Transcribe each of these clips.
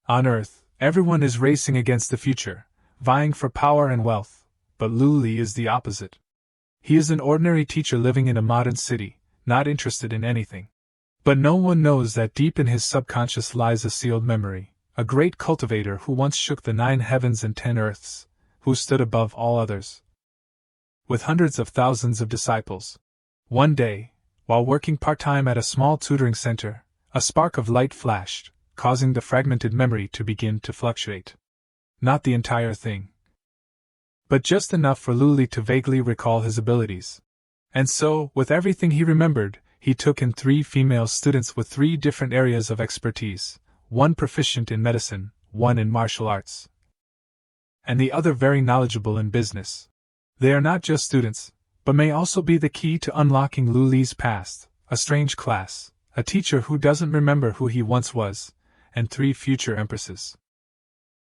On Earth, everyone is racing against the future, vying for power and wealth, but Luli is the opposite. He is an ordinary teacher living in a modern city, not interested in anything. But no one knows that deep in his subconscious lies a sealed memory, a great cultivator who once shook the 9 heavens and 10 earths, who stood above all others. With hundreds of thousands of disciples. One day, while working part-time at a small tutoring center, a spark of light flashed, causing the fragmented memory to begin to fluctuate. Not the entire thing, but just enough for Luli to vaguely recall his abilities. And so, with everything he remembered, he took in 3 female students with 3 different areas of expertise, one proficient in medicine, one in martial arts, and the other very knowledgeable in business. They are not just students, but may also be the key to unlocking Luli's past, a strange class, a teacher who doesn't remember who he once was, and 3 future empresses.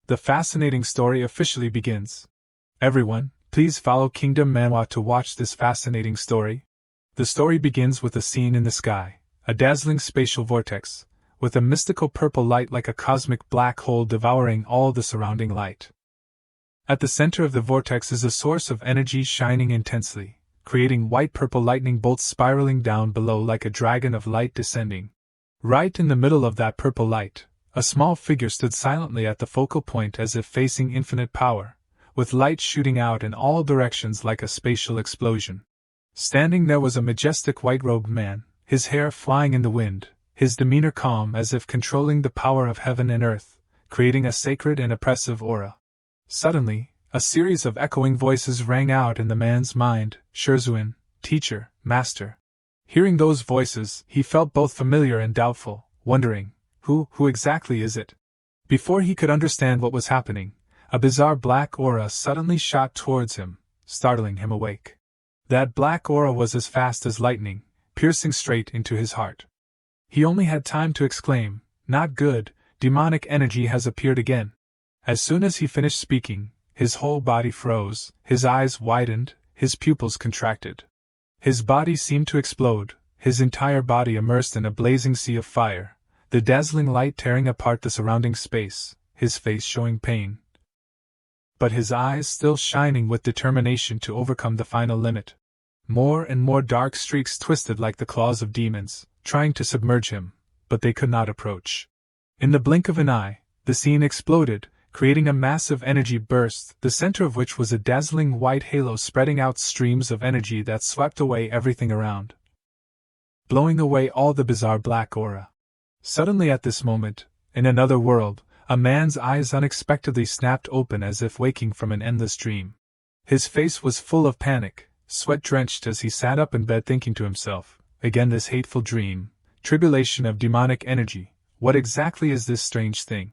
The fascinating story officially begins. Everyone, please follow Kingdom Manhwa to watch this fascinating story. The story begins with a scene in the sky, a dazzling spatial vortex, with a mystical purple light like a cosmic black hole devouring all the surrounding light. At the center of the vortex is a source of energy shining intensely, creating white-purple lightning bolts spiraling down below like a dragon of light descending. Right in the middle of that purple light, a small figure stood silently at the focal point as if facing infinite power, with light shooting out in all directions like a spatial explosion. Standing there was a majestic white-robed man, his hair flying in the wind, his demeanor calm as if controlling the power of heaven and earth, creating a sacred and oppressive aura. Suddenly, a series of echoing voices rang out in the man's mind, Shurzuin, teacher, master. Hearing those voices, he felt both familiar and doubtful, wondering, who exactly is it? Before he could understand what was happening, a bizarre black aura suddenly shot towards him, startling him awake. That black aura was as fast as lightning, piercing straight into his heart. He only had time to exclaim, "Not good, demonic energy has appeared again." As soon as he finished speaking, his whole body froze, his eyes widened, his pupils contracted. His body seemed to explode, his entire body immersed in a blazing sea of fire, the dazzling light tearing apart the surrounding space, his face showing pain, but his eyes still shining with determination to overcome the final limit. More and more dark streaks twisted like the claws of demons, trying to submerge him, but they could not approach. In the blink of an eye, the scene exploded, creating a massive energy burst, the center of which was a dazzling white halo spreading out streams of energy that swept away everything around, blowing away all the bizarre black aura. Suddenly at this moment, in another world, a man's eyes unexpectedly snapped open as if waking from an endless dream. His face was full of panic, sweat-drenched as he sat up in bed thinking to himself, again this hateful dream, tribulation of demonic energy, what exactly is this strange thing?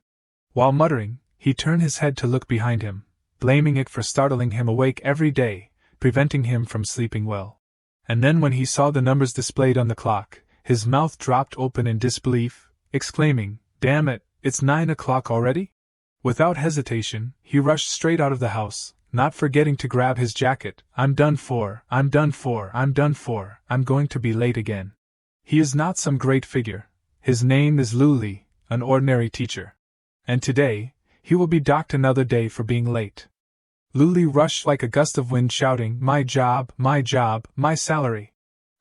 While muttering, he turned his head to look behind him, blaming it for startling him awake every day, preventing him from sleeping well. And then when he saw the numbers displayed on the clock, his mouth dropped open in disbelief, exclaiming, "Damn it, it's 9 o'clock already?" Without hesitation, he rushed straight out of the house, not forgetting to grab his jacket. "I'm done for, I'm done for, I'm done for, I'm going to be late again." He is not some great figure. His name is Luli, an ordinary teacher. And today, he will be docked another day for being late. Luli rushed like a gust of wind shouting, my job, my salary."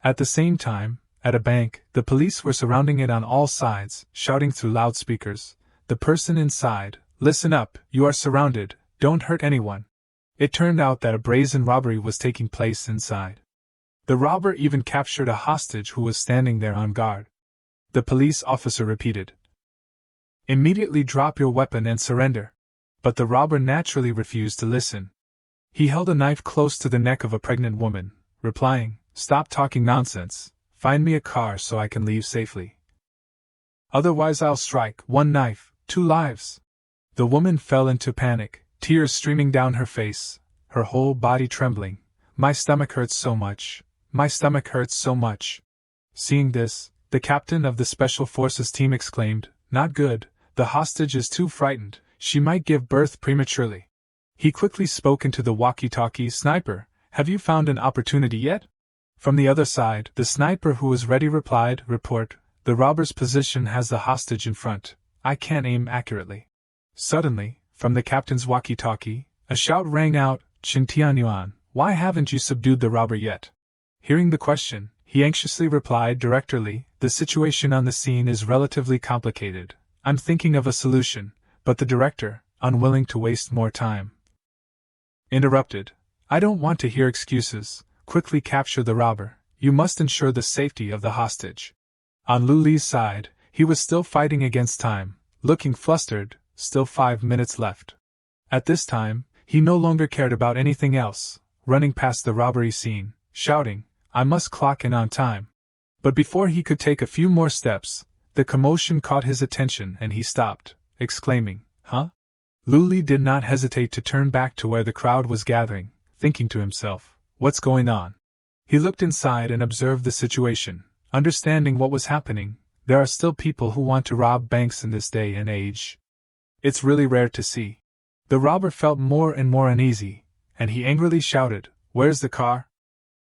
At the same time, at a bank, the police were surrounding it on all sides, shouting through loudspeakers, "The person inside, listen up, you are surrounded, don't hurt anyone." It turned out that a brazen robbery was taking place inside. The robber even captured a hostage who was standing there on guard. The police officer repeated, "Immediately drop your weapon and surrender." But the robber naturally refused to listen. He held a knife close to the neck of a pregnant woman, replying, "Stop talking nonsense, find me a car so I can leave safely. Otherwise I'll strike, 1 knife, 2 lives." The woman fell into panic, tears streaming down her face, her whole body trembling. "My stomach hurts so much, my stomach hurts so much." Seeing this, the captain of the Special Forces team exclaimed, "Not good, the hostage is too frightened, she might give birth prematurely." He quickly spoke into the walkie-talkie, "Sniper, have you found an opportunity yet?" From the other side, the sniper who was ready replied, "Report, the robber's position has the hostage in front, I can't aim accurately." Suddenly, from the captain's walkie-talkie, a shout rang out, "Qin Tianyuan, why haven't you subdued the robber yet?" Hearing the question, he anxiously replied directly, "The situation on the scene is relatively complicated. I'm thinking of a solution," but the director, unwilling to waste more time, interrupted. "I don't want to hear excuses. Quickly capture the robber. You must ensure the safety of the hostage." On Luli's side, he was still fighting against time, looking flustered, still 5 minutes left. At this time, he no longer cared about anything else, running past the robbery scene, shouting, "I must clock in on time." But before he could take a few more steps, the commotion caught his attention and he stopped, exclaiming, "Huh?" Luli did not hesitate to turn back to where the crowd was gathering, thinking to himself, "What's going on?" He looked inside and observed the situation, understanding what was happening. There are still people who want to rob banks in this day and age. It's really rare to see. The robber felt more and more uneasy, and he angrily shouted, "Where's the car?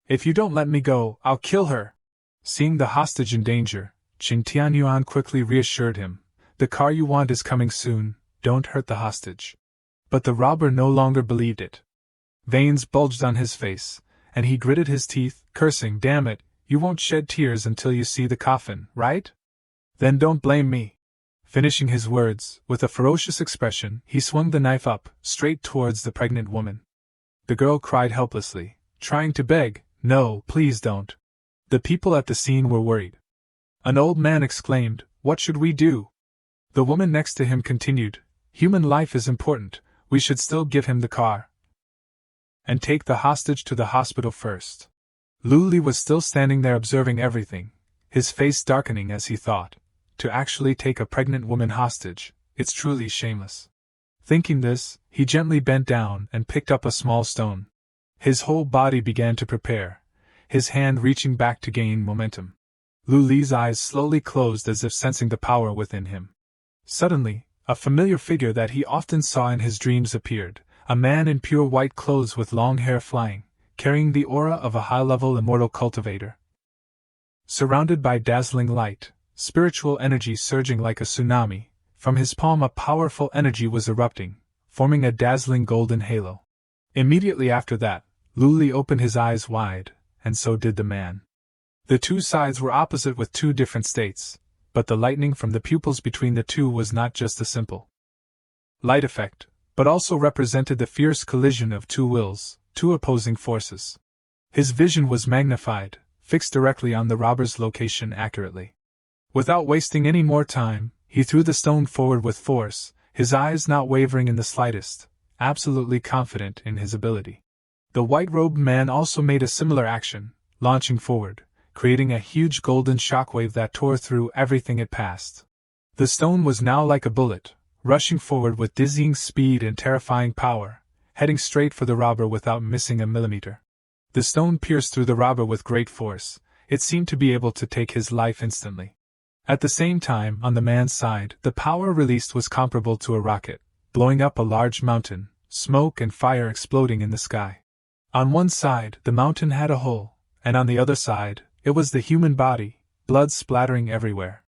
If you don't let me go, I'll kill her." Seeing the hostage in danger, Qin Tianyuan quickly reassured him, "The car you want is coming soon, don't hurt the hostage." But the robber no longer believed it. Veins bulged on his face, and he gritted his teeth, cursing, "Damn it, you won't shed tears until you see the coffin, right? Then don't blame me." Finishing his words, with a ferocious expression, he swung the knife up, straight towards the pregnant woman. The girl cried helplessly, trying to beg, "No, please don't." The people at the scene were worried. An old man exclaimed, "What should we do?" The woman next to him continued, "Human life is important, we should still give him the car. And take the hostage to the hospital first." Luli was still standing there observing everything, his face darkening as he thought, to actually take a pregnant woman hostage, it's truly shameless. Thinking this, he gently bent down and picked up a small stone. His whole body began to prepare, his hand reaching back to gain momentum. Luli's eyes slowly closed as if sensing the power within him. Suddenly, a familiar figure that he often saw in his dreams appeared, a man in pure white clothes with long hair flying, carrying the aura of a high-level immortal cultivator. Surrounded by dazzling light, spiritual energy surging like a tsunami, from his palm a powerful energy was erupting, forming a dazzling golden halo. Immediately after that, Luli opened his eyes wide, and so did the man. The two sides were opposite with two different states, but the lightning from the pupils between the two was not just a simple light effect, but also represented the fierce collision of two wills, two opposing forces. His vision was magnified, fixed directly on the robber's location accurately. Without wasting any more time, he threw the stone forward with force, his eyes not wavering in the slightest, absolutely confident in his ability. The white-robed man also made a similar action, launching forward, creating a huge golden shockwave that tore through everything it passed. The stone was now like a bullet, rushing forward with dizzying speed and terrifying power, heading straight for the robber without missing a millimeter. The stone pierced through the robber with great force, it seemed to be able to take his life instantly. At the same time, on the man's side, the power released was comparable to a rocket, blowing up a large mountain, smoke and fire exploding in the sky. On one side, the mountain had a hole, and on the other side, it was the human body, blood splattering everywhere.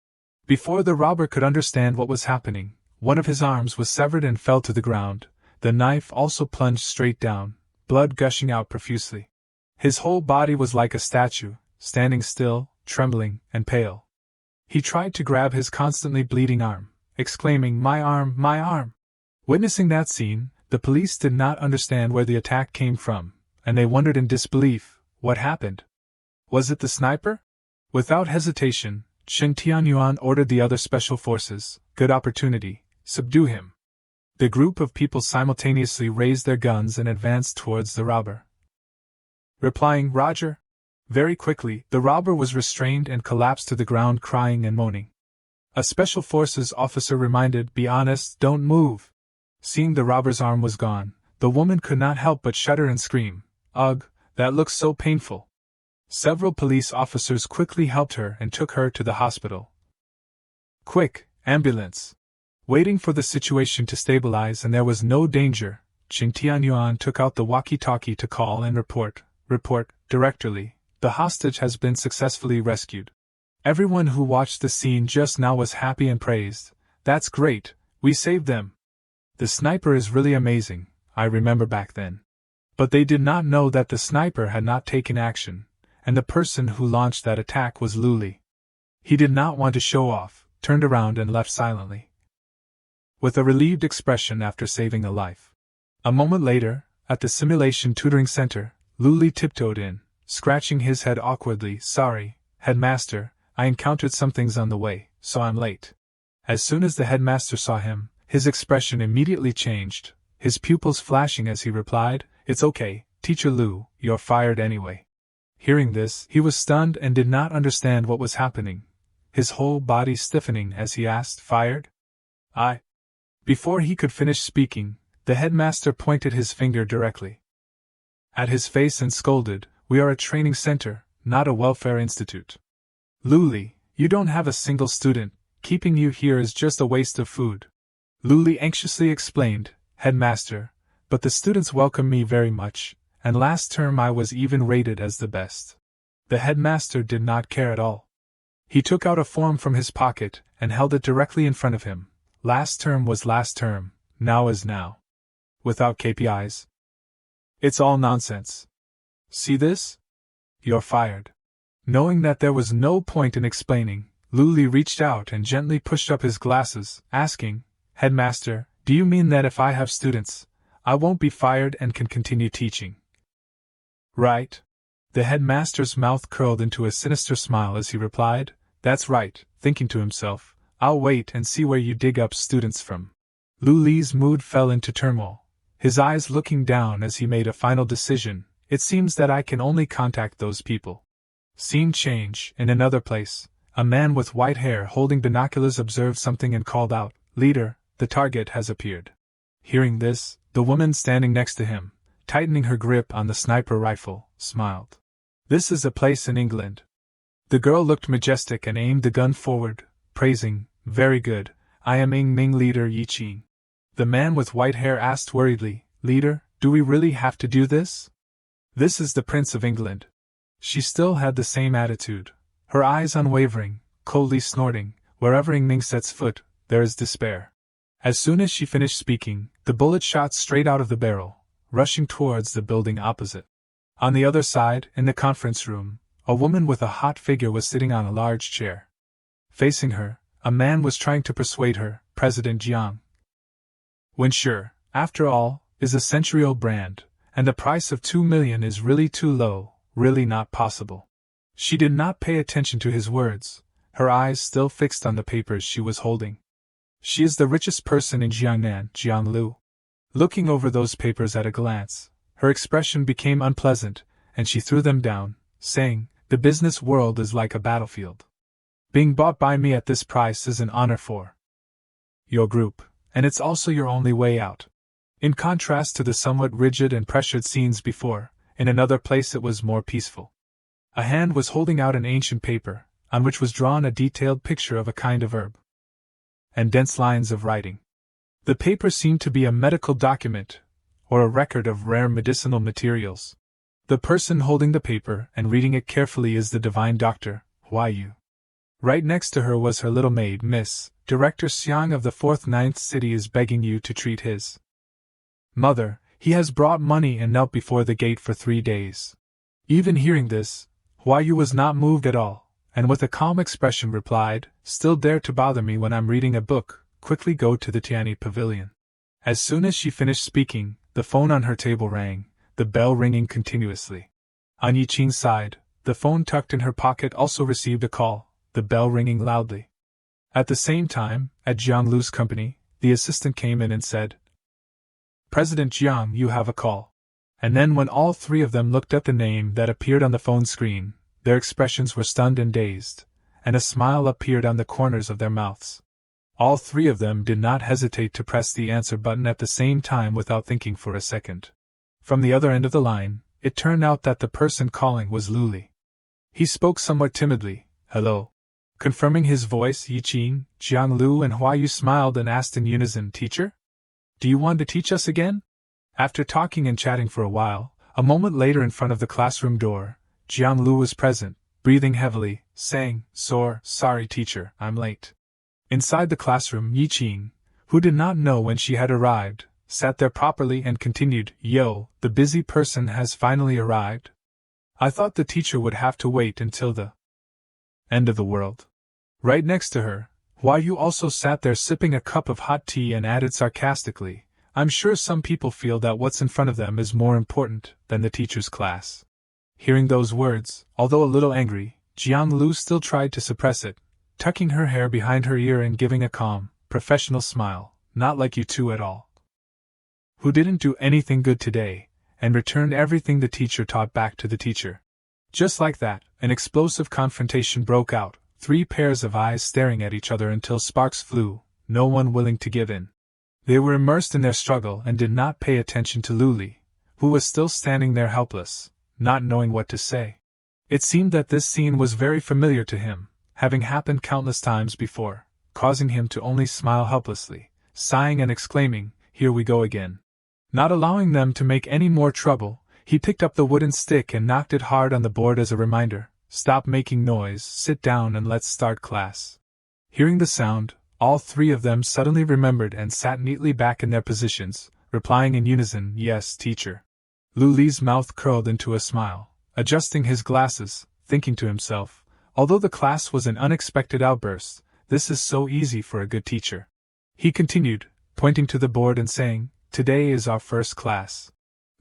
Before the robber could understand what was happening, one of his arms was severed and fell to the ground. The knife also plunged straight down, blood gushing out profusely. His whole body was like a statue, standing still, trembling, and pale. He tried to grab his constantly bleeding arm, exclaiming, "My arm, my arm!" Witnessing that scene, the police did not understand where the attack came from, and they wondered in disbelief, what happened? Was it the sniper? Without hesitation, Qin Tianyuan ordered the other special forces, "Good opportunity, subdue him." The group of people simultaneously raised their guns and advanced towards the robber. Replying, "Roger." Very quickly, the robber was restrained and collapsed to the ground crying and moaning. A special forces officer reminded, "Be honest, don't move." Seeing the robber's arm was gone, the woman could not help but shudder and scream, "Ugh, that looks so painful." Several police officers quickly helped her and took her to the hospital. "Quick, ambulance!" Waiting for the situation to stabilize and there was no danger, Qin Tianyuan took out the walkie-talkie to call and report, directly, "The hostage has been successfully rescued." Everyone who watched the scene just now was happy and praised, "That's great, we saved them." The sniper is really amazing, I remember back then. But they did not know that the sniper had not taken action, and the person who launched that attack was Luli. He did not want to show off, turned around and left silently, with a relieved expression after saving a life. A moment later, at the simulation tutoring center, Luli tiptoed in, scratching his head awkwardly. Sorry, headmaster, I encountered some things on the way, so I'm late. As soon as the headmaster saw him, his expression immediately changed, his pupils flashing as he replied, It's okay, Teacher Lu, you're fired anyway. Hearing this, he was stunned and did not understand what was happening, his whole body stiffening as he asked, Fired? I. Before he could finish speaking, the headmaster pointed his finger directly at his face and scolded, We are a training center, not a welfare institute. Luli, you don't have a single student, keeping you here is just a waste of food. Luli anxiously explained, Headmaster, but the students welcome me very much, and last term I was even rated as the best. The headmaster did not care at all. He took out a form from his pocket and held it directly in front of him. Last term was last term, now is now. Without KPIs. It's all nonsense. See this? You're fired. Knowing that there was no point in explaining, Luli reached out and gently pushed up his glasses, asking, Headmaster, do you mean that if I have students, I won't be fired and can continue teaching? Right. The headmaster's mouth curled into a sinister smile as he replied, That's right, thinking to himself, I'll wait and see where you dig up students from. Luli's mood fell into turmoil, his eyes looking down as he made a final decision. It seems that I can only contact those people. Scene change. In another place, a man with white hair holding binoculars observed something and called out, Leader, the target has appeared. Hearing this, the woman standing next to him, tightening her grip on the sniper rifle, smiled. This is a place in England. The girl looked majestic and aimed the gun forward, praising, Very good, I am Ying Ming Leader Yi Qing. The man with white hair asked worriedly, Leader, do we really have to do this? This is the Prince of England. She still had the same attitude, her eyes unwavering, coldly snorting, Wherever Ying Ming sets foot, there is despair. As soon as she finished speaking, the bullet shot straight out of the barrel, rushing towards the building opposite. On the other side, in the conference room, a woman with a hot figure was sitting on a large chair. Facing her, a man was trying to persuade her, President Jiang. Winsure, after all, is a century-old brand, and the price of 2 million is really too low, really not possible. She did not pay attention to his words, her eyes still fixed on the papers she was holding. She is the richest person in Jiangnan, Jianglu. Looking over those papers at a glance, her expression became unpleasant, and she threw them down, saying, The business world is like a battlefield. Being bought by me at this price is an honor for your group, and it's also your only way out. In contrast to the somewhat rigid and pressured scenes before, in another place it was more peaceful. A hand was holding out an ancient paper, on which was drawn a detailed picture of a kind of herb, and dense lines of writing. The paper seemed to be a medical document, or a record of rare medicinal materials. The person holding the paper and reading it carefully is the divine doctor, Hayou. Right next to her was her little maid, Miss. Director Xiang of the 4th-9th City is begging you to treat his mother. He has brought money and knelt before the gate for 3 days. Even hearing this, Hayou was not moved at all, and with a calm expression replied, Still dare to bother me when I'm reading a book, quickly go to the Tianyi pavilion. As soon as she finished speaking, the phone on her table rang, the bell ringing continuously. On Yi Qing's side, the phone tucked in her pocket also received a call, the bell ringing loudly. At the same time, at Jiang Lu's company, the assistant came in and said, President Jiang, you have a call. And then when all three of them looked at the name that appeared on the phone screen, their expressions were stunned and dazed, and a smile appeared on the corners of their mouths. All three of them did not hesitate to press the answer button at the same time without thinking for a second. From the other end of the line, it turned out that the person calling was Luli. He spoke somewhat timidly, Hello. Confirming his voice, Yi Qing, Jiang Lu and Hayou smiled and asked in unison, Teacher? Do you want to teach us again? After talking and chatting for a while, a moment later in front of the classroom door, Jiang Lu was present, breathing heavily, saying, Sorry teacher, I'm late. Inside the classroom, Yi Qing, who did not know when she had arrived, sat there properly and continued, "Yo, the busy person has finally arrived? I thought the teacher would have to wait until the end of the world." Right next to her, Hayou also sat there sipping a cup of hot tea and added sarcastically, "I'm sure some people feel that what's in front of them is more important than the teacher's class." Hearing those words, although a little angry, Jianglu still tried to suppress it, tucking her hair behind her ear and giving a calm, professional smile, "Not like you two at all. Who didn't do anything good today, and returned everything the teacher taught back to the teacher." Just like that, an explosive confrontation broke out, 3 pairs of eyes staring at each other until sparks flew, no one willing to give in. They were immersed in their struggle and did not pay attention to Luli, who was still standing there helpless, not knowing what to say. It seemed that this scene was very familiar to him, having happened countless times before, causing him to only smile helplessly, sighing and exclaiming, "Here we go again." Not allowing them to make any more trouble, he picked up the wooden stick and knocked it hard on the board as a reminder, "Stop making noise, sit down and let's start class." Hearing the sound, all 3 of them suddenly remembered and sat neatly back in their positions, replying in unison, "Yes, teacher." Luli's mouth curled into a smile, adjusting his glasses, thinking to himself, although the class was an unexpected outburst, this is so easy for a good teacher. He continued, pointing to the board and saying, "Today is our first class."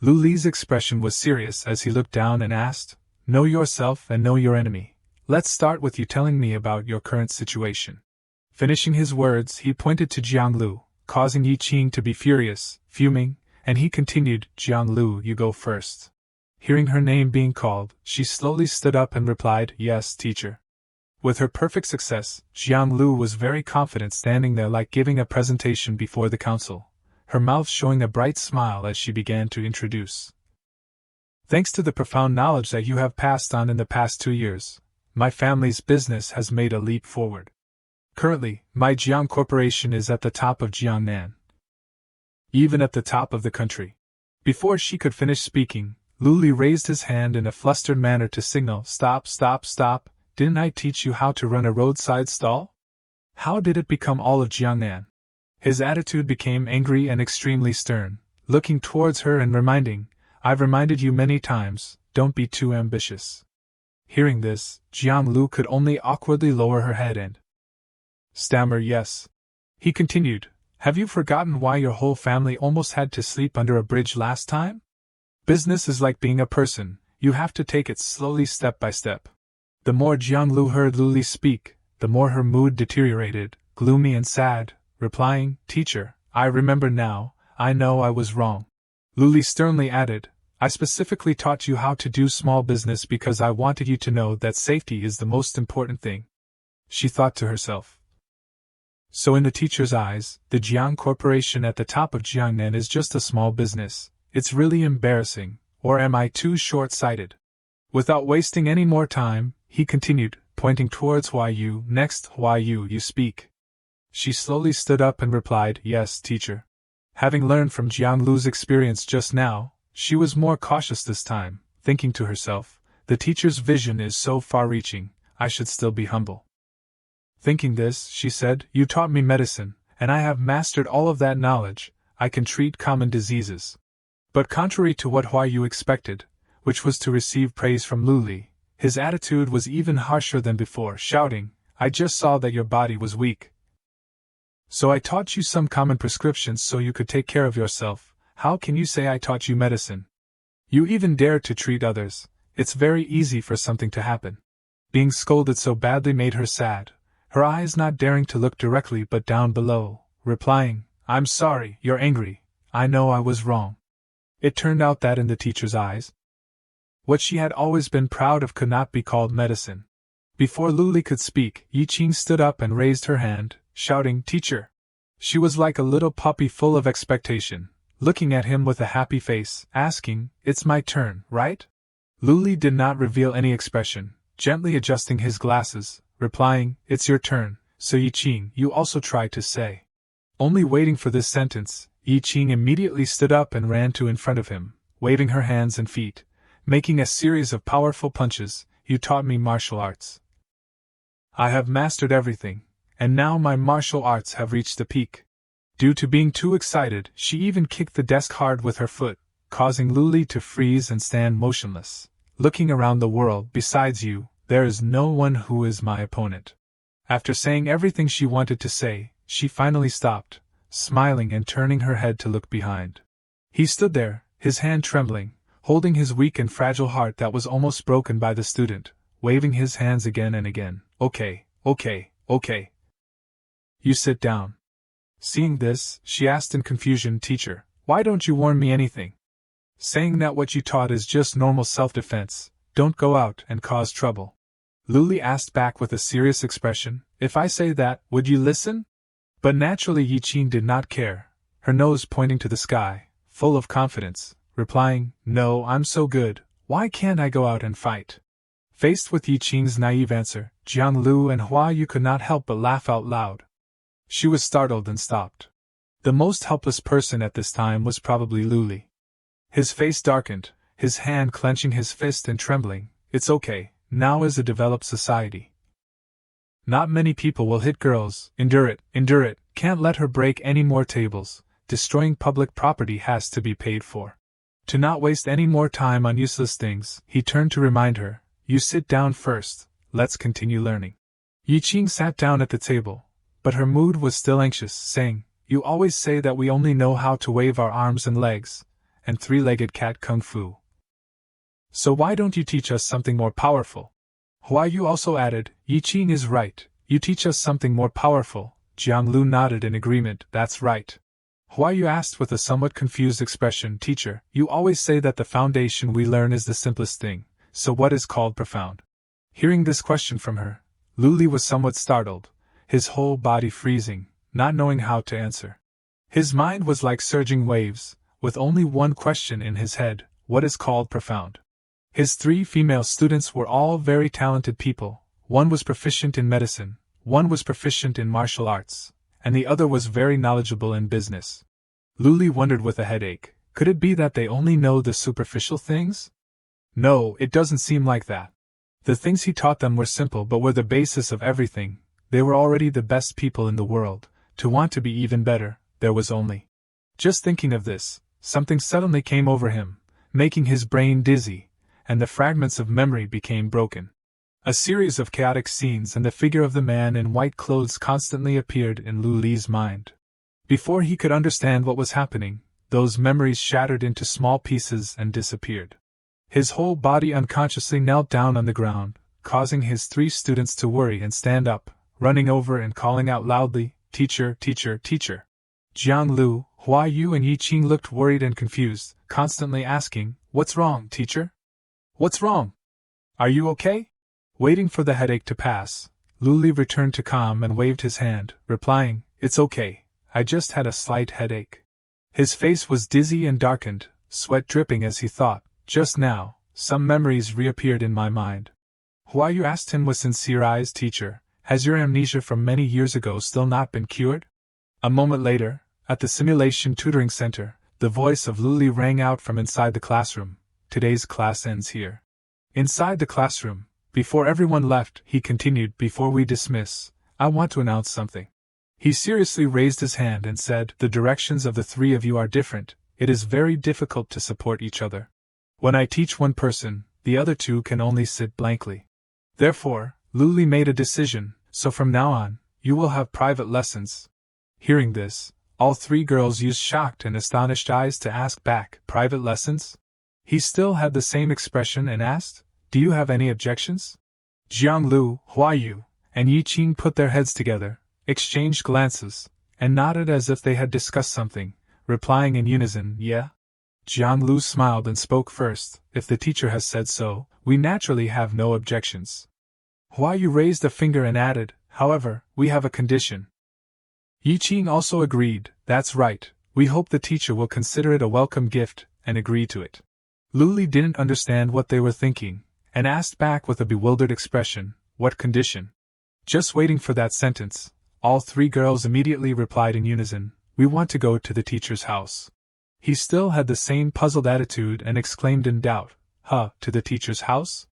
Luli's expression was serious as he looked down and asked, "Know yourself and know your enemy. Let's start with you telling me about your current situation." Finishing his words, he pointed to Jianglu, causing Yi Qing to be furious, fuming, and he continued, "Jianglu, you go first." Hearing her name being called, she slowly stood up and replied, "Yes, teacher." With her perfect success, Jianglu was very confident, standing there like giving a presentation before the council, her mouth showing a bright smile as she began to introduce. "Thanks to the profound knowledge that you have passed on in the past 2 years, my family's business has made a leap forward. Currently, my Jiang Corporation is at the top of Jiangnan. Even at the top of the country." Before she could finish speaking, Luli raised his hand in a flustered manner to signal, "Stop, stop, stop, didn't I teach you how to run a roadside stall? How did it become all of Jiangnan?" His attitude became angry and extremely stern, looking towards her and reminding, "I've reminded you many times, don't be too ambitious." Hearing this, Jianglu could only awkwardly lower her head and stammer, "Yes." He continued, "Have you forgotten why your whole family almost had to sleep under a bridge last time? Business is like being a person, you have to take it slowly step by step." The more Jianglu heard Luli speak, the more her mood deteriorated, gloomy and sad, replying, "Teacher, I remember now, I know I was wrong." Luli sternly added, "I specifically taught you how to do small business because I wanted you to know that safety is the most important thing." She thought to herself. So in the teacher's eyes, the Jiang Corporation at the top of Jiangnan is just a small business. It's really embarrassing, or am I too short-sighted? Without wasting any more time, he continued, pointing towards Hayou, "Next, Hayou, you speak." She slowly stood up and replied, "Yes, teacher." Having learned from Jianglu's experience just now, she was more cautious this time, thinking to herself, "The teacher's vision is so far-reaching, I should still be humble." Thinking this, she said, "You taught me medicine, and I have mastered all of that knowledge. I can treat common diseases." But contrary to what Hayou expected, which was to receive praise from Luli, his attitude was even harsher than before, shouting, "I just saw that your body was weak. So I taught you some common prescriptions so you could take care of yourself. How can you say I taught you medicine? You even dare to treat others. It's very easy for something to happen." Being scolded so badly made her sad, her eyes not daring to look directly but down below, replying, "I'm sorry, you're angry, I know I was wrong." It turned out that in the teacher's eyes, what she had always been proud of could not be called medicine. Before Luli could speak, Yi Qing stood up and raised her hand, shouting, "Teacher!" She was like a little puppy full of expectation, looking at him with a happy face, asking, "It's my turn, right?" Luli did not reveal any expression, gently adjusting his glasses, replying, "It's your turn, so Yi Qing, you also try to say." Only waiting for this sentence, Yi Qing immediately stood up and ran to in front of him, waving her hands and feet, making a series of powerful punches. "You taught me martial arts. I have mastered everything, and now my martial arts have reached the peak. Due to being too excited, she even kicked the desk hard with her foot, causing Luli to freeze and stand motionless. Looking around the world, besides you, there is no one who is my opponent. After saying everything she wanted to say, she finally stopped, smiling and turning her head to look behind. He stood there, his hand trembling, holding his weak and fragile heart that was almost broken by the student, waving his hands again and again. Okay. You sit down. Seeing this, she asked in confusion, Teacher, why don't you warn me anything? Saying that what you taught is just normal self-defense, don't go out and cause trouble. Luli asked back with a serious expression, If I say that, would you listen? But naturally Ying did not care, her nose pointing to the sky, full of confidence, replying, No, I'm so good, why can't I go out and fight? Faced with Ying's naive answer, Jianglu and Hayou could not help but laugh out loud. She was startled and stopped. The most helpless person at this time was probably Luli. His face darkened, his hand clenching his fist and trembling. It's okay, now is a developed society. Not many people will hit girls. Endure it, can't let her break any more tables. Destroying public property has to be paid for. To not waste any more time on useless things, he turned to remind her, You sit down first, let's continue learning. Ying sat down at the table, but her mood was still anxious, saying, You always say that we only know how to wave our arms and legs, and three-legged cat kung fu. So why don't you teach us something more powerful? Hayou also added, Ying is right, you teach us something more powerful. Jianglu nodded in agreement, that's right. Hayou asked with a somewhat confused expression, Teacher, you always say that the foundation we learn is the simplest thing, so what is called profound? Hearing this question from her, Luli was somewhat startled, his whole body freezing, not knowing how to answer. His mind was like surging waves, with only one question in his head, what is called profound? His 3 female students were all very talented people, one was proficient in medicine, one was proficient in martial arts, and the other was very knowledgeable in business. Luli wondered with a headache, could it be that they only know the superficial things? No, it doesn't seem like that. The things he taught them were simple but were the basis of everything. They were already the best people in the world. To want to be even better, there was only. Just thinking of this, something suddenly came over him, making his brain dizzy, and the fragments of memory became broken. A series of chaotic scenes and the figure of the man in white clothes constantly appeared in Luli's mind. Before he could understand what was happening, those memories shattered into small pieces and disappeared. His whole body unconsciously knelt down on the ground, causing his 3 students to worry and stand up, running over and calling out loudly, Teacher, teacher, teacher. Jianglu, Hayou and Ying looked worried and confused, constantly asking, What's wrong, teacher? What's wrong? Are you okay? Waiting for the headache to pass, Luli returned to calm and waved his hand, replying, It's okay, I just had a slight headache. His face was dizzy and darkened, sweat dripping as he thought, Just now, some memories reappeared in my mind. Hayou asked him with sincere eyes, Teacher, has your amnesia from many years ago still not been cured? A moment later, at the simulation tutoring center, the voice of Luli rang out from inside the classroom, Today's class ends here. Inside the classroom, before everyone left, he continued, Before we dismiss, I want to announce something. He seriously raised his hand and said, The directions of the 3 of you are different, it is very difficult to support each other. When I teach one person, the other 2 can only sit blankly. Therefore, Luli made a decision, so from now on, you will have private lessons. Hearing this, all 3 girls used shocked and astonished eyes to ask back, Private lessons? He still had the same expression and asked, Do you have any objections? Jianglu, Hayou, and Ying put their heads together, exchanged glances, and nodded as if they had discussed something, replying in unison, Yeah. Jianglu smiled and spoke first, If the teacher has said so, we naturally have no objections. Hayou raised a finger and added, However, we have a condition. Ying also agreed, That's right, we hope the teacher will consider it a welcome gift, and agree to it. Luli didn't understand what they were thinking, and asked back with a bewildered expression, What condition? Just waiting for that sentence, all 3 girls immediately replied in unison, We want to go to the teacher's house. He still had the same puzzled attitude and exclaimed in doubt, to the teacher's house?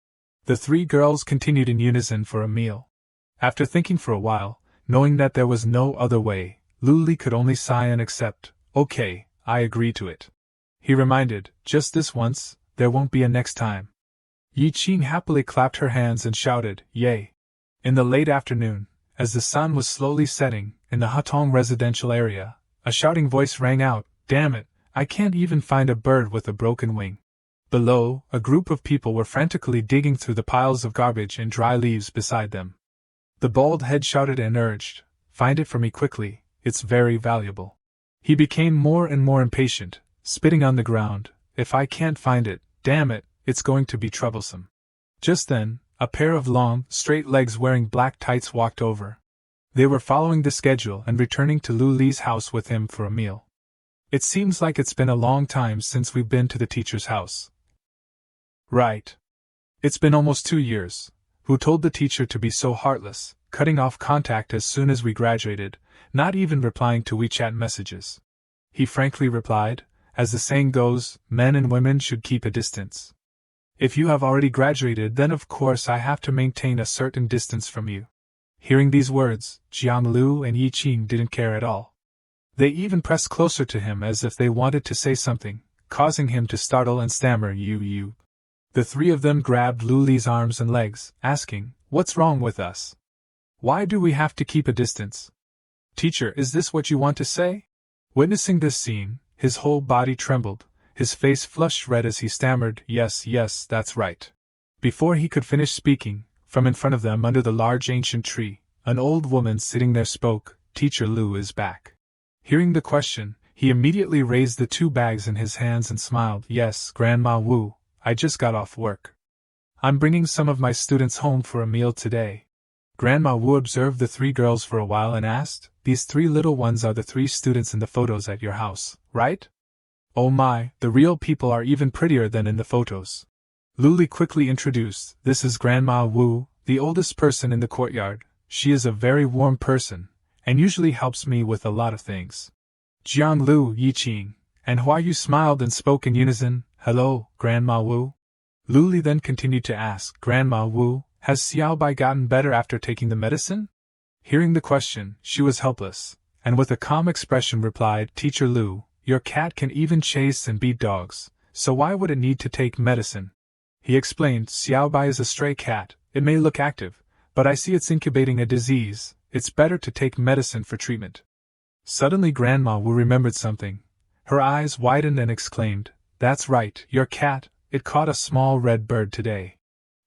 The 3 girls continued in unison for a meal. After thinking for a while, knowing that there was no other way, Luli could only sigh and accept. Okay, I agree to it. He reminded, just this once, there won't be a next time. Ying happily clapped her hands and shouted, yay. In the late afternoon, as the sun was slowly setting, in the Hutong residential area, a shouting voice rang out, damn it, I can't even find a bird with a broken wing. Below, a group of people were frantically digging through the piles of garbage and dry leaves beside them. The bald head shouted and urged, find it for me quickly, it's very valuable. He became more and more impatient, spitting on the ground, if I can't find it, damn it, it's going to be troublesome. Just then, a pair of long, straight legs wearing black tights walked over. They were following the schedule and returning to Luli's house with him for a meal. It seems like it's been a long time since we've been to the teacher's house. Right. It's been almost 2 years. Who told the teacher to be so heartless, cutting off contact as soon as we graduated, not even replying to WeChat messages? He frankly replied, as the saying goes, men and women should keep a distance. If you have already graduated, then of course I have to maintain a certain distance from you. Hearing these words, Jianglu and Ying didn't care at all. They even pressed closer to him as if they wanted to say something, causing him to startle and stammer you. The three of them grabbed Luli's arms and legs, asking, what's wrong with us? Why do we have to keep a distance? Teacher, is this what you want to say? Witnessing this scene, his whole body trembled, his face flushed red as he stammered, yes, that's right. Before he could finish speaking, from in front of them under the large ancient tree, an old woman sitting there spoke, Teacher Lu is back. Hearing the question, he immediately raised the 2 bags in his hands and smiled, yes, Grandma Wu, I just got off work. I'm bringing some of my students home for a meal today. Grandma Wu observed the 3 girls for a while and asked, these 3 little ones are the 3 students in the photos at your house, right? Oh my, the real people are even prettier than in the photos. Luli quickly introduced, this is Grandma Wu, the oldest person in the courtyard. She is a very warm person, and usually helps me with a lot of things. Jianglu, Ying, and Hayou smiled and spoke in unison, hello, Grandma Wu. Luli then continued to ask, Grandma Wu, has Xiaobai gotten better after taking the medicine? Hearing the question, she was helpless, and with a calm expression replied, Teacher Lu, your cat can even chase and beat dogs, so why would it need to take medicine? He explained, Xiaobai is a stray cat, it may look active, but I see it's incubating a disease, it's better to take medicine for treatment. Suddenly Grandma Wu remembered something. Her eyes widened and exclaimed, that's right, your cat, it caught a small red bird today.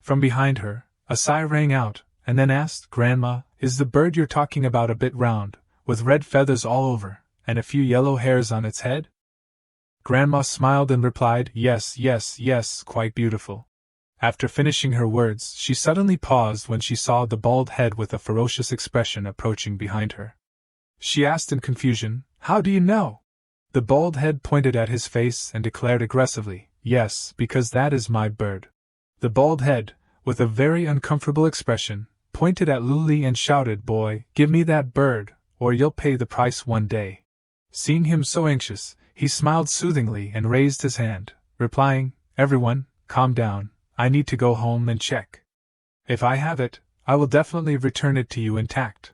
From behind her, a sigh rang out, and then asked, Grandma, is the bird you're talking about a bit round, with red feathers all over, and a few yellow hairs on its head? Grandma smiled and replied, yes, quite beautiful. After finishing her words, she suddenly paused when she saw the bald head with a ferocious expression approaching behind her. She asked in confusion, how do you know? The bald head pointed at his face and declared aggressively, yes, because that is my bird. The bald head, with a very uncomfortable expression, pointed at Luli and shouted, boy, give me that bird, or you'll pay the price one day. Seeing him so anxious, he smiled soothingly and raised his hand, replying, everyone, calm down, I need to go home and check. If I have it, I will definitely return it to you intact.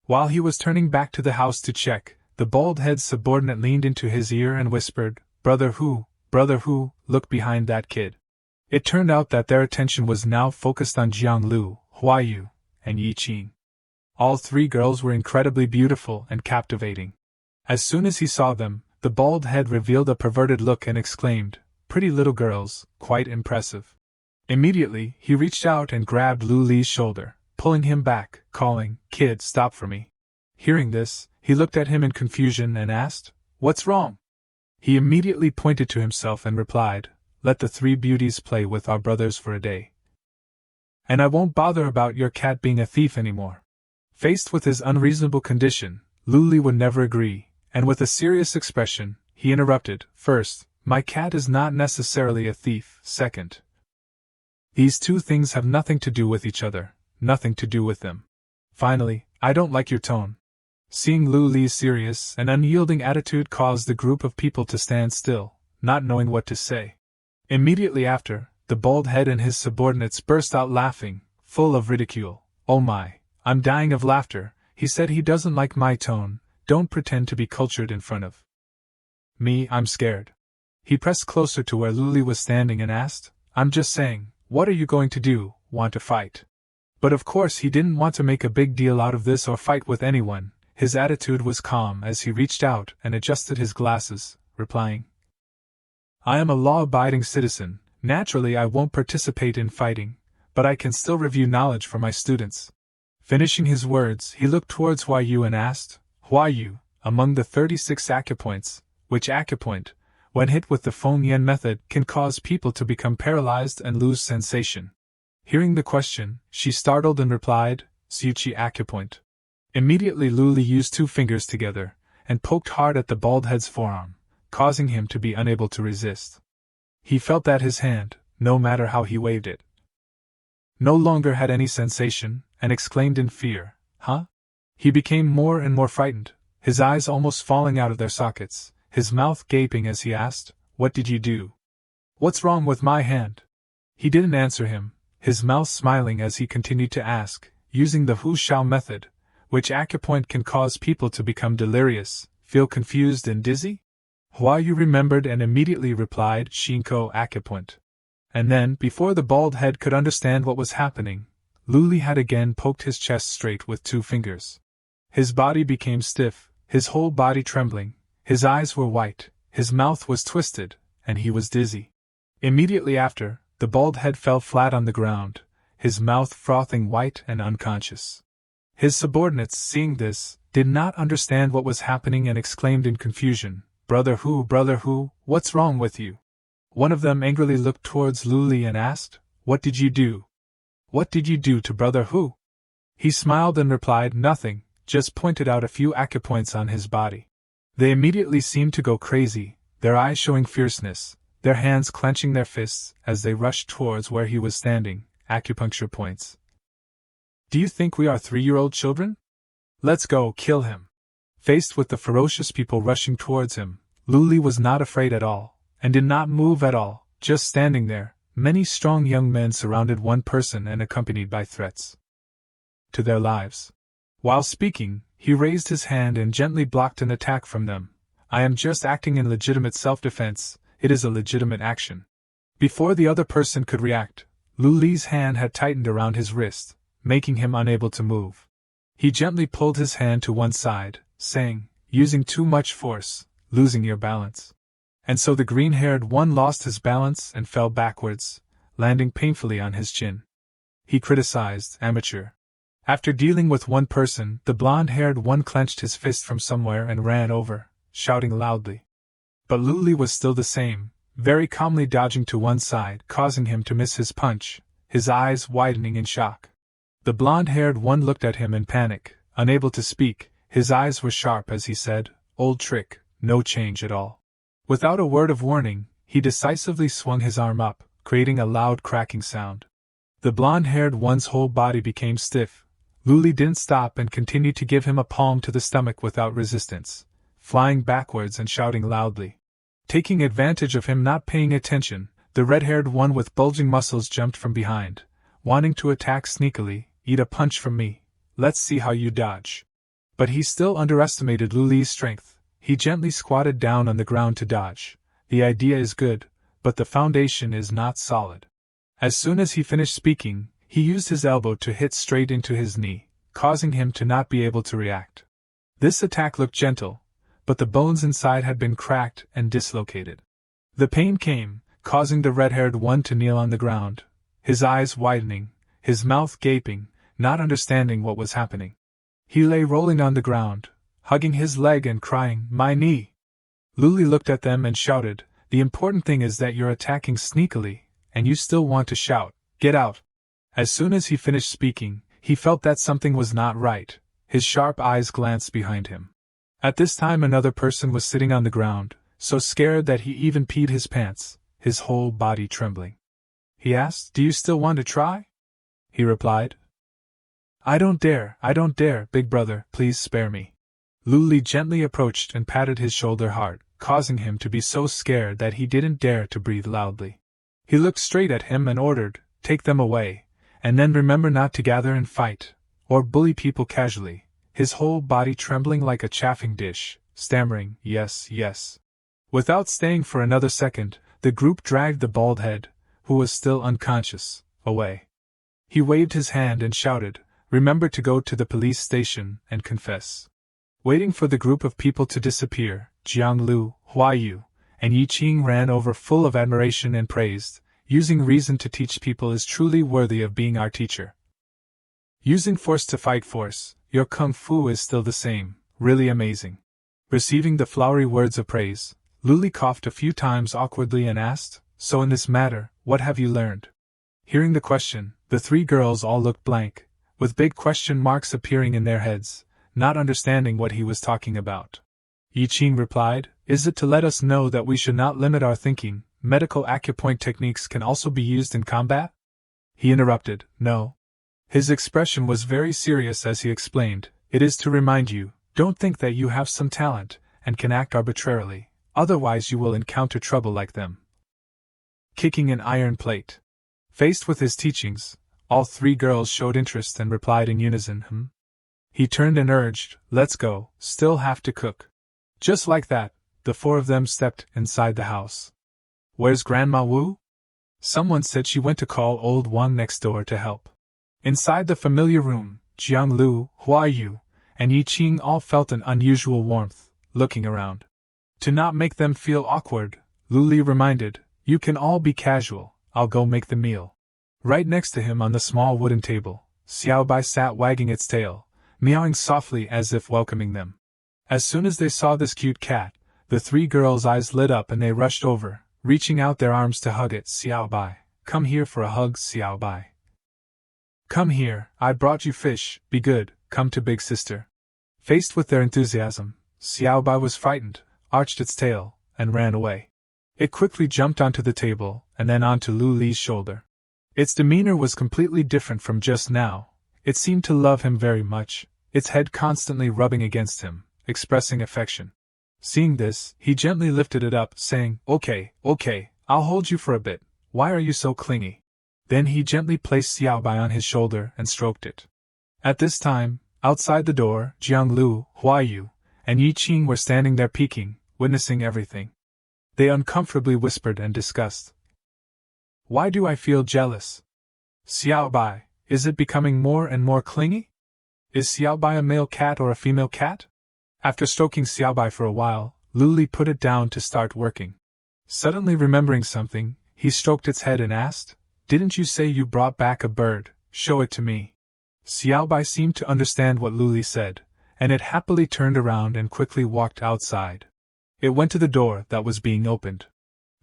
While he was turning back to the house to check, the bald head's subordinate leaned into his ear and whispered, Brother Hu, look behind that kid. It turned out that their attention was now focused on Jianglu, Hayou, and Ying. All 3 girls were incredibly beautiful and captivating. As soon as he saw them, the bald head revealed a perverted look and exclaimed, pretty little girls, quite impressive. Immediately, he reached out and grabbed Luli's shoulder, pulling him back, calling, kid, stop for me. Hearing this, he looked at him in confusion and asked, what's wrong? He immediately pointed to himself and replied, let the 3 beauties play with our brothers for a day. And I won't bother about your cat being a thief anymore. Faced with his unreasonable condition, Luli would never agree, and with a serious expression, he interrupted, first, my cat is not necessarily a thief, second. These 2 things have nothing to do with each other, nothing to do with them. Finally, I don't like your tone. Seeing Luli's serious and unyielding attitude caused the group of people to stand still, not knowing what to say. Immediately after, the bald head and his subordinates burst out laughing, full of ridicule. Oh my, I'm dying of laughter, he said he doesn't like my tone, don't pretend to be cultured in front of me, I'm scared. He pressed closer to where Luli was standing and asked, I'm just saying, what are you going to do, want to fight? But of course he didn't want to make a big deal out of this or fight with anyone. His attitude was calm as he reached out and adjusted his glasses, replying, I am a law-abiding citizen. Naturally I won't participate in fighting, but I can still review knowledge for my students. Finishing his words, he looked towards Hayou and asked, Hayou, among the 36 acupoints, which acupoint, when hit with the Feng Yen method, can cause people to become paralyzed and lose sensation? Hearing the question, she startled and replied, Suchi acupoint. Immediately Luli used 2 fingers together, and poked hard at the bald head's forearm, causing him to be unable to resist. He felt that his hand, no matter how he waved it, no longer had any sensation, and exclaimed in fear, Huh? He became more and more frightened, his eyes almost falling out of their sockets, his mouth gaping as he asked, What did you do? What's wrong with my hand? He didn't answer him, his mouth smiling as he continued to ask, using the Hu Shao method, which acupoint can cause people to become delirious, feel confused and dizzy? Hayou remembered and immediately replied, Shinko acupoint. And then, before the bald head could understand what was happening, Luli had again poked his chest straight with 2 fingers. His body became stiff, his whole body trembling, his eyes were white, his mouth was twisted, and he was dizzy. Immediately after, the bald head fell flat on the ground, his mouth frothing white and unconscious. His subordinates, seeing this, did not understand what was happening and exclaimed in confusion, Brother Hu, what's wrong with you? One of them angrily looked towards Luli and asked, What did you do? What did you do to Brother Hu? He smiled and replied, Nothing, just pointed out a few acupoints on his body. They immediately seemed to go crazy, their eyes showing fierceness, their hands clenching their fists as they rushed towards where he was standing, acupuncture points. Do you think we are 3-year-old children? Let's go, kill him. Faced with the ferocious people rushing towards him, Luli was not afraid at all, and did not move at all, just standing there. Many strong young men surrounded one person and accompanied by threats to their lives. While speaking, he raised his hand and gently blocked an attack from them. I am just acting in legitimate self-defense, it is a legitimate action. Before the other person could react, Luli's hand had tightened around his wrist, making him unable to move. He gently pulled his hand to one side, saying, Using too much force, losing your balance. And so the green-haired one lost his balance and fell backwards, landing painfully on his chin. He criticized, Amateur. After dealing with one person, the blonde-haired one clenched his fist from somewhere and ran over, shouting loudly. But Luli was still the same, very calmly dodging to one side, causing him to miss his punch, his eyes widening in shock. The blonde-haired one looked at him in panic, unable to speak. His eyes were sharp as he said, Old trick, no change at all. Without a word of warning, he decisively swung his arm up, creating a loud cracking sound. The blonde-haired one's whole body became stiff. Luli didn't stop and continued to give him a palm to the stomach without resistance, flying backwards and shouting loudly. Taking advantage of him not paying attention, the red-haired one with bulging muscles jumped from behind, wanting to attack sneakily. Eat a punch from me, let's see how you dodge. But he still underestimated Luli's strength. He gently squatted down on the ground to dodge. The idea is good, but the foundation is not solid. As soon as he finished speaking, he used his elbow to hit straight into his knee, causing him to not be able to react. This attack looked gentle, but the bones inside had been cracked and dislocated. The pain came, causing the red-haired one to kneel on the ground, his eyes widening, his mouth gaping, not understanding what was happening. He lay rolling on the ground, hugging his leg and crying, My knee! Luli looked at them and shouted, The important thing is that you're attacking sneakily, and you still want to shout, Get out! As soon as he finished speaking, he felt that something was not right. His sharp eyes glanced behind him. At this time another person was sitting on the ground, so scared that he even peed his pants, his whole body trembling. He asked, Do you still want to try? He replied, I don't dare, big brother, please spare me. Luli gently approached and patted his shoulder hard, causing him to be so scared that he didn't dare to breathe loudly. He looked straight at him and ordered, Take them away, and then remember not to gather and fight, or bully people casually. his whole body trembling like a chafing dish, stammering, "Yes, yes." Without staying for another second, the group dragged the bald head, who was still unconscious, away. He waved his hand and shouted, "Remember to go to the police station and confess." Waiting for the group of people to disappear, Jianglu, Hayou, and Yiqing ran over full of admiration and praised, "Using reason to teach people is truly worthy of being our teacher. Using force to fight force, your kung fu is still the same, really amazing." Receiving the flowery words of praise, Luli coughed a few times awkwardly and asked, "So in this matter, what have you learned?" Hearing the question, the three girls all looked blank, with big question marks appearing in their heads, not understanding what he was talking about. Yiqing replied, "Is it to let us know that we should not limit our thinking? Medical acupoint techniques can also be used in combat?" He interrupted, "No." His expression was very serious as he explained, "It is to remind you, don't think that you have some talent, and can act arbitrarily, otherwise you will encounter trouble like them." Kicking an iron plate. Faced with his teachings, all three girls showed interest and replied in unison, He turned and urged, "Let's go, still have to cook." Just like that, the four of them stepped inside the house. "Where's Grandma Wu?" Someone said she went to call old Wang next door to help. Inside the familiar room, Jianglu, Hayou, and Yiqing all felt an unusual warmth, looking around. To not make them feel awkward, Luli reminded, "You can all be casual, I'll go make the meal." Right next to him on the small wooden table, Xiaobai sat wagging its tail, meowing softly as if welcoming them. As soon as they saw this cute cat, the three girls' eyes lit up and they rushed over, reaching out their arms to hug it. "Xiaobai, come here for a hug, Xiaobai. Come here, I brought you fish, be good, come to big sister." Faced with their enthusiasm, Xiaobai was frightened, arched its tail, and ran away. It quickly jumped onto the table, and then onto Luli's shoulder. Its demeanor was completely different from just now. It seemed to love him very much, its head constantly rubbing against him, expressing affection. Seeing this, he gently lifted it up, saying, Okay, I'll hold you for a bit, why are you so clingy?" Then he gently placed Xiaobai on his shoulder and stroked it. At this time, outside the door, Jianglu, Hayou, and Yiqing were standing there peeking, witnessing everything. They uncomfortably whispered and discussed. "Why do I feel jealous? Xiaobai, is it becoming more and more clingy? Is Xiaobai a male cat or a female cat?" After stroking Xiaobai for a while, Luli put it down to start working. Suddenly remembering something, he stroked its head and asked, "Didn't you say you brought back a bird? Show it to me." Xiaobai seemed to understand what Luli said, and it happily turned around and quickly walked outside. It went to the door that was being opened.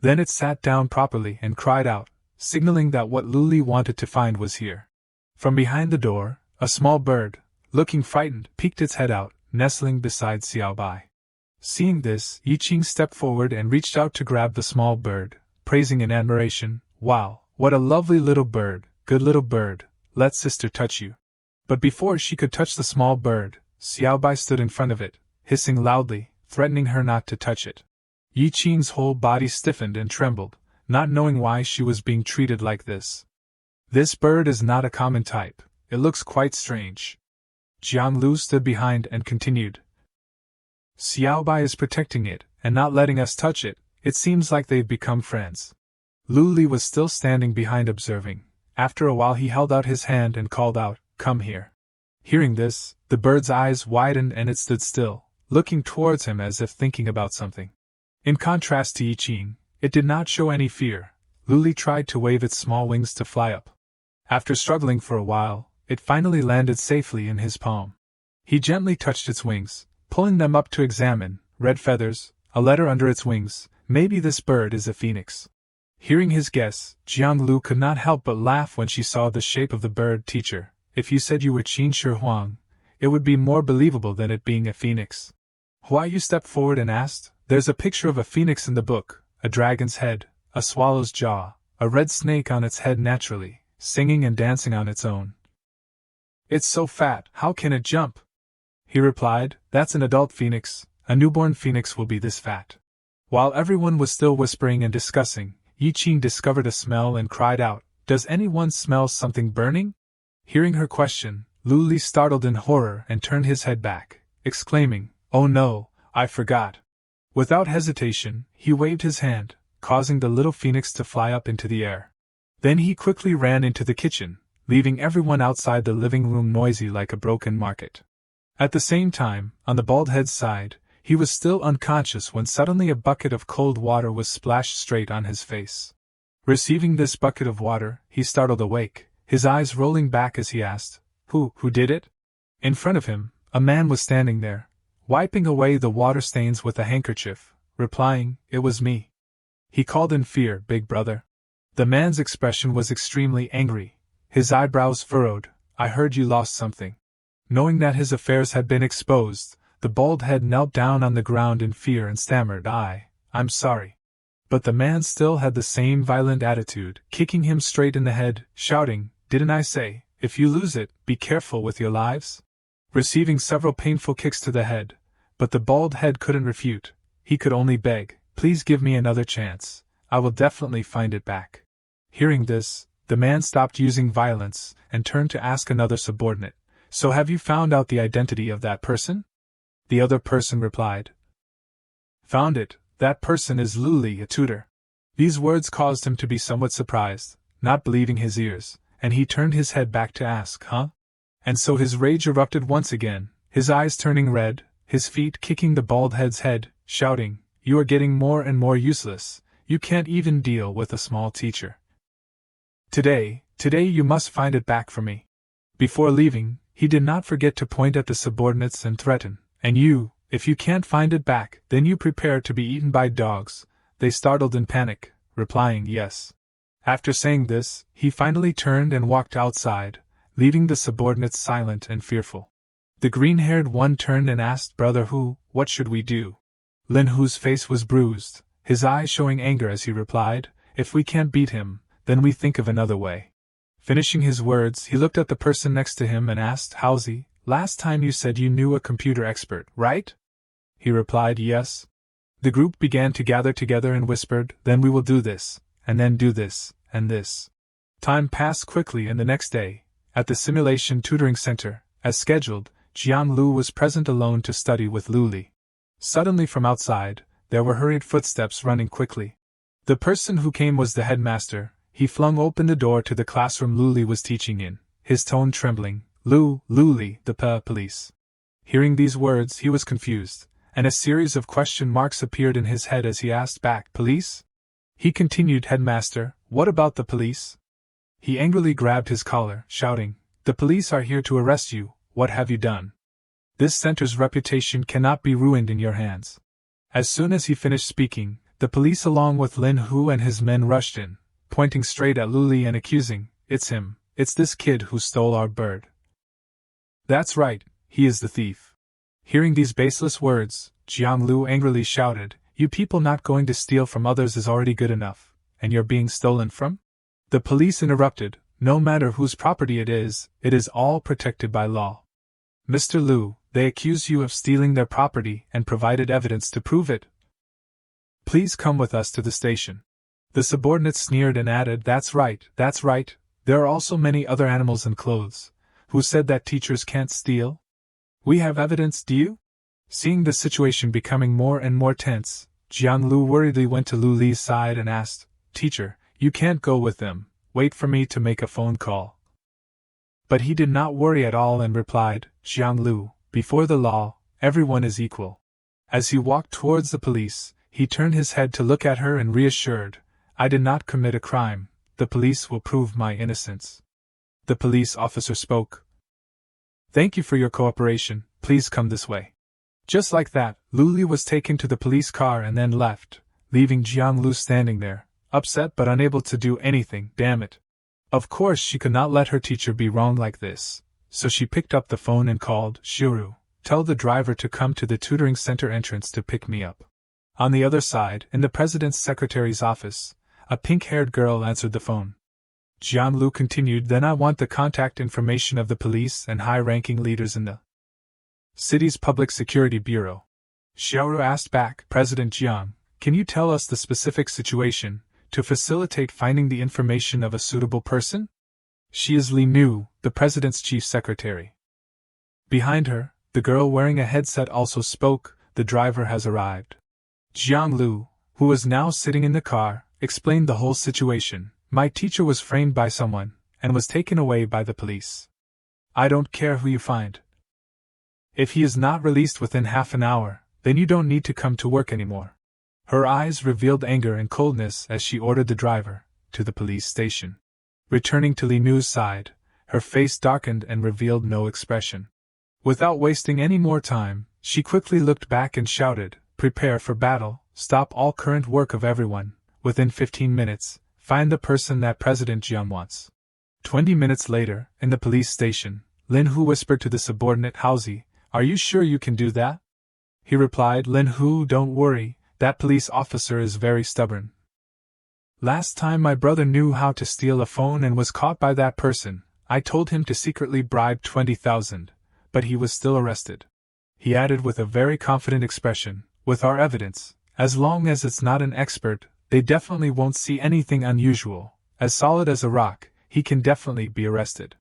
Then it sat down properly and cried out, signaling that what Luli wanted to find was here. From behind the door, a small bird, looking frightened, peeked its head out, nestling beside Xiaobai. Seeing this, Yiqing stepped forward and reached out to grab the small bird, praising in admiration, "Wow, what a lovely little bird, good little bird, let sister touch you." But before she could touch the small bird, Xiaobai stood in front of it, hissing loudly, threatening her not to touch it. Yiqing's whole body stiffened and trembled, not knowing why she was being treated like this. This bird is not a common type, it looks quite strange. Jianglu stood behind and continued. "Xiaobai is protecting it, and not letting us touch it, it seems like they've become friends." Luli was still standing behind observing. After a while he held out his hand and called out, "Come here." Hearing this, the bird's eyes widened and it stood still, looking towards him as if thinking about something. In contrast to Yiqing, it did not show any fear. Luli tried to wave its small wings to fly up. After struggling for a while, it finally landed safely in his palm. He gently touched its wings, pulling them up to examine, red feathers, a letter under its wings, maybe this bird is a phoenix. Hearing his guess, Jianglu could not help but laugh when she saw the shape of the bird. "Teacher, if you said you were Qin Shi Huang, it would be more believable than it being a phoenix." Hayou stepped forward and asked, "There's a picture of a phoenix in the book, a dragon's head, a swallow's jaw, a red snake on its head naturally, singing and dancing on its own. It's so fat, how can it jump?" He replied, "That's an adult phoenix, a newborn phoenix will be this fat." While everyone was still whispering and discussing, Yiqing discovered a smell and cried out, "Does anyone smell something burning?" Hearing her question, Luli startled in horror and turned his head back, exclaiming, "Oh no, I forgot." Without hesitation, he waved his hand, causing the little phoenix to fly up into the air. Then he quickly ran into the kitchen, leaving everyone outside the living room noisy like a broken market. At the same time, on the bald head's side, he was still unconscious when suddenly a bucket of cold water was splashed straight on his face. Receiving this bucket of water, he startled awake, his eyes rolling back as he asked, Who did it?" In front of him, a man was standing there, wiping away the water stains with a handkerchief, replying, "It was me." He called in fear, "Big brother." The man's expression was extremely angry, his eyebrows furrowed. "I heard you lost something." Knowing that his affairs had been exposed, the bald head knelt down on the ground in fear and stammered, I'm sorry." But the man still had the same violent attitude, kicking him straight in the head, shouting, "Didn't I say, if you lose it, be careful with your lives?" Receiving several painful kicks to the head, but the bald head couldn't refute. He could only beg, "Please give me another chance. I will definitely find it back." Hearing this, the man stopped using violence and turned to ask another subordinate, "So have you found out the identity of that person?" The other person replied, "Found it. That person is Luli, a tutor." These words caused him to be somewhat surprised, not believing his ears, and he turned his head back to ask, "Huh?" And so his rage erupted once again, his eyes turning red, his feet kicking the bald head's head, shouting, "You are getting more and more useless. You can't even deal with a small teacher. Today you must find it back for me." Before leaving, he did not forget to point at the subordinates and threaten, "And you, if you can't find it back, then you prepare to be eaten by dogs." They startled in panic, replying, "Yes." After saying this, he finally turned and walked outside, leaving the subordinates silent and fearful. The green-haired one turned and asked Brother Hu, "What should we do?" Lin Hu's face was bruised, his eyes showing anger as he replied, "If we can't beat him, then we think of another way." Finishing his words, he looked at the person next to him and asked, "How's last time you said you knew a computer expert, right?" He replied, "Yes." The group began to gather together and whispered, "Then we will do this, and then do this, and this." Time passed quickly, and the next day, at the simulation tutoring center, as scheduled, Jiang Lu was present alone to study with Luli. Suddenly from outside, there were hurried footsteps running quickly. The person who came was the headmaster. He flung open the door to the classroom Luli was teaching in, his tone trembling, "Luli, the police." Hearing these words, he was confused, and a series of question marks appeared in his head as he asked back, "Police?" He continued, "Headmaster, what about the police?" He angrily grabbed his collar, shouting, "The police are here to arrest you. What have you done? This center's reputation cannot be ruined in your hands." As soon as he finished speaking, the police along with Lin Hu and his men rushed in, pointing straight at Luli and accusing, "It's him, it's this kid who stole our bird. That's right, he is the thief." Hearing these baseless words, Jiang Lu angrily shouted, "You people not going to steal from others is already good enough, and you're being stolen from?" The police interrupted, "No matter whose property it is all protected by law. Mr. Lu, they accuse you of stealing their property and provided evidence to prove it. Please come with us to the station." The subordinate sneered and added, that's right. There are also many other animals and clothes. Who said that teachers can't steal? We have evidence, do you?" Seeing the situation becoming more and more tense, Jiang Lu worriedly went to Luli's side and asked, "Teacher, you can't go with them, wait for me to make a phone call." But he did not worry at all and replied, "Jiang Lu, before the law, everyone is equal." As he walked towards the police, he turned his head to look at her and reassured, "I did not commit a crime, the police will prove my innocence." The police officer spoke. "Thank you for your cooperation, please come this way." Just like that, Luli was taken to the police car and then left, leaving Jiang Lu standing there, upset but unable to do anything, damn it. Of course she could not let her teacher be wrong like this, so she picked up the phone and called, "Shuru, tell the driver to come to the tutoring center entrance to pick me up." On the other side, in the president's secretary's office, a pink-haired girl answered the phone. Jiang Lu continued, "Then I want the contact information of the police and high-ranking leaders in the city's public security bureau." Xiaoru asked back, "President Jiang, can you tell us the specific situation, to facilitate finding the information of a suitable person?" "She is Li Nu, the president's chief secretary. Behind her, the girl wearing a headset also spoke, the driver has arrived. Jiang Lu, who was now sitting in the car, explained the whole situation. My teacher was framed by someone, and was taken away by the police. I don't care who you find. If he is not released within half an hour, then you don't need to come to work anymore. Her eyes revealed anger and coldness as she ordered the driver to the police station. Returning to Li Nu's side, her face darkened and revealed no expression. Without wasting any more time, she quickly looked back and shouted, "Prepare for battle, stop all current work of everyone, within 15 minutes, find the person that President Jiang wants." 20 minutes later, in the police station, Lin Hu whispered to the subordinate Haozi, "Are you sure you can do that?" He replied, "Lin Hu, don't worry, that police officer is very stubborn. Last time my brother knew how to steal a phone and was caught by that person, I told him to secretly bribe 20,000, but he was still arrested." He added with a very confident expression, "With our evidence, as long as it's not an expert, they definitely won't see anything unusual. As solid as a rock, he can definitely be arrested."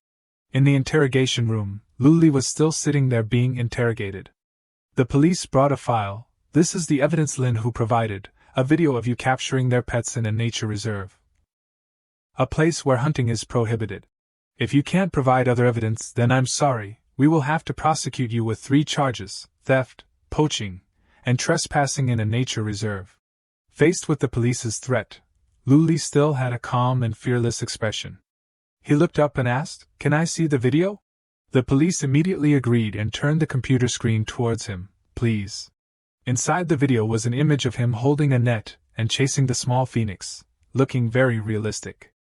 In the interrogation room, Luli was still sitting there being interrogated. The police brought a file. "This is the evidence Lin Hu provided, a video of you capturing their pets in a nature reserve. A place where hunting is prohibited. If you can't provide other evidence, then I'm sorry, we will have to prosecute you with 3 charges, theft, poaching, and trespassing in a nature reserve." Faced with the police's threat, Luli still had a calm and fearless expression. He looked up and asked, "Can I see the video?" The police immediately agreed and turned the computer screen towards him. "Please." Inside the video was an image of him holding a net and chasing the small phoenix, looking very realistic.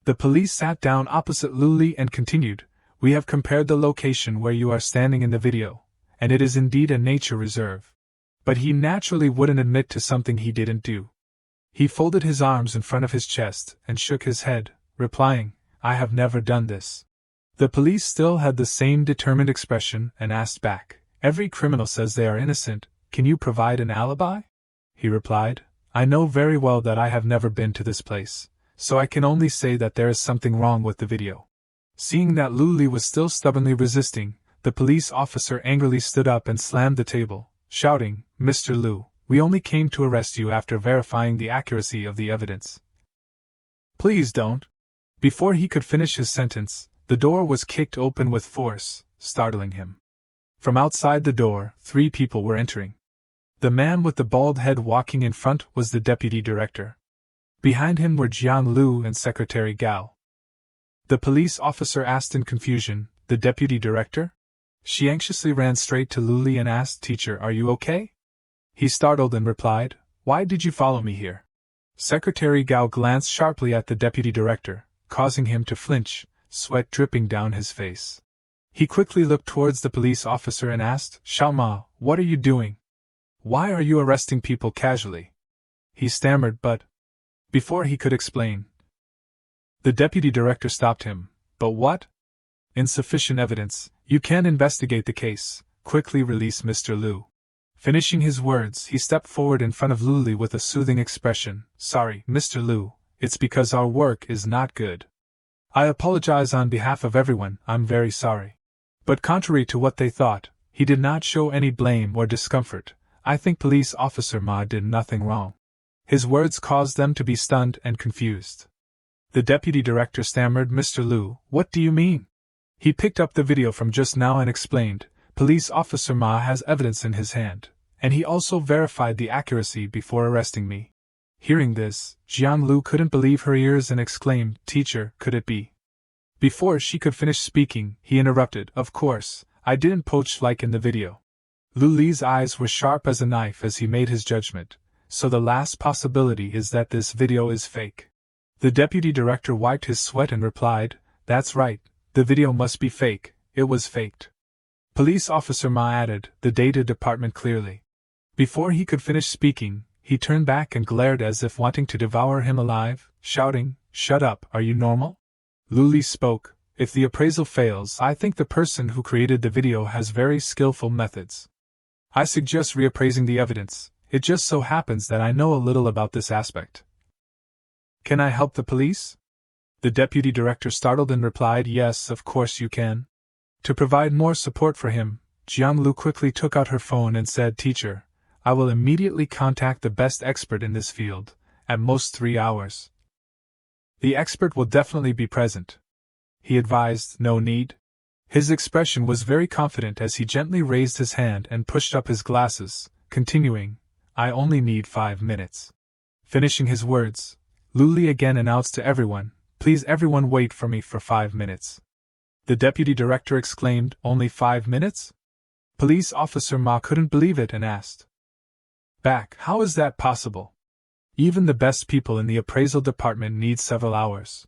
The police sat down opposite Luli and continued, "We have compared the location where you are standing in the video, and it is indeed a nature reserve." But he naturally wouldn't admit to something he didn't do. He folded his arms in front of his chest and shook his head, replying, "I have never done this." The police still had the same determined expression and asked back, "Every criminal says they are innocent, can you provide an alibi?" He replied, "I know very well that I have never been to this place, so I can only say that there is something wrong with the video." Seeing that Luli was still stubbornly resisting, the police officer angrily stood up and slammed the table, shouting, "Mr. Lu, we only came to arrest you after verifying the accuracy of the evidence. Please don't." Before he could finish his sentence, the door was kicked open with force, startling him. From outside the door, 3 people were entering. The man with the bald head walking in front was the deputy director. Behind him were Jiang Lu and Secretary Gao. The police officer asked in confusion, "The deputy director?" She anxiously ran straight to Luli and asked, "Teacher, are you okay?" He startled and replied, "Why did you follow me here?" Secretary Gao glanced sharply at the deputy director, causing him to flinch, sweat dripping down his face. He quickly looked towards the police officer and asked, "Xiao Ma, what are you doing? Why are you arresting people casually?" He stammered, but before he could explain, the deputy director stopped him. "But what? Insufficient evidence, you can't investigate the case, quickly release Mr. Lu." Finishing his words, he stepped forward in front of Luli with a soothing expression, "Sorry, Mr. Lu, it's because our work is not good. I apologize on behalf of everyone, I'm very sorry." But contrary to what they thought, he did not show any blame or discomfort. "I think Police Officer Ma did nothing wrong." His words caused them to be stunned and confused. The deputy director stammered, "Mr. Lu, what do you mean?" He picked up the video from just now and explained, "Police Officer Ma has evidence in his hand, and he also verified the accuracy before arresting me." Hearing this, Jiang Lu couldn't believe her ears and exclaimed, "Teacher, could it be?" Before she could finish speaking, he interrupted, "Of course, I didn't poach like in the video." Luli's eyes were sharp as a knife as he made his judgment, so the last possibility is that this video is fake. The deputy director wiped his sweat and replied, "That's right, the video must be fake, it was faked." Police Officer Ma added, "The data department clearly." Before he could finish speaking, he turned back and glared as if wanting to devour him alive, shouting, "Shut up, are you normal?" Luli spoke, "If the appraisal fails, I think the person who created the video has very skillful methods. I suggest reappraising the evidence, it just so happens that I know a little about this aspect." "Can I help the police?" The deputy director startled and replied, "Yes, of course you can." To provide more support for him, Jianglu quickly took out her phone and said, "Teacher, I will immediately contact the best expert in this field, at most 3 hours. The expert will definitely be present." He advised, "No need." His expression was very confident as he gently raised his hand and pushed up his glasses, continuing, "I only need 5 minutes. Finishing his words, Luli again announced to everyone, "Please everyone wait for me for 5 minutes. The deputy director exclaimed, "Only 5 minutes? Police officer Ma couldn't believe it and asked, "Back, how is that possible? Even the best people in the appraisal department need several hours."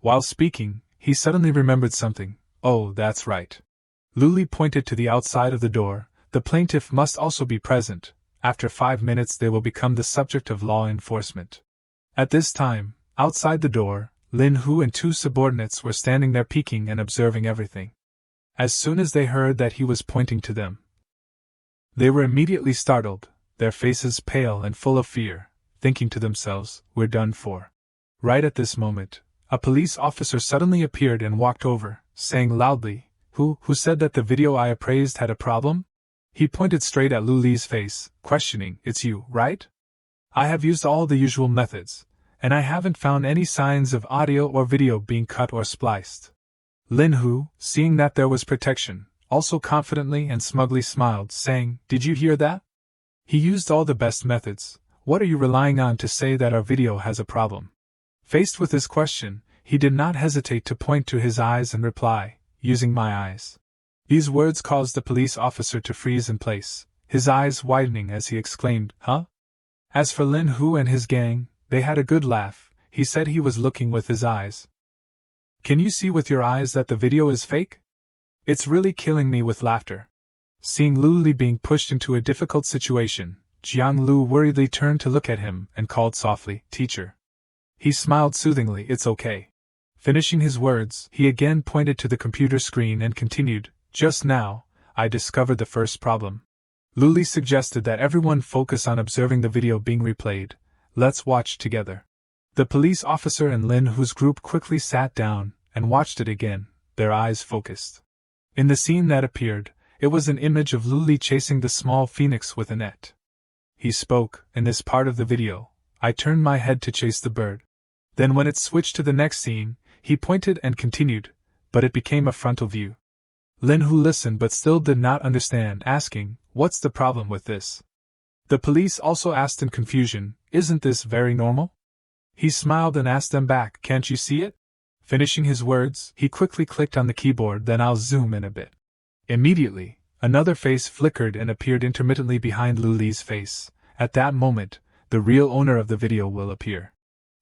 While speaking, he suddenly remembered something. "Oh, that's right." Luli pointed to the outside of the door. "The plaintiff must also be present. After 5 minutes they will become the subject of law enforcement." At this time, outside the door, Lin Hu and 2 subordinates were standing there peeking and observing everything. As soon as they heard that he was pointing to them, they were immediately startled, their faces pale and full of fear, thinking to themselves, "We're done for." Right at this moment, a police officer suddenly appeared and walked over, saying loudly, Who said that the video I appraised had a problem?" He pointed straight at Luli's face, questioning, "It's you, right? I have used all the usual methods, and I haven't found any signs of audio or video being cut or spliced." Lin Hu, seeing that there was protection, also confidently and smugly smiled, saying, "Did you hear that? He used all the best methods. What are you relying on to say that our video has a problem?" Faced with this question, he did not hesitate to point to his eyes and reply, "Using my eyes." These words caused the police officer to freeze in place, his eyes widening as he exclaimed, "Huh?" As for Lin Hu and his gang, they had a good laugh. He said he was looking with his eyes. "Can you see with your eyes that the video is fake? It's really killing me with laughter." Seeing Luli being pushed into a difficult situation, Jiang Lu worriedly turned to look at him and called softly, "Teacher." He smiled soothingly, "It's okay." Finishing his words, he again pointed to the computer screen and continued, "Just now, I discovered the first problem." Luli suggested that everyone focus on observing the video being replayed. "Let's watch together." The police officer and Lin Hu's group quickly sat down and watched it again, their eyes focused. In the scene that appeared, it was an image of Luli chasing the small phoenix with a net. He spoke, "In this part of the video, I turned my head to chase the bird. Then when it switched to the next scene, he pointed and continued, but it became a frontal view." Lin Hu listened but still did not understand, asking, "What's the problem with this?" The police also asked in confusion, "Isn't this very normal?" He smiled and asked them back, "Can't you see it?" Finishing his words, he quickly clicked on the keyboard, "Then I'll zoom in a bit." Immediately, another face flickered and appeared intermittently behind Luli's face. At that moment, the real owner of the video will appear.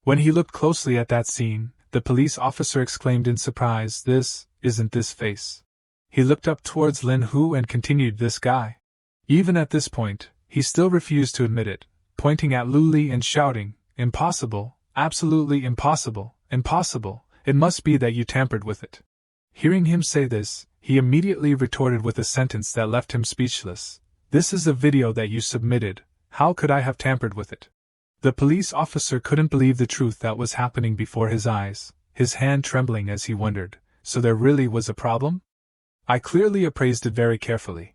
When he looked closely at that scene, the police officer exclaimed in surprise, Isn't this face?" He looked up towards Lin Hu and continued, "This guy?" Even at this point, he still refused to admit it, pointing at Luli and shouting, "Impossible, absolutely impossible, impossible, it must be that you tampered with it." Hearing him say this, he immediately retorted with a sentence that left him speechless. "This is a video that you submitted, how could I have tampered with it?" The police officer couldn't believe the truth that was happening before his eyes, his hand trembling as he wondered, so there really was a problem? "I clearly appraised it very carefully."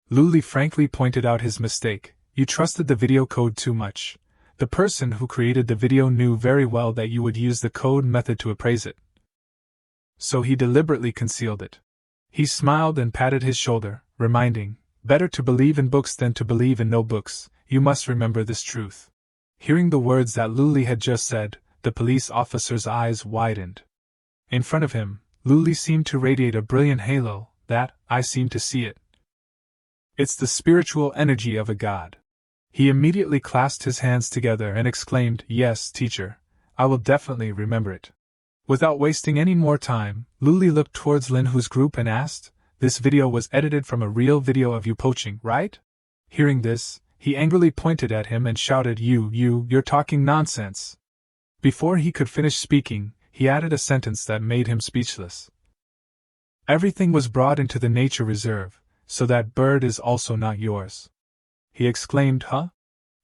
Luli frankly pointed out his mistake. "You trusted the video code too much. The person who created the video knew very well that you would use the code method to appraise it. So he deliberately concealed it." He smiled and patted his shoulder, reminding, "Better to believe in books than to believe in no books, you must remember this truth." Hearing the words that Luli had just said, the police officer's eyes widened. In front of him, Luli seemed to radiate a brilliant halo, I seemed to see it. "It's the spiritual energy of a god." He immediately clasped his hands together and exclaimed, "Yes, teacher, I will definitely remember it." Without wasting any more time, Luli looked towards Lin Hu's group and asked, "This video was edited from a real video of you poaching, right?" Hearing this, he angrily pointed at him and shouted, You're talking nonsense." Before he could finish speaking, he added a sentence that made him speechless. "Everything was brought into the nature reserve, so that bird is also not yours." He exclaimed, "Huh?"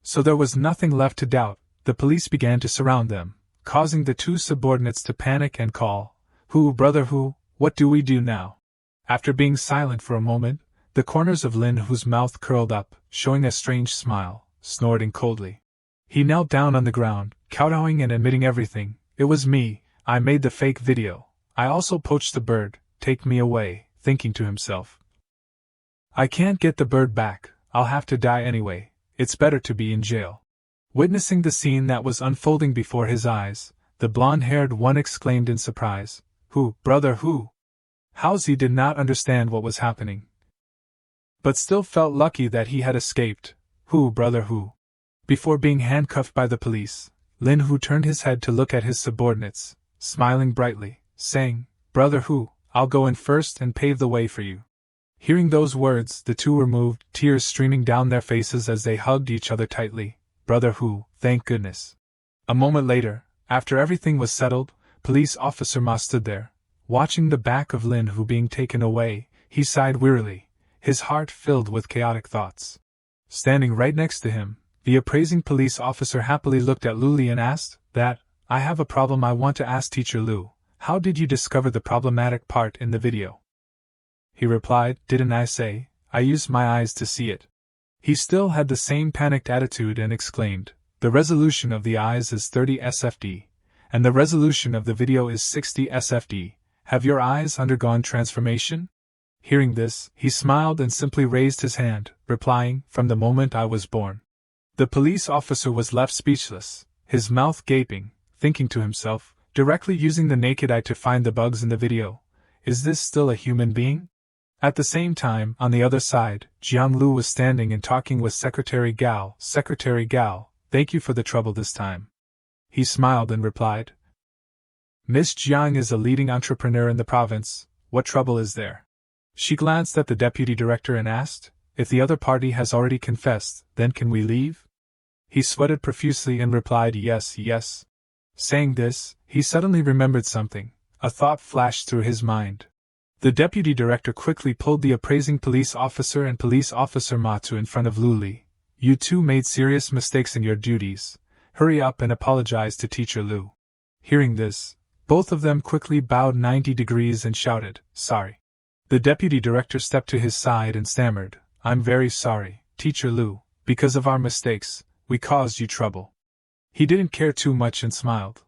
So there was nothing left to doubt. The police began to surround them, causing the two subordinates to panic and call, "Who, brother, who? What do we do now?" After being silent for a moment, the corners of Lin Hu's mouth curled up, showing a strange smile, snorting coldly. He knelt down on the ground, kowtowing and admitting everything. "It was me, I made the fake video. I also poached the bird, take me away," thinking to himself. "I can't get the bird back, I'll have to die anyway, it's better to be in jail." Witnessing the scene that was unfolding before his eyes, the blonde-haired one exclaimed in surprise, "Who, brother, who?" Hayou did not understand what was happening, but still felt lucky that he had escaped. "Who, brother, who?" Before being handcuffed by the police, Lin Hu turned his head to look at his subordinates, smiling brightly, saying, "Brother Hu, I'll go in first and pave the way for you." Hearing those words, the two were moved, tears streaming down their faces as they hugged each other tightly. "Brother Hu, thank goodness." A moment later, after everything was settled, Police Officer Ma stood there. Watching the back of Lin Hu being taken away, he sighed wearily, his heart filled with chaotic thoughts. Standing right next to him, the appraising police officer happily looked at Luli and asked, "I have a problem I want to ask Teacher Lu. How did you discover the problematic part in the video?" He replied, "Didn't I say, I used my eyes to see it." He still had the same panicked attitude and exclaimed, "The resolution of the eyes is 30 SFD, and the resolution of the video is 60 SFD. Have your eyes undergone transformation?" Hearing this, he smiled and simply raised his hand, replying, "From the moment I was born." The police officer was left speechless, his mouth gaping, thinking to himself, directly using the naked eye to find the bugs in the video. Is this still a human being? At the same time, on the other side, Jiang Lu was standing and talking with Secretary Gao. "Secretary Gao, thank you for the trouble this time." He smiled and replied, "Miss Jiang is a leading entrepreneur in the province, what trouble is there?" She glanced at the deputy director and asked, "If the other party has already confessed, then can we leave?" He sweated profusely and replied, "Yes, yes." Saying this, he suddenly remembered something. A thought flashed through his mind. The deputy director quickly pulled the appraising police officer and police officer Ma to in front of Luli. "You two made serious mistakes in your duties. Hurry up and apologize to Teacher Lu." Hearing this, both of them quickly bowed 90 degrees and shouted, "Sorry." The deputy director stepped to his side and stammered, "I'm very sorry, Teacher Lu, because of our mistakes, we caused you trouble." He didn't care too much and smiled,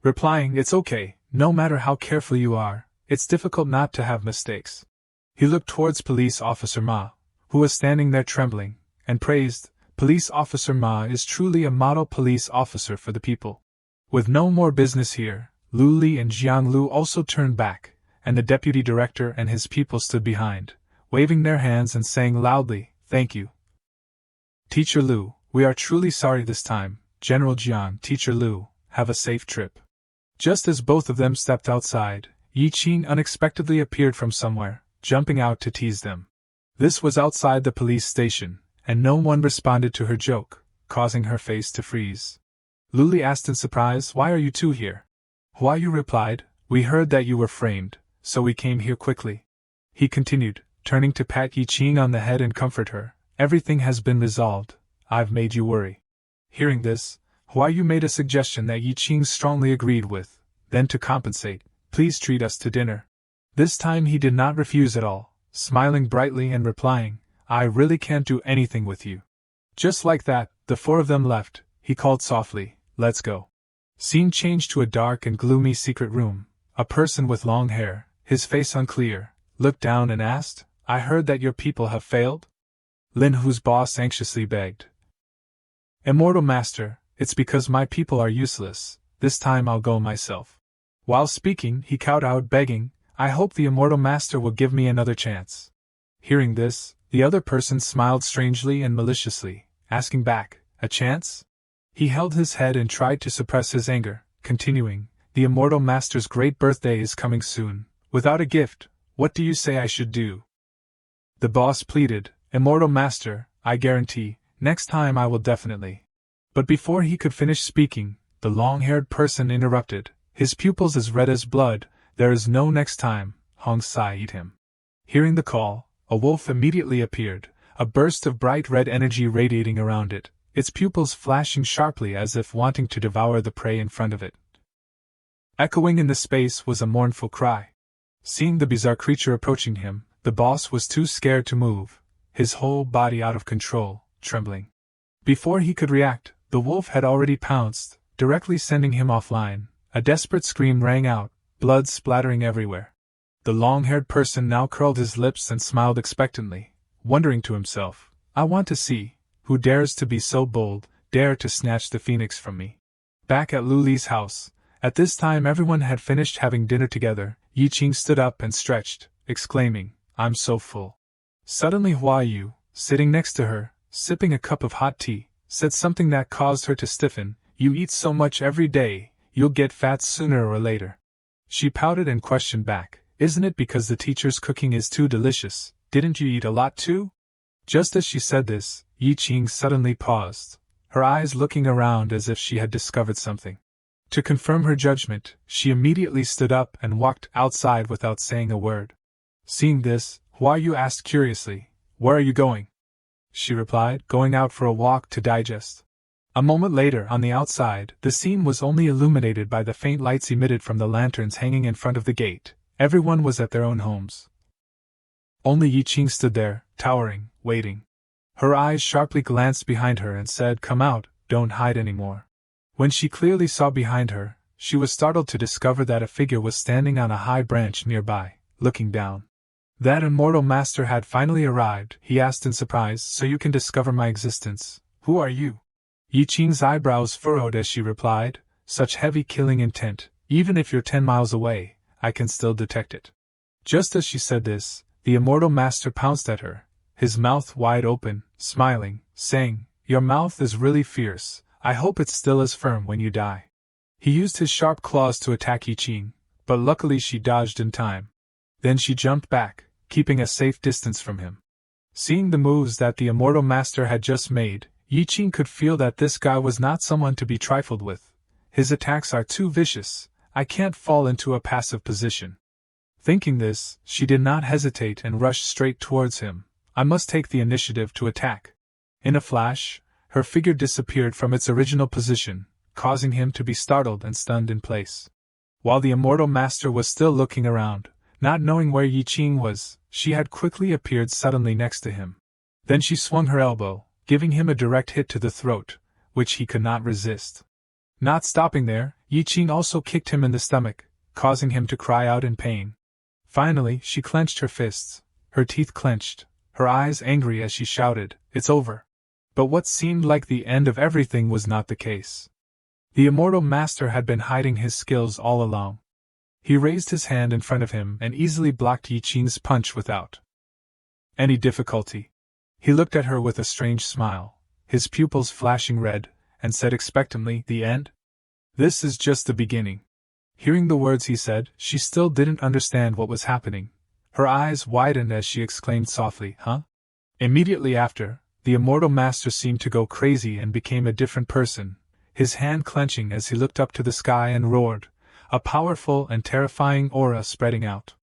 replying, "It's okay, no matter how careful you are, it's difficult not to have mistakes." He looked towards Police Officer Ma, who was standing there trembling, and praised, "Police Officer Ma is truly a model police officer for the people." With no more business here, Luli and Jiang Lu also turned back, and the deputy director and his people stood behind, waving their hands and saying loudly, "Thank you, Teacher Lu, we are truly sorry this time, General Jiang." "Teacher Lu, have a safe trip." Just as both of them stepped outside, Yi Qing unexpectedly appeared from somewhere, jumping out to tease them. This was outside the police station, and no one responded to her joke, causing her face to freeze. Luli asked in surprise, "Why are you two here?" Hayou replied, "We heard that you were framed, so we came here quickly." He continued, turning to pat Yi Qing on the head and comfort her, "Everything has been resolved, I've made you worry." Hearing this, Hayou made a suggestion that Yi Qing strongly agreed with, then to compensate, "Please treat us to dinner." This time he did not refuse at all, smiling brightly and replying, "I really can't do anything with you." Just like that, the four of them left. He called softly, "Let's go." Scene changed to a dark and gloomy secret room. A person with long hair, his face unclear, looked down and asked, "I heard that your people have failed?" Lin Hu's boss anxiously begged, "Immortal Master, it's because my people are useless, this time I'll go myself." While speaking, he kowtowed begging, "I hope the Immortal Master will give me another chance." Hearing this, the other person smiled strangely and maliciously, asking back, "A chance?" He held his head and tried to suppress his anger, continuing, "The Immortal Master's great birthday is coming soon. Without a gift, what do you say I should do?" The boss pleaded, "Immortal Master, I guarantee, next time I will definitely." But before he could finish speaking, the long-haired person interrupted, his pupils as red as blood, "There is no next time, Hong Sai, eat him." Hearing the call, a wolf immediately appeared, a burst of bright red energy radiating around it, its pupils flashing sharply as if wanting to devour the prey in front of it. Echoing in the space was a mournful cry. Seeing the bizarre creature approaching him, the boss was too scared to move, his whole body out of control, trembling. Before he could react, the wolf had already pounced, directly sending him offline. A desperate scream rang out, blood splattering everywhere. The long-haired person now curled his lips and smiled expectantly, wondering to himself, I want to see, who dares to be so bold, dare to snatch the phoenix from me. Back at Luli's house, at this time everyone had finished having dinner together. Ying stood up and stretched, exclaiming, I'm so full. Suddenly Hayou, sitting next to her, sipping a cup of hot tea, said something that caused her to stiffen. You eat so much every day, you'll get fat sooner or later. She pouted and questioned back, Isn't it because the teacher's cooking is too delicious? Didn't you eat a lot too? Just as she said this, Ying suddenly paused, her eyes looking around as if she had discovered something. To confirm her judgment, she immediately stood up and walked outside without saying a word. Seeing this, Hayou asked curiously, Where are you going? She replied, Going out for a walk to digest. A moment later, on the outside, the scene was only illuminated by the faint lights emitted from the lanterns hanging in front of the gate. Everyone was at their own homes. Only Ying stood there, towering, waiting. Her eyes sharply glanced behind her and said, Come out, don't hide anymore. When she clearly saw behind her, she was startled to discover that a figure was standing on a high branch nearby, looking down. That immortal master had finally arrived, he asked in surprise, So you can discover my existence. Who are you? Ying's eyebrows furrowed as she replied, Such heavy killing intent, even if you're 10 miles away, I can still detect it. Just as she said this, the immortal master pounced at her, his mouth wide open, smiling, saying, Your mouth is really fierce, I hope it's still as firm when you die. He used his sharp claws to attack Ying, but luckily she dodged in time. Then she jumped back, keeping a safe distance from him. Seeing the moves that the immortal master had just made, Ying could feel that this guy was not someone to be trifled with. His attacks are too vicious, I can't fall into a passive position. Thinking this, she did not hesitate and rushed straight towards him. I must take the initiative to attack. In a flash, her figure disappeared from its original position, causing him to be startled and stunned in place. While the immortal master was still looking around, not knowing where Ying was, she had quickly appeared suddenly next to him. Then she swung her elbow, giving him a direct hit to the throat, which he could not resist. Not stopping there, Ying also kicked him in the stomach, causing him to cry out in pain. Finally, she clenched her fists, her teeth clenched, her eyes angry as she shouted, It's over. But what seemed like the end of everything was not the case. The immortal master had been hiding his skills all along. He raised his hand in front of him and easily blocked Ying's punch without any difficulty. He looked at her with a strange smile, his pupils flashing red, and said expectantly, The end? This is just the beginning. Hearing the words he said, she still didn't understand what was happening. Her eyes widened as she exclaimed softly, Huh? Immediately after, the immortal master seemed to go crazy and became a different person, his hand clenching as he looked up to the sky and roared, a powerful and terrifying aura spreading out.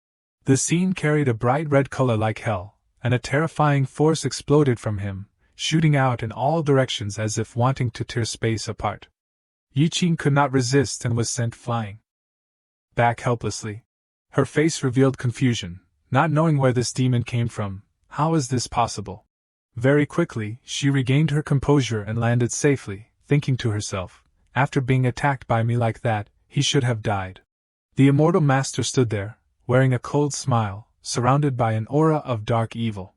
The scene carried a bright red color like hell, and a terrifying force exploded from him, shooting out in all directions as if wanting to tear space apart. Ying could not resist and was sent flying back helplessly. Her face revealed confusion, not knowing where this demon came from. How is this possible? Very quickly, she regained her composure and landed safely, thinking to herself, After being attacked by me like that, he should have died. The immortal master stood there, wearing a cold smile, surrounded by an aura of dark evil.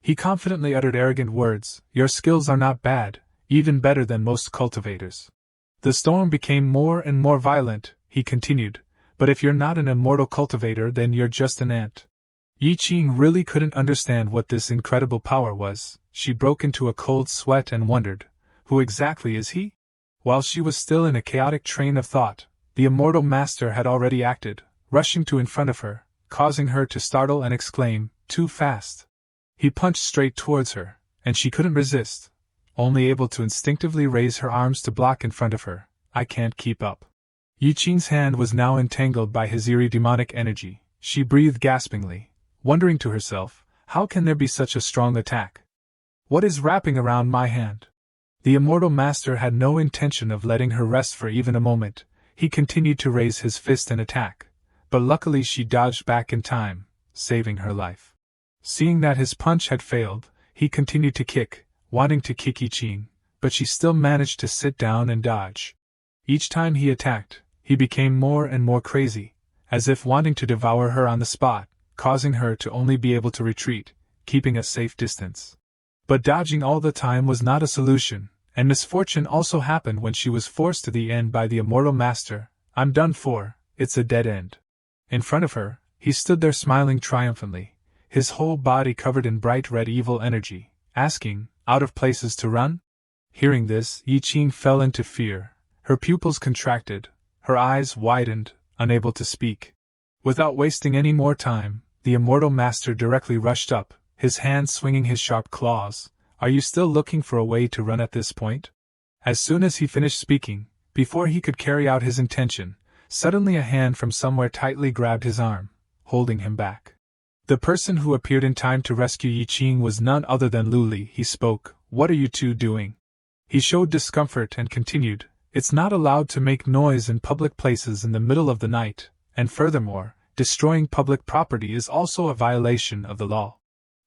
He confidently uttered arrogant words, Your skills are not bad, even better than most cultivators. The storm became more and more violent, he continued, But if you're not an immortal cultivator then you're just an ant. Ying really couldn't understand what this incredible power was. She broke into a cold sweat and wondered, Who exactly is he? While she was still in a chaotic train of thought, the immortal master had already acted, rushing to in front of her, causing her to startle and exclaim, Too fast. He punched straight towards her, and she couldn't resist, only able to instinctively raise her arms to block in front of her. I can't keep up. Ying's hand was now entangled by his eerie demonic energy. She breathed gaspingly, wondering to herself, How can there be such a strong attack? What is wrapping around my hand? The immortal master had no intention of letting her rest for even a moment. He continued to raise his fist and attack, but luckily she dodged back in time, saving her life. Seeing that his punch had failed, he continued to kick, wanting to kick Ying, but she still managed to sit down and dodge. Each time he attacked, he became more and more crazy, as if wanting to devour her on the spot, causing her to only be able to retreat, keeping a safe distance. But dodging all the time was not a solution, and misfortune also happened when she was forced to the end by the immortal master. "I'm done for, it's a dead end." In front of her, he stood there smiling triumphantly, his whole body covered in bright red evil energy, asking, "Out of places to run?" Hearing this, Ying fell into fear. Her pupils contracted, her eyes widened, unable to speak. Without wasting any more time, the immortal master directly rushed up, his hand swinging his sharp claws. "Are you still looking for a way to run at this point?" As soon as he finished speaking, before he could carry out his intention, suddenly a hand from somewhere tightly grabbed his arm, holding him back. The person who appeared in time to rescue Ying was none other than Luli. He spoke, "What are you two doing?" He showed discomfort and continued, "It's not allowed to make noise in public places in the middle of the night, and furthermore, destroying public property is also a violation of the law."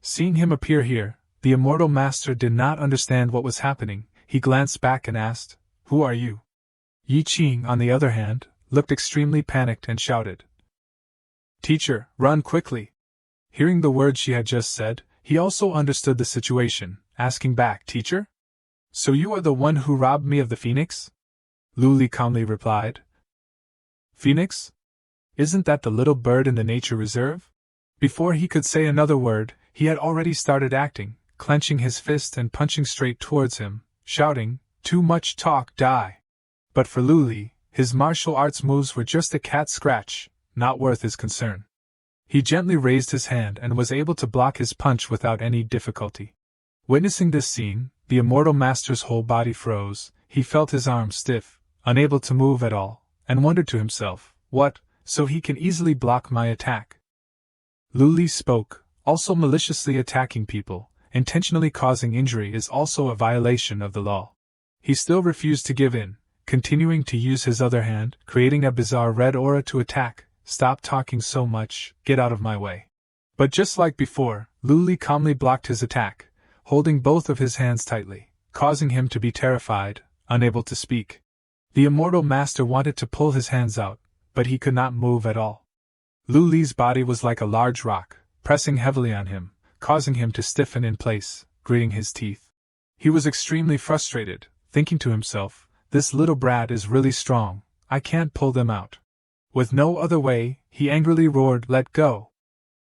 Seeing him appear here, the immortal master did not understand what was happening. He glanced back and asked, "Who are you?" Ying, on the other hand, looked extremely panicked and shouted, "Teacher, run quickly!" Hearing the words she had just said, he also understood the situation, asking back, "Teacher? So you are the one who robbed me of the phoenix?" Luli calmly replied, "Phoenix? Isn't that the little bird in the nature reserve?" Before he could say another word, he had already started acting, clenching his fist and punching straight towards him, shouting, "Too much talk, die!" But for Luli, his martial arts moves were just a cat scratch, not worth his concern. He gently raised his hand and was able to block his punch without any difficulty. Witnessing this scene, the immortal master's whole body froze. He felt his arms stiff, unable to move at all, and wondered to himself, "What, so he can easily block my attack?" Luli spoke, "Also maliciously attacking people, intentionally causing injury is also a violation of the law." He still refused to give in, continuing to use his other hand, creating a bizarre red aura to attack. "Stop talking so much, get out of my way." But just like before, Luli calmly blocked his attack, holding both of his hands tightly, causing him to be terrified, unable to speak. The immortal master wanted to pull his hands out, but he could not move at all. Luli's body was like a large rock, pressing heavily on him, causing him to stiffen in place, gritting his teeth. He was extremely frustrated, thinking to himself, "This little brat is really strong, I can't pull them out." With no other way, he angrily roared, "Let go!"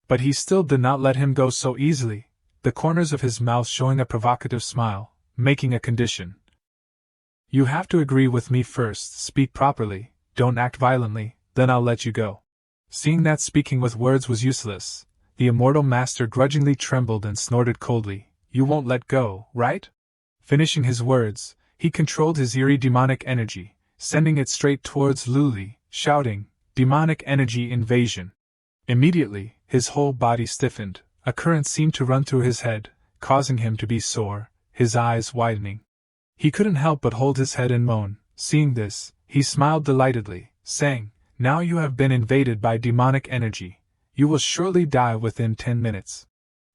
But he still did not let him go so easily, the corners of his mouth showing a provocative smile, making a condition. "You have to agree with me first, speak properly, don't act violently, then I'll let you go." Seeing that speaking with words was useless, the immortal master grudgingly trembled and snorted coldly, "You won't let go, right?" Finishing his words, he controlled his eerie demonic energy, sending it straight towards Luli, shouting, "Demonic energy invasion!" Immediately, his whole body stiffened, a current seemed to run through his head, causing him to be sore, his eyes widening. He couldn't help but hold his head and moan. Seeing this, he smiled delightedly, saying, "Now you have been invaded by demonic energy. You will surely die within 10 minutes.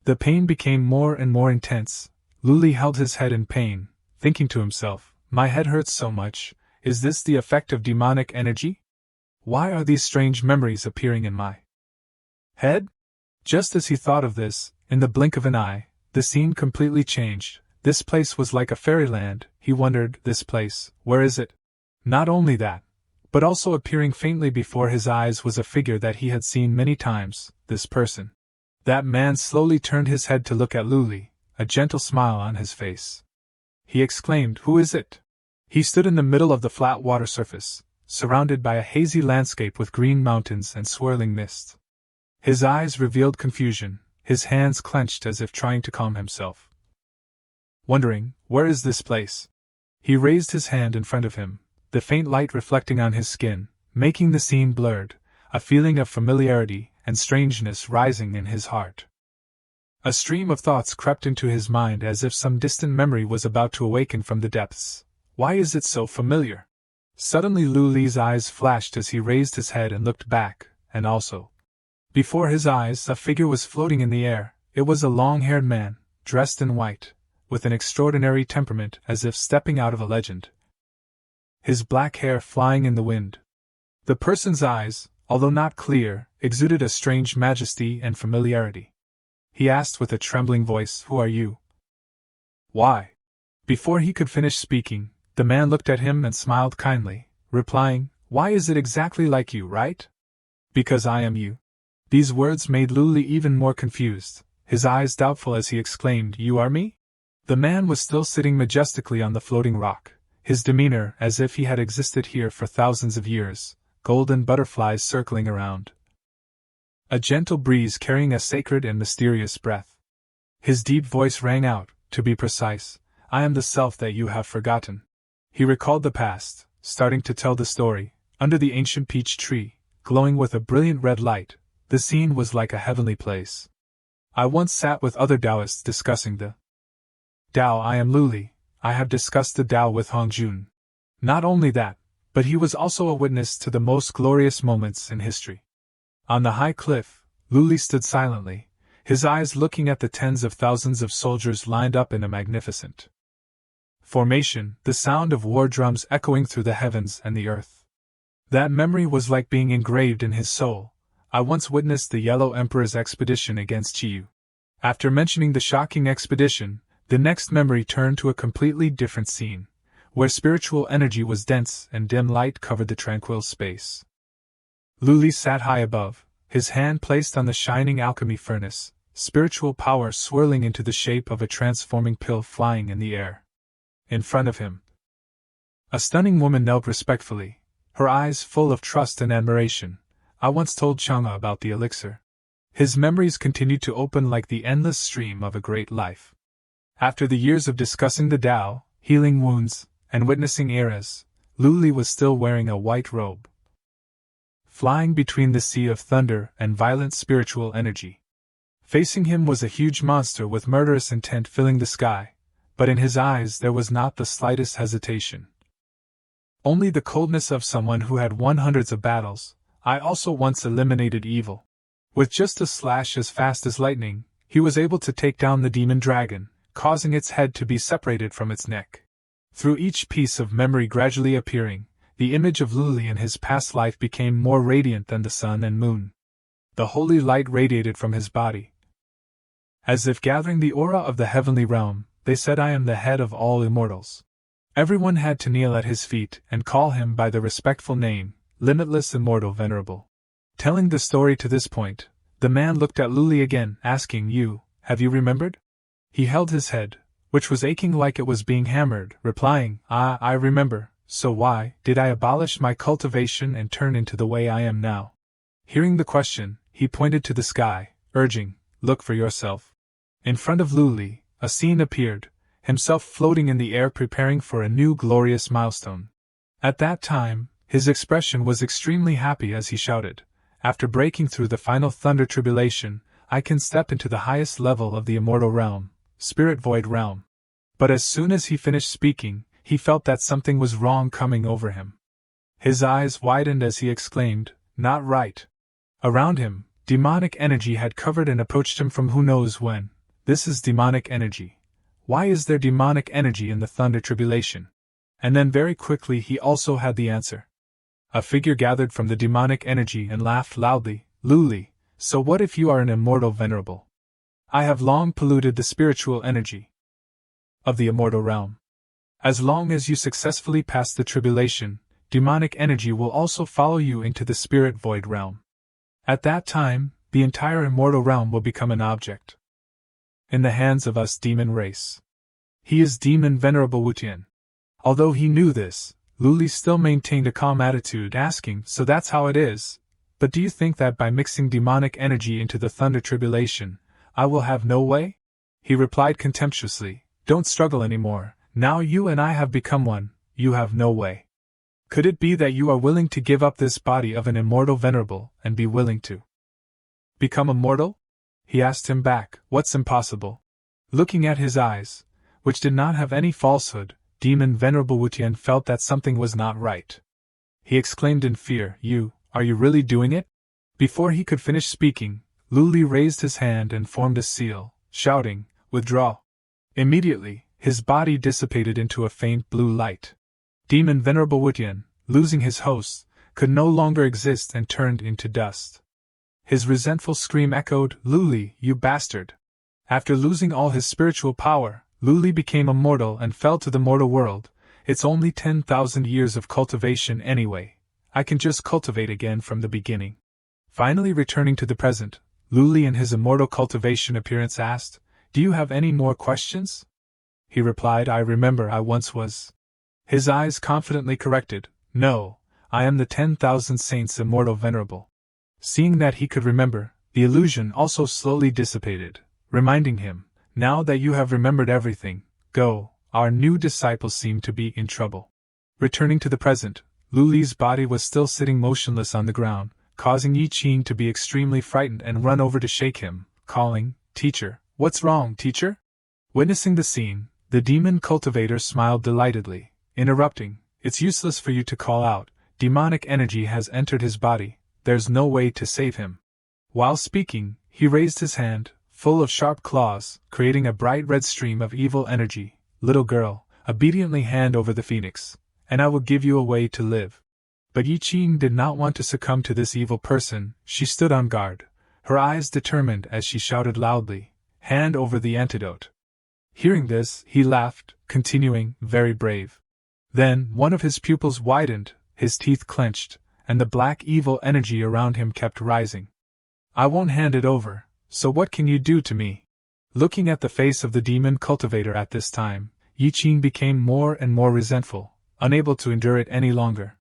The pain became more and more intense. Luli held his head in pain, thinking to himself, "My head hurts so much, is this the effect of demonic energy? Why are these strange memories appearing in my head?" Just as he thought of this, in the blink of an eye, the scene completely changed. This place was like a fairyland. He wondered, "This place, where is it?" Not only that, but also appearing faintly before his eyes was a figure that he had seen many times, this person. That man slowly turned his head to look at Luli, a gentle smile on his face. He exclaimed, "Who is it?" He stood in the middle of the flat water surface, surrounded by a hazy landscape with green mountains and swirling mist. His eyes revealed confusion, his hands clenched as if trying to calm himself. Wondering, "Where is this place?" He raised his hand in front of him, the faint light reflecting on his skin, making the scene blurred, a feeling of familiarity and strangeness rising in his heart. A stream of thoughts crept into his mind as if some distant memory was about to awaken from the depths. Why is it so familiar? Suddenly Luli's eyes flashed as he raised his head and looked back, and also, before his eyes, a figure was floating in the air. It was a long-haired man, dressed in white, with an extraordinary temperament as if stepping out of a legend. His black hair flying in the wind. The person's eyes, although not clear, exuded a strange majesty and familiarity. He asked with a trembling voice, "Who are you?" "Why?" Before he could finish speaking, the man looked at him and smiled kindly, replying, "Why is it exactly like you, right?" "Because I am you." These words made Luli even more confused, his eyes doubtful as he exclaimed, "You are me?" The man was still sitting majestically on the floating rock, his demeanor as if he had existed here for thousands of years, golden butterflies circling around. A gentle breeze carrying a sacred and mysterious breath. His deep voice rang out, "To be precise, I am the self that you have forgotten." He recalled the past, starting to tell the story. Under the ancient peach tree, glowing with a brilliant red light, the scene was like a heavenly place. "I once sat with other Taoists discussing the Tao. I am Luli. I have discussed the Tao with Hongjun. Not only that, but he was also a witness to the most glorious moments in history." On the high cliff, Luli stood silently, his eyes looking at the tens of thousands of soldiers lined up in a magnificent formation, the sound of war drums echoing through the heavens and the earth. That memory was like being engraved in his soul. "I once witnessed the Yellow Emperor's expedition against Hayou." After mentioning the shocking expedition, the next memory turned to a completely different scene, where spiritual energy was dense and dim light covered the tranquil space. Luli sat high above, his hand placed on the shining alchemy furnace, spiritual power swirling into the shape of a transforming pill flying in the air. In front of him, a stunning woman knelt respectfully, her eyes full of trust and admiration. "I once told Chang'e about the elixir." His memories continued to open like the endless stream of a great life. After the years of discussing the Tao, healing wounds, and witnessing eras, Luli was still wearing a white robe. Flying between the sea of thunder and violent spiritual energy. Facing him was a huge monster with murderous intent filling the sky, but in his eyes there was not the slightest hesitation. Only the coldness of someone who had won hundreds of battles. "I also once eliminated evil." With just a slash as fast as lightning, he was able to take down the demon dragon, causing its head to be separated from its neck. Through each piece of memory gradually appearing, the image of Luli in his past life became more radiant than the sun and moon. The holy light radiated from his body. As if gathering the aura of the heavenly realm, they said, "I am the head of all immortals." Everyone had to kneel at his feet and call him by the respectful name, Limitless Immortal Venerable. Telling the story to this point, the man looked at Luli again, asking, Have you remembered?" He held his head, which was aching like it was being hammered, replying, I remember. "So why did I abolish my cultivation and turn into the way I am now?" Hearing the question, he pointed to the sky, urging, "Look for yourself." In front of Luli, a scene appeared, himself floating in the air preparing for a new glorious milestone. At that time, his expression was extremely happy as he shouted, "After breaking through the final thunder tribulation, I can step into the highest level of the immortal realm, spirit void realm." But as soon as he finished speaking, he felt that something was wrong coming over him. His eyes widened as he exclaimed, "Not right." Around him, demonic energy had covered and approached him from who knows when. This is demonic energy. Why is there demonic energy in the thunder tribulation? And then very quickly he also had the answer. A figure gathered from the demonic energy and laughed loudly, "Luli, so what if you are an immortal venerable? I have long polluted the spiritual energy of the immortal realm. As long as you successfully pass the tribulation, demonic energy will also follow you into the spirit void realm. At that time, the entire immortal realm will become an object in the hands of us demon race." He is demon venerable Wutian. Although he knew this, Luli still maintained a calm attitude, asking, "So that's how it is? But do you think that by mixing demonic energy into the thunder tribulation, I will have no way?" He replied contemptuously, "Don't struggle anymore. Now you and I have become one, you have no way. Could it be that you are willing to give up this body of an immortal venerable and be willing to become immortal?" He asked him back, "What's impossible?" Looking at his eyes, which did not have any falsehood, Demon Venerable Wutian felt that something was not right. He exclaimed in fear, Are you really doing it?" Before he could finish speaking, Luli raised his hand and formed a seal, shouting, "Withdraw." Immediately, his body dissipated into a faint blue light. Demon Venerable Wutian, losing his host, could no longer exist and turned into dust. His resentful scream echoed, "Luli, you bastard!" After losing all his spiritual power, Luli became a mortal and fell to the mortal world. It's only 10,000 years of cultivation anyway. I can just cultivate again from the beginning. Finally returning to the present, Luli in his immortal cultivation appearance asked, "Do you have any more questions?" He replied, "I remember I once was." His eyes confidently corrected, "No, I am the 10,000 saints immortal venerable." Seeing that he could remember, the illusion also slowly dissipated, reminding him, "Now that you have remembered everything, go." Our new disciple seemed to be in trouble. Returning to the present, Luli's body was still sitting motionless on the ground, causing Yi Qing to be extremely frightened and run over to shake him, calling, "Teacher, what's wrong, teacher?" Witnessing the scene, the demon cultivator smiled delightedly, interrupting, "It's useless for you to call out, demonic energy has entered his body, there's no way to save him." While speaking, he raised his hand, full of sharp claws, creating a bright red stream of evil energy. "Little girl, obediently hand over the phoenix, and I will give you a way to live." But Yi Qing did not want to succumb to this evil person. She stood on guard, her eyes determined as she shouted loudly, "Hand over the antidote." Hearing this, he laughed, continuing, "Very brave." Then, one of his pupils widened, his teeth clenched, and the black evil energy around him kept rising. "I won't hand it over, so what can you do to me?" Looking at the face of the demon cultivator at this time, Yi Qing became more and more resentful, unable to endure it any longer.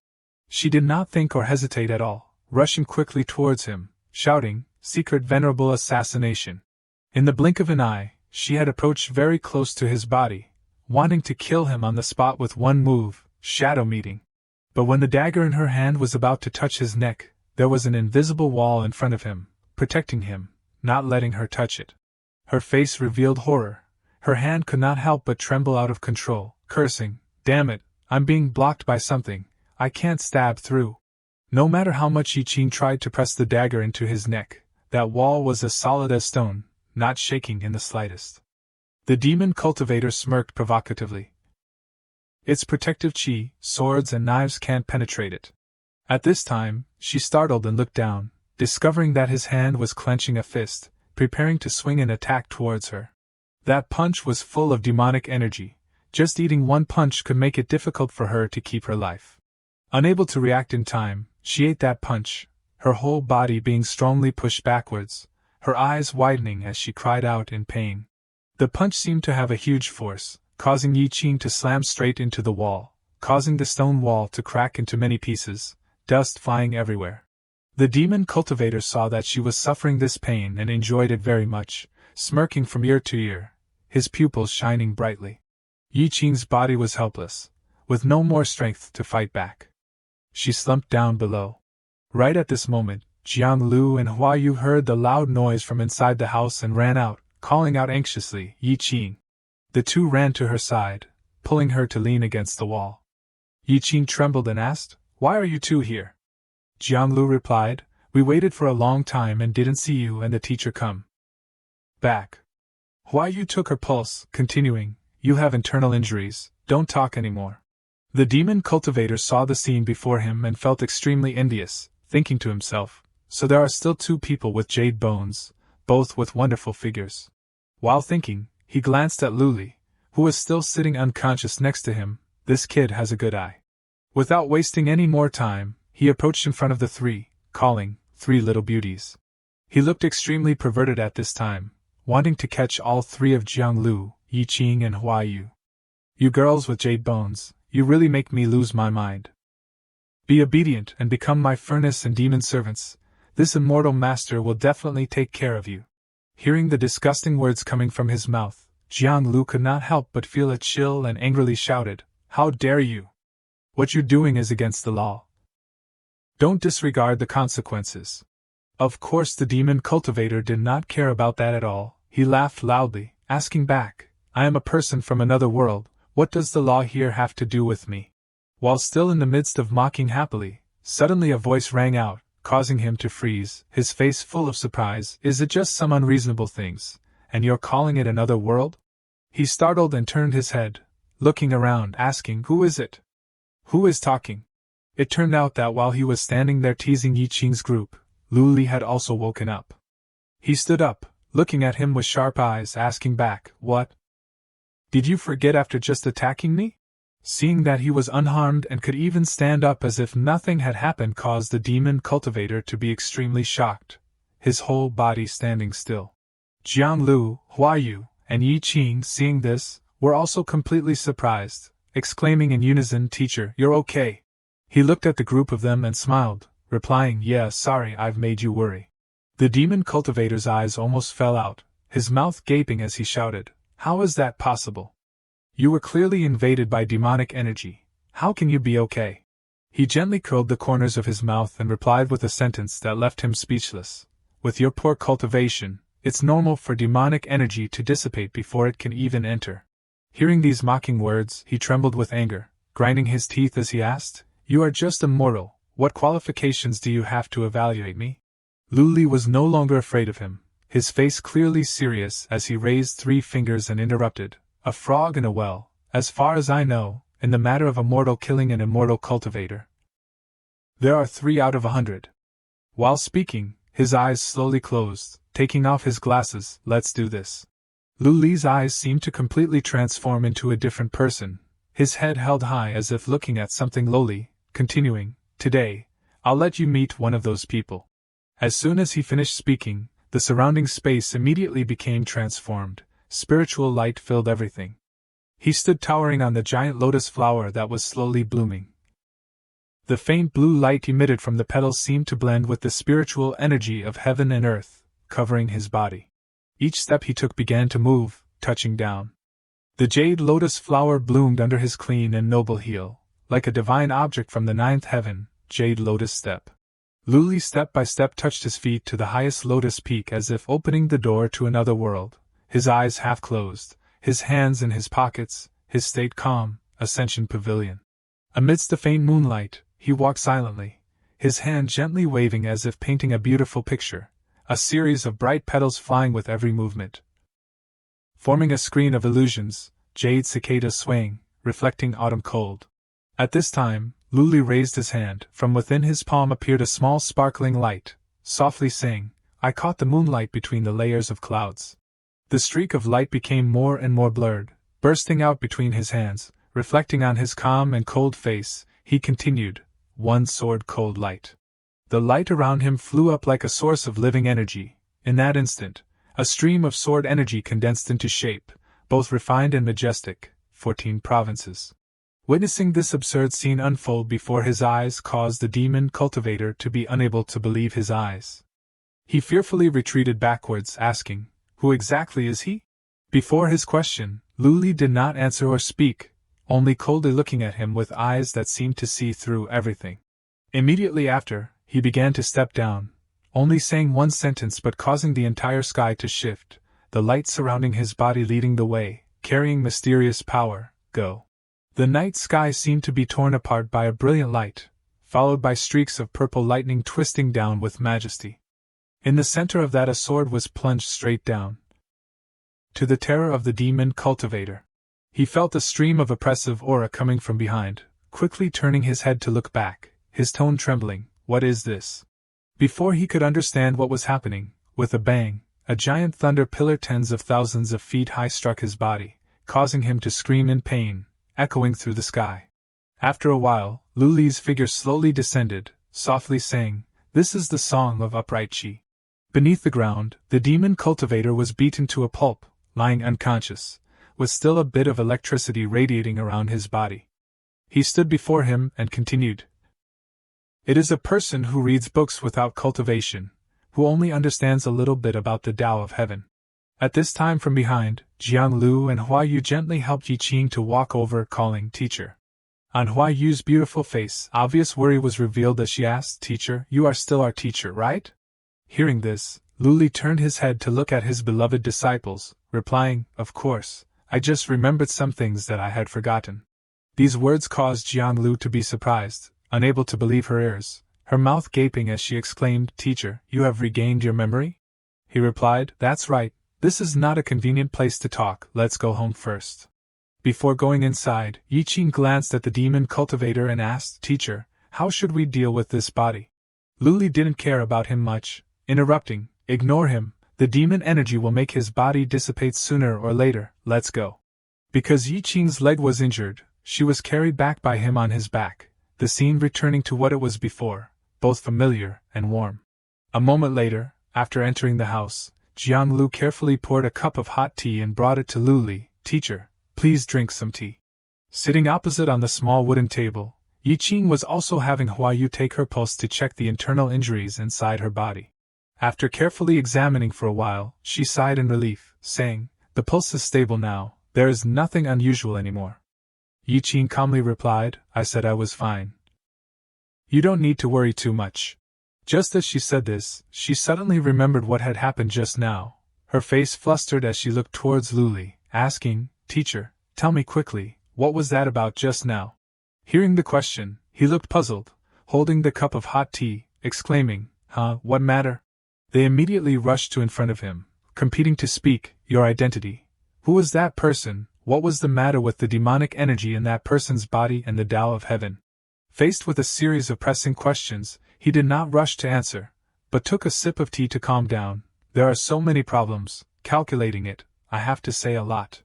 She did not think or hesitate at all, rushing quickly towards him, shouting, "Secret venerable assassination!" In the blink of an eye, she had approached very close to his body, wanting to kill him on the spot with one move, shadow meeting. But when the dagger in her hand was about to touch his neck, there was an invisible wall in front of him, protecting him, not letting her touch it. Her face revealed horror. Her hand could not help but tremble out of control, cursing, "Damn it, I'm being blocked by something, I can't stab through." No matter how much Yi Qing tried to press the dagger into his neck, that wall was as solid as stone, not shaking in the slightest. The demon cultivator smirked provocatively. "Its protective chi, swords and knives can't penetrate it." At this time, she startled and looked down, discovering that his hand was clenching a fist, preparing to swing an attack towards her. That punch was full of demonic energy. Just eating one punch could make it difficult for her to keep her life. Unable to react in time, she ate that punch, her whole body being strongly pushed backwards, her eyes widening as she cried out in pain. The punch seemed to have a huge force, causing Yi Qing to slam straight into the wall, causing the stone wall to crack into many pieces, dust flying everywhere. The demon cultivator saw that she was suffering this pain and enjoyed it very much, smirking from ear to ear, his pupils shining brightly. Yi Qing's body was helpless, with no more strength to fight back. She slumped down below. Right at this moment, Jiang Lu and Hayou heard the loud noise from inside the house and ran out, calling out anxiously, "Yi Qing." The two ran to her side, pulling her to lean against the wall. Yi Qing trembled and asked, "Why are you two here?" Jiang Lu replied, "We waited for a long time and didn't see you and the teacher come back." Hayou took her pulse, continuing, "You have internal injuries, don't talk anymore." The demon cultivator saw the scene before him and felt extremely envious, thinking to himself, "So there are still two people with jade bones, both with wonderful figures." While thinking, he glanced at Luli, who was still sitting unconscious next to him. "This kid has a good eye." Without wasting any more time, he approached in front of the three, calling, "Three little beauties." He looked extremely perverted at this time, wanting to catch all three of Jiang Lu, Yi Qing and Hayou. "You girls with jade bones, you really make me lose my mind. Be obedient and become my furnace and demon servants. This immortal master will definitely take care of you." Hearing the disgusting words coming from his mouth, Jiang Lu could not help but feel a chill and angrily shouted, "How dare you! What you're doing is against the law. Don't disregard the consequences." Of course, the demon cultivator did not care about that at all. He laughed loudly, asking back, I am a person from another world, what does the law here have to do with me? While still in the midst of mocking happily, suddenly a voice rang out, causing him to freeze, his face full of surprise. Is it just some unreasonable things, and you're calling it another world? He startled and turned his head, looking around, asking, who is it? Who is talking? It turned out that while he was standing there teasing Yi Qing's group, Luli had also woken up. He stood up, looking at him with sharp eyes, asking back, what? Did you forget after just attacking me? Seeing that he was unharmed and could even stand up as if nothing had happened caused the demon cultivator to be extremely shocked, his whole body standing still. Jiang Lu, Hayou, and Yi Qing, seeing this, were also completely surprised, exclaiming in unison, Teacher, you're okay. He looked at the group of them and smiled, replying, yeah, sorry I've made you worry. The demon cultivator's eyes almost fell out, his mouth gaping as he shouted, how is that possible? You were clearly invaded by demonic energy. How can you be okay? He gently curled the corners of his mouth and replied with a sentence that left him speechless. With your poor cultivation, it's normal for demonic energy to dissipate before it can even enter. Hearing these mocking words, he trembled with anger, grinding his teeth as he asked, you are just a mortal, what qualifications do you have to evaluate me? Luli was no longer afraid of him, his face clearly serious as he raised 3 fingers and interrupted, a frog in a well, as far as I know, in the matter of a mortal killing an immortal cultivator. There are 3 out of 100. While speaking, his eyes slowly closed, taking off his glasses. Let's do this. Luli's eyes seemed to completely transform into a different person, his head held high as if looking at something lowly, continuing, today, I'll let you meet one of those people. As soon as he finished speaking, the surrounding space immediately became transformed. Spiritual light filled everything. He stood towering on the giant lotus flower that was slowly blooming. The faint blue light emitted from the petals seemed to blend with the spiritual energy of heaven and earth, covering his body. Each step he took began to move, touching down. The jade lotus flower bloomed under his clean and noble heel, like a divine object from the 9th heaven, jade lotus step. Luli step by step touched his feet to the highest lotus peak as if opening the door to another world. His eyes half closed, his hands in his pockets, his state calm, ascension pavilion. Amidst the faint moonlight, he walked silently, his hand gently waving as if painting a beautiful picture, a series of bright petals flying with every movement, forming a screen of illusions, jade cicadas swaying, reflecting autumn cold. At this time, Luli raised his hand. From within his palm appeared a small sparkling light, softly saying, I caught the moonlight between the layers of clouds. The streak of light became more and more blurred, bursting out between his hands, reflecting on his calm and cold face. He continued, one sword cold light. The light around him flew up like a source of living energy. In that instant, a stream of sword energy condensed into shape, both refined and majestic, 14 provinces. Witnessing this absurd scene unfold before his eyes caused the demon cultivator to be unable to believe his eyes. He fearfully retreated backwards, asking, who exactly is he? Before his question, Luli did not answer or speak, only coldly looking at him with eyes that seemed to see through everything. Immediately after, he began to step down, only saying one sentence but causing the entire sky to shift, the light surrounding his body leading the way, carrying mysterious power, go. The night sky seemed to be torn apart by a brilliant light, followed by streaks of purple lightning twisting down with majesty. In the center of that a sword was plunged straight down. To the terror of the demon cultivator, he felt a stream of oppressive aura coming from behind, quickly turning his head to look back, his tone trembling, what is this? Before he could understand what was happening, with a bang, a giant thunder pillar tens of thousands of feet high struck his body, causing him to scream in pain, echoing through the sky. After a while, Luli's figure slowly descended, softly saying, this is the song of upright chi. Beneath the ground, the demon cultivator was beaten to a pulp, lying unconscious, with still a bit of electricity radiating around his body. He stood before him and continued. It is a person who reads books without cultivation, who only understands a little bit about the Tao of heaven. At this time from behind, Jiang Lu and Hayou gently helped Yi Qing to walk over, calling, Teacher. On Huayu's beautiful face, obvious worry was revealed as she asked, Teacher, you are still our teacher, right? Hearing this, Luli turned his head to look at his beloved disciples, replying, "Of course, I just remembered some things that I had forgotten." These words caused Jianglu to be surprised, unable to believe her ears, her mouth gaping as she exclaimed, "Teacher, you have regained your memory?" He replied, "That's right, this is not a convenient place to talk, let's go home first." Before going inside, Yiqing glanced at the demon cultivator and asked, "Teacher, how should we deal with this body?" Luli didn't care about him much, interrupting, "Ignore him, the demon energy will make his body dissipate sooner or later, let's go." Because Yiqing's leg was injured, she was carried back by him on his back, the scene returning to what it was before, both familiar and warm. A moment later, after entering the house, Jianglu carefully poured a cup of hot tea and brought it to Luli. "Teacher, please drink some tea." Sitting opposite on the small wooden table, Yiqing was also having Hayou take her pulse to check the internal injuries inside her body. After carefully examining for a while, she sighed in relief, saying, "The pulse is stable now, there is nothing unusual anymore." Yiqing calmly replied, "I said I was fine. You don't need to worry too much." Just as she said this, she suddenly remembered what had happened just now. Her face flustered as she looked towards Luli, asking, "Teacher, tell me quickly, what was that about just now?" Hearing the question, he looked puzzled, holding the cup of hot tea, exclaiming, What matter?" They immediately rushed to in front of him, competing to speak, "Your identity. Who was that person? What was the matter with the demonic energy in that person's body and the Tao of heaven?" Faced with a series of pressing questions, he did not rush to answer, but took a sip of tea to calm down. "There are so many problems, calculating it, I have to say a lot."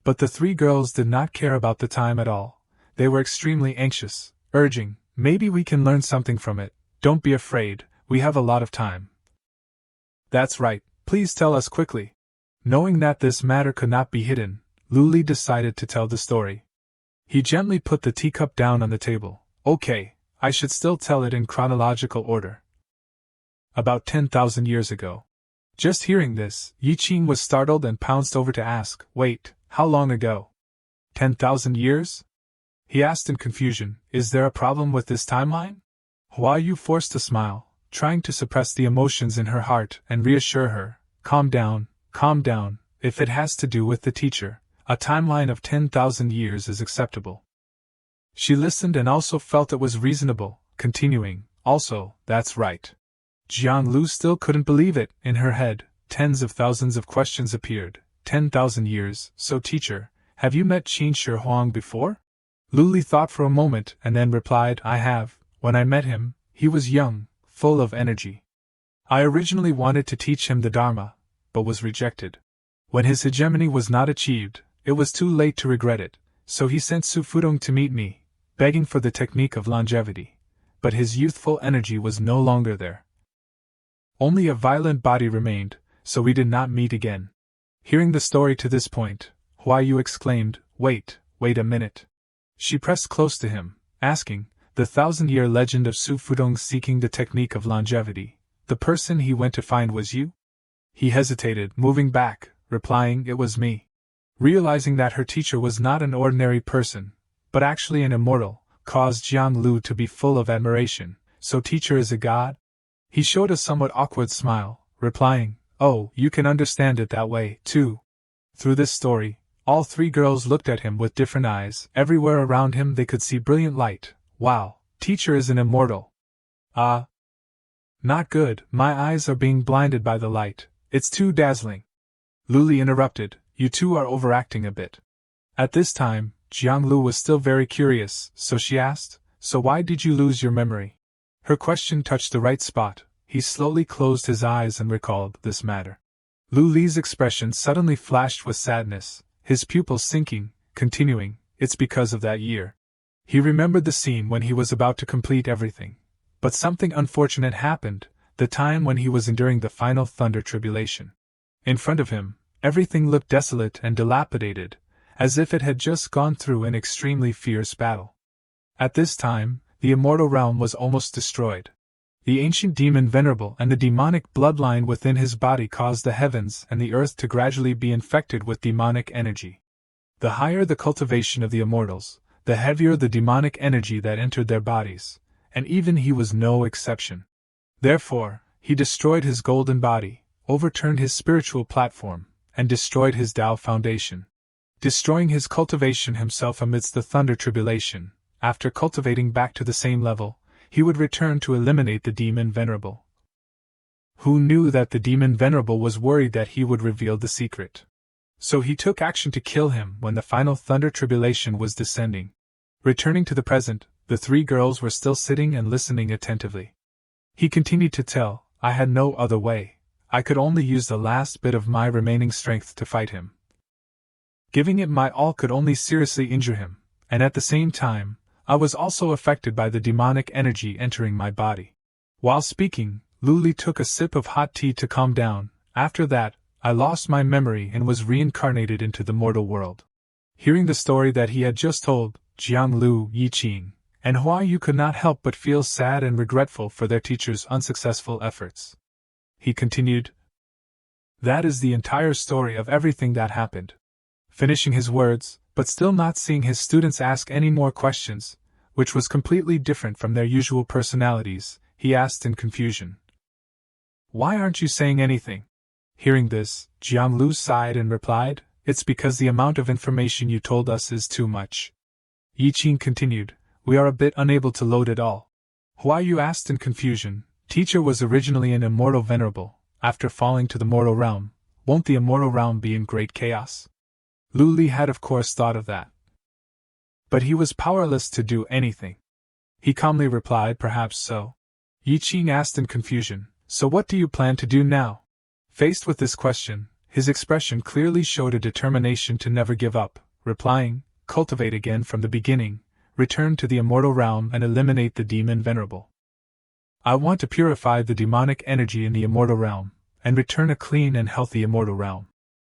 But the three girls did not care about the time at all. They were extremely anxious, urging, "Maybe we can learn something from it. Don't be afraid, we have a lot of time." "That's right, please tell us quickly." Knowing that this matter could not be hidden, Luli decided to tell the story. He gently put the teacup down on the table. "Okay, I should still tell it in chronological order. About 10,000 years ago." Just hearing this, Yiqing was startled and pounced over to ask, "Wait, how long ago? 10,000 years?" He asked in confusion, "Is there a problem with this timeline?" Hayou forced a smile, trying to suppress the emotions in her heart and reassure her, calm down, if it has to do with the teacher, a timeline of 10,000 years is acceptable." She listened and also felt it was reasonable, continuing, "Also, that's right." Jianglu still couldn't believe it. In her head, tens of thousands of questions appeared. 10,000 years, so teacher, have you met Qin Shi Huang before? Luli thought for a moment and then replied, "I have. When I met him, he was young, full of energy. I originally wanted to teach him the Dharma, but was rejected. When his hegemony was not achieved, it was too late to regret it, so he sent Su Fudong to meet me, begging for the technique of longevity. But his youthful energy was no longer there. Only a violent body remained, so we did not meet again." Hearing the story to this point, Hayou exclaimed, Wait a minute." She pressed close to him, asking, "The 1,000-year legend of Su Fudong seeking the technique of longevity, the person he went to find was you?" He hesitated, moving back, replying, "It was me." Realizing that her teacher was not an ordinary person, but actually an immortal, caused Jianglu to be full of admiration. "So teacher is a god?" He showed a somewhat awkward smile, replying, "Oh, you can understand it that way, too." Through this story, all three girls looked at him with different eyes. Everywhere around him they could see brilliant light. "Wow, teacher is an immortal." "Ah. Not good, my eyes are being blinded by the light, it's too dazzling." Luli interrupted, "You two are overacting a bit." At this time, Jianglu was still very curious, so she asked, "So why did you lose your memory?" Her question touched the right spot. He slowly closed his eyes and recalled this matter. Luli's expression suddenly flashed with sadness, his pupils sinking, continuing, "It's because of that year." He remembered the scene when he was about to complete everything. But something unfortunate happened, the time when he was enduring the final thunder tribulation. In front of him, everything looked desolate and dilapidated, as if it had just gone through an extremely fierce battle. At this time, the immortal realm was almost destroyed. The ancient demon Venerable and the demonic bloodline within his body caused the heavens and the earth to gradually be infected with demonic energy. The higher the cultivation of the immortals, the heavier the demonic energy that entered their bodies, and even he was no exception. Therefore, He destroyed his golden body, overturned his spiritual platform, and destroyed his Tao foundation. Destroying his cultivation himself amidst the thunder tribulation, after cultivating back to the same level, he would return to eliminate the demon venerable. Who knew that the demon venerable was worried that he would reveal the secret? So he took action to kill him when the final thunder tribulation was descending. Returning to the present, the three girls were still sitting and listening attentively. He continued to tell, I had no other way. I could only use the last bit of my remaining strength to fight him. Giving it my all could only seriously injure him, and at the same time, I was also affected by the demonic energy entering my body. While speaking, Luli took a sip of hot tea to calm down. After that, I lost my memory and was reincarnated into the mortal world. Hearing the story that he had just told, Jianglu, Yiqing, and Hayou could not help but feel sad and regretful for their teacher's unsuccessful efforts. He continued, That is the entire story of everything that happened. Finishing his words, but still not seeing his students ask any more questions, which was completely different from their usual personalities, he asked in confusion. Why aren't you saying anything? Hearing this, Jianglu sighed and replied, It's because the amount of information you told us is too much. Yiqing continued, We are a bit unable to load it all. Hayou asked in confusion, Teacher was originally an immortal venerable. After falling to the mortal realm, won't the immortal realm be in great chaos? Luli had of course thought of that. But he was powerless to do anything. He calmly replied, Perhaps so. Yiqing asked in confusion, So what do you plan to do now? Faced with this question, his expression clearly showed a determination to never give up, replying, Cultivate again from the beginning, return to the immortal realm and eliminate the demon venerable. I want to purify the demonic energy in the immortal realm, and return a clean and healthy immortal realm.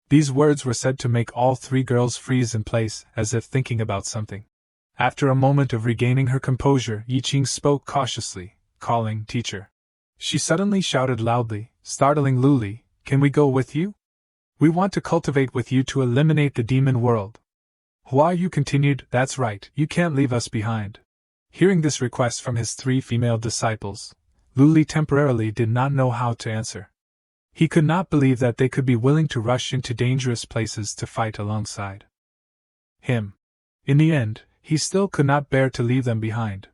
These words were said to make all three girls freeze in place, as if thinking about something. After a moment of regaining her composure, Yiqing spoke cautiously, calling, Teacher. She suddenly shouted loudly, startling Luli, Can we go with you? We want to cultivate with you to eliminate the demon world. Hayou continued, That's right, you can't leave us behind. Hearing this request from his three female disciples, Luli temporarily did not know how to answer. He could not believe that they could be willing to rush into dangerous places to fight alongside him. In the end, he still could not bear to leave them behind.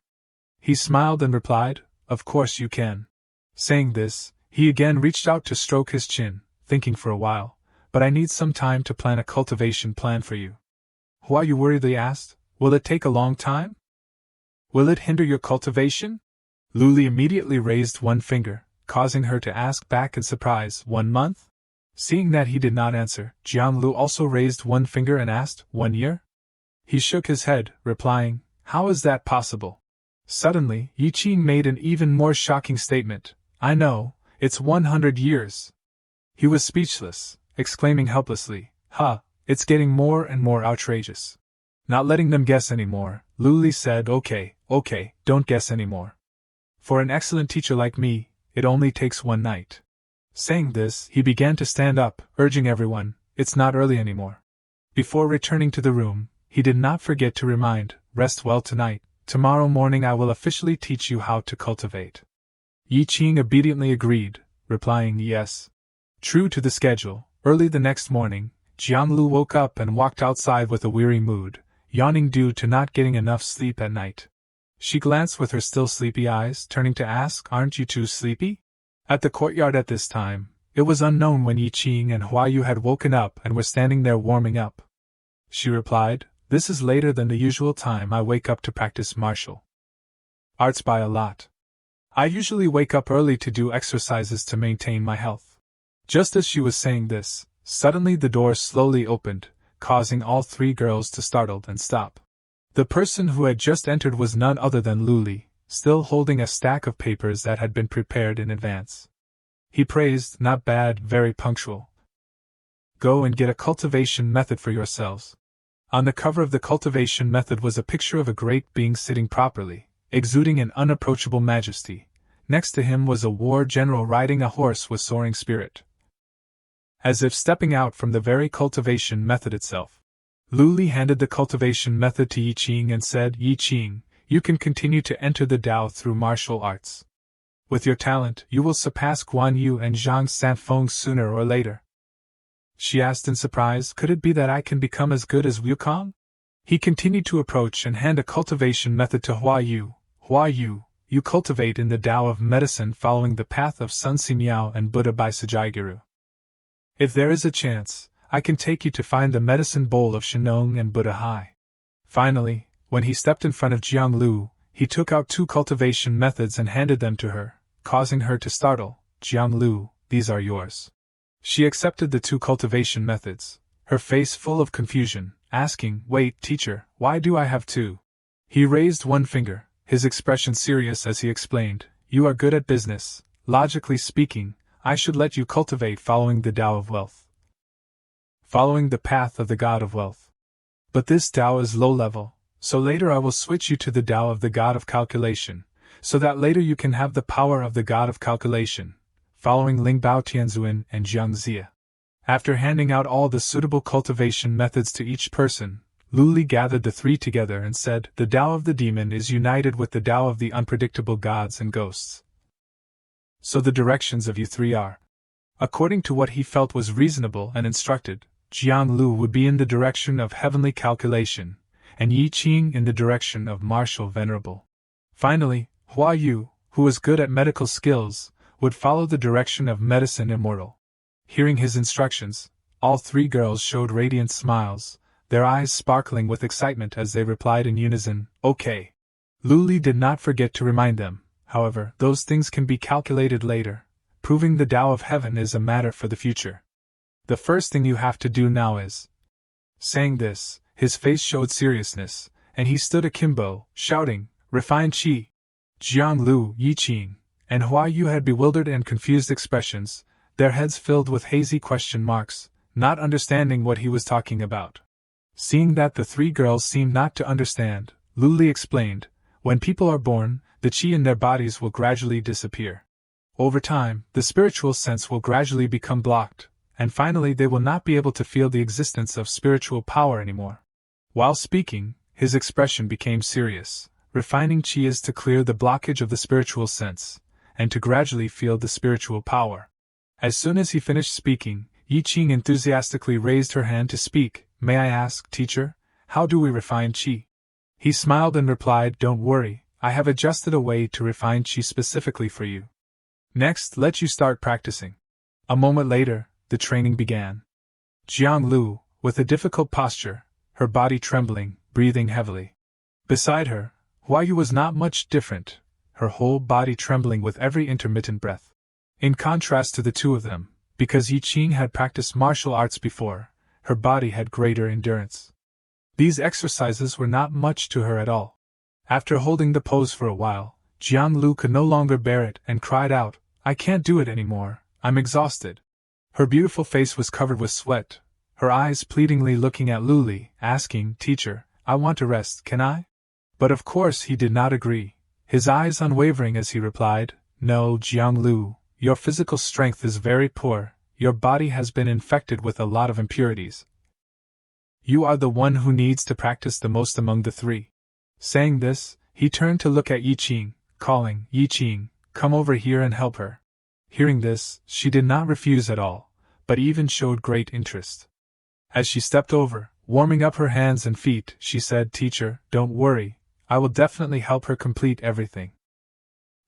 He smiled and replied, Of course you can. Saying this, he again reached out to stroke his chin, thinking for a while, But I need some time to plan a cultivation plan for you. Hayou worriedly asked, Will it take a long time? Will it hinder your cultivation? Luli immediately raised one finger, causing her to ask back in surprise, 1 month? Seeing that he did not answer, Jianglu also raised one finger and asked, 1 year? He shook his head, replying, How is that possible? Suddenly, Yiqing made an even more shocking statement, I know, it's 100 years. He was speechless, exclaiming helplessly, It's getting more and more outrageous. Not letting them guess anymore, Luli said, Okay, don't guess anymore. For an excellent teacher like me, it only takes 1 night. Saying this, he began to stand up, urging everyone, It's not early anymore. Before returning to the room, he did not forget to remind, Rest well tonight, tomorrow morning I will officially teach you how to cultivate. Yiqing obediently agreed, replying yes. True to the schedule, early the next morning, Jianglu woke up and walked outside with a weary mood, yawning due to not getting enough sleep at night. She glanced with her still sleepy eyes, turning to ask, Aren't you too sleepy? At the courtyard at this time, it was unknown when Yiqing and Hayou had woken up and were standing there warming up. She replied, This is later than the usual time I wake up to practice martial arts by a lot. I usually wake up early to do exercises to maintain my health. Just as she was saying this, suddenly the door slowly opened, causing all three girls to startle and stop. The person who had just entered was none other than Luli, still holding a stack of papers that had been prepared in advance. He praised, Not bad, very punctual. Go and get a cultivation method for yourselves. On the cover of the cultivation method was a picture of a great being sitting properly, exuding an unapproachable majesty. Next to him was a war general riding a horse with soaring spirit, as if stepping out from the very cultivation method itself. Luli handed the cultivation method to Yiqing and said, Yiqing, you can continue to enter the Tao through martial arts. With your talent, you will surpass Guan Yu and Zhang Sanfeng sooner or later. She asked in surprise, could it be that I can become as good as Wukong? He continued to approach and hand a cultivation method to Hayou. Hayou, you cultivate in the Tao of medicine following the path of Sun Si Miao and Buddha by Sajaigiru. If there is a chance, I can take you to find the medicine bowl of Shenong and Buddha Hai. Finally, when he stepped in front of Jiang Lu, he took out 2 cultivation methods and handed them to her, causing her to startle. Jiang Lu, these are yours. She accepted the 2 cultivation methods, her face full of confusion, asking, wait, teacher, why do I have 2? He raised one finger, his expression serious as he explained, you are good at business. Logically speaking, I should let you cultivate following the Tao of wealth. Following the path of the God of wealth. But this Tao is low level, so later I will switch you to the Tao of the God of calculation, so that later you can have the power of the God of calculation, following Ling Bao Tianzuan and Jiang Zia. After handing out all the suitable cultivation methods to each person, Luli gathered the 3 together and said, the Tao of the demon is united with the Tao of the unpredictable gods and ghosts. So the directions of you 3 are. According to what he felt was reasonable and instructed, Jiang Lu would be in the direction of heavenly calculation, and Yi Qing in the direction of martial venerable. Finally, Hayou, who was good at medical skills, would follow the direction of medicine immortal. Hearing his instructions, all 3 girls showed radiant smiles, their eyes sparkling with excitement as they replied in unison, okay. Luli did not forget to remind them, however, those things can be calculated later, proving the Tao of heaven is a matter for the future. The first thing you have to do now is. Saying this, his face showed seriousness, and he stood akimbo, shouting, refined qi. Jiang Lu, Yi Qing, and Hayou had bewildered and confused expressions, their heads filled with hazy question marks, not understanding what he was talking about. Seeing that the 3 girls seemed not to understand, Luli explained, when people are born, the qi in their bodies will gradually disappear. Over time, the spiritual sense will gradually become blocked, and finally they will not be able to feel the existence of spiritual power anymore. While speaking, his expression became serious. Refining qi is to clear the blockage of the spiritual sense, and to gradually feel the spiritual power. As soon as he finished speaking, Yi Qing enthusiastically raised her hand to speak. May I ask, teacher, how do we refine qi? He smiled and replied, don't worry, I have adjusted a way to refine qi specifically for you. Next, let you start practicing. A moment later, the training began. Jiang Lu, with a difficult posture, her body trembling, breathing heavily. Beside her, Hayou was not much different, her whole body trembling with every intermittent breath. In contrast to the 2 of them, because Yi Qing had practiced martial arts before, her body had greater endurance. These exercises were not much to her at all. After holding the pose for a while, Jiang Lu could no longer bear it and cried out, I can't do it anymore, I'm exhausted. Her beautiful face was covered with sweat, her eyes pleadingly looking at Luli, asking, teacher, I want to rest, can I? But of course he did not agree, his eyes unwavering as he replied, no, Jiang Lu, your physical strength is very poor, your body has been infected with a lot of impurities. You are the one who needs to practice the most among the 3. Saying this, he turned to look at Yi Qing, calling, Yi Qing, come over here and help her. Hearing this, she did not refuse at all, but even showed great interest. As she stepped over, warming up her hands and feet, she said, teacher, don't worry, I will definitely help her complete everything.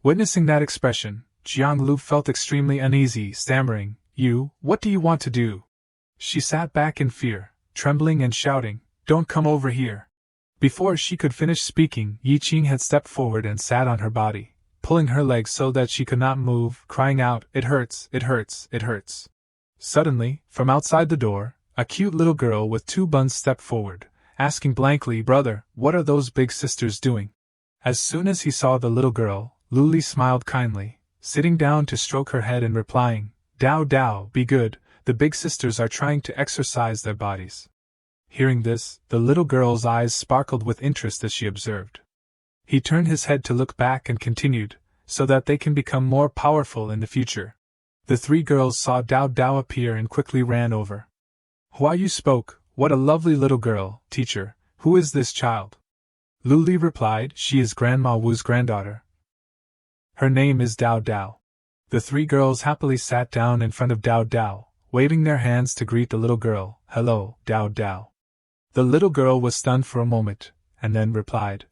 Witnessing that expression, Jiang Lu felt extremely uneasy, stammering, what do you want to do? She sat back in fear, trembling and shouting, don't come over here. Before she could finish speaking, Yi Qing had stepped forward and sat on her body, pulling her legs so that she could not move, crying out, it hurts, it hurts, it hurts. Suddenly, from outside the door, a cute little girl with 2 buns stepped forward, asking blankly, brother, what are those big sisters doing? As soon as he saw the little girl, Luli smiled kindly, sitting down to stroke her head and replying, Dao Dao, be good, the big sisters are trying to exercise their bodies. Hearing this, the little girl's eyes sparkled with interest as she observed. He turned his head to look back and continued, so that they can become more powerful in the future. The 3 girls saw Dao Dao appear and quickly ran over. Hayou spoke, what a lovely little girl, teacher, who is this child? Luli replied, she is Grandma Wu's granddaughter. Her name is Dao Dao. The three girls happily sat down in front of Dao Dao, waving their hands to greet the little girl. Hello, Dao Dao. The little girl was stunned for a moment, and then replied,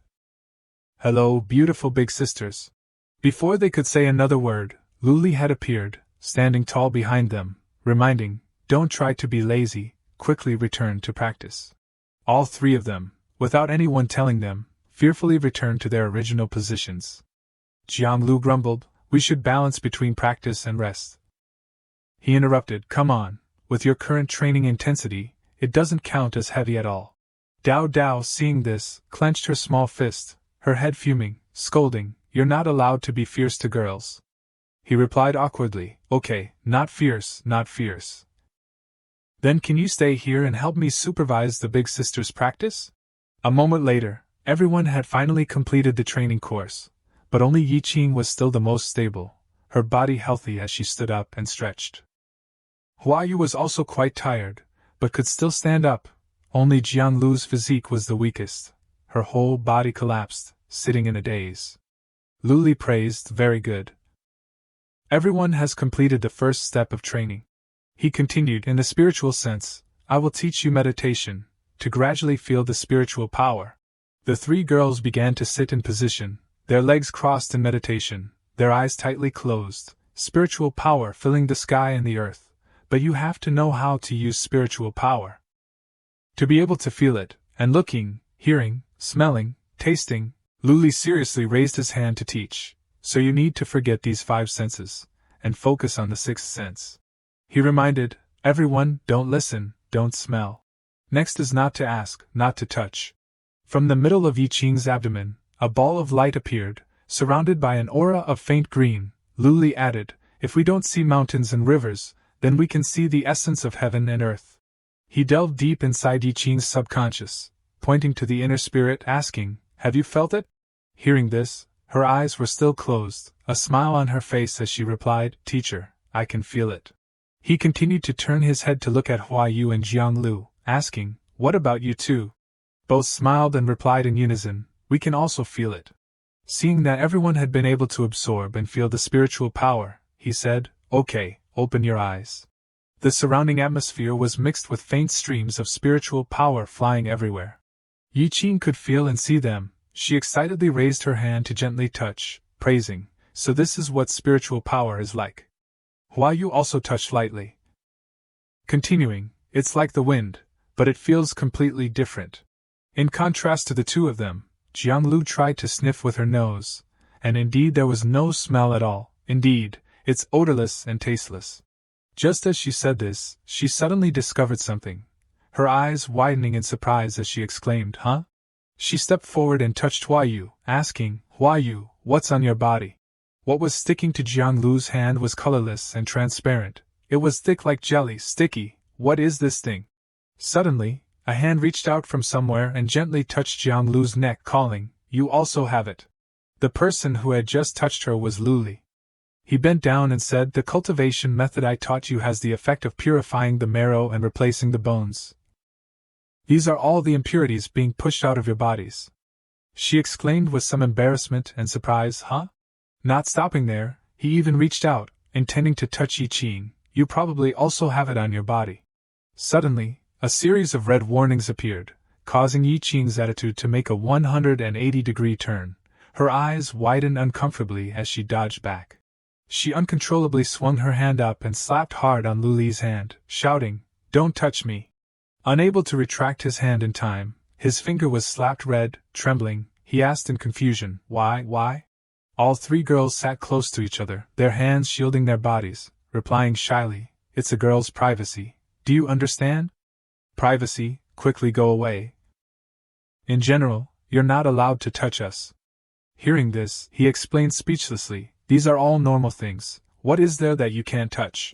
Hello, beautiful big sisters. Before they could say another word, Luli had appeared, standing tall behind them, reminding, Don't try to be lazy, quickly return to practice. All three of them, without anyone telling them, fearfully returned to their original positions. Jianglu grumbled, We should balance between practice and rest. He interrupted, Come on, with your current training intensity, it doesn't count as heavy at all. Dao Dao, seeing this, clenched her small fist, her head fuming, scolding, You're not allowed to be fierce to girls. He replied awkwardly, Okay, not fierce, not fierce. Then can you stay here and help me supervise the big sisters' practice? A moment later, everyone had finally completed the training course, but only Yi Qing was still the most stable, her body healthy as she stood up and stretched. Huayu was also quite tired, but could still stand up. Only Jianglu's physique was the weakest. Her whole body collapsed, sitting in a daze. Luli praised, Very good. Everyone has completed the first step of training. He continued, In the spiritual sense, I will teach you meditation, to gradually feel the spiritual power. The three girls began to sit in position, their legs crossed in meditation, their eyes tightly closed, spiritual power filling the sky and the earth. But you have to know how to use spiritual power. To be able to feel it, and looking, hearing, smelling, tasting, Luli seriously raised his hand to teach, so you need to forget these 5 senses, and focus on the 6th sense. He reminded, Everyone, don't listen, don't smell. Next is not to ask, not to touch. From the middle of Yi Qing's abdomen, a ball of light appeared, surrounded by an aura of faint green. Luli added, If we don't see mountains and rivers, then we can see the essence of heaven and earth. He delved deep inside Yi Qing's subconscious, pointing to the inner spirit, asking, Have you felt it? Hearing this, her eyes were still closed, a smile on her face as she replied, Teacher, I can feel it. He continued to turn his head to look at Huayu and Jianglu, asking, What about you two? Both smiled and replied in unison, We can also feel it. Seeing that everyone had been able to absorb and feel the spiritual power, he said, Okay, open your eyes. The surrounding atmosphere was mixed with faint streams of spiritual power flying everywhere. Yi Qing could feel and see them. She excitedly raised her hand to gently touch, praising, So this is what spiritual power is like. Huayu also touched lightly. Continuing, It's like the wind, but it feels completely different. In contrast to the two of them, Jianglu tried to sniff with her nose, and indeed there was no smell at all. Indeed, it's odorless and tasteless. Just as she said this, she suddenly discovered something, her eyes widening in surprise as she exclaimed, Huh? She stepped forward and touched Huayu, asking, Huayu, what's on your body? What was sticking to Jianglu's hand was colorless and transparent. It was thick like jelly, sticky. What is this thing? Suddenly, a hand reached out from somewhere and gently touched Jianglu's neck, calling, You also have it. The person who had just touched her was Luli. He bent down and said, The cultivation method I taught you has the effect of purifying the marrow and replacing the bones. These are all the impurities being pushed out of your bodies. She exclaimed with some embarrassment and surprise, Huh? Not stopping there, he even reached out, intending to touch Yi Qing. You probably also have it on your body. Suddenly, a series of red warnings appeared, causing Yi Qing's attitude to make a 180-degree turn. Her eyes widened uncomfortably as she dodged back. She uncontrollably swung her hand up and slapped hard on Luli's hand, shouting, Don't touch me. Unable to retract his hand in time, his finger was slapped red, trembling. He asked in confusion, Why? All three girls sat close to each other, their hands shielding their bodies, replying shyly, It's a girl's privacy. Do you understand? Privacy, quickly go away. In general, you're not allowed to touch us. Hearing this, he explained speechlessly, These are all normal things. What is there that you can't touch?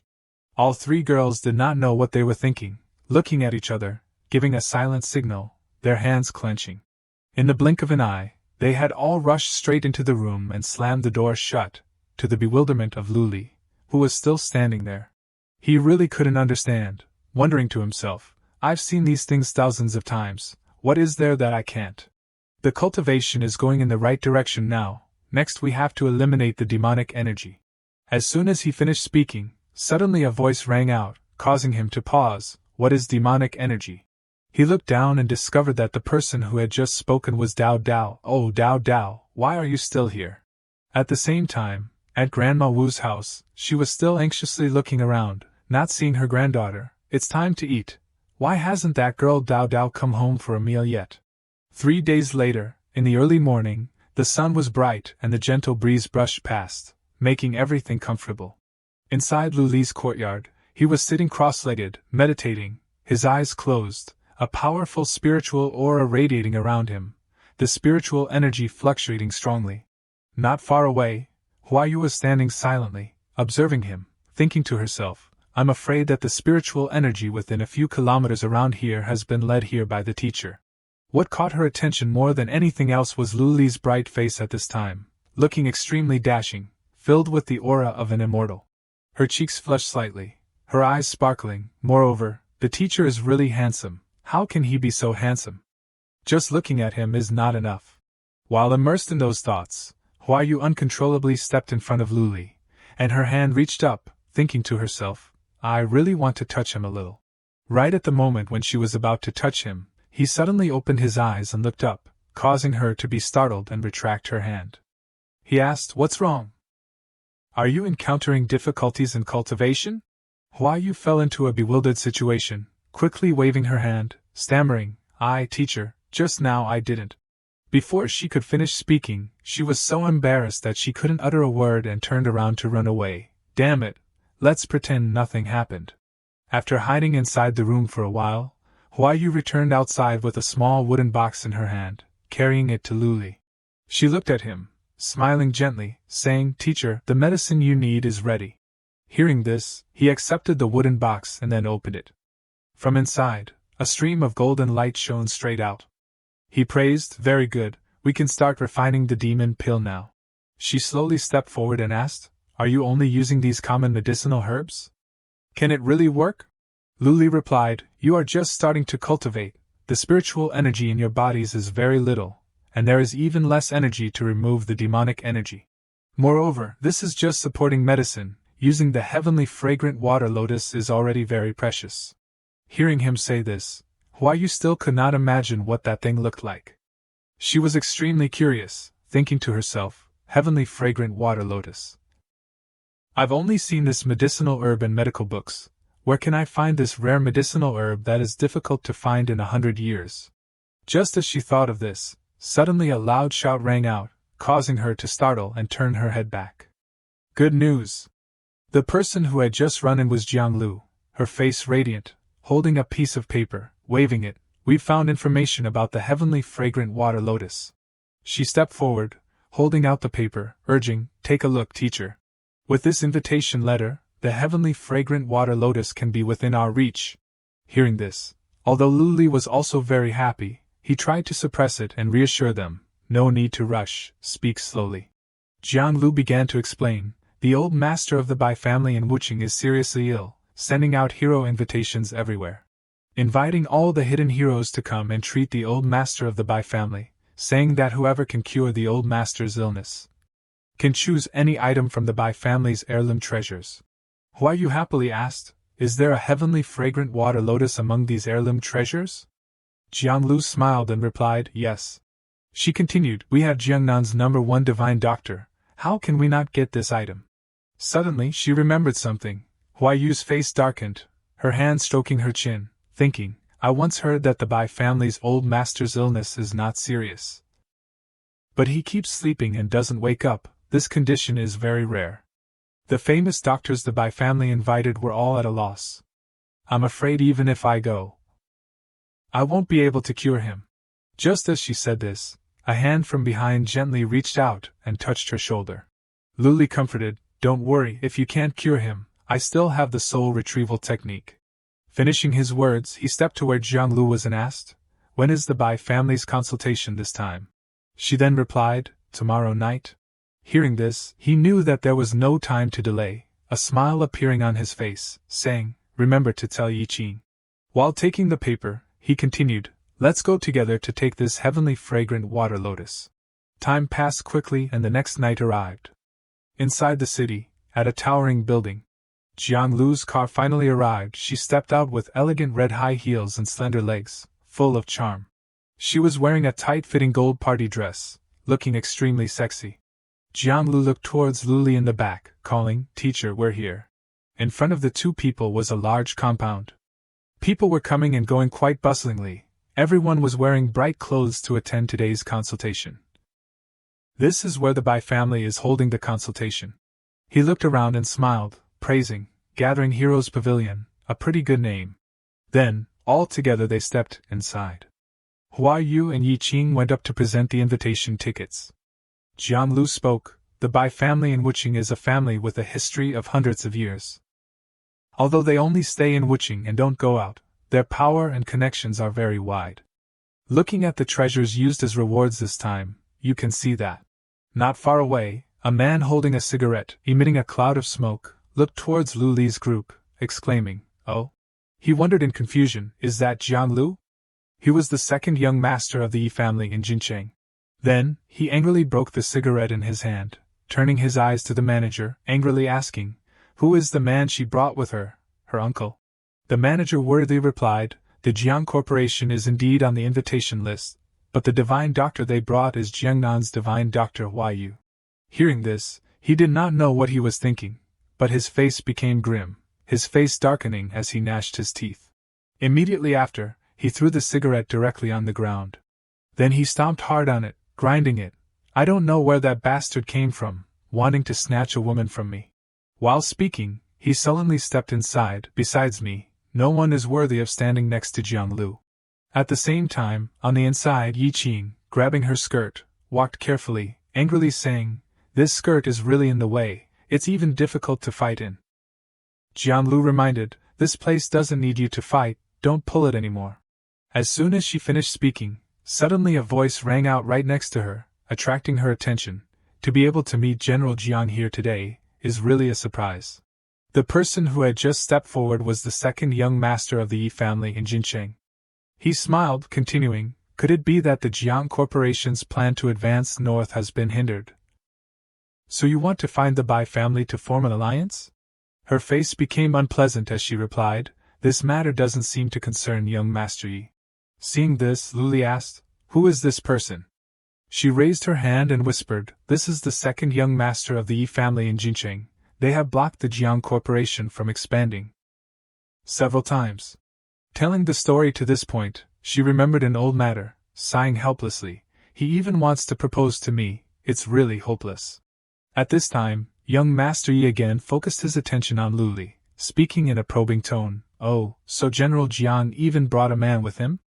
All three girls did not know what they were thinking, looking at each other, giving a silent signal, their hands clenching. In the blink of an eye, they had all rushed straight into the room and slammed the door shut, to the bewilderment of Luli, who was still standing there. He really couldn't understand, wondering to himself, I've seen these things thousands of times, what is there that I can't? The cultivation is going in the right direction now, next we have to eliminate the demonic energy. As soon as he finished speaking, suddenly a voice rang out, causing him to pause. What is demonic energy? He looked down and discovered that the person who had just spoken was Dao Dao. Oh, Dao Dao, why are you still here? At the same time, at Grandma Wu's house, she was still anxiously looking around, not seeing her granddaughter. It's time to eat. Why hasn't that girl Dao Dao come home for a meal yet? 3 days later, in the early morning, the sun was bright and the gentle breeze brushed past, making everything comfortable. Inside Luli's courtyard, he was sitting cross-legged, meditating, his eyes closed, a powerful spiritual aura radiating around him, the spiritual energy fluctuating strongly. Not far away, Hayou was standing silently, observing him, thinking to herself, I'm afraid that the spiritual energy within a few kilometers around here has been led here by the teacher. What caught her attention more than anything else was Luli's bright face at this time, looking extremely dashing, filled with the aura of an immortal. Her cheeks flushed slightly, her eyes sparkling. Moreover, the teacher is really handsome. How can he be so handsome? Just looking at him is not enough. While immersed in those thoughts, Hayou uncontrollably stepped in front of Luli, and her hand reached up, thinking to herself, I really want to touch him a little. Right at the moment when she was about to touch him, he suddenly opened his eyes and looked up, causing her to be startled and retract her hand. He asked, What's wrong? Are you encountering difficulties in cultivation? Hayou fell into a bewildered situation, quickly waving her hand, stammering, teacher, just now I didn't. Before she could finish speaking, she was so embarrassed that she couldn't utter a word and turned around to run away. Damn it, let's pretend nothing happened. After hiding inside the room for a while, Hayou returned outside with a small wooden box in her hand, carrying it to Luli. She looked at him, smiling gently, saying, Teacher, the medicine you need is ready. Hearing this, he accepted the wooden box and then opened it. From inside, a stream of golden light shone straight out. He praised, Very good, we can start refining the demon pill now. She slowly stepped forward and asked, Are you only using these common medicinal herbs? Can it really work? Luli replied, You are just starting to cultivate, the spiritual energy in your bodies is very little, and there is even less energy to remove the demonic energy. Moreover, this is just supporting medicine, using the heavenly fragrant water lotus is already very precious. Hearing him say this, Hayou still could not imagine what that thing looked like. She was extremely curious, thinking to herself, Heavenly fragrant water lotus. I've only seen this medicinal herb in medical books. Where can I find this rare medicinal herb that is difficult to find in 100 years? Just as she thought of this, suddenly a loud shout rang out, causing her to startle and turn her head back. Good news! The person who had just run in was Jianglu, her face radiant, holding a piece of paper, waving it. We've found information about the heavenly fragrant water lotus. She stepped forward, holding out the paper, urging, Take a look, teacher. With this invitation letter, the heavenly fragrant water lotus can be within our reach. Hearing this, although Luli was also very happy, he tried to suppress it and reassure them, No need to rush, speak slowly. Jianglu began to explain, The old master of the Bai family in Wuqing is seriously ill, sending out hero invitations everywhere. Inviting all the hidden heroes to come and treat the old master of the Bai family, saying that whoever can cure the old master's illness can choose any item from the Bai family's heirloom treasures. Hayou happily asked, Is there a heavenly fragrant water lotus among these heirloom treasures? Jianglu smiled and replied, Yes. She continued, We have Jiangnan's #1 divine doctor, how can we not get this item? Suddenly she remembered something. Hayou's face darkened, her hand stroking her chin, thinking, I once heard that the Bai family's old master's illness is not serious. But he keeps sleeping and doesn't wake up, this condition is very rare. The famous doctors the Bai family invited were all at a loss. I'm afraid even if I go, I won't be able to cure him. Just as she said this, a hand from behind gently reached out and touched her shoulder. Luli comforted, Don't worry, if you can't cure him, I still have the soul retrieval technique. Finishing his words, he stepped to where Jianglu was and asked, When is the Bai family's consultation this time? She then replied, Tomorrow night. Hearing this, he knew that there was no time to delay, a smile appearing on his face, saying, Remember to tell Yi Qing. While taking the paper, he continued, Let's go together to take this heavenly fragrant water lotus. Time passed quickly and the next night arrived. Inside the city, at a towering building, Jiang Lu's car finally arrived. She stepped out with elegant red high heels and slender legs, full of charm. She was wearing a tight-fitting gold party dress, looking extremely sexy. Jiang Lu looked towards Luli in the back, calling, "Teacher, we're here." In front of the two people was a large compound. People were coming and going quite bustlingly. Everyone was wearing bright clothes to attend today's consultation. This is where the Bai family is holding the consultation. He looked around and smiled, praising, Gathering Heroes Pavilion, a pretty good name. Then, all together they stepped inside. Hayou and Yi Qing went up to present the invitation tickets. Jiang Lu spoke, "The Bai family in Wuqing is a family with a history of hundreds of years. Although they only stay in Wuqing and don't go out, their power and connections are very wide. Looking at the treasures used as rewards this time, you can see that." Not far away, a man holding a cigarette, emitting a cloud of smoke, looked towards Luli's group, exclaiming, "Oh?" He wondered in confusion, "Is that Jiang Lu?" He was the second young master of the Yi family in Jincheng. Then, he angrily broke the cigarette in his hand, turning his eyes to the manager, angrily asking, "Who is the man she brought with her? Her uncle?" The manager worriedly replied, "The Jiang Corporation is indeed on the invitation list, but the divine doctor they brought is Jiangnan's divine doctor Hayou." Hearing this, he did not know what he was thinking, but his face became grim, his face darkening as he gnashed his teeth. Immediately after, he threw the cigarette directly on the ground. Then he stomped hard on it, grinding it. "I don't know where that bastard came from, wanting to snatch a woman from me." While speaking, he sullenly stepped inside. "Besides me, no one is worthy of standing next to Jiang Lu." At the same time, on the inside, Yi Qing, grabbing her skirt, walked carefully, angrily saying, "This skirt is really in the way, it's even difficult to fight in." Jiang Lu reminded, "This place doesn't need you to fight, don't pull it anymore." As soon as she finished speaking, suddenly a voice rang out right next to her, attracting her attention. "To be able to meet General Jiang here today is really a surprise." The person who had just stepped forward was the second young master of the Yi family in Jincheng. He smiled, continuing, "Could it be that the Jiang Corporation's plan to advance north has been hindered? So you want to find the Bai family to form an alliance?" Her face became unpleasant as she replied, "This matter doesn't seem to concern young Master Yi." Seeing this, Luli asked, "Who is this person?" She raised her hand and whispered, "This is the second young master of the Yi family in Jincheng. They have blocked the Jiang Corporation from expanding several times." Telling the story to this point, she remembered an old matter, sighing helplessly, "He even wants to propose to me, it's really hopeless." At this time, young Master Yi again focused his attention on Luli, speaking in a probing tone, "Oh, so General Jiang even brought a man with him?"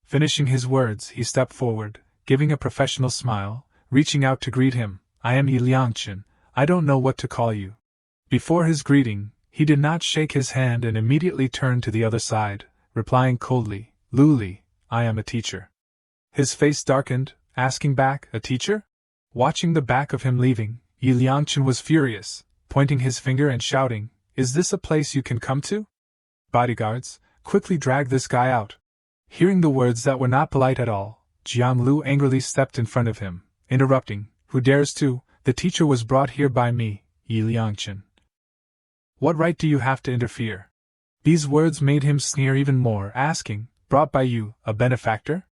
Finishing his words, he stepped forward, giving a professional smile, reaching out to greet him, "I am Yi Liangchen, I don't know what to call you." Before his greeting, he did not shake his hand and immediately turned to the other side, replying coldly, "Luli, I am a teacher." His face darkened, asking back, "A teacher?" Watching the back of him leaving, Yi Liangchen was furious, pointing his finger and shouting, "Is this a place you can come to? Bodyguards, quickly drag this guy out." Hearing the words that were not polite at all, Jiang Lu angrily stepped in front of him, interrupting, "Who dares to? The teacher was brought here by me, Yi Liangchen. What right do you have to interfere?" These words made him sneer even more, asking, "Brought by you, a benefactor?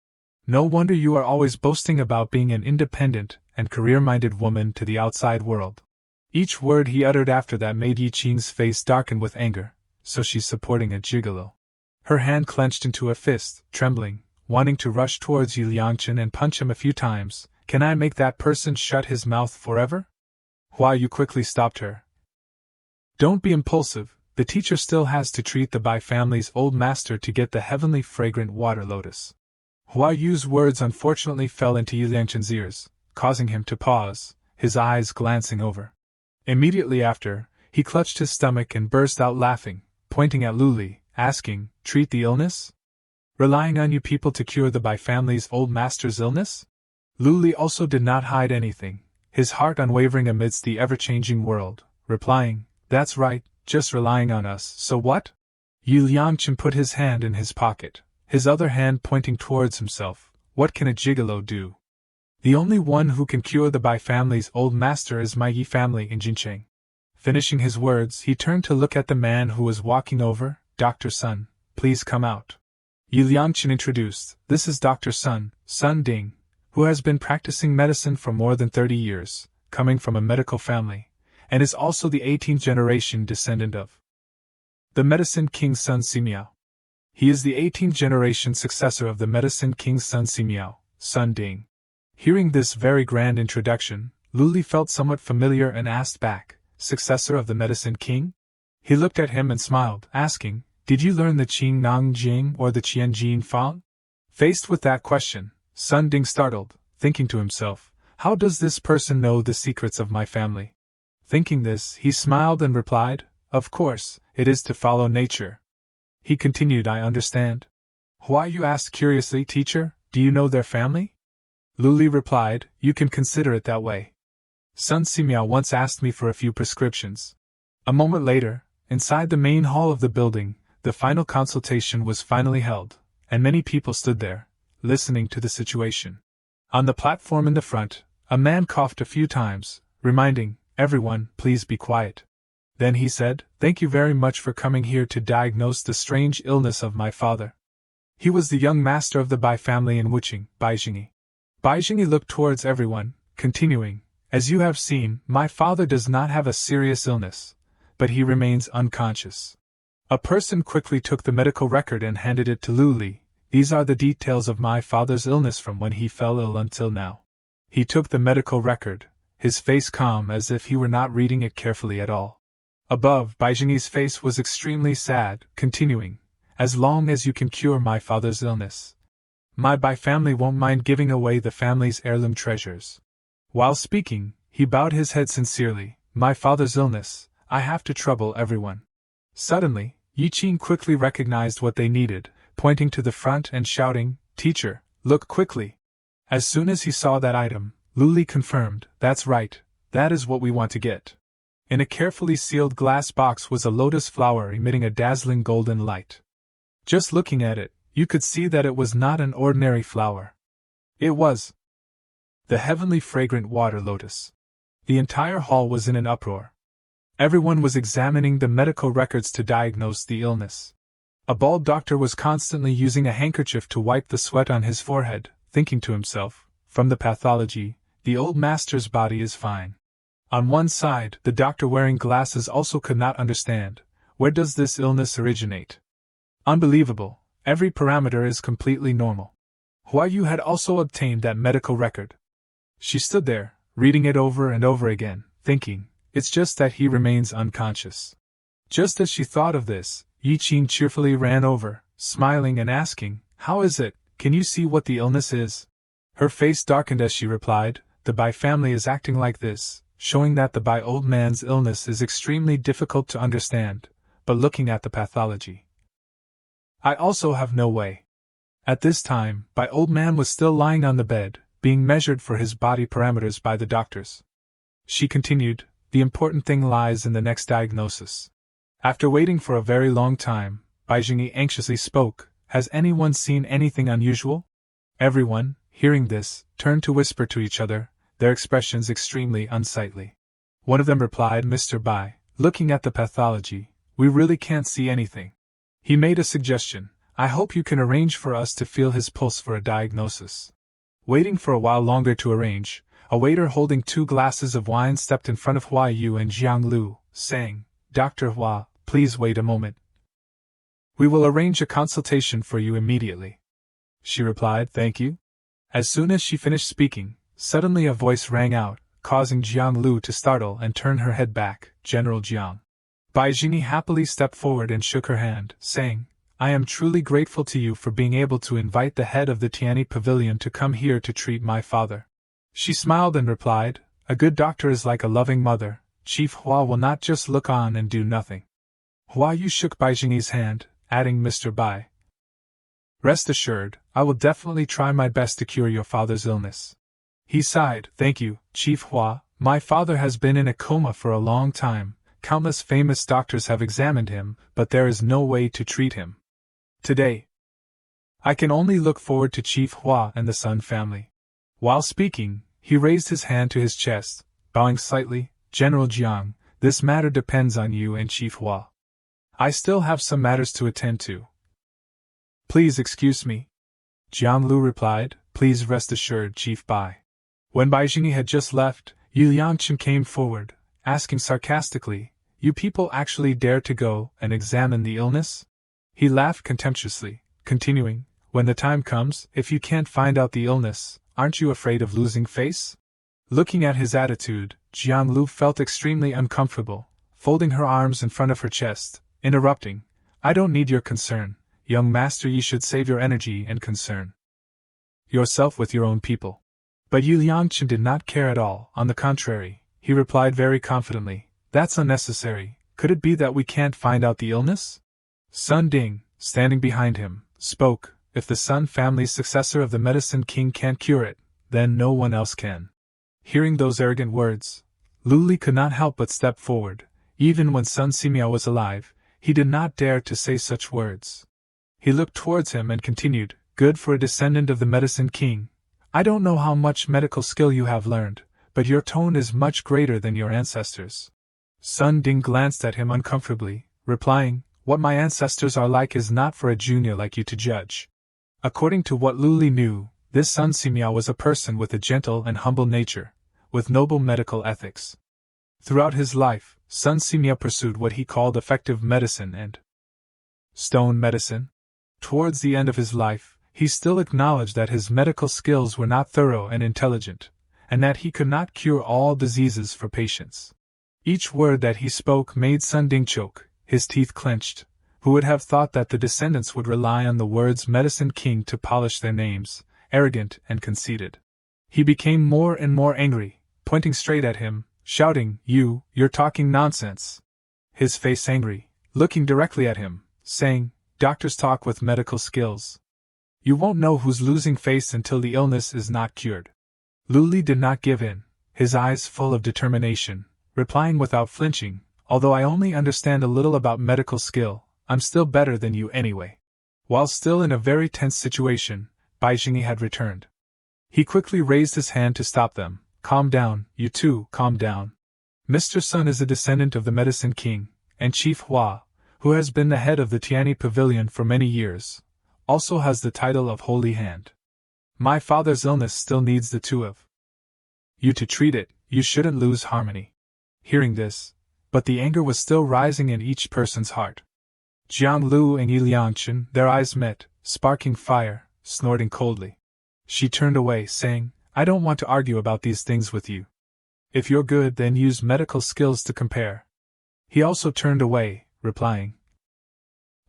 No wonder you are always boasting about being an independent and career-minded woman to the outside world." Each word he uttered after that made Yi Qing's face darken with anger. So she's supporting a gigolo. Her hand clenched into a fist, trembling, wanting to rush towards Yi Liangchen and punch him a few times. "Can I make that person shut his mouth forever?" Hayou quickly stopped her. "Don't be impulsive, the teacher still has to treat the Bai family's old master to get the heavenly fragrant water lotus." Hayou's words unfortunately fell into Yi Liangchen's ears, causing him to pause, his eyes glancing over. Immediately after, he clutched his stomach and burst out laughing, pointing at Luli, asking, "Treat the illness? Relying on you people to cure the Bai family's old master's illness?" Luli also did not hide anything, his heart unwavering amidst the ever-changing world, replying, "That's right, just relying on us, so what?" Yi Liangchen put his hand in his pocket, his other hand pointing towards himself. "What can a gigolo do?" The only one who can cure the Bai family's old master is my Yi family in Jincheng. Finishing his words, he turned to look at the man who was walking over. Dr. Sun, please come out. Yi Liangchen introduced, this is Dr. Sun, Sun Ding, who has been practicing medicine for more than 30 years, coming from a medical family, and is also the 18th generation descendant of the Medicine King Sun Simiao. He is the 18th generation successor of the Medicine King Sun Simiao, Sun Ding. Hearing this very grand introduction, Luli felt somewhat familiar and asked back, successor of the Medicine King? He looked at him and smiled, asking, did you learn the Qing Nang Jing or the Qian Jin Fang? Faced with that question, Sun Ding startled, thinking to himself, how does this person know the secrets of my family? Thinking this, he smiled and replied, of course, it is to follow nature. He continued, I understand. Why, you asked curiously, teacher, do you know their family? Luli replied, you can consider it that way. Sun Simiao once asked me for a few prescriptions. A moment later, inside the main hall of the building, the final consultation was finally held, and many people stood there, listening to the situation. On the platform in the front, a man coughed a few times, reminding everyone, please be quiet. Then he said, thank you very much for coming here to diagnose the strange illness of my father. He was the young master of the Bai family in Wuqing, Bai Jingyi. Bai Jingyi looked towards everyone, continuing, as you have seen, my father does not have a serious illness, but he remains unconscious. A person quickly took the medical record and handed it to Luli. These are the details of my father's illness from when he fell ill until now. He took the medical record, his face calm as if he were not reading it carefully at all. Above, Bai Jingyi's face was extremely sad, continuing, as long as you can cure my father's illness, my Bai family won't mind giving away the family's heirloom treasures. While speaking, he bowed his head sincerely, my father's illness, I have to trouble everyone. Suddenly, Yi Qing quickly recognized what they needed, pointing to the front and shouting, teacher, look quickly. As soon as he saw that item, Luli confirmed, that's right, that is what we want to get. In a carefully sealed glass box was a lotus flower emitting a dazzling golden light. Just looking at it, you could see that it was not an ordinary flower. It was the heavenly fragrant water lotus. The entire hall was in an uproar. Everyone was examining the medical records to diagnose the illness. A bald doctor was constantly using a handkerchief to wipe the sweat on his forehead, thinking to himself, from the pathology, the old master's body is fine. On one side, the doctor wearing glasses also could not understand, where does this illness originate? Unbelievable, every parameter is completely normal. Hayou had also obtained that medical record. She stood there, reading it over and over again, thinking, it's just that he remains unconscious. Just as she thought of this, Yi Qing cheerfully ran over, smiling and asking, how is it, can you see what the illness is? Her face darkened as she replied, the Bai family is acting like this, showing that the Bai old man's illness is extremely difficult to understand, but looking at the pathology, I also have no way. At this time, Bai old man was still lying on the bed, being measured for his body parameters by the doctors. She continued, the important thing lies in the next diagnosis. After waiting for a very long time, Bai Jingyi anxiously spoke, has anyone seen anything unusual? Everyone, hearing this, turned to whisper to each other, their expressions extremely unsightly. One of them replied, Mr. Bai, looking at the pathology, we really can't see anything. He made a suggestion, I hope you can arrange for us to feel his pulse for a diagnosis. Waiting for a while longer to arrange, a waiter holding 2 glasses of wine stepped in front of Hayou and Jianglu, saying, Dr. Hua, please wait a moment. We will arrange a consultation for you immediately. She replied, thank you. As soon as she finished speaking, suddenly a voice rang out, causing Jianglu to startle and turn her head back, General Jiang. Bai Jingyi happily stepped forward and shook her hand, saying, I am truly grateful to you for being able to invite the head of the Tianyi Pavilion to come here to treat my father. She smiled and replied, a good doctor is like a loving mother, Chief Hua will not just look on and do nothing. Hayou shook Bai Jingyi's hand, adding, Mr. Bai, rest assured, I will definitely try my best to cure your father's illness. He sighed, thank you, Chief Hua, my father has been in a coma for a long time, countless famous doctors have examined him, but there is no way to treat him. Today, I can only look forward to Chief Hua and the Sun family. While speaking, he raised his hand to his chest, bowing slightly. General Jiang, this matter depends on you and Chief Hua. I still have some matters to attend to. Please excuse me. Jiang Lu replied, please rest assured, Chief Bai. When Bai Jingyi had just left, Yu Liangchen came forward, asking sarcastically, you people actually dare to go and examine the illness? He laughed contemptuously, continuing, when the time comes, if you can't find out the illness, aren't you afraid of losing face? Looking at his attitude, Jiang Lu felt extremely uncomfortable, folding her arms in front of her chest, interrupting, I don't need your concern, young master, you should save your energy and concern yourself with your own people. But Yu Liangchen did not care at all, on the contrary, he replied very confidently, that's unnecessary, could it be that we can't find out the illness? Sun Ding, standing behind him, spoke, if the Sun family's successor of the Medicine King can't cure it, then no one else can. Hearing those arrogant words, Luli could not help but step forward. Even when Sun Simiao was alive, he did not dare to say such words. He looked towards him and continued, good for a descendant of the Medicine King. I don't know how much medical skill you have learned, but your tone is much greater than your ancestors. Sun Ding glanced at him uncomfortably, replying, what my ancestors are like is not for a junior like you to judge. According to what Luli knew, this Sun Simiao was a person with a gentle and humble nature, with noble medical ethics. Throughout his life, Sun Simiao pursued what he called effective medicine and stone medicine. Towards the end of his life, he still acknowledged that his medical skills were not thorough and intelligent, and that he could not cure all diseases for patients. Each word that he spoke made Sun Ding choke, his teeth clenched. Who would have thought that the descendants would rely on the words Medicine King to polish their names, arrogant and conceited. He became more and more angry, pointing straight at him, shouting, you're talking nonsense. His face angry, looking directly at him, saying, doctors talk with medical skills. You won't know who's losing face until the illness is not cured. Luli did not give in, his eyes full of determination, replying without flinching, although I only understand a little about medical skill, I'm still better than you anyway. While still in a very tense situation, Bai Jingyi had returned. He quickly raised his hand to stop them. Calm down, you two, calm down. Mr. Sun is a descendant of the Medicine King, and Chief Hua, who has been the head of the Tianyi Pavilion for many years, also has the title of Holy Hand. My father's illness still needs the two of you to treat it, you shouldn't lose harmony. Hearing this, but the anger was still rising in each person's heart. Jiang Lu and Yi Liangchen, their eyes met, sparking fire, snorting coldly. She turned away, saying, I don't want to argue about these things with you. If you're good, then use medical skills to compare. He also turned away, replying,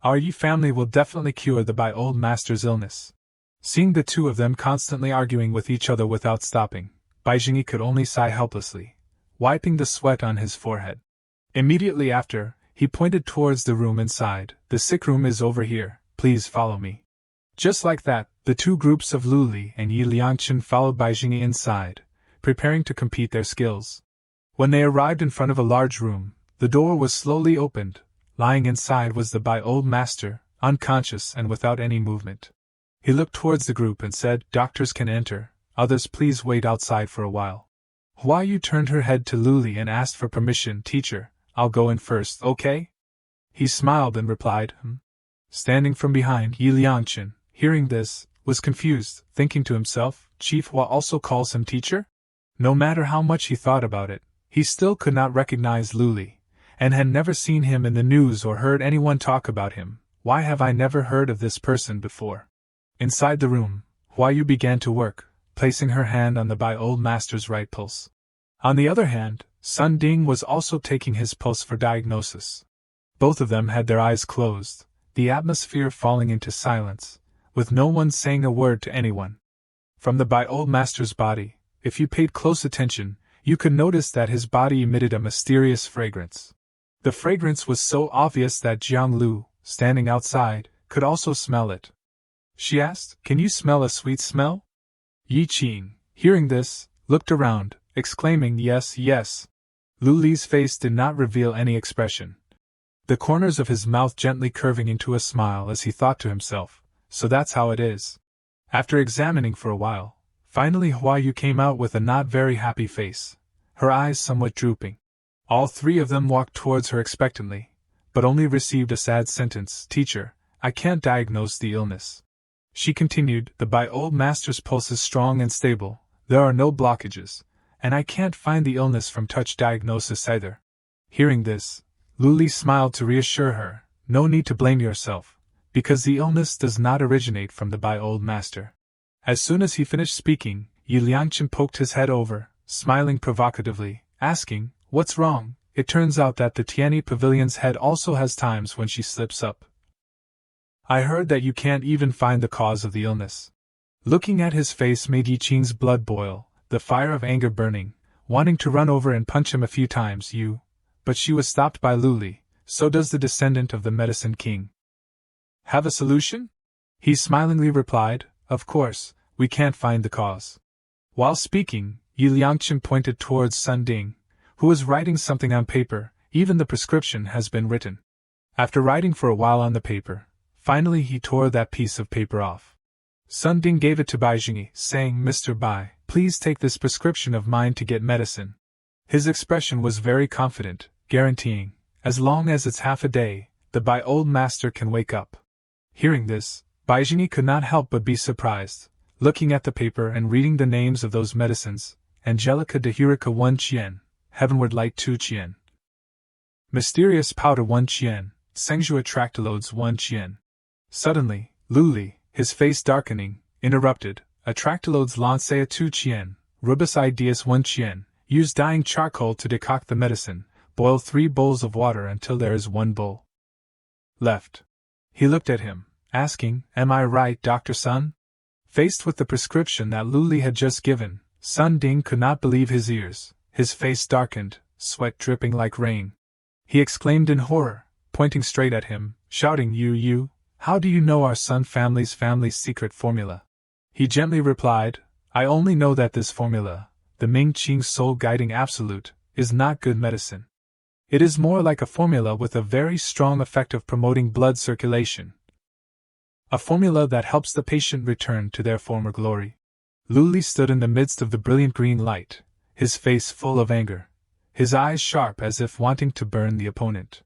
our Yi family will definitely cure the Bai old master's illness. Seeing the two of them constantly arguing with each other without stopping, Bai Jingyi could only sigh helplessly, wiping the sweat on his forehead. Immediately after, he pointed towards the room inside. The sick room is over here, please follow me. Just like that, the two groups of Luli and Yi Liangchen followed Bai Jingyi inside, preparing to compete their skills. When they arrived in front of a large room, the door was slowly opened. Lying inside was the Bai old master, unconscious and without any movement. He looked towards the group and said, doctors can enter, others please wait outside for a while. Hayou turned her head to Luli and asked for permission. Teacher, I'll go in first, okay? He smiled and replied, Standing from behind, Yi Liangchen, hearing this, was confused, thinking to himself, Chief Hua also calls him teacher? No matter how much he thought about it, he still could not recognize Luli, and had never seen him in the news or heard anyone talk about him. Why have I never heard of this person before? Inside the room, Hayou began to work, placing her hand on the Bai old master's right pulse. On the other hand, Sun Ding was also taking his pulse for diagnosis. Both of them had their eyes closed, the atmosphere falling into silence, with no one saying a word to anyone. From the Bai old master's body, if you paid close attention, you could notice that his body emitted a mysterious fragrance. The fragrance was so obvious that Jiang Lu, standing outside, could also smell it. She asked, Can you smell a sweet smell? Yi Qing, hearing this, looked around, exclaiming, Yes, yes. Luli's face did not reveal any expression, the corners of his mouth gently curving into a smile as he thought to himself, so that's how it is. After examining for a while, Finally Hayou came out with a not very happy face, her eyes somewhat drooping. All three of them walked towards her expectantly, but only received a sad sentence. Teacher, I can't diagnose the illness. She continued, the old master's pulse is strong and stable, there are no blockages, and I can't find the illness from touch diagnosis either. Hearing this, Luli smiled to reassure her, no need to blame yourself, because the illness does not originate from the old master. As soon as he finished speaking, Yi Liangchen poked his head over, smiling provocatively, asking, what's wrong? It turns out that the Tianyi Pavilion's head also has times when she slips up. I heard that you can't even find the cause of the illness. Looking at his face made Yi Qing's blood boil, the fire of anger burning, wanting to run over and punch him a few times. But she was stopped by Luli. So does the descendant of the medicine king. Have a solution? He smilingly replied, of course, we can't find the cause. While speaking, Yi Liangchen pointed towards Sun Ding, who was writing something on paper. Even the prescription has been written. After writing for a while on the paper, finally he tore that piece of paper off. Sun Ding gave it to Bai Jingyi, saying, Mr. Bai, please take this prescription of mine to get medicine. His expression was very confident, guaranteeing, as long as it's half a day, the old master can wake up. Hearing this, Bai Jingyi could not help but be surprised, looking at the paper and reading the names of those medicines: Angelica de Hurica 1 Qian, Heavenward Light 2 Qian, Mysterious Powder 1 Qian, Sengjua Tractalodes 1 Qian. Suddenly, Luli, his face darkening, interrupted, Atractalodes Lancea 2 Qian, Rubus Ideas 1 Qian, use dying charcoal to decoct the medicine, boil 3 bowls of water until there is 1 bowl left. He looked at him, asking, Am I right, Dr. Sun? Faced with the prescription that Luli had just given, Sun Ding could not believe his ears. His face darkened, sweat dripping like rain. He exclaimed in horror, pointing straight at him, shouting, You, how do you know our Sun family's secret formula? He gently replied, I only know that this formula, the Ming Qing soul guiding absolute, is not good medicine. It is more like a formula with a very strong effect of promoting blood circulation. A formula that helps the patient return to their former glory. Luli stood in the midst of the brilliant green light, his face full of anger, his eyes sharp as if wanting to burn the opponent.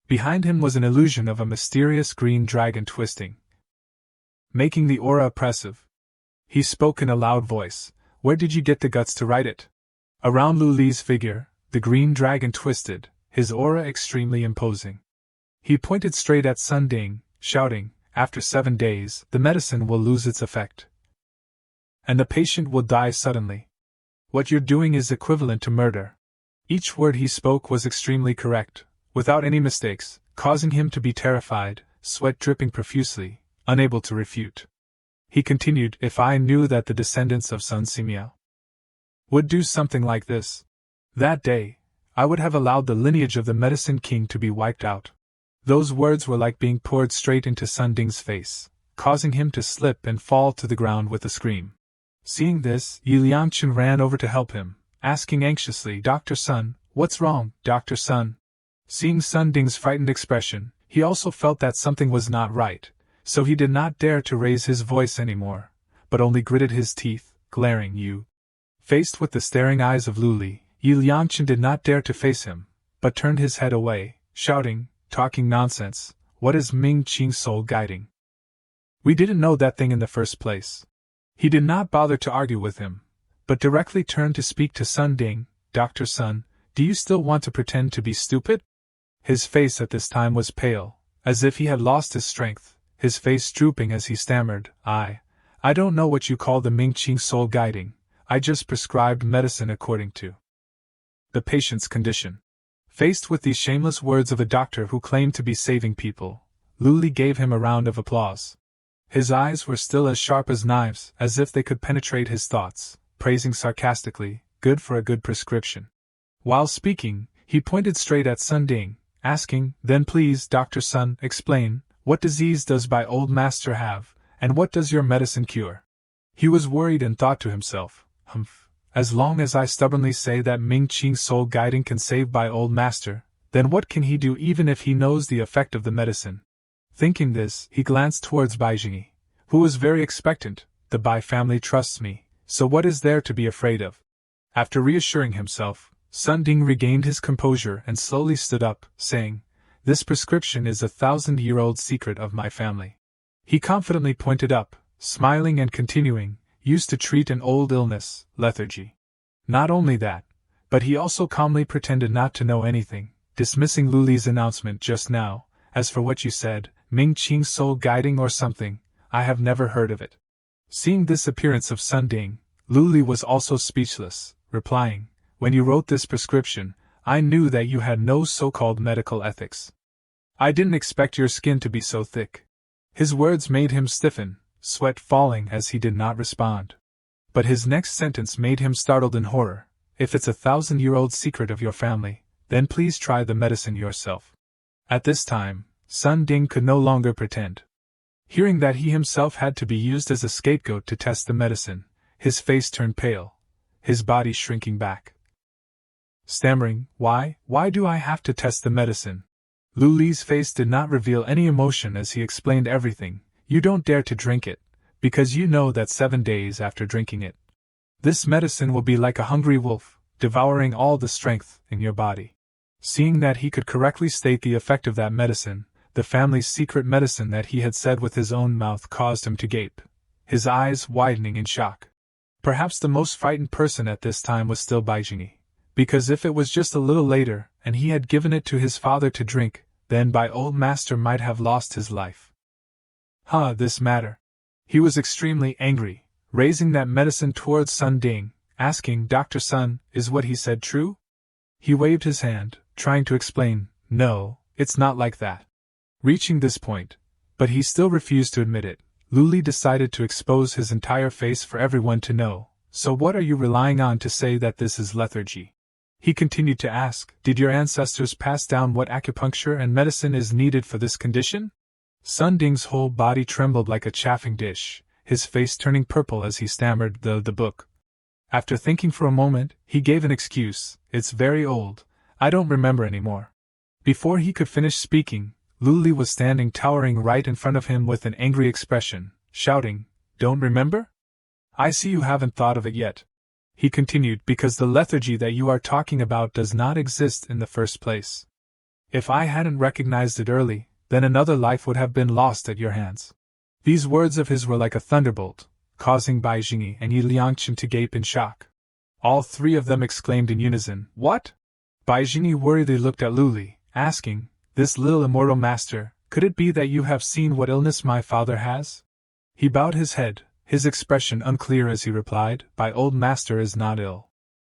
Behind him was an illusion of a mysterious green dragon twisting, making the aura oppressive. He spoke in a loud voice, Where did you get the guts to write it? Around Luli's figure, the green dragon twisted, his aura extremely imposing. He pointed straight at Sun Ding, shouting, After 7 days, the medicine will lose its effect, and the patient will die suddenly. What you're doing is equivalent to murder. Each word he spoke was extremely correct, without any mistakes, causing him to be terrified, sweat dripping profusely, unable to refute. He continued, If I knew that the descendants of Sun Simiao would do something like this, that day, I would have allowed the lineage of the medicine king to be wiped out. Those words were like being poured straight into Sun Ding's face, causing him to slip and fall to the ground with a scream. Seeing this, Yi Liangchen ran over to help him, asking anxiously, Dr. Sun, what's wrong, Dr. Sun? Seeing Sun Ding's frightened expression, he also felt that something was not right, so he did not dare to raise his voice anymore, but only gritted his teeth, glaring. Faced with the staring eyes of Luli, Yi Liangchen did not dare to face him, but turned his head away, shouting, Talking nonsense, what is Ming Qing soul guiding? We didn't know that thing in the first place. He did not bother to argue with him, but directly turned to speak to Sun Ding. Dr. Sun, do you still want to pretend to be stupid? His face at this time was pale, as if he had lost his strength, his face drooping as he stammered, I don't know what you call the Ming Qing soul guiding, I just prescribed medicine according to the patient's condition. Faced with these shameless words of a doctor who claimed to be saving people, Luli gave him a round of applause. His eyes were still as sharp as knives, as if they could penetrate his thoughts, praising sarcastically, Good for a good prescription. While speaking, he pointed straight at Sun Ding, asking, Then please, Dr. Sun, explain, what disease does my old master have, and what does your medicine cure? He was worried and thought to himself, as long as I stubbornly say that Ming Qing soul guiding can save my old master, then what can he do even if he knows the effect of the medicine? Thinking this, he glanced towards Bai Jingyi, who was very expectant. The Bai family trusts me, So what is there to be afraid of? After reassuring himself, Sun Ding regained his composure and slowly stood up, saying, "This prescription is a 1,000-year-old secret of my family." He confidently pointed up, smiling and continuing, "Used to treat an old illness, lethargy. Not only that, but he also calmly pretended not to know anything, dismissing Luli's announcement just now. As for what you said, Ming Qing soul guiding or something, I have never heard of it." Seeing this appearance of Sun Ding, Luli was also speechless, replying, "When you wrote this prescription, I knew that you had no so-called medical ethics. I didn't expect your skin to be so thick." His words made him stiffen, sweat falling as he did not respond. But his next sentence made him startled in horror. "If it's a 1,000-year-old secret of your family, then please try the medicine yourself." At this time, Sun Ding could no longer pretend. Hearing that he himself had to be used as a scapegoat to test the medicine, his face turned pale, his body shrinking back. Stammering, Why do I have to test the medicine?" Luli's face did not reveal any emotion as he explained everything. "You don't dare to drink it, because you know that 7 days after drinking it, this medicine will be like a hungry wolf, devouring all the strength in your body." Seeing that he could correctly state the effect of that medicine, the family's secret medicine that he had said with his own mouth, caused him to gape, his eyes widening in shock. Perhaps the most frightened person at this time was still Baijingyi, because if it was just a little later, and he had given it to his father to drink, then Bai old master might have lost his life. This matter. He was extremely angry, raising that medicine towards Sun Ding, asking, "Dr. Sun, is what he said true?" He waved his hand, trying to explain, "No, it's not like that." Reaching this point, but he still refused to admit it, Luli decided to expose his entire face for everyone to know. "So what are you relying on to say that this is lethargy?" He continued to ask, "Did your ancestors pass down what acupuncture and medicine is needed for this condition?" Sun Ding's whole body trembled like a chafing dish, his face turning purple as he stammered, the book." After thinking for a moment, he gave an excuse, "It's very old, I don't remember anymore." Before he could finish speaking, Luli was standing towering right in front of him with an angry expression, shouting, "Don't remember? I see you haven't thought of it yet." He continued, "Because the lethargy that you are talking about does not exist in the first place. If I hadn't recognized it early, then another life would have been lost at your hands." These words of his were like a thunderbolt, causing Baijingyi and Yi Liangchen to gape in shock. All three of them exclaimed in unison, "What?" Baijingyi worriedly looked at Luli, asking, "This little immortal master, could it be that you have seen what illness my father has?" He bowed his head, his expression unclear as he replied, "Bai old master is not ill."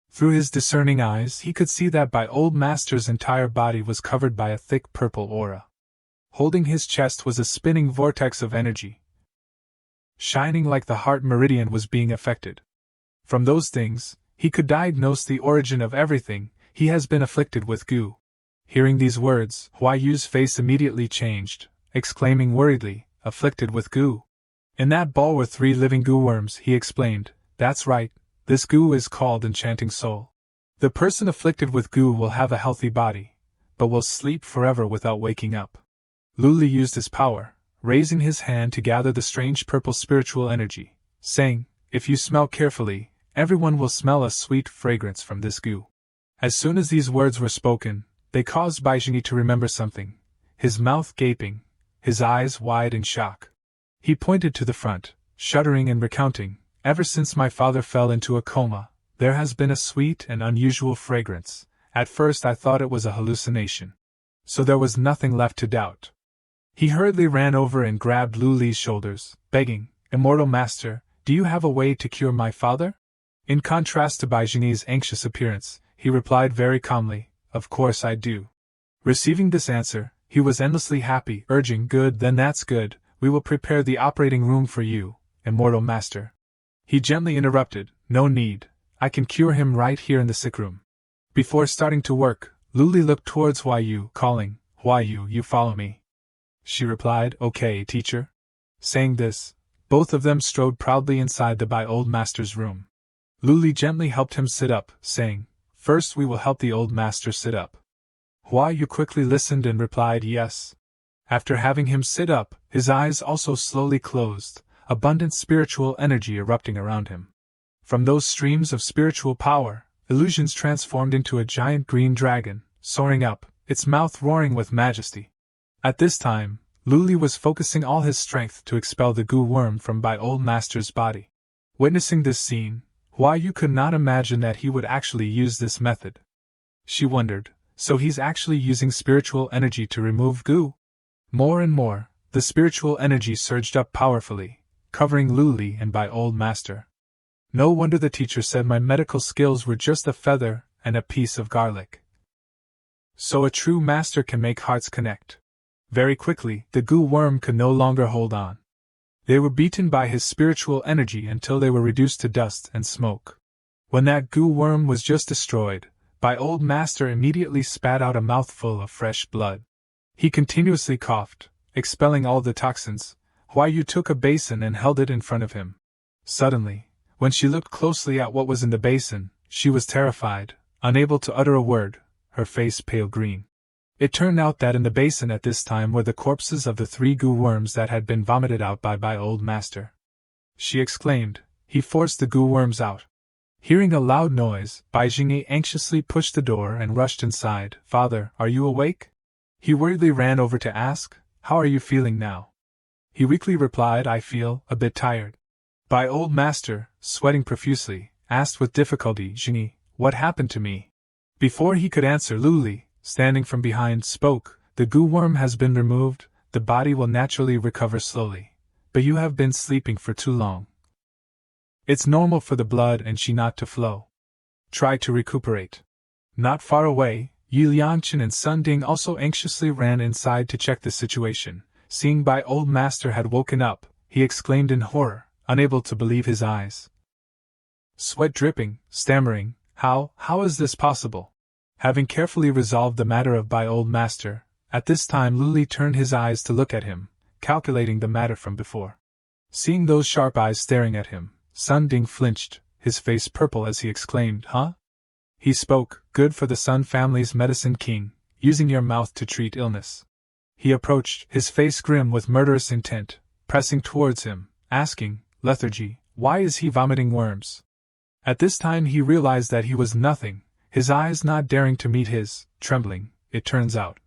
Through his discerning eyes he could see that Bai old master's entire body was covered by a thick purple aura. Holding his chest was a spinning vortex of energy, shining like the heart meridian was being affected. From those things, he could diagnose the origin of everything. "He has been afflicted with goo." Hearing these words, Huayu's face immediately changed, exclaiming worriedly, "Afflicted with goo? In that ball were 3 living goo worms," he explained. "That's right, this goo is called enchanting soul. The person afflicted with goo will have a healthy body, but will sleep forever without waking up." Luli used his power, raising his hand to gather the strange purple spiritual energy, saying, "If you smell carefully, everyone will smell a sweet fragrance from this goo." As soon as these words were spoken, they caused Baijingyi to remember something, his mouth gaping, his eyes wide in shock. He pointed to the front, shuddering and recounting, "Ever since my father fell into a coma, there has been a sweet and unusual fragrance. At first I thought it was a hallucination. So there was nothing left to doubt." He hurriedly ran over and grabbed Luli's shoulders, begging, "Immortal master, do you have a way to cure my father?" In contrast to Baijingyi's anxious appearance, he replied very calmly, "Of course I do." Receiving this answer, he was endlessly happy, urging, "Good, then that's good, we will prepare the operating room for you, immortal master." He gently interrupted, "No need, I can cure him right here in the sick room." Before starting to work, Luli looked towards Huayu, calling, "Huayu, you follow me." She replied, "Okay, teacher." Saying this, both of them strode proudly inside the Bai old master's room. Luli gently helped him sit up, saying, "First we will help the old master sit up." Huayu quickly listened and replied yes. After having him sit up, his eyes also slowly closed, abundant spiritual energy erupting around him. From those streams of spiritual power, illusions transformed into a giant green dragon, soaring up, its mouth roaring with majesty. At this time, Luli was focusing all his strength to expel the goo worm from Bai Old Master's body. Witnessing this scene, Hayou could not imagine that he would actually use this method. She wondered, so he's actually using spiritual energy to remove goo? More and more, the spiritual energy surged up powerfully, covering Luli and Bai Old Master. No wonder the teacher said my medical skills were just a feather and a piece of garlic. So a true master can make hearts connect. Very quickly, the goo worm could no longer hold on. They were beaten by his spiritual energy until they were reduced to dust and smoke. When that goo worm was just destroyed, Bai Old Master immediately spat out a mouthful of fresh blood. He continuously coughed, expelling all the toxins. Hayou took a basin and held it in front of him. Suddenly, when she looked closely at what was in the basin, she was terrified, unable to utter a word, her face pale green. It turned out that in the basin at this time were the corpses of the 3 goo worms that had been vomited out by Bai Old Master. She exclaimed, "He forced the goo worms out." Hearing a loud noise, Bai Jingyi anxiously pushed the door and rushed inside. "Father, are you awake?" He worriedly ran over to ask, "How are you feeling now?" He weakly replied, "I feel a bit tired." Bai Old Master, sweating profusely, asked with difficulty, "Jingyi, what happened to me?" Before he could answer, Luli, standing from behind, spoke, "The goo worm has been removed, the body will naturally recover slowly. But you have been sleeping for too long. It's normal for the blood and qi not to flow. Try to recuperate." Not far away, Yi Liangchen and Sun Ding also anxiously ran inside to check the situation. Seeing Bai Old Master had woken up, he exclaimed in horror, unable to believe his eyes. Sweat dripping, stammering, how is this possible?" Having carefully resolved the matter of Bai Old Master, at this time Luli turned his eyes to look at him, calculating the matter from before. Seeing those sharp eyes staring at him, Sun Ding flinched, his face purple as he exclaimed, "Huh?" He spoke, "Good for the Sun family's medicine king, using your mouth to treat illness." He approached, his face grim with murderous intent, pressing towards him, asking, "Lethargy, why is he vomiting worms?" At this time he realized that he was nothing, his eyes not daring to meet his, trembling, it turns out.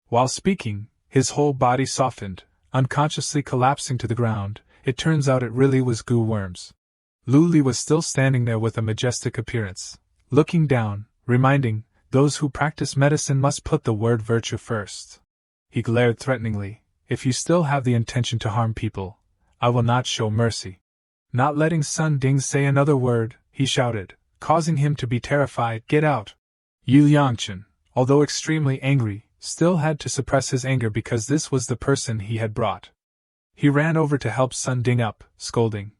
While speaking, his whole body softened, unconsciously collapsing to the ground. It turns out it really was goo worms. Luli was still standing there with a majestic appearance, looking down, reminding, those who practice medicine must put the word virtue first. He glared threateningly, "If you still have the intention to harm people, I will not show mercy." Not letting Sun Ding say another word, he shouted, causing him to be terrified, "Get out!" Yi Liangchen, although extremely angry, still had to suppress his anger because this was the person he had brought. He ran over to help Sun Ding up, scolding,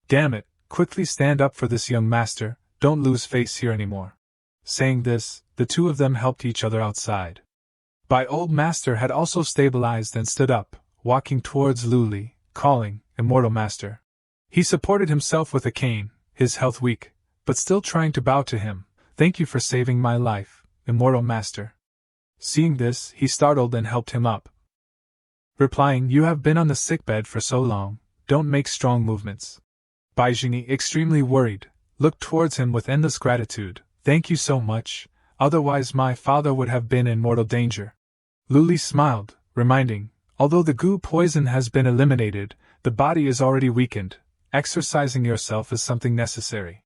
"Damn it, quickly stand up for this young master, don't lose face here anymore." Saying this, the two of them helped each other outside. Bai Old Master had also stabilized and stood up, walking towards Luli, calling, "Immortal Master." He supported himself with a cane, his health weak, but still trying to bow to him. "Thank you for saving my life, Immortal Master." Seeing this, he startled and helped him up, replying, "You have been on the sickbed for so long, don't make strong movements." Bai Jingyi, extremely worried, looked towards him with endless gratitude. "Thank you so much, otherwise my father would have been in mortal danger." Luli smiled, reminding, "Although the goo poison has been eliminated, the body is already weakened. Exercising yourself is something necessary."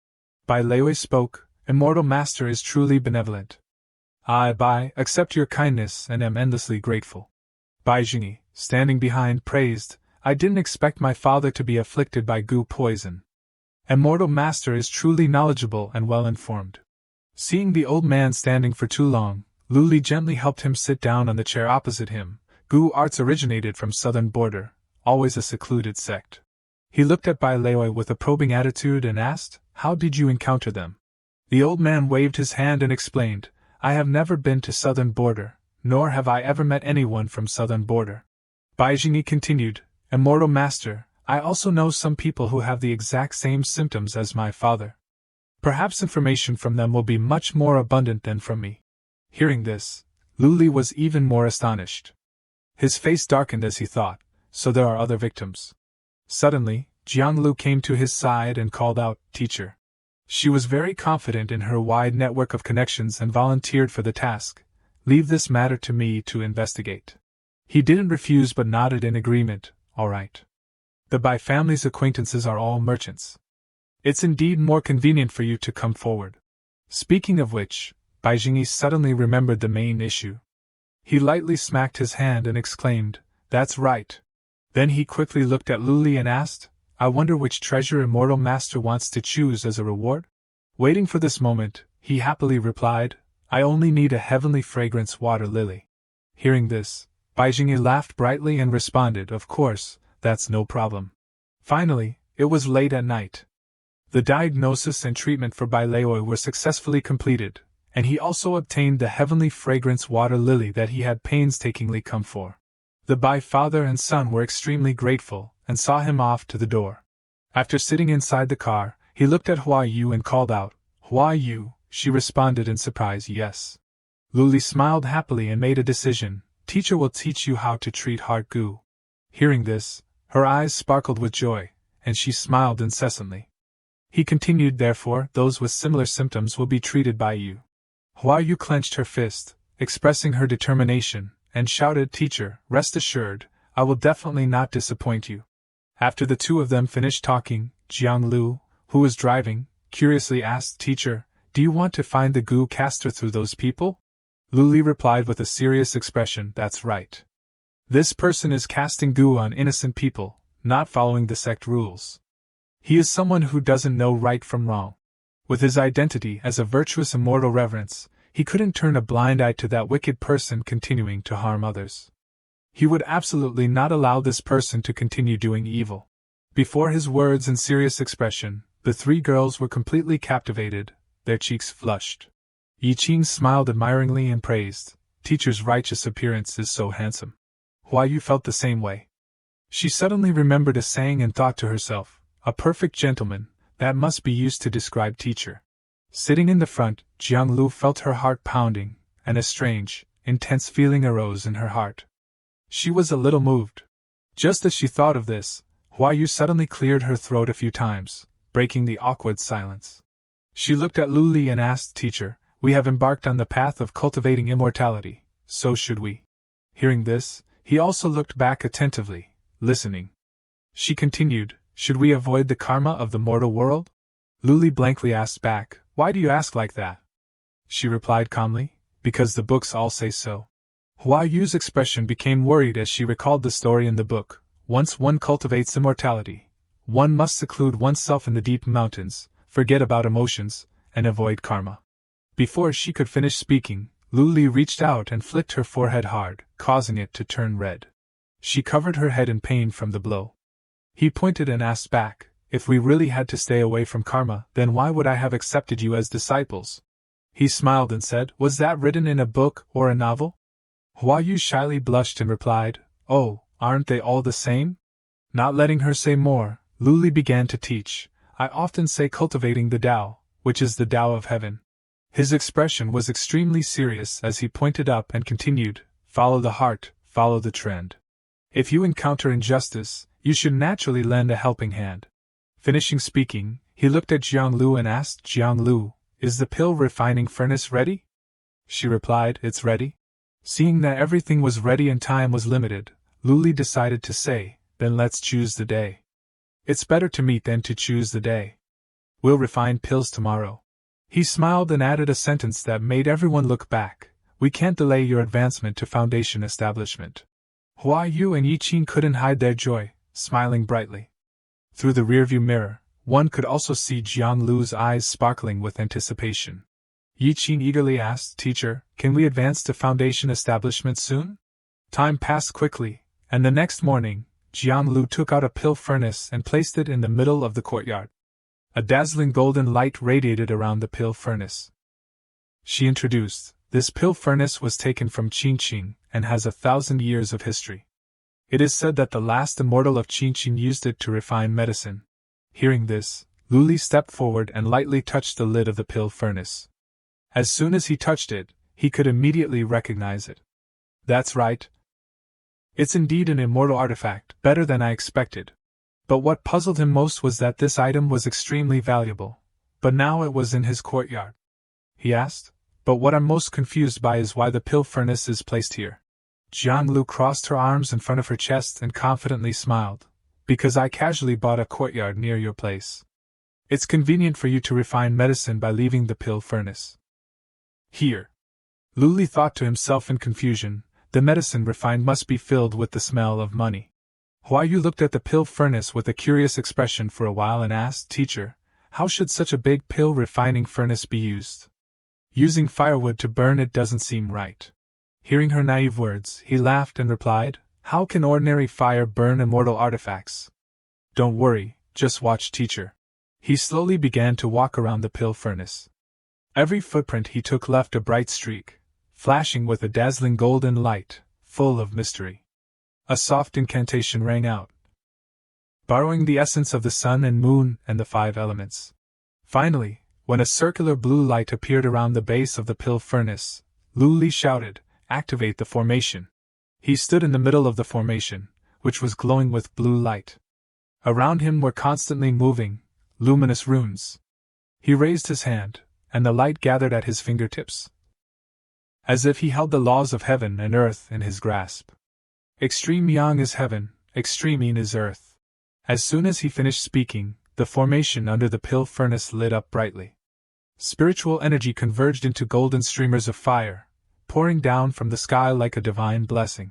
Bai Leiwei spoke, "Immortal Master is truly benevolent. I, Bai, accept your kindness and am endlessly grateful." Bai Jingyi, standing behind, praised, "I didn't expect my father to be afflicted by goo poison. Immortal Master is truly knowledgeable and well informed." Seeing the old man standing for too long, Luli gently helped him sit down on the chair opposite him. Goo arts originated from southern border, always a secluded sect. He looked at Bai Leiwei with a probing attitude and asked, "How did you encounter them?" The old man waved his hand and explained, "I have never been to southern border, nor have I ever met anyone from southern border." Bai Jingyi continued, "Immortal Master, I also know some people who have the exact same symptoms as my father. Perhaps information from them will be much more abundant than from me." Hearing this, Luli was even more astonished. His face darkened as he thought, "So there are other victims." Suddenly, Jianglu came to his side and called out, "Teacher." She was very confident in her wide network of connections and volunteered for the task. "Leave this matter to me to investigate." He didn't refuse but nodded in agreement. "All right. The Bai family's acquaintances are all merchants. It's indeed more convenient for you to come forward." Speaking of which, Bai Jingyi suddenly remembered the main issue. He lightly smacked his hand and exclaimed, "That's right." Then he quickly looked at Luli and asked, "I wonder which treasure Immortal Master wants to choose as a reward?" Waiting for this moment, he happily replied, "I only need a heavenly fragrance water lily." Hearing this, Bai Jingyi laughed brightly and responded, "Of course, that's no problem." Finally, it was late at night. The diagnosis and treatment for Bai Leoi were successfully completed, and he also obtained the heavenly fragrance water lily that he had painstakingly come for. The Bai father and son were extremely grateful, and saw him off to the door. After sitting inside the car, he looked at Hayou and called out, "Hayou." She responded in surprise, "Yes." Luli smiled happily and made a decision, "Teacher will teach you how to treat heart goo." Hearing this, her eyes sparkled with joy, and she smiled incessantly. He continued, "Therefore, those with similar symptoms will be treated by you." Hayou clenched her fist, expressing her determination, and shouted, "Teacher, rest assured, I will definitely not disappoint you." After the two of them finished talking, Jianglu, who was driving, curiously asked, "Teacher, do you want to find the goo caster through those people?" Luli replied with a serious expression, "That's right. This person is casting goo on innocent people, not following the sect rules. He is someone who doesn't know right from wrong. With his identity as a virtuous immortal reverence, he couldn't turn a blind eye to that wicked person continuing to harm others. He would absolutely not allow this person to continue doing evil." Before his words and serious expression, the three girls were completely captivated, their cheeks flushed. Yiqing smiled admiringly and praised, "Teacher's righteous appearance is so handsome." Hayou felt the same way. She suddenly remembered a saying and thought to herself, "A perfect gentleman, that must be used to describe teacher." Sitting in the front, Jianglu felt her heart pounding, and a strange, intense feeling arose in her heart. She was a little moved. Just as she thought of this, Hayou suddenly cleared her throat a few times, breaking the awkward silence. She looked at Luli and asked, "Teacher, we have embarked on the path of cultivating immortality, so should we?" Hearing this, he also looked back attentively, listening. She continued, "Should we avoid the karma of the mortal world?" Luli blankly asked back, "Why do you ask like that?" She replied calmly, "Because the books all say so." Hayou's expression became worried as she recalled the story in the book. Once one cultivates immortality, one must seclude oneself in the deep mountains, forget about emotions, and avoid karma. Before she could finish speaking, Luli reached out and flicked her forehead hard, causing it to turn red. She covered her head in pain from the blow. He pointed and asked back, "If we really had to stay away from karma, then why would I have accepted you as disciples?" He smiled and said, "Was that written in a book or a novel?" Hayou shyly blushed and replied, "Oh, aren't they all the same?" Not letting her say more, Luli began to teach, "I often say cultivating the Tao, which is the Tao of heaven." His expression was extremely serious as he pointed up and continued, "Follow the heart, follow the trend. If you encounter injustice, you should naturally lend a helping hand." Finishing speaking, he looked at Jianglu and asked, "Jianglu, is the pill refining furnace ready?" She replied, "It's ready." Seeing that everything was ready and time was limited, Luli decided to say, "Then let's choose the day. It's better to meet than to choose the day. We'll refine pills tomorrow." He smiled and added a sentence that made everyone look back, "We can't delay your advancement to foundation establishment." Hayou and Yiqing couldn't hide their joy, smiling brightly. Through the rearview mirror, one could also see Jianglu's eyes sparkling with anticipation. Yiqing eagerly asked, "Teacher, can we advance to foundation establishment soon?" Time passed quickly, and the next morning, Jianglu took out a pill furnace and placed it in the middle of the courtyard. A dazzling golden light radiated around the pill furnace. She introduced, "This pill furnace was taken from Qingqing and has 1,000 years of history. It is said that the last immortal of Qingqing used it to refine medicine." Hearing this, Luli stepped forward and lightly touched the lid of the pill furnace. As soon as he touched it, he could immediately recognize it. "That's right. It's indeed an immortal artifact, better than I expected." But what puzzled him most was that this item was extremely valuable. But now it was in his courtyard. He asked, "But what I'm most confused by is why the pill furnace is placed here." Jianglu crossed her arms in front of her chest and confidently smiled. "Because I casually bought a courtyard near your place. It's convenient for you to refine medicine by leaving the pill furnace here." Luli thought to himself in confusion, the medicine refined must be filled with the smell of money. Hayou looked at the pill furnace with a curious expression for a while and asked, "Teacher, how should such a big pill refining furnace be used? Using firewood to burn it doesn't seem right." Hearing her naive words, he laughed and replied, "How can ordinary fire burn immortal artifacts? Don't worry, just watch, teacher." He slowly began to walk around the pill furnace. Every footprint he took left a bright streak, flashing with a dazzling golden light, full of mystery. A soft incantation rang out, borrowing the essence of the sun and moon and the 5 elements. Finally, when a circular blue light appeared around the base of the pill furnace, Luli shouted, "Activate the formation." He stood in the middle of the formation, which was glowing with blue light. Around him were constantly moving, luminous runes. He raised his hand, and the light gathered at his fingertips, as if he held the laws of heaven and earth in his grasp. Extreme yang is heaven, extreme yin is earth. As soon as he finished speaking, the formation under the pill furnace lit up brightly. Spiritual energy converged into golden streamers of fire, pouring down from the sky like a divine blessing.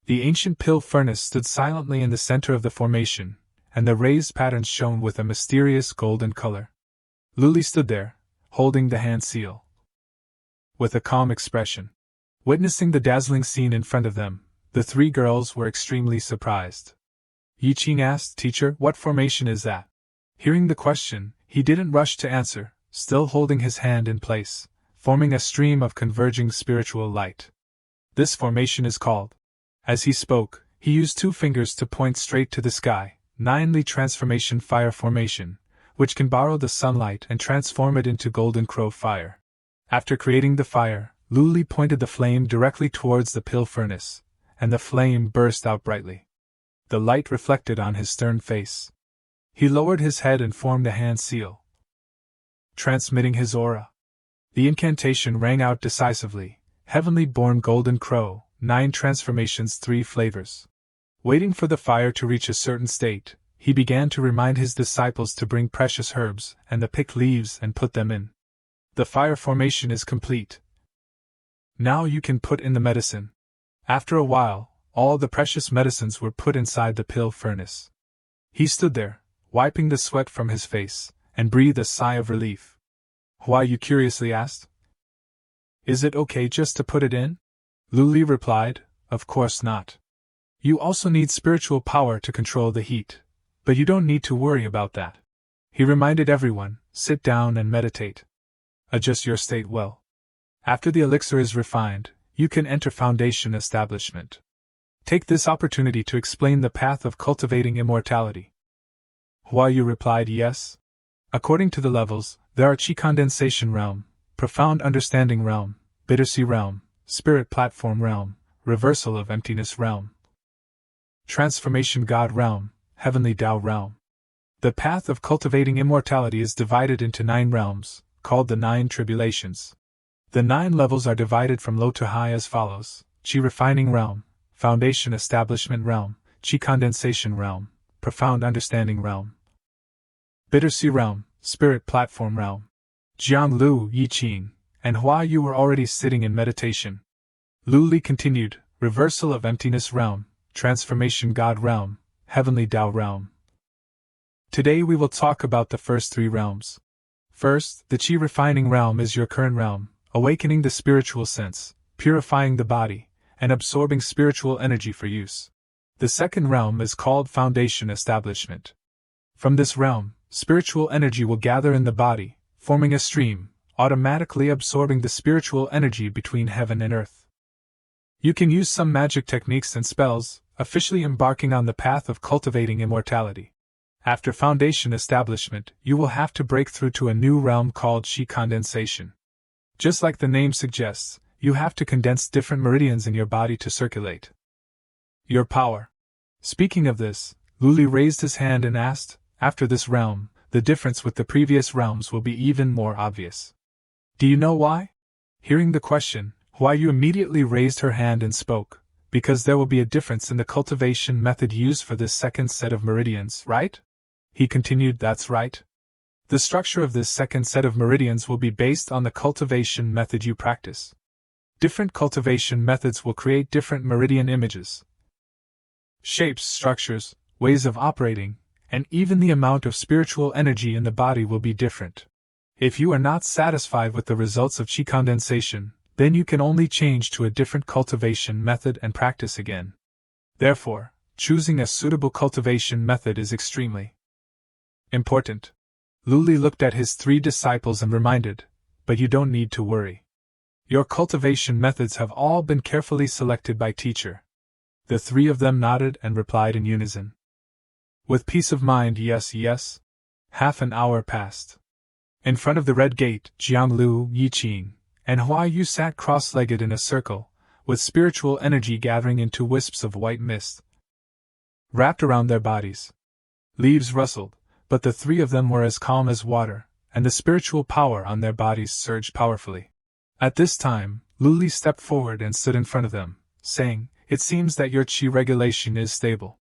The ancient pill furnace stood silently in the center of the formation, and the raised patterns shone with a mysterious golden color. Luli stood there, holding the hand seal, with a calm expression. Witnessing the dazzling scene in front of them, the 3 girls were extremely surprised. Ying asked, "Teacher, what formation is that?" Hearing the question, he didn't rush to answer, still holding his hand in place, forming a stream of converging spiritual light. "This formation is called." As he spoke, he used 2 fingers to point straight to the sky, 9ly transformation fire formation, which can borrow the sunlight and transform it into golden crow fire. After creating the fire, Luli pointed the flame directly towards the pill furnace, and the flame burst out brightly. The light reflected on his stern face. He lowered his head and formed a hand seal, transmitting his aura. The incantation rang out decisively, "Heavenly born golden crow, 9 transformations, 3 flavors." Waiting for the fire to reach a certain state, he began to remind his disciples to bring precious herbs and the picked leaves and put them in. "The fire formation is complete. Now you can put in the medicine." After a while, all the precious medicines were put inside the pill furnace. He stood there, wiping the sweat from his face, and breathed a sigh of relief. Hayou curiously asked, "Is it okay just to put it in?" Luli replied, "Of course not. You also need spiritual power to control the heat, but you don't need to worry about that." He reminded everyone, "Sit down and meditate. Adjust your state well. After the elixir is refined, you can enter foundation establishment. Take this opportunity to explain the path of cultivating immortality." Hayou replied, "Yes. According to the levels, there are Qi condensation realm, profound understanding realm, bittersea realm, spirit platform realm, reversal of emptiness realm, transformation god realm, heavenly Tao realm. The path of cultivating immortality is divided into 9 realms, called the 9 tribulations. The 9 levels are divided from low to high as follows: Qi refining realm, foundation establishment realm, Qi condensation realm, profound understanding realm, bittersea realm, spirit platform realm. Jianglu, Yiqing, and Hayou were already sitting in meditation. Luli continued, reversal of emptiness realm, transformation god realm, heavenly Tao realm. Today we will talk about the first 3 realms. First, the Qi refining realm is your current realm, awakening the spiritual sense, purifying the body, and absorbing spiritual energy for use. The second realm is called foundation establishment. From this realm, spiritual energy will gather in the body, forming a stream, automatically absorbing the spiritual energy between heaven and earth. You can use some magic techniques and spells, officially embarking on the path of cultivating immortality. After foundation establishment, you will have to break through to a new realm called Qi condensation. Just like the name suggests, you have to condense different meridians in your body to circulate your power. Speaking of this, Luli raised his hand and asked, "After this realm, the difference with the previous realms will be even more obvious. Do you know why?" Hearing the question, Hayou immediately raised her hand and spoke, "Because there will be a difference in the cultivation method used for this second set of meridians, right?" He continued, "That's right. The structure of this second set of meridians will be based on the cultivation method you practice. Different cultivation methods will create different meridian images. Shapes, structures, ways of operating, and even the amount of spiritual energy in the body will be different. If you are not satisfied with the results of chi condensation, then you can only change to a different cultivation method and practice again. Therefore, choosing a suitable cultivation method is extremely important." Luli looked at his 3 disciples and reminded, "But you don't need to worry. Your cultivation methods have all been carefully selected by teacher." The 3 of them nodded and replied in unison, "With peace of mind, yes, yes." Half an hour passed. In front of the red gate, Jianglu, Yiqing, and Hayou sat cross-legged in a circle, with spiritual energy gathering into wisps of white mist wrapped around their bodies. Leaves rustled, but the 3 of them were as calm as water, and the spiritual power on their bodies surged powerfully. At this time, Luli stepped forward and stood in front of them, saying, "It seems that your chi regulation is stable."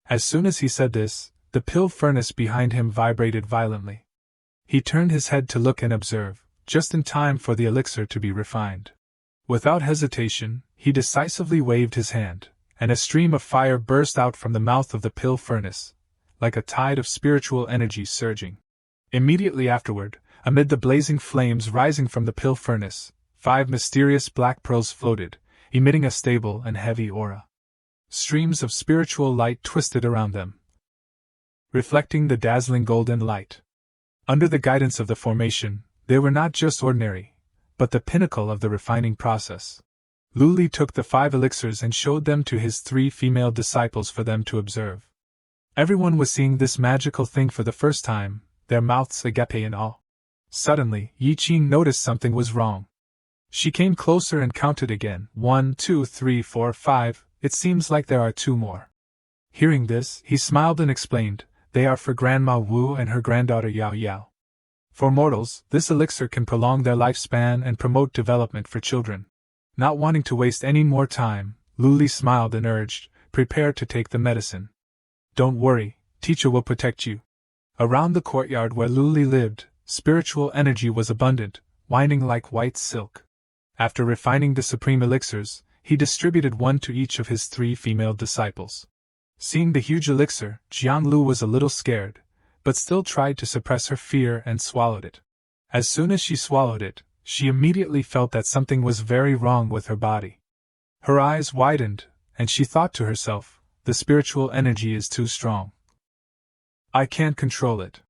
As soon as he said this, the pill furnace behind him vibrated violently. He turned his head to look and observe, just in time for the elixir to be refined. Without hesitation, he decisively waved his hand, and a stream of fire burst out from the mouth of the pill furnace, like a tide of spiritual energy surging. Immediately afterward, amid the blazing flames rising from the pill furnace, 5 mysterious black pearls floated, emitting a stable and heavy aura. Streams of spiritual light twisted around them, reflecting the dazzling golden light. Under the guidance of the formation, they were not just ordinary, but the pinnacle of the refining process. Luli took the 5 elixirs and showed them to his 3 female disciples for them to observe. Everyone was seeing this magical thing for the first time, their mouths agape in awe. Suddenly, Yiqing noticed something was wrong. She came closer and counted again, 1, 2, 3, 4, 5, it seems like there are 2 more. Hearing this, he smiled and explained, "They are for Grandma Wu and her granddaughter Yao Yao. For mortals, this elixir can prolong their lifespan and promote development for children." Not wanting to waste any more time, Luli smiled and urged, "Prepare to take the medicine. Don't worry, teacher will protect you." Around the courtyard where Luli lived, spiritual energy was abundant, winding like white silk. After refining the supreme elixirs, he distributed 1 to each of his 3 female disciples. Seeing the huge elixir, Jianglu was a little scared, but still tried to suppress her fear and swallowed it. As soon as she swallowed it, she immediately felt that something was very wrong with her body. Her eyes widened, and she thought to herself, "The spiritual energy is too strong. I can't control it."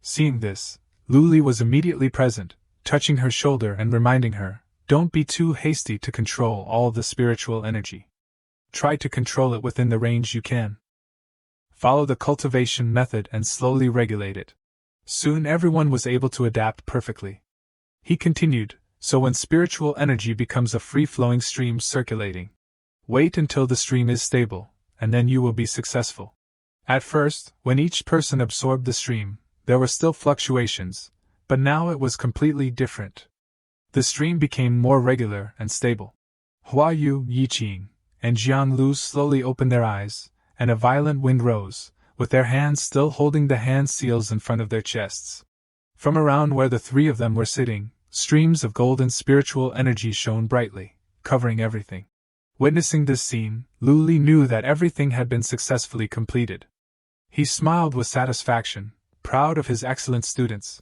Seeing this, Luli was immediately present, touching her shoulder and reminding her, "Don't be too hasty to control all the spiritual energy. Try to control it within the range you can. Follow the cultivation method and slowly regulate it." Soon everyone was able to adapt perfectly. He continued, "So when spiritual energy becomes a free-flowing stream circulating, wait until the stream is stable, and then you will be successful." At first, when each person absorbed the stream, there were still fluctuations, but now it was completely different. The stream became more regular and stable. Hayou, Yiqing, and Jianglu slowly opened their eyes, and a violent wind rose, with their hands still holding the hand seals in front of their chests. From around where the 3 of them were sitting, streams of golden spiritual energy shone brightly, covering everything. Witnessing this scene, Luli knew that everything had been successfully completed. He smiled with satisfaction, proud of his excellent students.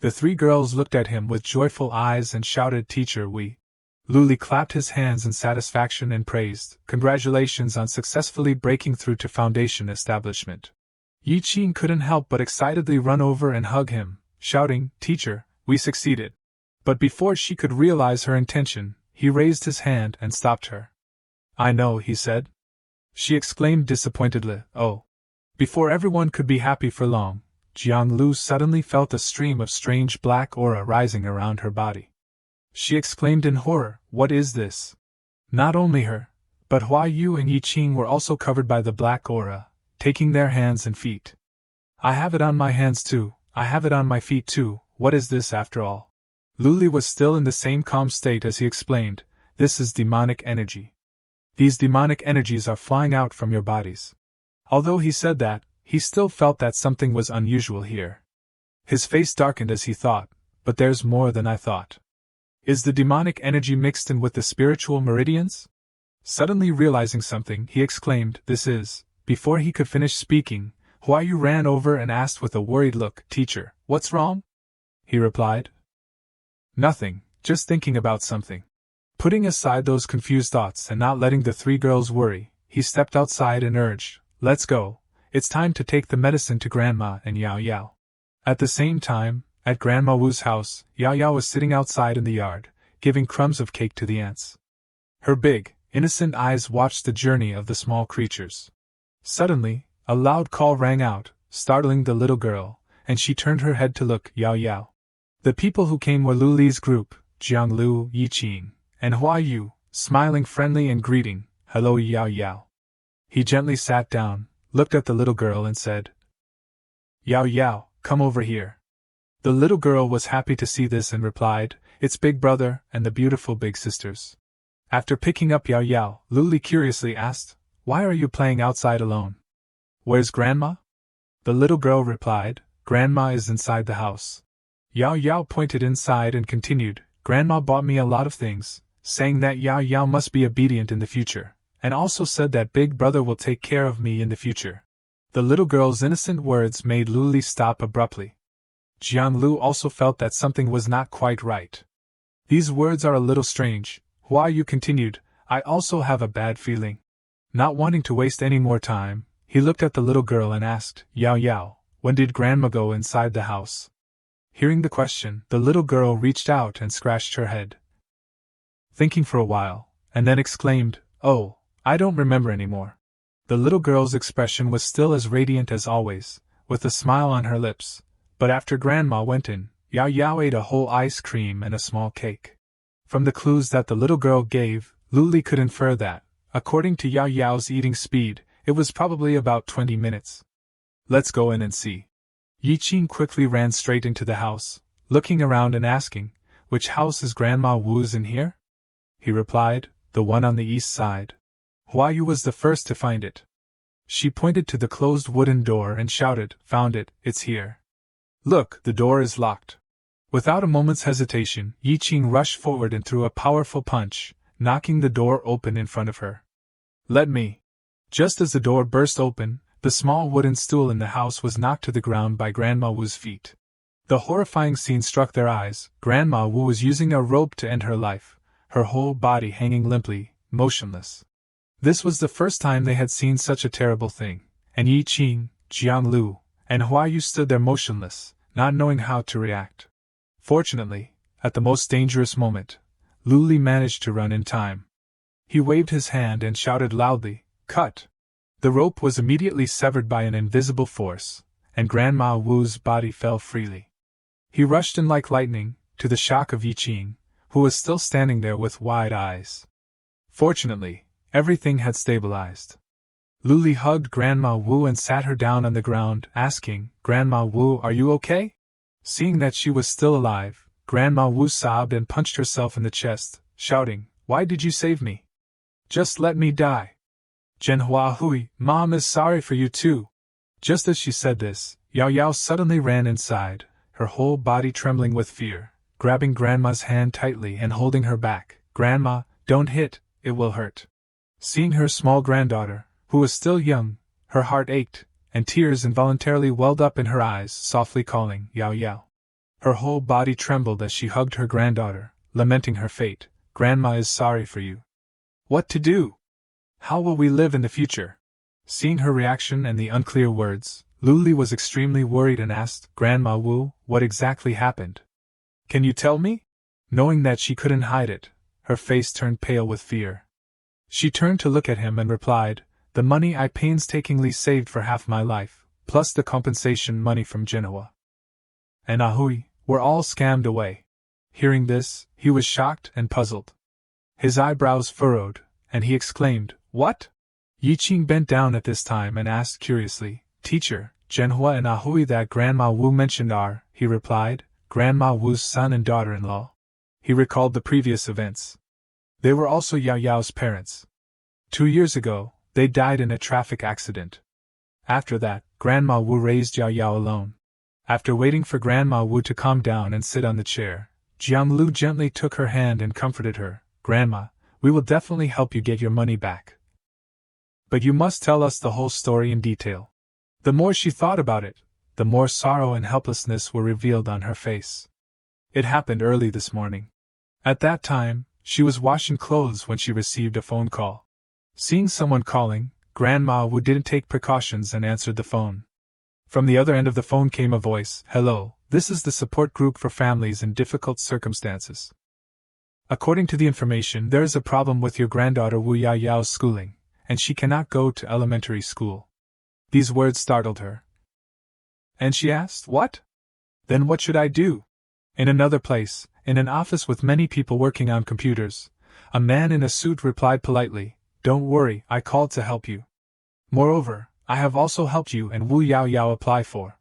The 3 girls looked at him with joyful eyes and shouted, "Teacher, we..." Luli clapped his hands in satisfaction and praised, "Congratulations on successfully breaking through to foundation establishment." Yiqing couldn't help but excitedly run over and hug him, shouting, "Teacher, we succeeded." But before she could realize her intention, he raised his hand and stopped her. "I know," he said. She exclaimed disappointedly, "Oh." Before everyone could be happy for long, Jianglu suddenly felt a stream of strange black aura rising around her body. She exclaimed in horror, "What is this?" Not only her, but Hayou and Yiqing were also covered by the black aura, taking their hands and feet. I have it on my hands too, I have it on my feet too, what is this after all? Luli was still in the same calm state as he explained, this is demonic energy. These demonic energies are flying out from your bodies. Although he said that, he still felt that something was unusual here. His face darkened as he thought, but there's more than I thought. Is the demonic energy mixed in with the spiritual meridians? Suddenly realizing something, he exclaimed, this is. Before he could finish speaking, Hayou ran over and asked with a worried look, Teacher, what's wrong? He replied, nothing, just thinking about something. Putting aside those confused thoughts and not letting the three girls worry, he stepped outside and urged, let's go, it's time to take the medicine to Grandma and Yao Yao. At the same time, at Grandma Wu's house, Yao Yao was sitting outside in the yard, giving crumbs of cake to the ants. Her big, innocent eyes watched the journey of the small creatures. Suddenly, a loud call rang out, startling the little girl, and she turned her head to look Yao Yao. The people who came were Luli's group, Jianglu, Ying, and Hayou, smiling friendly and greeting, hello Yao Yao. He gently sat down, looked at the little girl and said, Yao Yao, come over here. The little girl was happy to see this and replied, it's Big Brother and the beautiful Big Sisters. After picking up Yao Yao, Luli curiously asked, why are you playing outside alone? Where's Grandma? The little girl replied, Grandma is inside the house. Yao Yao pointed inside and continued, Grandma bought me a lot of things, saying that Yao Yao must be obedient in the future, and also said that Big Brother will take care of me in the future. The little girl's innocent words made Luli stop abruptly. Jianglu also felt that something was not quite right. These words are a little strange, Hayou continued, I also have a bad feeling. Not wanting to waste any more time, he looked at the little girl and asked, Yao Yao, when did Grandma go inside the house? Hearing the question, the little girl reached out and scratched her head, thinking for a while, and then exclaimed, oh, I don't remember anymore. The little girl's expression was still as radiant as always, with a smile on her lips, but after Grandma went in, Yao Yao ate a whole ice cream and a small cake. From the clues that the little girl gave, Luli could infer that, according to Yao Yao's eating speed, it was probably about 20 minutes. Let's go in and see. Ying quickly ran straight into the house, looking around and asking, which house is Grandma Wu's in here? He replied, the one on the east side. Hayou was the first to find it. She pointed to the closed wooden door and shouted, found it, it's here. Look, the door is locked. Without a moment's hesitation, Ying rushed forward and threw a powerful punch, knocking the door open in front of her. Let me. Just as the door burst open, the small wooden stool in the house was knocked to the ground by Grandma Wu's feet. The horrifying scene struck their eyes. Grandma Wu was using a rope to end her life, her whole body hanging limply, motionless. This was the first time they had seen such a terrible thing, and Ying, Jianglu, and Hayou stood there motionless, not knowing how to react. Fortunately, at the most dangerous moment, Luli managed to run in time. He waved his hand and shouted loudly, cut! The rope was immediately severed by an invisible force, and Grandma Wu's body fell freely. He rushed in like lightning, to the shock of Ying, who was still standing there with wide eyes. Fortunately, everything had stabilized. Luli hugged Grandma Wu and sat her down on the ground, asking, Grandma Wu, are you okay? Seeing that she was still alive, Grandma Wu sobbed and punched herself in the chest, shouting, why did you save me? Just let me die. Zhenhua Hui, Mom is sorry for you too. Just as she said this, Yao Yao suddenly ran inside, her whole body trembling with fear, grabbing Grandma's hand tightly and holding her back. Grandma, don't hit, it will hurt. Seeing her small granddaughter, who was still young, her heart ached, and tears involuntarily welled up in her eyes, softly calling, Yao Yao. Her whole body trembled as she hugged her granddaughter, lamenting her fate. Grandma is sorry for you. What to do? How will we live in the future? Seeing her reaction and the unclear words, Luli was extremely worried and asked, Grandma Wu, what exactly happened? Can you tell me? Knowing that she couldn't hide it, her face turned pale with fear. She turned to look at him and replied, the money I painstakingly saved for half my life, plus the compensation money from Manhwa and Ahui, were all scammed away. Hearing this, he was shocked and puzzled. His eyebrows furrowed, and he exclaimed, What? Yiqing bent down at this time and asked curiously, Teacher, Zhenhua and Ahui that Grandma Wu mentioned are, he replied, Grandma Wu's son and daughter-in-law. He recalled the previous events. They were also Yao Yao's parents. 2 years ago, they died in a traffic accident. After that, Grandma Wu raised Yao Yao alone. After waiting for Grandma Wu to calm down and sit on the chair, Jianglu gently took her hand and comforted her. Grandma, we will definitely help you get your money back. But you must tell us the whole story in detail. The more she thought about it, the more sorrow and helplessness were revealed on her face. It happened early this morning. At that time, she was washing clothes when she received a phone call. Seeing someone calling, Grandma Wu didn't take precautions and answered the phone. From the other end of the phone came a voice, Hello, this is the support group for families in difficult circumstances. According to the information, there is a problem with your granddaughter Wu Yao Yao's schooling, and she cannot go to elementary school. These words startled her. And she asked, What? Then what should I do? In another place, in an office with many people working on computers, a man in a suit replied politely, Don't worry, I called to help you. Moreover, I have also helped you and Wu Yao Yao apply for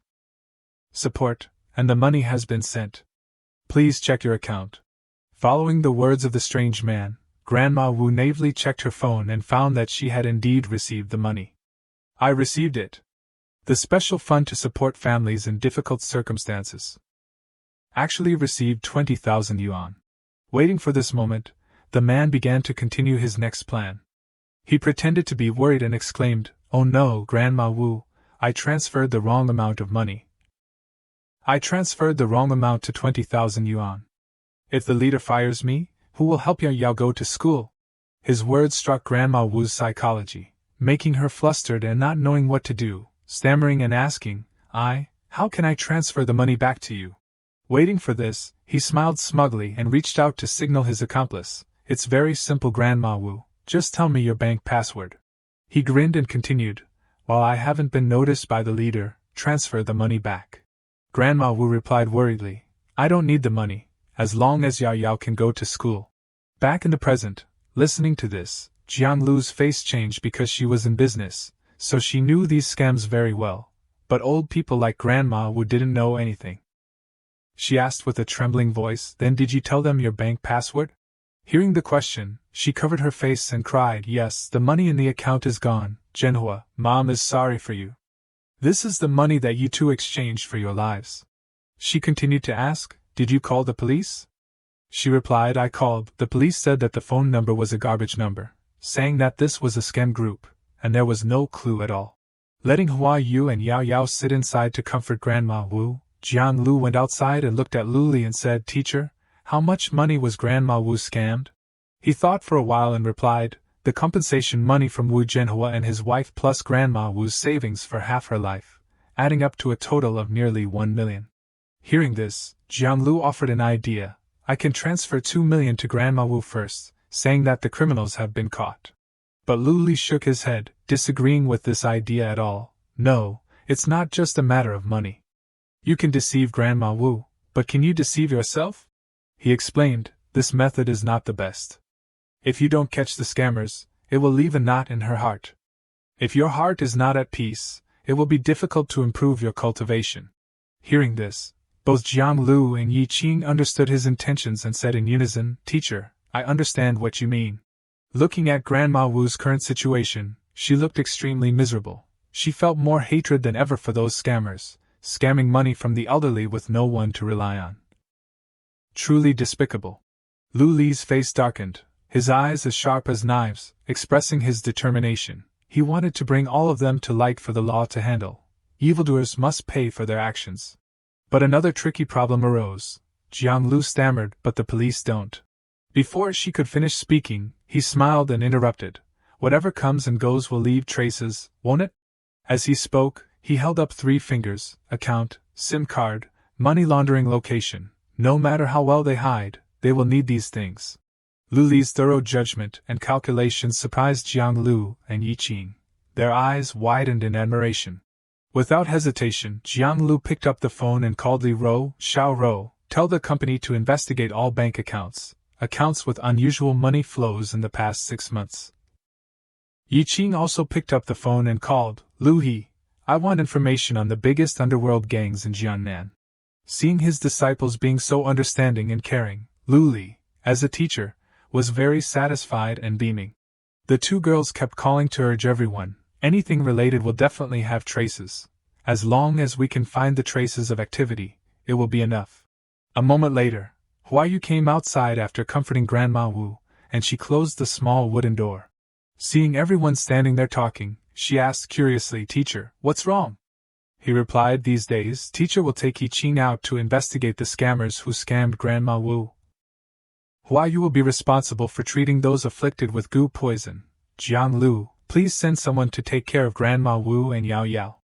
support, and the money has been sent. Please check your account. Following the words of the strange man, Grandma Wu naively checked her phone and found that she had indeed received the money. I received it. The special fund to support families in difficult circumstances. Actually received 20,000 yuan. Waiting for this moment, the man began to continue his next plan. He pretended to be worried and exclaimed, Oh no, Grandma Wu, I transferred the wrong amount of money. I transferred the wrong amount to 20,000 yuan. If the leader fires me, who will help Yao Yao go to school? His words struck Grandma Wu's psychology, making her flustered and not knowing what to do, stammering and asking, How can I transfer the money back to you? Waiting for this, he smiled smugly and reached out to signal his accomplice. It's very simple, Grandma Wu, just tell me your bank password. He grinned and continued, While I haven't been noticed by the leader, transfer the money back. Grandma Wu replied worriedly, I don't need the money, as long as Yao Yao can go to school. Back in the present, listening to this, Jianglu's face changed because she was in business, so she knew these scams very well, but old people like Grandma Wu didn't know anything. She asked with a trembling voice, Then did you tell them your bank password? Hearing the question, she covered her face and cried, Yes, the money in the account is gone, Zhenhua, Mom is sorry for you. This is the money that you two exchanged for your lives. She continued to ask, Did you call the police? She replied, I called. The police said that the phone number was a garbage number, saying that this was a scam group, and there was no clue at all. Letting Hayou and Yao Yao sit inside to comfort Grandma Wu, Jianglu went outside and looked at Luli and said, Teacher, how much money was Grandma Wu scammed? He thought for a while and replied, The compensation money from Wu Zhenhua and his wife plus Grandma Wu's savings for half her life, adding up to a total of nearly 1 million. Hearing this, Jianglu offered an idea. I can transfer 2 million to Grandma Wu first, saying that the criminals have been caught. But Luli shook his head, disagreeing with this idea at all. No, it's not just a matter of money. You can deceive Grandma Wu, but can you deceive yourself? He explained, This method is not the best. If you don't catch the scammers, it will leave a knot in her heart. If your heart is not at peace, it will be difficult to improve your cultivation. Hearing this, both Jianglu and Yiqing understood his intentions and said in unison, Teacher, I understand what you mean. Looking at Grandma Wu's current situation, she looked extremely miserable. She felt more hatred than ever for those scammers, scamming money from the elderly with no one to rely on. Truly despicable. Luli's face darkened, his eyes as sharp as knives, expressing his determination. He wanted to bring all of them to light for the law to handle. Evildoers must pay for their actions. But another tricky problem arose. Jianglu stammered, But the police don't. Before she could finish speaking, he smiled and interrupted. Whatever comes and goes will leave traces, won't it? As he spoke, he held up 3 fingers, account, SIM card, money laundering location. No matter how well they hide, they will need these things. Luli's thorough judgment and calculations surprised Jianglu and Yiqing. Their eyes widened in admiration. Without hesitation, Jianglu picked up the phone and called Li Ro, Xiao Ro, tell the company to investigate all bank accounts with unusual money flows in the past 6 months. Ying also picked up the phone and called, Luli, I want information on the biggest underworld gangs in Jiangnan. Seeing his disciples being so understanding and caring, Luli, as a teacher, was very satisfied and beaming. The two girls kept calling to urge everyone, anything related will definitely have traces. As long as we can find the traces of activity, it will be enough. A moment later, Hayou came outside after comforting Grandma Wu, and she closed the small wooden door. Seeing everyone standing there talking, she asked curiously, Teacher, what's wrong? He replied, These days, Teacher will take Ying out to investigate the scammers who scammed Grandma Wu. Hayou will be responsible for treating those afflicted with goo poison. Jiang Lu, please send someone to take care of Grandma Wu and Yao Yao.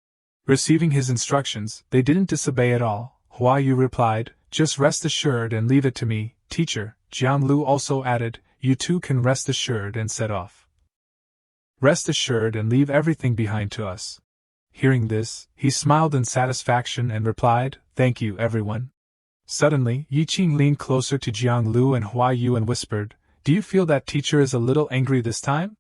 Receiving his instructions, they didn't disobey at all. Hayou replied, Just rest assured and leave it to me, Teacher. Jiang Lu also added, You two can rest assured and set off. Rest assured and leave everything behind to us. Hearing this, he smiled in satisfaction and replied, Thank you, everyone. Suddenly, Ying leaned closer to Jiang Lu and Hayou and whispered, Do you feel that Teacher is a little angry this time?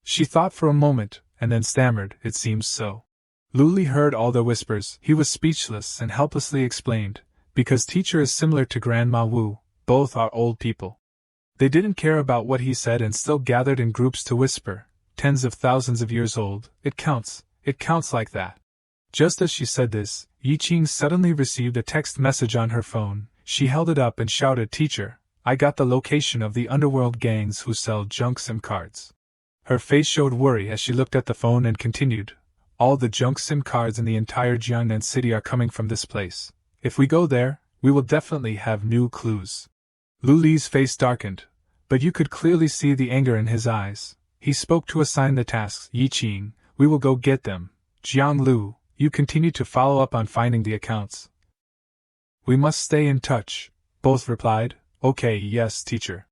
She thought for a moment, and then stammered, It seems so. Luli heard all their whispers. He was speechless and helplessly explained, Because Teacher is similar to Grandma Wu, both are old people. They didn't care about what he said and still gathered in groups to whisper, Tens of thousands of years old, it counts like that. Just as she said this, Ying suddenly received a text message on her phone. She held it up and shouted, Teacher, I got the location of the underworld gangs who sell junk SIM cards. Her face showed worry as she looked at the phone and continued, All the junk SIM cards in the entire Jiangnan city are coming from this place. If we go there, we will definitely have new clues. Luli's face darkened, but you could clearly see the anger in his eyes. He spoke to assign the tasks. Ying, we will go get them. Jiang Lu, you continue to follow up on finding the accounts. We must stay in touch, both replied. Okay, yes, Teacher.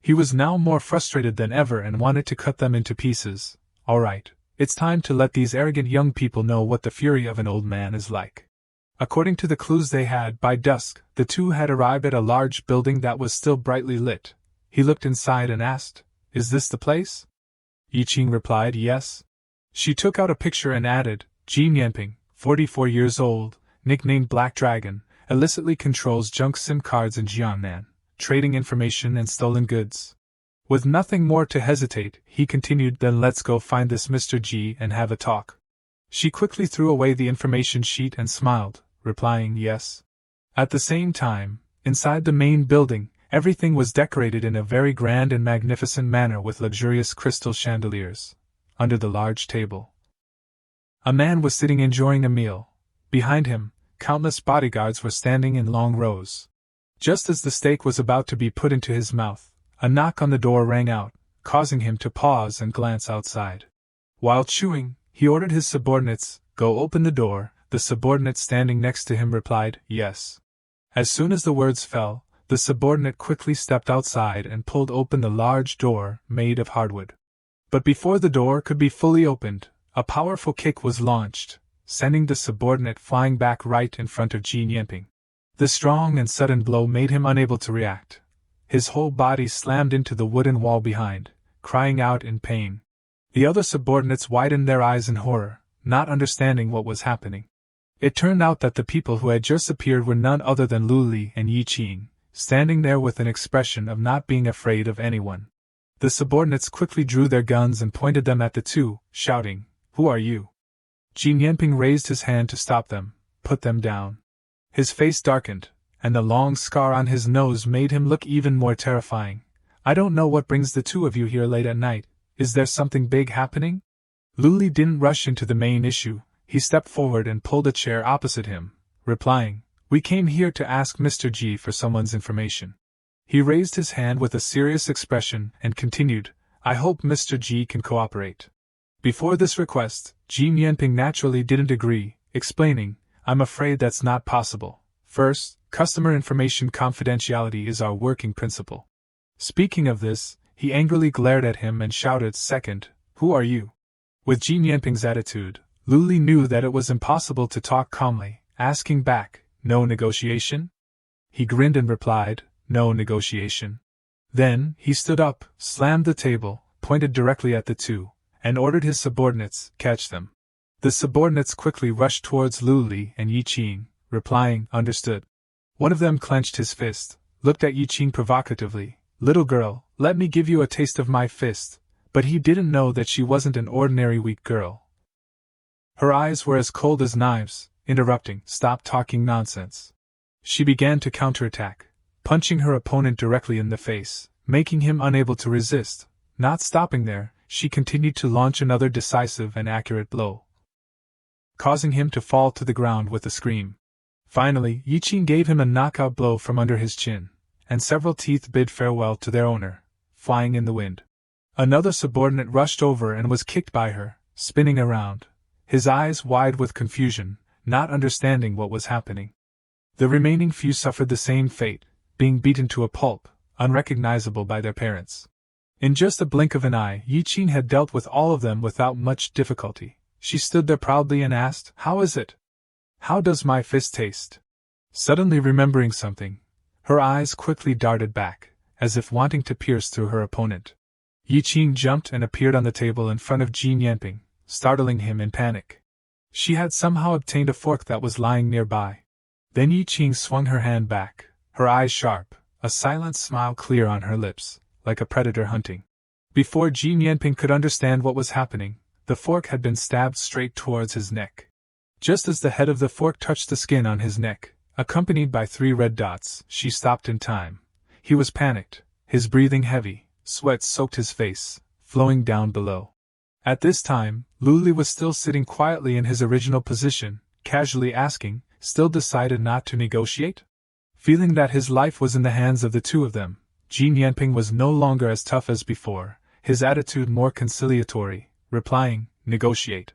He was now more frustrated than ever and wanted to cut them into pieces. All right, it's time to let these arrogant young people know what the fury of an old man is like. According to the clues they had, by dusk, the two had arrived at a large building that was still brightly lit. He looked inside and asked, Is this the place? Ying replied, Yes. She took out a picture and added, Jin Yanping, 44 years old, nicknamed Black Dragon, illicitly controls junk SIM cards in Jiangnan, trading information and stolen goods. With nothing more to hesitate, he continued, Then let's go find this Mr. G and have a talk. She quickly threw away the information sheet and smiled, replying yes. At the same time, inside the main building, everything was decorated in a very grand and magnificent manner with luxurious crystal chandeliers. Under the large table, a man was sitting enjoying a meal. Behind him, countless bodyguards were standing in long rows. Just as the steak was about to be put into his mouth, a knock on the door rang out, causing him to pause and glance outside. While chewing, he ordered his subordinates, Go open the door. The subordinate standing next to him replied, Yes. As soon as the words fell, the subordinate quickly stepped outside and pulled open the large door, made of hardwood. But before the door could be fully opened, a powerful kick was launched, sending the subordinate flying back right in front of Jin Yanping. The strong and sudden blow made him unable to react. His whole body slammed into the wooden wall behind, crying out in pain. The other subordinates widened their eyes in horror, not understanding what was happening. It turned out that the people who had just appeared were none other than Luli and Ying, standing there with an expression of not being afraid of anyone. The subordinates quickly drew their guns and pointed them at the two, shouting, Who are you? Jin Yanping raised his hand to stop them, put them down. His face darkened, and the long scar on his nose made him look even more terrifying. I don't know what brings the two of you here late at night. Is there something big happening? Luli didn't rush into the main issue. He stepped forward and pulled a chair opposite him, replying, We came here to ask Mr. G for someone's information. He raised his hand with a serious expression and continued, I hope Mr. G can cooperate. Before this request, Jin Yanping naturally didn't agree, explaining, I'm afraid that's not possible. First, customer information confidentiality is our working principle. Speaking of this, he angrily glared at him and shouted, Second, who are you? With Jin Yanping's attitude, Luli knew that it was impossible to talk calmly, asking back, No negotiation? He grinned and replied, No negotiation. Then, he stood up, slammed the table, pointed directly at the two, and ordered his subordinates, catch them. The subordinates quickly rushed towards Luli and Ying, replying, understood. One of them clenched his fist, looked at Ying provocatively, little girl, let me give you a taste of my fist, but he didn't know that she wasn't an ordinary weak girl. Her eyes were as cold as knives, interrupting, stop talking nonsense. She began to counterattack, punching her opponent directly in the face, making him unable to resist. Not stopping there, she continued to launch another decisive and accurate blow, causing him to fall to the ground with a scream. Finally, Ying gave him a knockout blow from under his chin, and several teeth bid farewell to their owner, flying in the wind. Another subordinate rushed over and was kicked by her, spinning around, his eyes wide with confusion, not understanding what was happening. The remaining few suffered the same fate, being beaten to a pulp, unrecognizable by their parents. In just a blink of an eye, Ying had dealt with all of them without much difficulty. She stood there proudly and asked, how is it? How does my fist taste? Suddenly remembering something, her eyes quickly darted back, as if wanting to pierce through her opponent. Ying jumped and appeared on the table in front of Jin Yanping, startling him in panic. She had somehow obtained a fork that was lying nearby. Then Ying swung her hand back, her eyes sharp, a silent smile clear on her lips, like a predator hunting. Before Jin Yanping could understand what was happening, the fork had been stabbed straight towards his neck. Just as the head of the fork touched the skin on his neck, accompanied by 3 red dots, she stopped in time. He was panicked, his breathing heavy, sweat soaked his face, flowing down below. At this time, Luli was still sitting quietly in his original position, casually asking, still decided not to negotiate? Feeling that his life was in the hands of the two of them, Jin Yanping was no longer as tough as before, his attitude more conciliatory, replying, negotiate.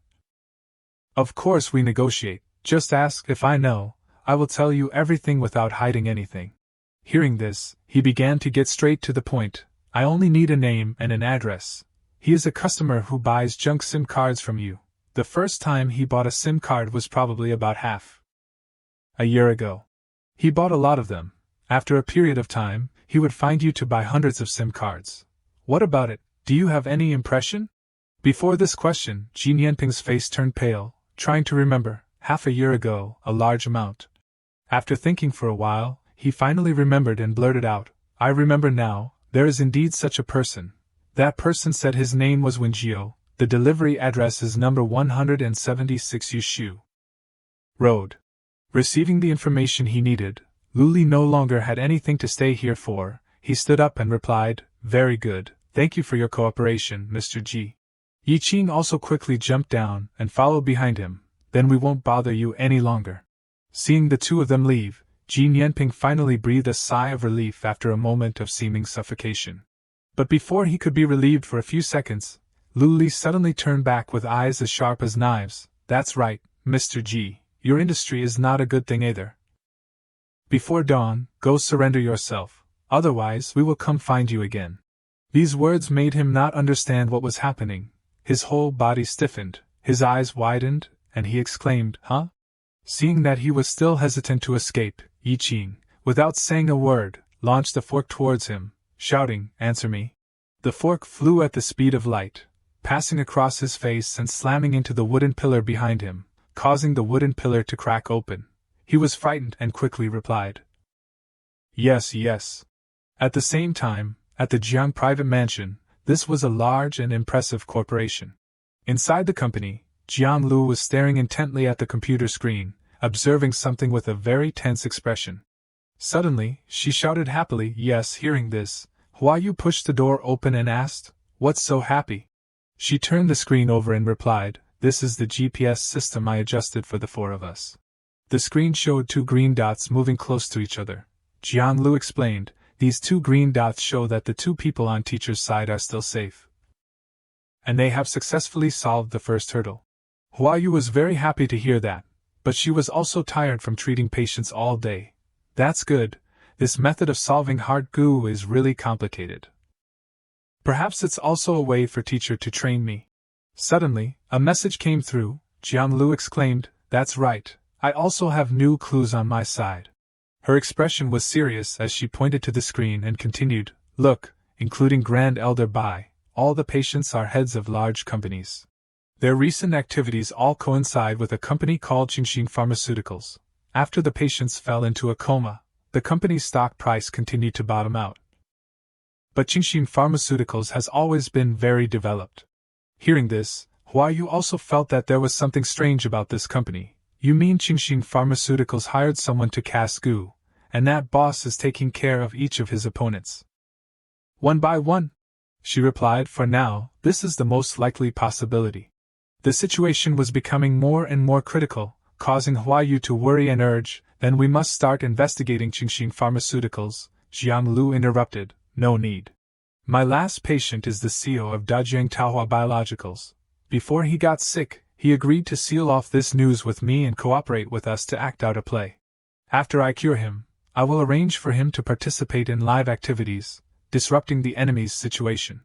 Of course we negotiate, just ask if I know, I will tell you everything without hiding anything. Hearing this, he began to get straight to the point, I only need a name and an address. He is a customer who buys junk SIM cards from you. The first time he bought a SIM card was probably about half a year ago. He bought a lot of them. After a period of time, he would find you to buy hundreds of SIM cards. What about it? Do you have any impression? Before this question, Jin Yanping's face turned pale, trying to remember, half a year ago, a large amount. After thinking for a while, he finally remembered and blurted out, I remember now, there is indeed such a person. That person said his name was Wenjio, the delivery address is number 176 Yushu Road. Receiving the information he needed, Luli no longer had anything to stay here for. He stood up and replied, very good, thank you for your cooperation, Mr. Ji. Ying also quickly jumped down and followed behind him, then we won't bother you any longer. Seeing the two of them leave, Jin Yanping finally breathed a sigh of relief after a moment of seeming suffocation. But before he could be relieved for a few seconds, Luli suddenly turned back with eyes as sharp as knives. That's right, Mr. Ji, your industry is not a good thing either. Before dawn, go surrender yourself, otherwise we will come find you again. These words made him not understand what was happening. His whole body stiffened, his eyes widened, and he exclaimed, huh? Seeing that he was still hesitant to escape, Ying, without saying a word, launched the fork towards him, shouting, answer me. The fork flew at the speed of light, passing across his face and slamming into the wooden pillar behind him, causing the wooden pillar to crack open. He was frightened and quickly replied, yes, yes. At the same time, at the Jiang private mansion, this was a large and impressive corporation. Inside the company, Jiang Lu was staring intently at the computer screen, observing something with a very tense expression. Suddenly, she shouted happily, yes. Hearing this, Hayou pushed the door open and asked, what's so happy? She turned the screen over and replied, this is the GPS system I adjusted for the 4 of us. The screen showed 2 green dots moving close to each other. Jiang Lu explained, these 2 green dots show that the 2 people on teacher's side are still safe. And they have successfully solved the first hurdle. Hayou was very happy to hear that, but she was also tired from treating patients all day. That's good, this method of solving heart goo is really complicated. Perhaps it's also a way for teacher to train me. Suddenly, a message came through. Jiang Lu exclaimed, that's right, I also have new clues on my side. Her expression was serious as she pointed to the screen and continued, look, including Grand Elder Bai, all the patients are heads of large companies. Their recent activities all coincide with a company called Qingxing Pharmaceuticals. After the patients fell into a coma, the company's stock price continued to bottom out. But Qingxing Pharmaceuticals has always been very developed. Hearing this, Hayou also felt that there was something strange about this company. You mean Qingxing Pharmaceuticals hired someone to cast goo, and that boss is taking care of each of his opponents? One by one, she replied. For now, this is the most likely possibility. The situation was becoming more and more critical, causing Hayou to worry and urge, then we must start investigating Qingxing Pharmaceuticals. Jiang Lu interrupted, no need. My last patient is the CEO of Dajiang Taohua Biologicals. Before he got sick, he agreed to seal off this news with me and cooperate with us to act out a play. After I cure him, I will arrange for him to participate in live activities, disrupting the enemy's situation.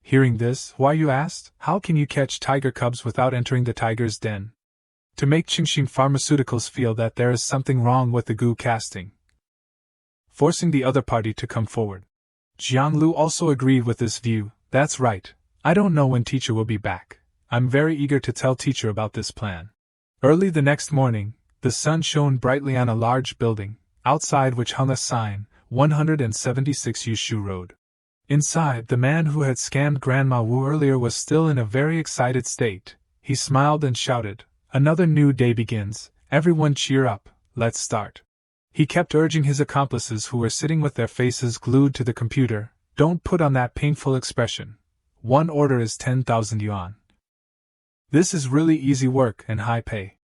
Hearing this, Hayou asked, how can you catch tiger cubs without entering the tiger's den? To make Qingxing Pharmaceuticals feel that there is something wrong with the goo casting. Forcing the other party to come forward. Jiang Lu also agreed with this view. That's right. I don't know when teacher will be back. I'm very eager to tell teacher about this plan. Early the next morning, the sun shone brightly on a large building, outside which hung a sign, 176 Yushu Road. Inside, the man who had scammed Grandma Wu earlier was still in a very excited state. He smiled and shouted, another new day begins, everyone cheer up, let's start. He kept urging his accomplices who were sitting with their faces glued to the computer, don't put on that painful expression. One order is 10,000 yuan. This is really easy work and high pay.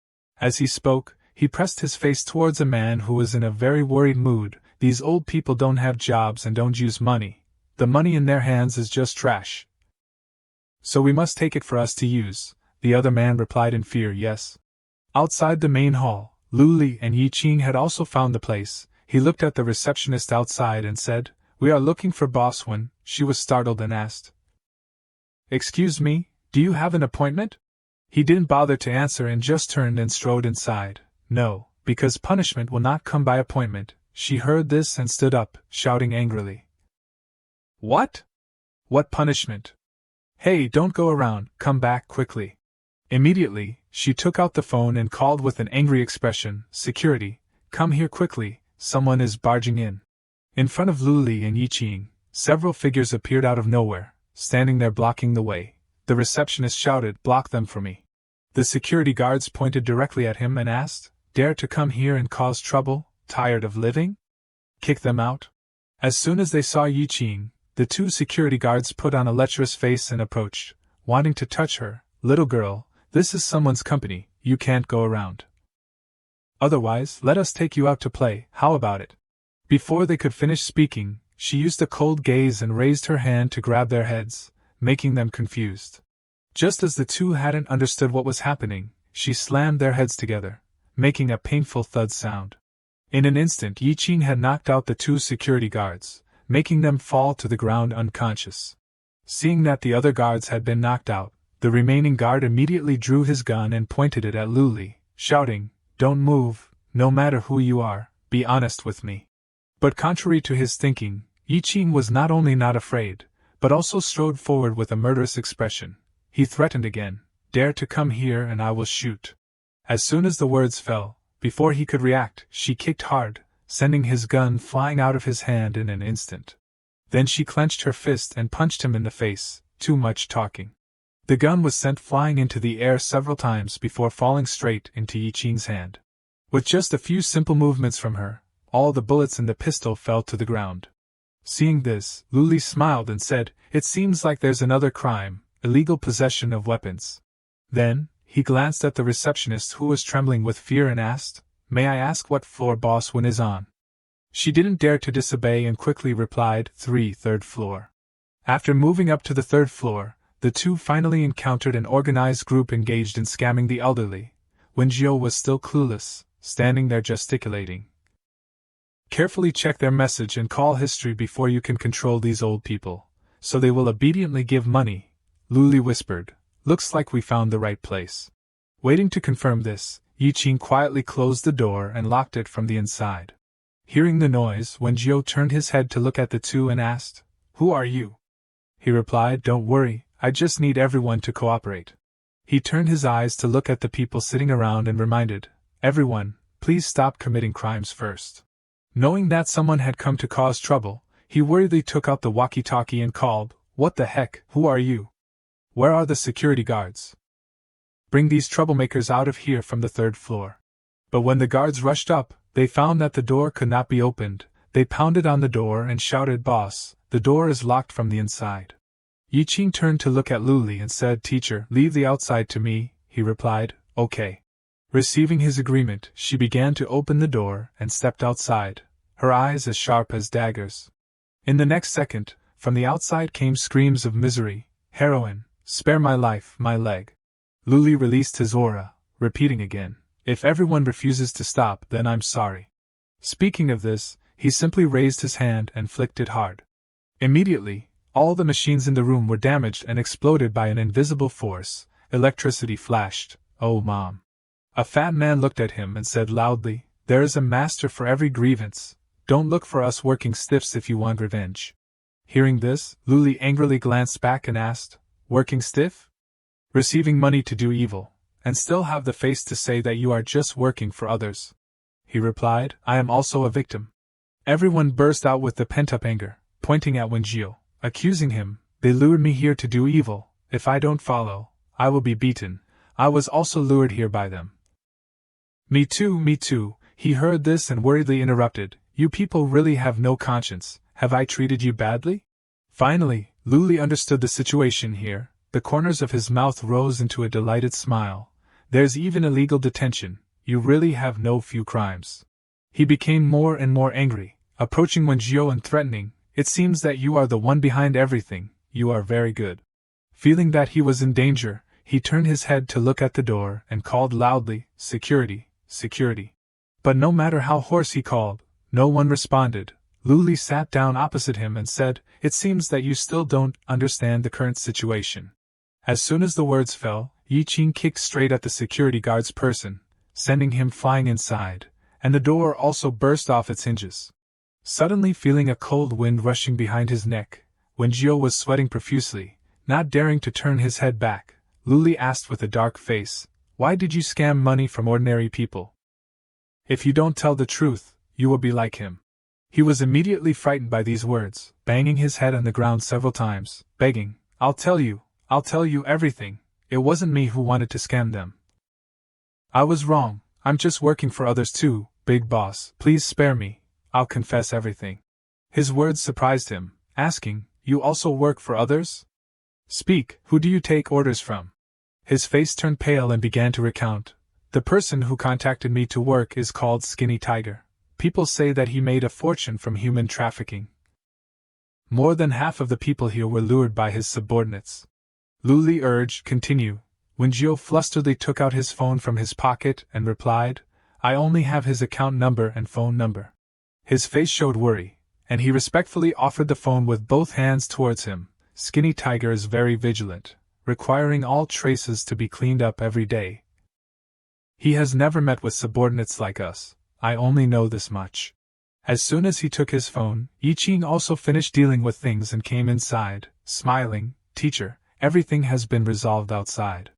As he spoke, he pressed his face towards a man who was in a very worried mood. These old people don't have jobs and don't use money. The money in their hands is just trash. So we must take it for us to use, the other man replied in fear. Yes. Outside the main hall, Luli and Yiqing had also found the place. He looked at the receptionist outside and said, we are looking for Boss Wen. She was startled and asked, excuse me, do you have an appointment? He didn't bother to answer and just turned and strode inside. No, because punishment will not come by appointment. She heard this and stood up, shouting angrily. What? What punishment? Hey, don't go around, come back quickly. Immediately, she took out the phone and called with an angry expression, security, come here quickly, someone is barging in. In front of Luli and Yiqing, several figures appeared out of nowhere, standing there blocking the way. The receptionist shouted, block them for me. The security guards pointed directly at him and asked, dare to come here and cause trouble, tired of living? Kick them out. As soon as they saw Yiqing, the two security guards put on a lecherous face and approached, wanting to touch her. Little girl, this is someone's company, you can't go around. Otherwise, let us take you out to play, how about it? Before they could finish speaking, she used a cold gaze and raised her hand to grab their heads, making them confused. Just as the two hadn't understood what was happening, she slammed their heads together, making a painful thud sound. In an instant, Yiqing had knocked out the two security guards, making them fall to the ground unconscious. Seeing that the other guards had been knocked out, the remaining guard immediately drew his gun and pointed it at Luli, shouting, don't move, no matter who you are, be honest with me. But contrary to his thinking, Yiqing was not only not afraid, but also strode forward with a murderous expression. He threatened again, dare to come here and I will shoot. As soon as the words fell, before he could react, she kicked hard, sending his gun flying out of his hand in an instant. Then she clenched her fist and punched him in the face. Too much talking. The gun was sent flying into the air several times before falling straight into Yiqing's hand. With just a few simple movements from her, all the bullets in the pistol fell to the ground. Seeing this, Luli smiled and said, it seems like there's another crime, illegal possession of weapons. Then, he glanced at the receptionist who was trembling with fear and asked, may I ask what floor Boss Wen is on? She didn't dare to disobey and quickly replied, third floor. After moving up to the third floor, the two finally encountered an organized group engaged in scamming the elderly. Wen Jiao was still clueless, standing there gesticulating. Carefully check their message and call history before you can control these old people, so they will obediently give money, Luli whispered. Looks like we found the right place. Waiting to confirm this, Yiqing quietly closed the door and locked it from the inside. Hearing the noise, Wen Jiao turned his head to look at the two and asked, who are you? he replied. Don't worry, I just need everyone to cooperate. He turned his eyes to look at the people sitting around and reminded, everyone, please stop committing crimes first. Knowing that someone had come to cause trouble, he worriedly took out the walkie-talkie and called, What the heck, who are you? Where are the security guards? Bring these troublemakers out of here from the 3rd floor. But when the guards rushed up, they found that the door could not be opened. They pounded on the door and shouted, Boss, the door is locked from the inside. Yiqing turned to look at Luli and said, Teacher, leave the outside to me, he replied, Okay. Receiving his agreement, she began to open the door and stepped outside, her eyes as sharp as daggers. In the next second, from the outside came screams of misery, Heroine, spare my life, my leg. Luli released his aura, repeating again, If everyone refuses to stop, then I'm sorry. Speaking of this, he simply raised his hand and flicked it hard. Immediately, all the machines in the room were damaged and exploded by an invisible force. Electricity flashed. Oh, Mom. A fat man looked at him and said loudly, There is a master for every grievance. Don't look for us working stiffs if you want revenge. Hearing this, Luli angrily glanced back and asked, Working stiff? Receiving money to do evil, and still have the face to say that you are just working for others. He replied, I am also a victim. Everyone burst out with the pent-up anger, pointing at Wenjio, accusing him, They lured me here to do evil. If I don't follow, I will be beaten. I was also lured here by them. Me too, he heard this and worriedly interrupted, You people really have no conscience. Have I treated you badly? Finally, Luli understood the situation here. The corners of his mouth rose into a delighted smile. There's even illegal detention. You really have no few crimes. He became more and more angry, approaching Wenjio and threatening, It seems that you are the one behind everything. You are very good. Feeling that he was in danger, he turned his head to look at the door and called loudly, Security, security. But no matter how hoarse he called, no one responded. Luli sat down opposite him and said, It seems that you still don't understand the current situation. As soon as the words fell, Yiqing kicked straight at the security guard's person, sending him flying inside, and the door also burst off its hinges. Suddenly feeling a cold wind rushing behind his neck, Wenjio was sweating profusely, not daring to turn his head back. Luli asked with a dark face, Why did you scam money from ordinary people? If you don't tell the truth, you will be like him. He was immediately frightened by these words, banging his head on the ground several times, begging, I'll tell you everything. It wasn't me who wanted to scam them. I was wrong. I'm just working for others too, big boss. Please spare me. I'll confess everything. His words surprised him, asking, You also work for others? Speak, who do you take orders from? His face turned pale and began to recount. The person who contacted me to work is called Skinny Tiger. People say that he made a fortune from human trafficking. More than half of the people here were lured by his subordinates. Luli urged, Continue. Wenjio flusteredly took out his phone from his pocket and replied, I only have his account number and phone number. His face showed worry, and he respectfully offered the phone with both hands towards him. Skinny Tiger is very vigilant, requiring all traces to be cleaned up every day. He has never met with subordinates like us. I only know this much. As soon as he took his phone, Yiqing also finished dealing with things and came inside, smiling, Teacher, everything has been resolved outside.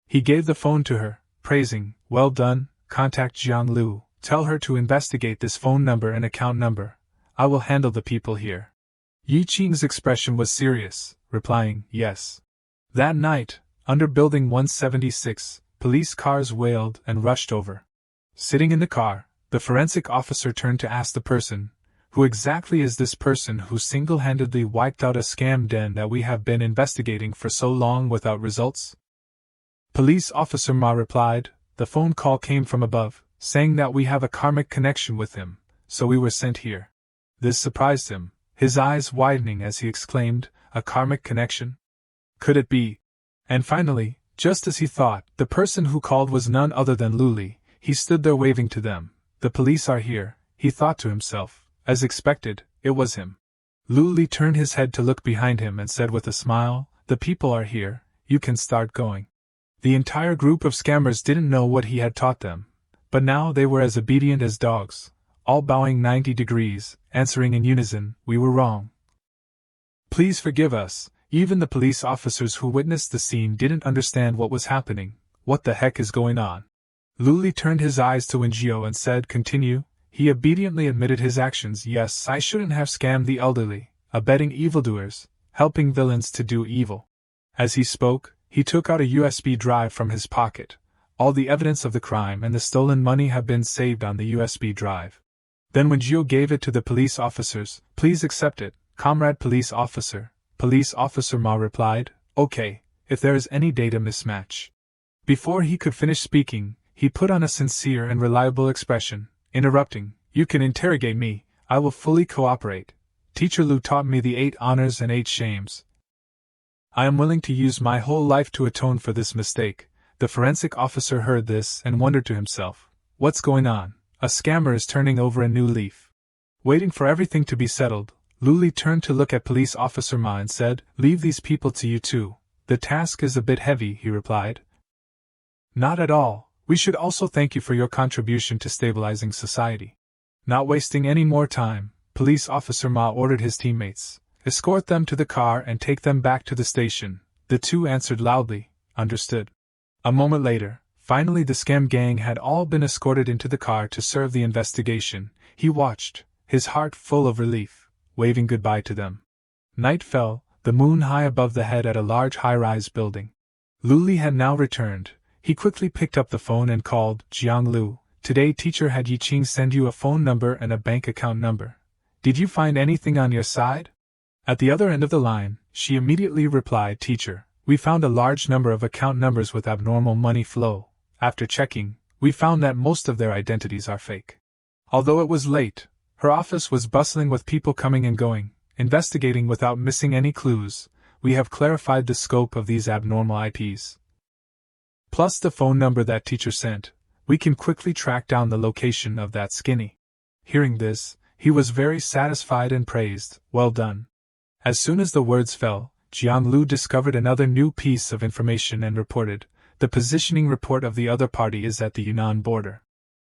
He gave the phone to her, praising, Well done, contact Jiang Lu, tell her to investigate this phone number and account number. I will handle the people here. Yiqing's expression was serious, replying, Yes. That night, under Building 176, police cars wailed and rushed over. Sitting in the car, the forensic officer turned to ask the person, Who exactly is this person who single-handedly wiped out a scam den that we have been investigating for so long without results? Police Officer Ma replied, The phone call came from above, saying that we have a karmic connection with him, so we were sent here. This surprised him, his eyes widening as he exclaimed, A karmic connection? Could it be? And finally, just as he thought, the person who called was none other than Luli. He stood there waving to them. The police are here, he thought to himself. As expected, it was him. Luli turned his head to look behind him and said with a smile, The people are here, you can start going. The entire group of scammers didn't know what he had taught them, but now they were as obedient as dogs, all bowing 90 degrees, answering in unison, We were wrong. Please forgive us, Even the police officers who witnessed the scene didn't understand what was happening. What the heck is going on? Luli turned his eyes to Wenjio and said, "Continue." He obediently admitted his actions. "Yes, I shouldn't have scammed the elderly, abetting evildoers, helping villains to do evil." As he spoke, he took out a USB drive from his pocket. All the evidence of the crime and the stolen money have been saved on the USB drive. Then Wenjio gave it to the police officers. "Please accept it, Comrade Police Officer." Police Officer Ma replied, "Okay, if there is any data mismatch." Before he could finish speaking, he put on a sincere and reliable expression, interrupting, "You can interrogate me, I will fully cooperate. Teacher Lu taught me the 8 honors and 8 shames. I am willing to use my whole life to atone for this mistake." The forensic officer heard this and wondered to himself, "What's going on? A scammer is turning over a new leaf." Waiting for everything to be settled, Luli turned to look at Police Officer Ma and said, "Leave these people to you too. The task is a bit heavy," he replied. "Not at all. We should also thank you for your contribution to stabilizing society." Not wasting any more time, Police Officer Ma ordered his teammates, "Escort them to the car and take them back to the station." The two answered loudly, "Understood." A moment later, finally the scam gang had all been escorted into the car to serve the investigation. He watched, his heart full of relief, waving goodbye to them. Night fell, the moon high above the head at a large high-rise building. Luli had now returned. He quickly picked up the phone and called, "Jiang Lu, today teacher had Yiqing send you a phone number and a bank account number. Did you find anything on your side?" At the other end of the line, she immediately replied, "Teacher, we found a large number of account numbers with abnormal money flow. After checking, we found that most of their identities are fake." Although it was late, her office was bustling with people coming and going, investigating without missing any clues. "We have clarified the scope of these abnormal IPs. Plus the phone number that teacher sent, we can quickly track down the location of that skinny." Hearing this, he was very satisfied and praised, "Well done." As soon as the words fell, Jiang Lu discovered another new piece of information and reported, "The positioning report of the other party is at the Yunnan border."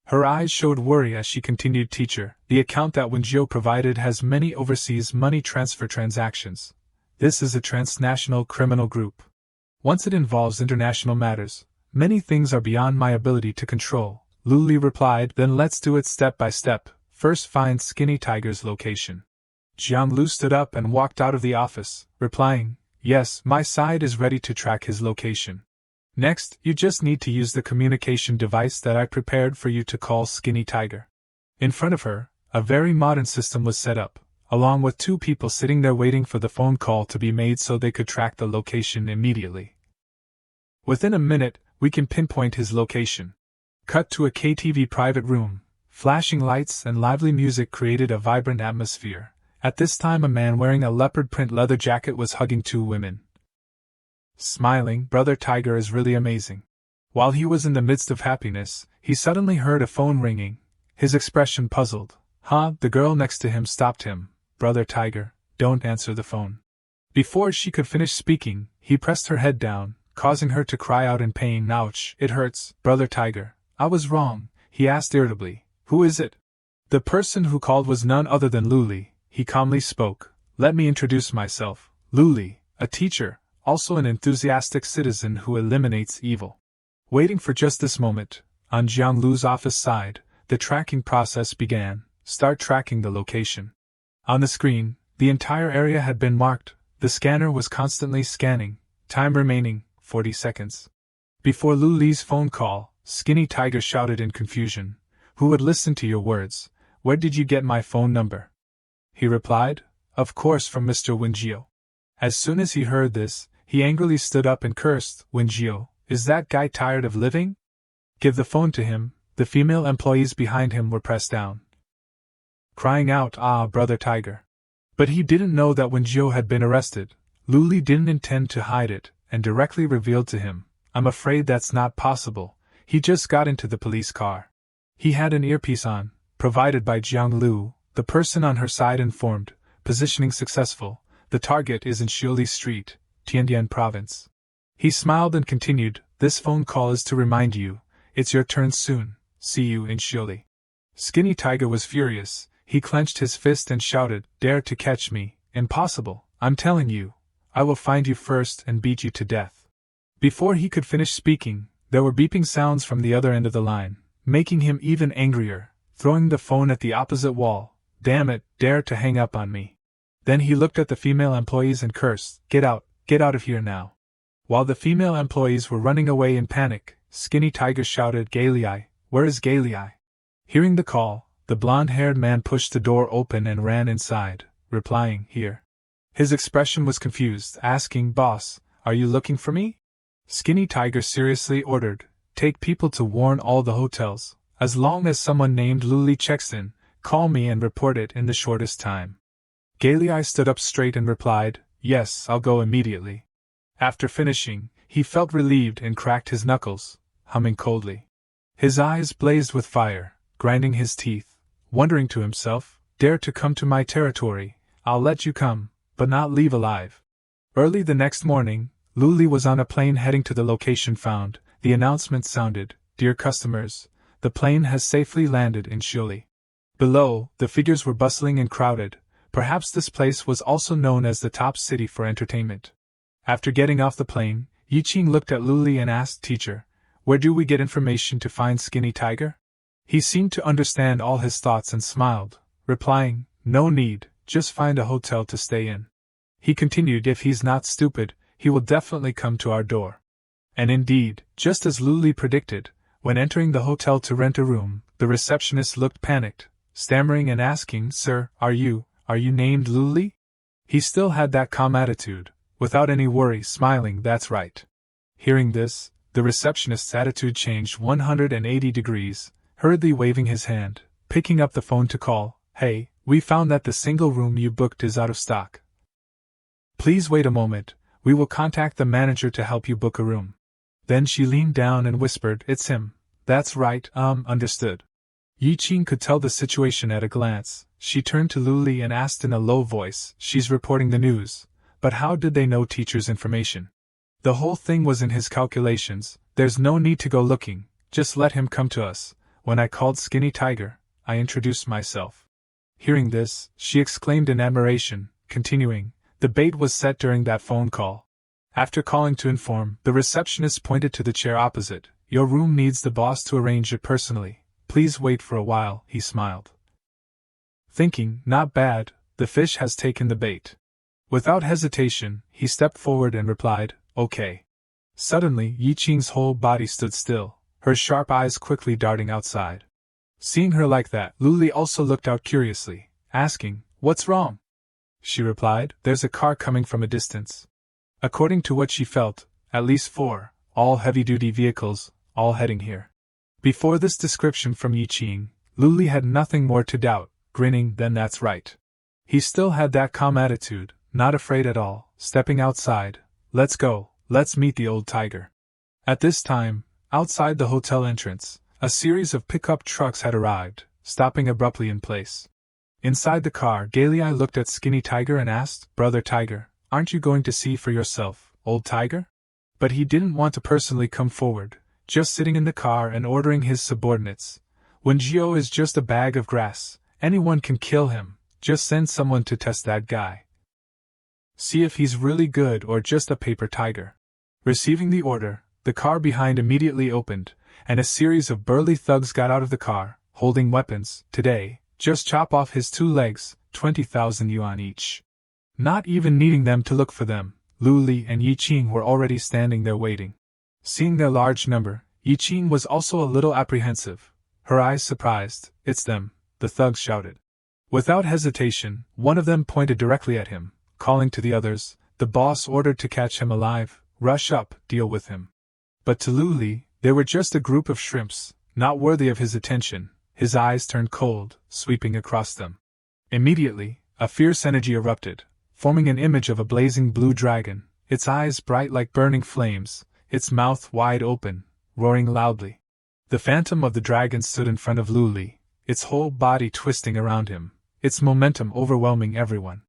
Her eyes showed worry as she continued, "Teacher, the account that Wenjio provided has many overseas money transfer transactions. This is a transnational criminal group. Once it involves international matters, many things are beyond my ability to control." Luli replied, "Then let's do it step by step. First find Skinny Tiger's location." Jiang Lu stood up and walked out of the office, replying, "Yes, my side is ready to track his location. Next, you just need to use the communication device that I prepared for you to call Skinny Tiger." In front of her, a very modern system was set up, along with 2 people sitting there waiting for the phone call to be made so they could track the location immediately. "Within a minute, we can pinpoint his location." Cut to a KTV private room. Flashing lights and lively music created a vibrant atmosphere. At this time a man wearing a leopard print leather jacket was hugging 2 women. Smiling, Brother Tiger is really amazing. While he was in the midst of happiness, he suddenly heard a phone ringing. His expression puzzled. "Huh?" The girl next to him stopped him. "Brother Tiger, don't answer the phone." Before she could finish speaking, he pressed her head down, causing her to cry out in pain. "Ouch, it hurts." "Brother Tiger, I was wrong," he asked irritably. "Who is it?" The person who called was none other than Luli. He calmly spoke. "Let me introduce myself. Luli, a teacher, also an enthusiastic citizen who eliminates evil." Waiting for just this moment, on Jiang Lu's office side, the tracking process began. "Start tracking the location." On the screen, the entire area had been marked. The scanner was constantly scanning. Time remaining, 40 seconds. Before Luli's phone call, Skinny Tiger shouted in confusion, "Who would listen to your words? Where did you get my phone number?" He replied, "Of course from Mr. Wenjio." As soon as he heard this, he angrily stood up and cursed, "Wenjio, is that guy tired of living? Give the phone to him." The female employees behind him were pressed down, crying out, "Ah, Brother Tiger." But he didn't know that Wenjio had been arrested. Luli didn't intend to hide it, and directly revealed to him, "I'm afraid that's not possible. He just got into the police car." He had an earpiece on, provided by Jiang Lu. The person on her side informed, "Positioning successful. The target is in Shuli Street, Tiandian Province." He smiled and continued, "This phone call is to remind you, it's your turn soon. See you in Shuli." Skinny Tiger was furious. He clenched his fist and shouted, "Dare to catch me? Impossible, I'm telling you. I will find you first and beat you to death. Before he could finish speaking, there were beeping sounds from the other end of the line, making him even angrier, throwing the phone at the opposite wall. Damn it, dare to hang up on me. Then he looked at the female employees and cursed, get out of here now. While the female employees were running away in panic, Skinny Tiger shouted, Galei, where is Galei? Hearing the call, the blonde-haired man pushed the door open and ran inside, replying, here. His expression was confused, asking, Boss, are you looking for me? Skinny Tiger seriously ordered, take people to warn all the hotels. As long as someone named Luli checks in, call me and report it in the shortest time. Galei stood up straight and replied, yes, I'll go immediately. After finishing, he felt relieved and cracked his knuckles, humming coldly. His eyes blazed with fire, grinding his teeth, wondering to himself, dare to come to my territory, I'll let you come, but not leave alive. Early the next morning, Luli was on a plane heading to the location found. The announcement sounded, dear customers, the plane has safely landed in Shuli. Below, the figures were bustling and crowded. Perhaps this place was also known as the top city for entertainment. After getting off the plane, Ying looked at Luli and asked, Teacher, where do we get information to find Skinny Tiger? He seemed to understand all his thoughts and smiled, replying, no need, just find a hotel to stay in. He continued, if he's not stupid, he will definitely come to our door. And indeed, just as Luli predicted, when entering the hotel to rent a room, the receptionist looked panicked, stammering and asking, Sir, are you named Luli? He still had that calm attitude, without any worry, smiling, that's right. Hearing this, the receptionist's attitude changed 180 degrees, hurriedly waving his hand, picking up the phone to call, hey, we found that the single room you booked is out of stock. Please wait a moment, we will contact the manager to help you book a room. Then she leaned down and whispered, it's him. That's right, understood. Ying could tell the situation at a glance. She turned to Luli and asked in a low voice, she's reporting the news, but how did they know teacher's information? The whole thing was in his calculations, there's no need to go looking, just let him come to us. When I called Skinny Tiger, I introduced myself. Hearing this, she exclaimed in admiration, continuing, the bait was set during that phone call. After calling to inform, the receptionist pointed to the chair opposite, your room needs the boss to arrange it personally. Please wait for a while, he smiled. Thinking, not bad, the fish has taken the bait. Without hesitation, he stepped forward and replied, okay. Suddenly, Ying's whole body stood still, her sharp eyes quickly darting outside. Seeing her like that, Luli also looked out curiously, asking, what's wrong? She replied, there's a car coming from a distance. According to what she felt, at least 4, all heavy-duty vehicles, all heading here. Before this description from Ying, Luli had nothing more to doubt, grinning, then that's right. He still had that calm attitude, not afraid at all, stepping outside, let's go, let's meet the old tiger. At this time, outside the hotel entrance, a series of pickup trucks had arrived, stopping abruptly in place. Inside the car, Galei looked at Skinny Tiger and asked, Brother Tiger, aren't you going to see for yourself, old tiger? But he didn't want to personally come forward, just sitting in the car and ordering his subordinates. When Gio is just a bag of grass, anyone can kill him, just send someone to test that guy. See if he's really good or just a paper tiger. Receiving the order, the car behind immediately opened, and a series of burly thugs got out of the car, holding weapons. Today, just chop off his 2 legs, 20,000 yuan each. Not even needing them to look for them, Luli and Ying were already standing there waiting. Seeing their large number, Ying was also a little apprehensive, her eyes surprised. It's them, the thugs shouted. Without hesitation, one of them pointed directly at him, calling to the others, the boss ordered to catch him alive, rush up, deal with him. But to Luli, they were just a group of shrimps, not worthy of his attention. His eyes turned cold, sweeping across them. Immediately, a fierce energy erupted, forming an image of a blazing blue dragon, its eyes bright like burning flames, its mouth wide open, roaring loudly. The phantom of the dragon stood in front of Luli, its whole body twisting around him, its momentum overwhelming everyone.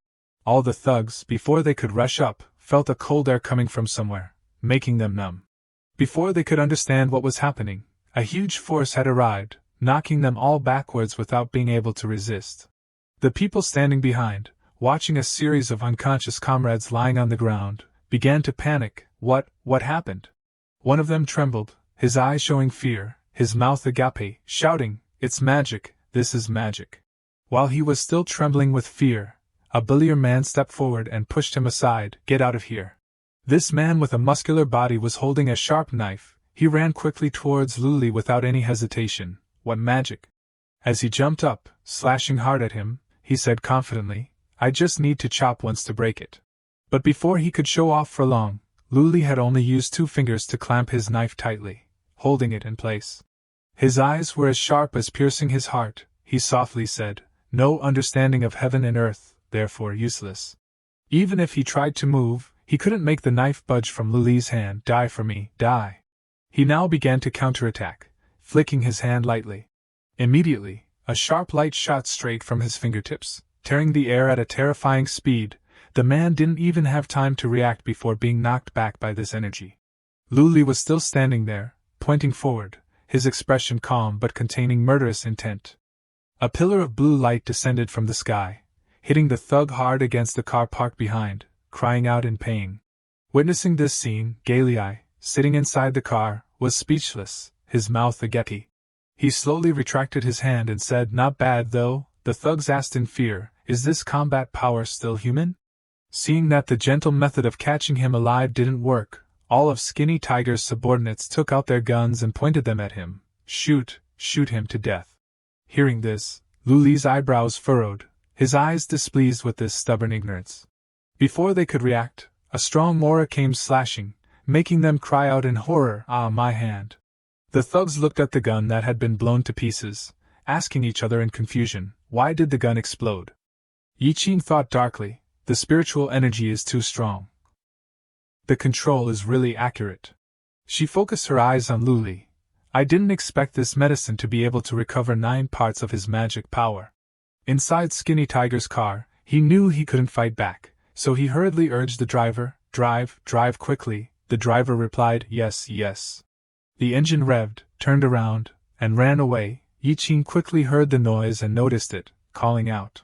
All the thugs, before they could rush up, felt a cold air coming from somewhere, making them numb. Before they could understand what was happening, a huge force had arrived, knocking them all backwards without being able to resist. The people standing behind, watching a series of unconscious comrades lying on the ground, began to panic. What happened? One of them trembled, his eyes showing fear, his mouth agape, shouting, "It's magic, this is magic." While he was still trembling with fear, a bullier man stepped forward and pushed him aside. "Get out of here." This man with a muscular body was holding a sharp knife. He ran quickly towards Luli without any hesitation. "What magic?" As he jumped up, slashing hard at him, he said confidently, "I just need to chop once to break it." But before he could show off for long, Luli had only used 2 fingers to clamp his knife tightly, holding it in place. His eyes were as sharp as piercing his heart. He softly said, "No understanding of heaven and earth, therefore useless." Even if he tried to move, he couldn't make the knife budge from Luli's hand. "Die for me, die." He now began to counterattack, flicking his hand lightly. Immediately, a sharp light shot straight from his fingertips, tearing the air at a terrifying speed. The man didn't even have time to react before being knocked back by this energy. Luli was still standing there, pointing forward, his expression calm but containing murderous intent. A pillar of blue light descended from the sky, hitting the thug hard against the car parked behind, crying out in pain. Witnessing this scene, Galilei, sitting inside the car, was speechless, his mouth agape. He slowly retracted his hand and said, "Not bad though." The thugs asked in fear, "Is this combat power still human?" Seeing that the gentle method of catching him alive didn't work, all of Skinny Tiger's subordinates took out their guns and pointed them at him. Shoot him to death." Hearing this, Luli's eyebrows furrowed, his eyes displeased with this stubborn ignorance. Before they could react, a strong aura came slashing, making them cry out in horror, "Ah, my hand." The thugs looked at the gun that had been blown to pieces, asking each other in confusion, why did the gun explode? Ying thought darkly, the spiritual energy is too strong. The control is really accurate. She focused her eyes on Luli. I didn't expect this medicine to be able to recover 9 parts of his magic power. Inside Skinny Tiger's car, he knew he couldn't fight back, so he hurriedly urged the driver, drive quickly." The driver replied, "Yes, yes." The engine revved, turned around, and ran away. Ying quickly heard the noise and noticed it, calling out.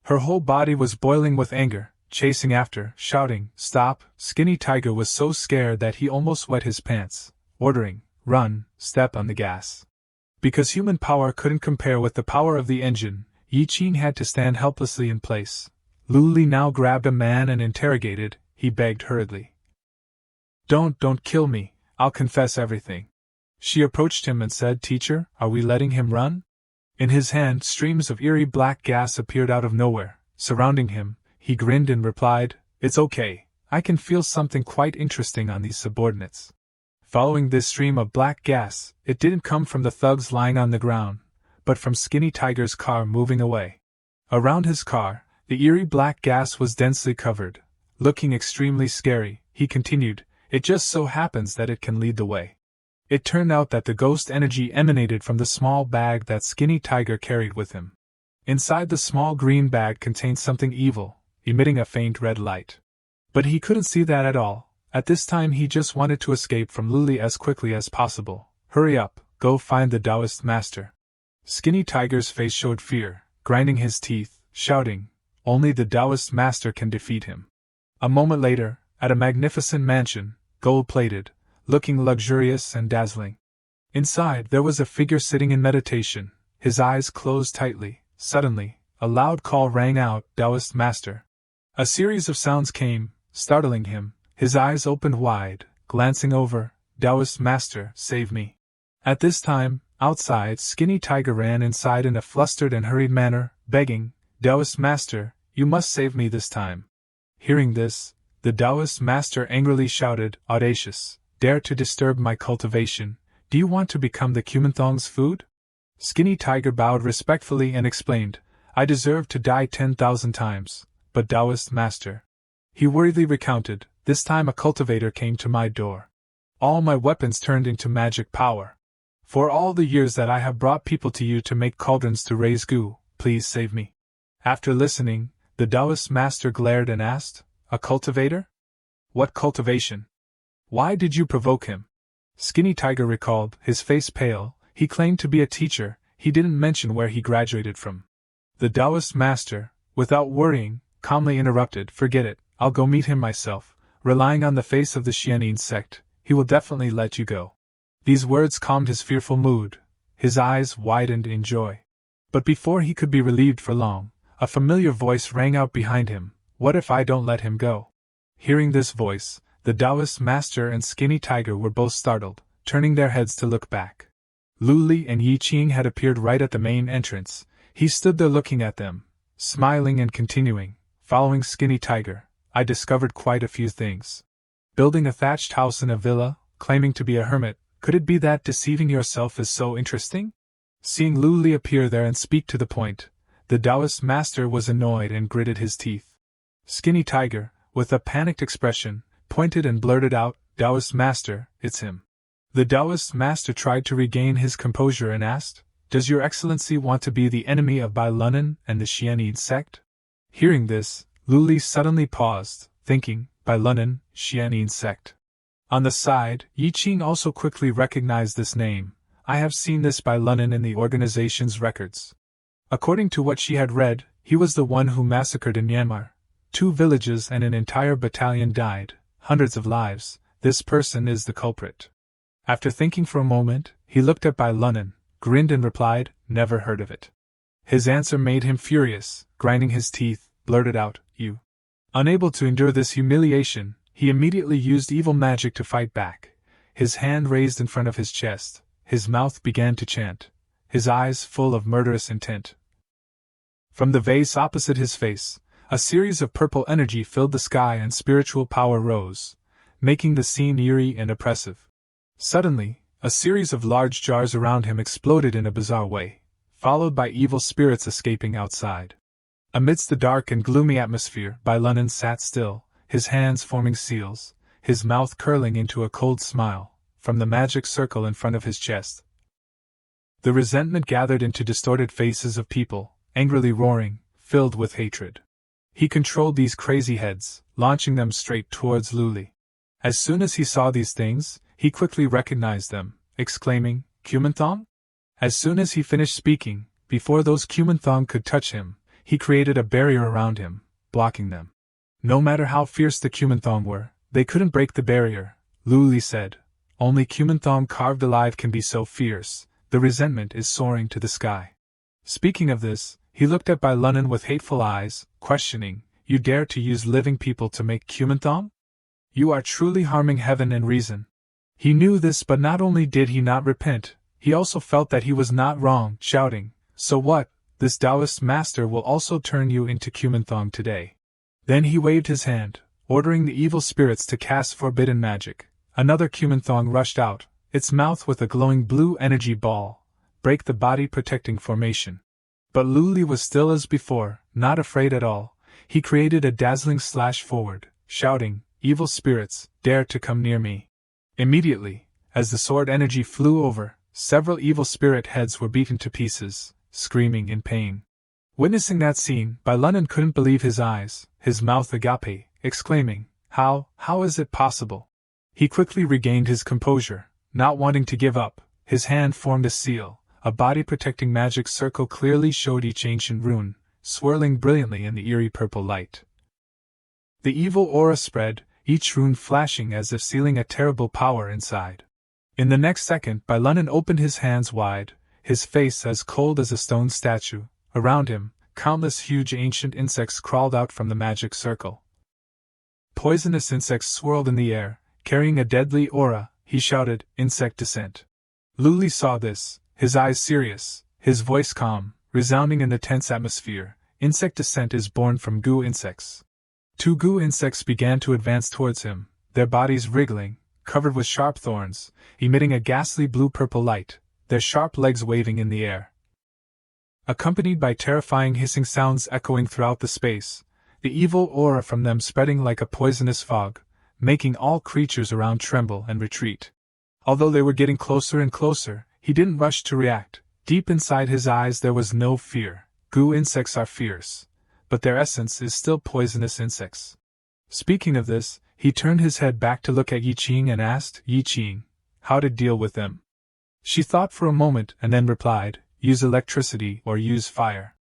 Her whole body was boiling with anger, chasing after, shouting, "Stop!" Skinny Tiger was so scared that he almost wet his pants, ordering, "Run, step on the gas." Because human power couldn't compare with the power of the engine, Ying had to stand helplessly in place. Luli now grabbed a man and interrogated. He begged hurriedly, Don't kill me, I'll confess everything." She approached him and said, "Teacher, are we letting him run?" In his hand, streams of eerie black gas appeared out of nowhere, surrounding him. He grinned and replied, "It's okay, I can feel something quite interesting on these subordinates." Following this stream of black gas, it didn't come from the thugs lying on the ground, but from Skinny Tiger's car moving away. Around his car, the eerie black gas was densely covered. Looking extremely scary, he continued, "It just so happens that it can lead the way." It turned out that the ghost energy emanated from the small bag that Skinny Tiger carried with him. Inside the small green bag contained something evil, emitting a faint red light. But he couldn't see that at all. At this time he just wanted to escape from Luli as quickly as possible. "Hurry up, go find the Taoist master." Skinny Tiger's face showed fear, grinding his teeth, shouting, "Only the Taoist master can defeat him." A moment later, at a magnificent mansion, gold-plated, looking luxurious and dazzling. Inside there was a figure sitting in meditation, his eyes closed tightly. Suddenly, a loud call rang out, "Taoist master." A series of sounds came, startling him. His eyes opened wide, glancing over. "Taoist master, save me." At this time, outside, Skinny Tiger ran inside in a flustered and hurried manner, begging, "Taoist master, you must save me this time." Hearing this, the Taoist master angrily shouted, "Audacious, dare to disturb my cultivation, do you want to become the Kumanthong's food?" Skinny Tiger bowed respectfully and explained, "I deserve to die 10,000 times, but Taoist master." He worriedly recounted, "This time a cultivator came to my door. All my weapons turned into magic power. For all the years that I have brought people to you to make cauldrons to raise goo, please save me." After listening, the Taoist master glared and asked, "A cultivator? What cultivation? Why did you provoke him?" Skinny Tiger recalled, his face pale. He claimed to be a teacher, he didn't mention where he graduated from. The Taoist master, without worrying, calmly interrupted, "Forget it, I'll go meet him myself. Relying on the face of the Xianyin sect, he will definitely let you go." These words calmed his fearful mood. His eyes widened in joy. But before he could be relieved for long, a familiar voice rang out behind him. "What if I don't let him go?" Hearing this voice, the Taoist master and Skinny Tiger were both startled, turning their heads to look back. Luli and Yiqing had appeared right at the main entrance. He stood there looking at them, smiling and continuing, "Following Skinny Tiger, I discovered quite a few things. Building a thatched house in a villa, claiming to be a hermit, could it be that deceiving yourself is so interesting?" Seeing Luli appear there and speak to the point, the Taoist master was annoyed and gritted his teeth. Skinny Tiger, with a panicked expression, pointed and blurted out, "Taoist master, it's him." The Taoist master tried to regain his composure and asked, "Does your excellency want to be the enemy of Bai Lunan and the Xianyin sect?" Hearing this, Luli suddenly paused, thinking, Bai Lunan, Xianyin sect. On the side, Yiqing also quickly recognized this name. "I have seen this Bai Lunan in the organization's records." According to what she had read, he was the one who massacred in Myanmar. 2 villages and an entire battalion died, hundreds of lives. This person is the culprit. After thinking for a moment, he looked at Bai Lunan, grinned and replied, "Never heard of it." His answer made him furious. Grinding his teeth, blurted out, "You." Unable to endure this humiliation, he immediately used evil magic to fight back. His hand raised in front of his chest, his mouth began to chant, his eyes full of murderous intent. From the vase opposite his face, a series of purple energy filled the sky and spiritual power rose, making the scene eerie and oppressive. Suddenly, a series of large jars around him exploded in a bizarre way, followed by evil spirits escaping outside. Amidst the dark and gloomy atmosphere, Bai Lunan sat still, his hands forming seals, his mouth curling into a cold smile, from the magic circle in front of his chest. The resentment gathered into distorted faces of people, angrily roaring, filled with hatred. He controlled these crazy heads, launching them straight towards Luli. As soon as he saw these things, he quickly recognized them, exclaiming, "Kumanthong?" As soon as he finished speaking, before those Kumanthong could touch him, he created a barrier around him, blocking them. No matter how fierce the Kumanthong were, they couldn't break the barrier. Luli said, "Only Kumanthong carved alive can be so fierce, the resentment is soaring to the sky." Speaking of this, he looked at Bai Lunan with hateful eyes, questioning, "You dare to use living people to make Kumanthong? You are truly harming heaven and reason." He knew this, but not only did he not repent, he also felt that he was not wrong, shouting, "So what? This Taoist master will also turn you into Kumanthong today." Then he waved his hand, ordering the evil spirits to cast forbidden magic. Another Kumanthong rushed out, its mouth with a glowing blue energy ball, break the body protecting formation. But Luli was still as before, not afraid at all. He created a dazzling slash forward, shouting, "Evil spirits, dare to come near me." Immediately, as the sword energy flew over, several evil spirit heads were beaten to pieces, screaming in pain. Witnessing that scene, Bai Lunan couldn't believe his eyes, his mouth agape, exclaiming, how is it possible?" He quickly regained his composure, not wanting to give up. His hand formed a seal, a body-protecting magic circle clearly showed each ancient rune, swirling brilliantly in the eerie purple light. The evil aura spread, each rune flashing as if sealing a terrible power inside. In the next second, Bai Lunan opened his hands wide, his face as cold as a stone statue. Around him, countless huge ancient insects crawled out from the magic circle. Poisonous insects swirled in the air, carrying a deadly aura. He shouted, "Insect descent." Luli saw this, his eyes serious, his voice calm, resounding in the tense atmosphere. "Insect descent is born from goo insects." 2 goo insects began to advance towards him, their bodies wriggling, covered with sharp thorns, emitting a ghastly blue-purple light, their sharp legs waving in the air. Accompanied by terrifying hissing sounds echoing throughout the space, the evil aura from them spreading like a poisonous fog, making all creatures around tremble and retreat. Although they were getting closer and closer, he didn't rush to react. Deep inside his eyes there was no fear. Goo insects are fierce, but their essence is still poisonous insects. Speaking of this, he turned his head back to look at Yiqing and asked, "Yiqing, how to deal with them?" She thought for a moment and then replied, "Use electricity or use fire."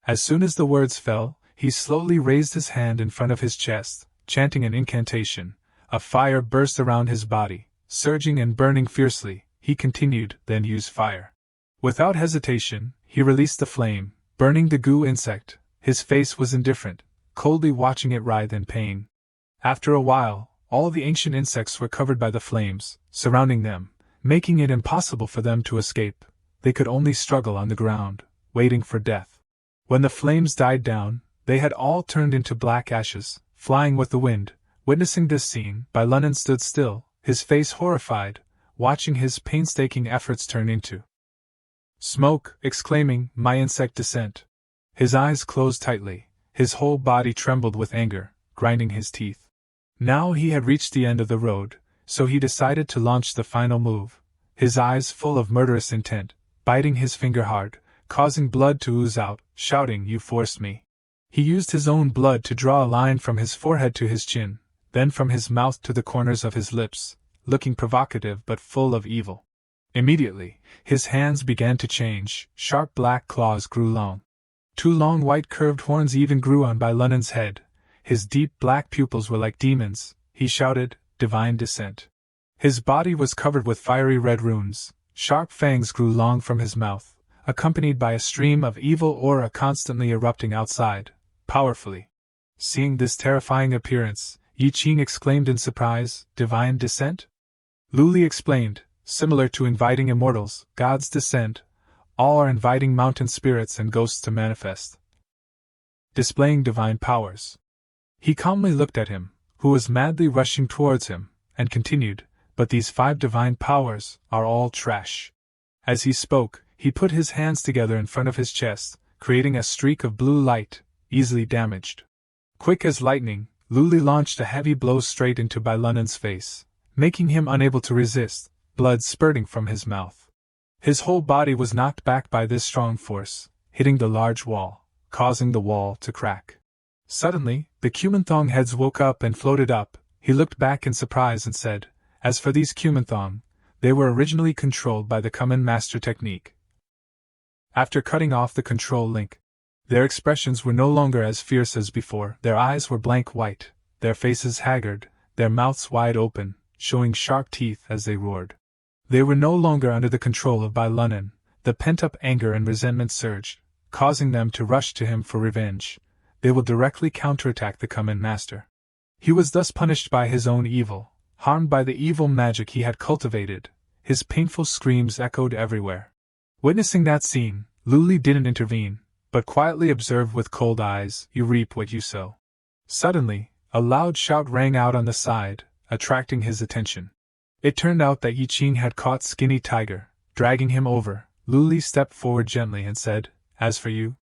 As soon as the words fell, he slowly raised his hand in front of his chest, chanting an incantation. A fire burst around his body, surging and burning fiercely. He continued, then used fire. Without hesitation, he released the flame, burning the goo insect. His face was indifferent, coldly watching it writhe in pain. After a while, all the ancient insects were covered by the flames, surrounding them, making it impossible for them to escape. They could only struggle on the ground, waiting for death. When the flames died down, they had all turned into black ashes, flying with the wind. Witnessing this scene, Bailunin stood still, his face horrified, watching his painstaking efforts turn into smoke, exclaiming, "My insect descent!" His eyes closed tightly, his whole body trembled with anger, grinding his teeth. Now he had reached the end of the road, so he decided to launch the final move, his eyes full of murderous intent, biting his finger hard, causing blood to ooze out, shouting, "You forced me." He used his own blood to draw a line from his forehead to his chin, then from his mouth to the corners of his lips, looking provocative but full of evil. Immediately, his hands began to change, sharp black claws grew long. 2 long white curved horns even grew on Bailunin's head. His deep black pupils were like demons. He shouted, "Divine descent." His body was covered with fiery red runes. Sharp fangs grew long from his mouth, accompanied by a stream of evil aura constantly erupting outside, powerfully. Seeing this terrifying appearance, Yiqing exclaimed in surprise, "Divine descent?" Luli explained, "Similar to inviting immortals, gods descend. All are inviting mountain spirits and ghosts to manifest, displaying divine powers." He calmly looked at him, who was madly rushing towards him, and continued, "But these 5 divine powers are all trash." As he spoke, he put his hands together in front of his chest, creating a streak of blue light, easily damaged. Quick as lightning, Luli launched a heavy blow straight into Bailunin's face, making him unable to resist, blood spurting from his mouth. His whole body was knocked back by this strong force, hitting the large wall, causing the wall to crack. Suddenly, the Kumanthong heads woke up and floated up. He looked back in surprise and said, "As for these Kumanthong, they were originally controlled by the common master technique. After cutting off the control link, their expressions were no longer as fierce as before. Their eyes were blank white, their faces haggard, their mouths wide open, showing sharp teeth as they roared. They were no longer under the control of Bailunin. The pent-up anger and resentment surged, causing them to rush to him for revenge. They will directly counterattack the common master. He was thus punished by his own evil, harmed by the evil magic he had cultivated. His painful screams echoed everywhere. Witnessing that scene, Luli didn't intervene, but quietly observed with cold eyes, "You reap what you sow." Suddenly, a loud shout rang out on the side, attracting his attention. It turned out that Yiqing had caught Skinny Tiger. Dragging him over, Luli stepped forward gently and said, "As for you?"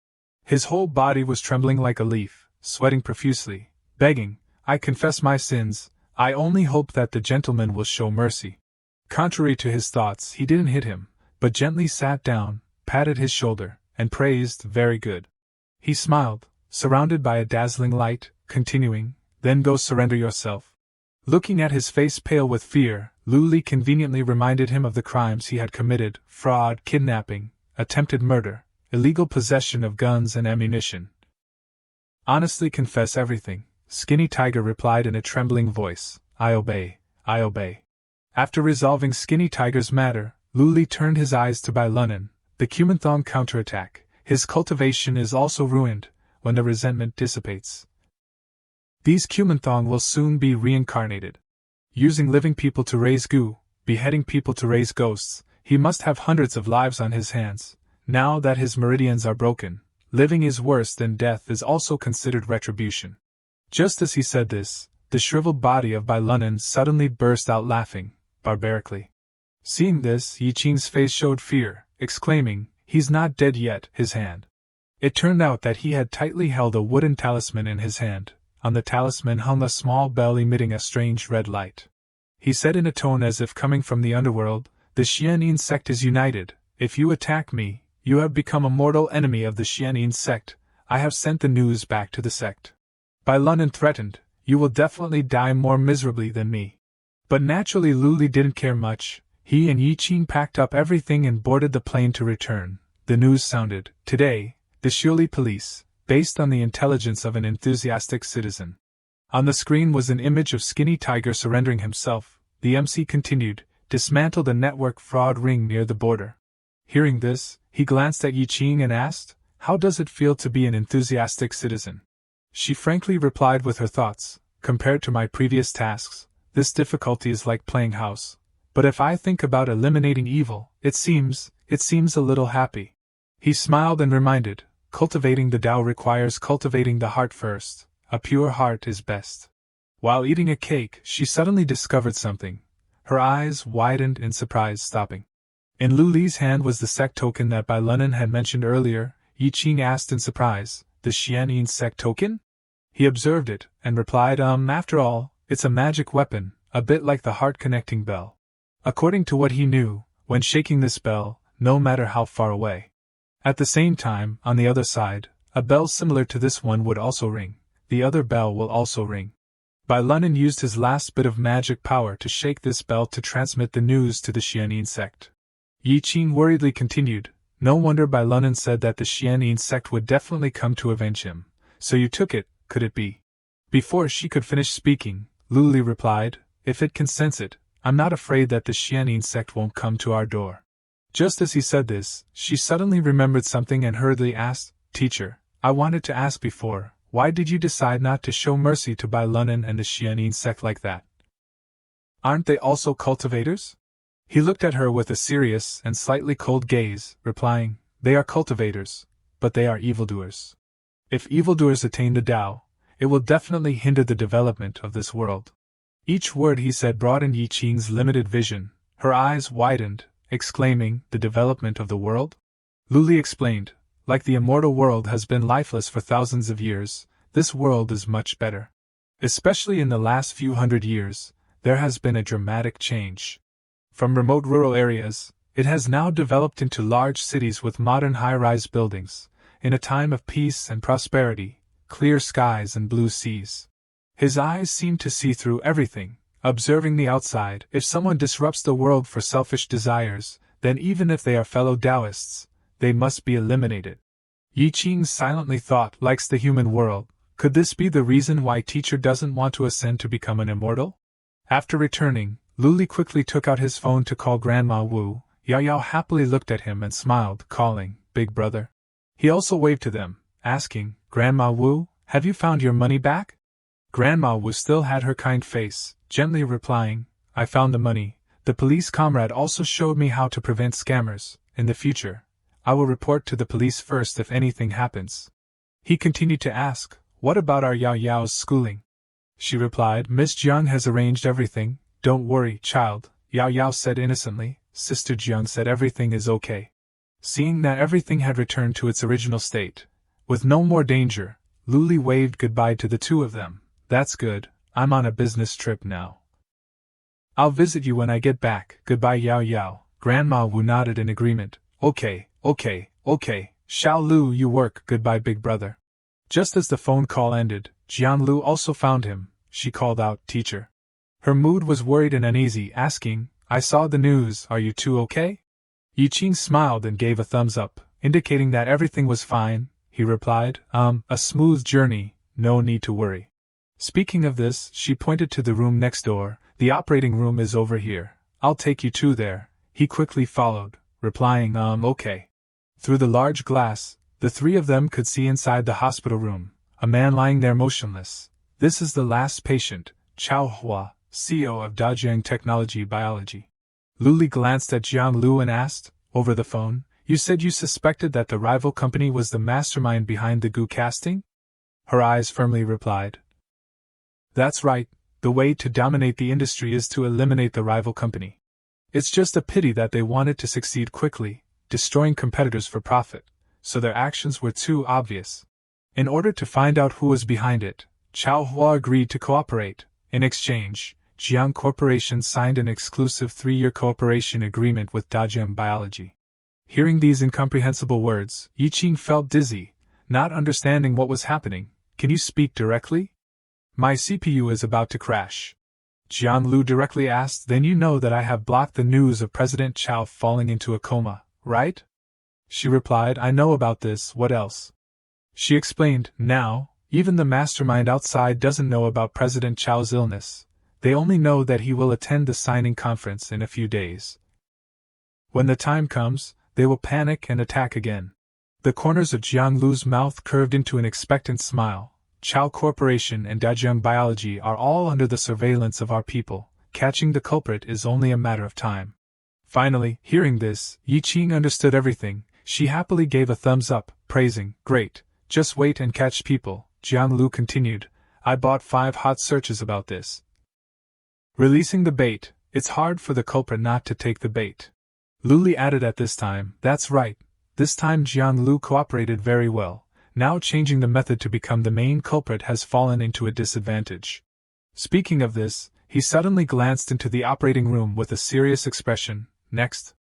His whole body was trembling like a leaf, sweating profusely, begging, "I confess my sins. I only hope that the gentleman will show mercy." Contrary to his thoughts, he didn't hit him, but gently sat down, patted his shoulder, and praised, "Very good." He smiled, surrounded by a dazzling light, continuing, "Then go surrender yourself." Looking at his face pale with fear, Luli conveniently reminded him of the crimes he had committed: fraud, kidnapping, attempted murder, illegal possession of guns and ammunition. "Honestly confess everything," Skinny Tiger replied in a trembling voice. "I obey, I obey." After resolving Skinny Tiger's matter, Luli turned his eyes to Bailunin. The Kumanthong counterattack. His cultivation is also ruined when the resentment dissipates. These Kumanthong will soon be reincarnated. Using living people to raise goo, beheading people to raise ghosts, he must have hundreds of lives on his hands. Now that his meridians are broken, living is worse than death is also considered retribution. Just as he said this, the shriveled body of Bailunin suddenly burst out laughing, barbarically. Seeing this, Yiqing's face showed fear, exclaiming, "He's not dead yet," his hand. It turned out that he had tightly held a wooden talisman in his hand. On the talisman hung a small bell emitting a strange red light. He said in a tone as if coming from the underworld, "The Xianyin sect is united. If you attack me, you have become a mortal enemy of the Xianyin sect. I have sent the news back to the sect. Bailunin threatened, you will definitely die more miserably than me." But naturally Luli didn't care much. He and Yiqing packed up everything and boarded the plane to return. The news sounded, "Today, the Shuli police, based on the intelligence of an enthusiastic citizen. On the screen was an image of skinny tiger surrendering himself. The MC continued, dismantle the network fraud ring near the border. Hearing this, he glanced at Ying and asked, how does it feel to be an enthusiastic citizen? She frankly replied with her thoughts, compared to my previous tasks, this difficulty is like playing house. But if I think about eliminating evil, it seems a little happy. He smiled and reminded, cultivating the Tao requires cultivating the heart first. A pure heart is best. While eating a cake, she suddenly discovered something. Her eyes widened in surprise, stopping. In Luli's hand was the sect token that Bai Lunan had mentioned earlier. Ying asked in surprise, the Xianyin sect token? He observed it, and replied, after all, it's a magic weapon, a bit like the heart-connecting bell. According to what he knew, when shaking this bell, no matter how far away. At the same time, on the other side, a bell similar to this one would also ring. The other bell will also ring. Bai Lunan used his last bit of magic power to shake this bell to transmit the news to the Xianyin sect. Ying worriedly continued, no wonder Bai Lunan said that the Xianyin sect would definitely come to avenge him. So you took it, could it be? Before she could finish speaking, Luli replied, if it can sense it, I'm not afraid that the Xianyin sect won't come to our door. Just as he said this, she suddenly remembered something and hurriedly asked, teacher, I wanted to ask before, why did you decide not to show mercy to Bai Lunan and the Xianyin sect like that? Aren't they also cultivators? He looked at her with a serious and slightly cold gaze, replying, they are cultivators, but they are evildoers. If evildoers attain the Tao, it will definitely hinder the development of this world. Each word he said broadened Ying's limited vision. Her eyes widened, exclaiming, the development of the world? Luli explained, like the immortal world has been lifeless for thousands of years, this world is much better. Especially in the last few hundred years, there has been a dramatic change. From remote rural areas, it has now developed into large cities with modern high-rise buildings, in a time of peace and prosperity, clear skies and blue seas. His eyes seemed to see through everything, observing the outside. If someone disrupts the world for selfish desires, then even if they are fellow Taoists, they must be eliminated. Ying silently thought, likes the human world, could this be the reason why teacher doesn't want to ascend to become an immortal? After returning, Luli quickly took out his phone to call Grandma Wu. Yao happily looked at him and smiled, calling, Big Brother. He also waved to them, asking, Grandma Wu, have you found your money back? Grandma Wu still had her kind face, gently replying, I found the money. The police comrade also showed me how to prevent scammers. In the future, I will report to the police first if anything happens. He continued to ask, what about our Yao's schooling? She replied, Miss Jiang has arranged everything. Don't worry, child, Yao said innocently. Sister Jiang said everything is okay. Seeing that everything had returned to its original state, with no more danger, Luli waved goodbye to the two of them. That's good, I'm on a business trip now. I'll visit you when I get back. Goodbye Yao. Grandma Wu nodded in agreement. Okay. Xiao Lu, you work. Goodbye, big brother. Just as the phone call ended, Jian Lu also found him. She called out, teacher. Her mood was worried and uneasy, asking, I saw the news, are you two okay? Ying smiled and gave a thumbs up, indicating that everything was fine. He replied, a smooth journey, no need to worry. Speaking of this, she pointed to the room next door. The operating room is over here. I'll take you two there. He quickly followed, replying, okay. Through the large glass, the three of them could see inside the hospital room, a man lying there motionless. This is the last patient, Chao Hua, CEO of Dajiang Technology Biology. Luli glanced at Jiang Lu and asked, over the phone, you said you suspected that the rival company was the mastermind behind the goo casting? Her eyes firmly replied. That's right, the way to dominate the industry is to eliminate the rival company. It's just a pity that they wanted to succeed quickly, destroying competitors for profit, so their actions were too obvious. In order to find out who was behind it, Chao Hua agreed to cooperate. In exchange, Jiang Corporation signed an exclusive 3-year cooperation agreement with Dajiang Biology. Hearing these incomprehensible words, Ying felt dizzy, not understanding what was happening. Can you speak directly? My CPU is about to crash. Jian Lu directly asked, then you know that I have blocked the news of President Chao falling into a coma, right? She replied, I know about this, what else? She explained, now, even the mastermind outside doesn't know about President Chao's illness. They only know that he will attend the signing conference in a few days. When the time comes, they will panic and attack again. The corners of Jiang Lu's mouth curved into an expectant smile. Chao Corporation and Dajiang Biology are all under the surveillance of our people. Catching the culprit is only a matter of time. Finally, hearing this, Yi Qing understood everything. She happily gave a thumbs up, praising, great, just wait and catch people. Jiang Lu continued, I bought 5 hot searches about this. Releasing the bait, it's hard for the culprit not to take the bait. Luli added at this time, that's right, this time Jiang Lu cooperated very well, now changing the method to become the main culprit has fallen into a disadvantage. Speaking of this, he suddenly glanced into the operating room with a serious expression, next.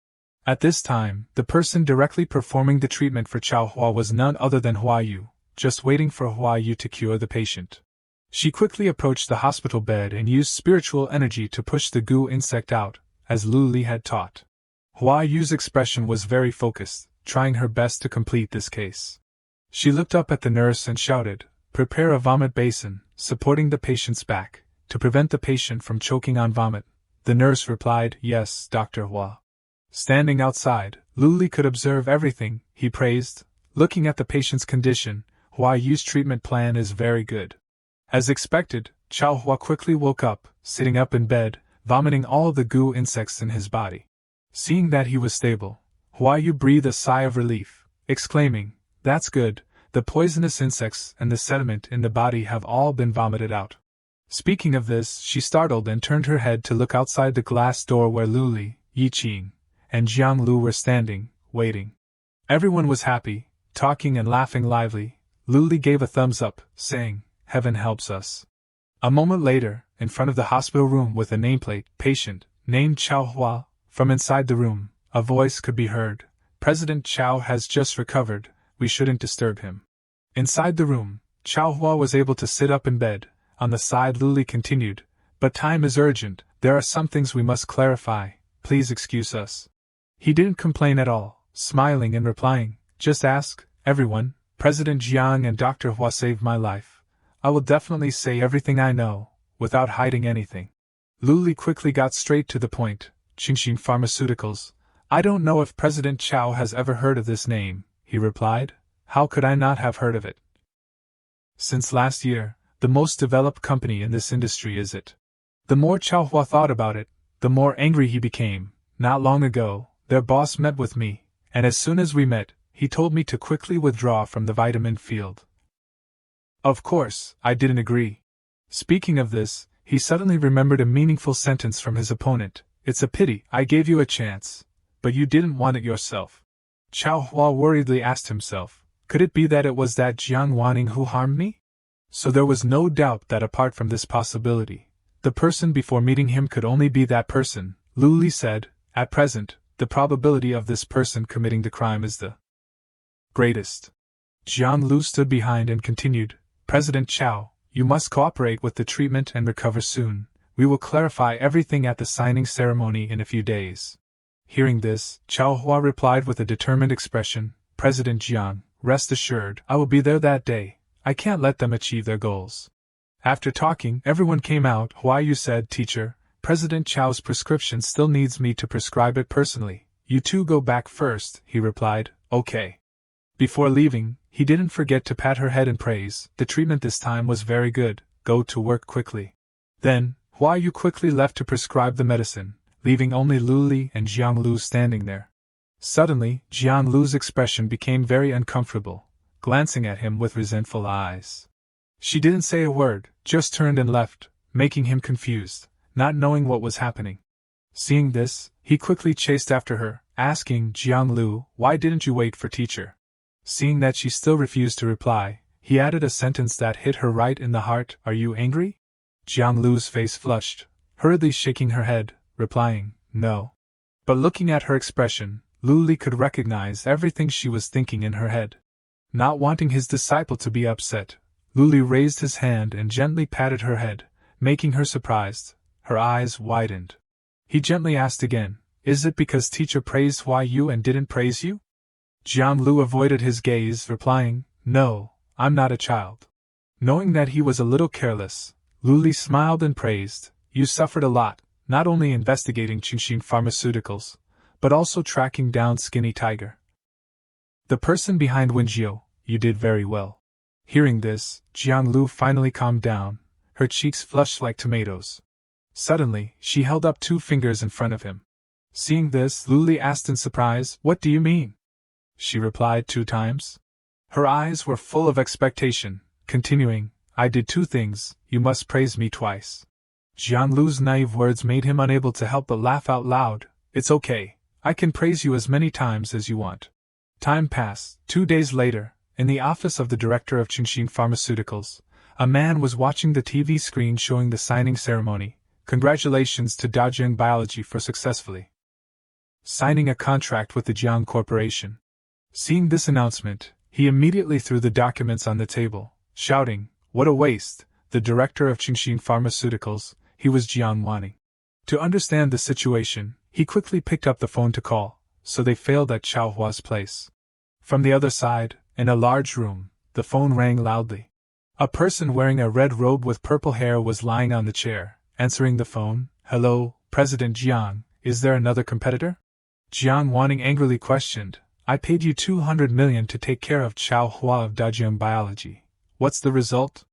At this time, the person directly performing the treatment for Chao Hua was none other than Hayou, just waiting for Hayou to cure the patient. She quickly approached the hospital bed and used spiritual energy to push the goo insect out, as Luli had taught. Hayou's expression was very focused, trying her best to complete this case. She looked up at the nurse and shouted, prepare a vomit basin, supporting the patient's back, to prevent the patient from choking on vomit. The nurse replied, yes, Dr. Hua. Standing outside, Luli could observe everything, he praised. Looking at the patient's condition, Hayou's treatment plan is very good. As expected, Chao Hua quickly woke up, sitting up in bed, vomiting all the goo insects in his body. Seeing that he was stable, Hayou breathed a sigh of relief, exclaiming, that's good, the poisonous insects and the sediment in the body have all been vomited out. Speaking of this, she startled and turned her head to look outside the glass door where Luli, Yi Qing, and Jiang Lu were standing, waiting. Everyone was happy, talking and laughing lively. Luli gave a thumbs up, saying, heaven helps us. A moment later, in front of the hospital room with a nameplate, patient, named Chao Hua, from inside the room, a voice could be heard, President Chao has just recovered, we shouldn't disturb him. Inside the room, Chao Hua was able to sit up in bed. On the side Luli continued, but time is urgent, there are some things we must clarify, please excuse us. He didn't complain at all, smiling and replying, just ask, everyone, President Jiang and Dr. Hua saved my life. I will definitely say everything I know, without hiding anything. Luli quickly got straight to the point, Qingxin Pharmaceuticals. I don't know if President Chao has ever heard of this name, he replied. How could I not have heard of it? Since last year, the most developed company in this industry is it. The more Chao Hua thought about it, the more angry he became. Not long ago, their boss met with me, and as soon as we met, he told me to quickly withdraw from the vitamin field. Of course, I didn't agree. Speaking of this, he suddenly remembered a meaningful sentence from his opponent. It's a pity, I gave you a chance, but you didn't want it yourself. Chao Hua worriedly asked himself, could it be that it was that Jiang Wanning who harmed me? So there was no doubt that apart from this possibility, the person before meeting him could only be that person. Luli said, at present, the probability of this person committing the crime is the greatest. Jiang Lu stood behind and continued, President Chao, you must cooperate with the treatment and recover soon. We will clarify everything at the signing ceremony in a few days. Hearing this, Chao Hua replied with a determined expression, President Jiang, rest assured, I will be there that day. I can't let them achieve their goals. After talking, everyone came out. Hayou said, Teacher, President Chao's prescription still needs me to prescribe it personally. You two go back first, he replied, okay. Before leaving, he didn't forget to pat her head in praise. The treatment this time was very good, go to work quickly. Then, Hayou quickly left to prescribe the medicine, leaving only Luli and Jiang Lu standing there. Suddenly, Jiang Lu's expression became very uncomfortable, glancing at him with resentful eyes. She didn't say a word, just turned and left, making him confused, not knowing what was happening. Seeing this, he quickly chased after her, asking Jiang Lu, why didn't you wait for teacher? Seeing that she still refused to reply, he added a sentence that hit her right in the heart, are you angry? Jiang Lu's face flushed, hurriedly shaking her head, replying, no. But looking at her expression, Luli could recognize everything she was thinking in her head. Not wanting his disciple to be upset, Luli raised his hand and gently patted her head, making her surprised. Her eyes widened. He gently asked again, is it because teacher praised Hayou and didn't praise you? Jiang Lu avoided his gaze, replying, no, I'm not a child. Knowing that he was a little careless, Luli smiled and praised, You suffered a lot, not only investigating Qingxing Pharmaceuticals, but also tracking down Skinny Tiger. The person behind Wenjiu, you did very well. Hearing this, Jianglu finally calmed down, her cheeks flushed like tomatoes. Suddenly, she held up 2 fingers in front of him. Seeing this, Luli asked in surprise, What do you mean? She replied 2 times. Her eyes were full of expectation, continuing, I did 2 things, you must praise me twice. Jianglu's naive words made him unable to help but laugh out loud. It's okay, I can praise you as many times as you want. Time passed. 2 days later, in the office of the director of Qingxing Pharmaceuticals, a man was watching the TV screen showing the signing ceremony. Congratulations to Daojing Biology for successfully signing a contract with the Jiang Corporation. Seeing this announcement, he immediately threw the documents on the table, shouting, What a waste! The director of Qingxing Pharmaceuticals, he was Jiang Wanning. To understand the situation, he quickly picked up the phone to call, so they failed at Chao Hua's place. From the other side, in a large room, the phone rang loudly. A person wearing a red robe with purple hair was lying on the chair, answering the phone. Hello, President Jiang, is there another competitor? Jiang Wanning angrily questioned, I paid you 200 million to take care of Chao Hua of Dajiang Biology. What's the result?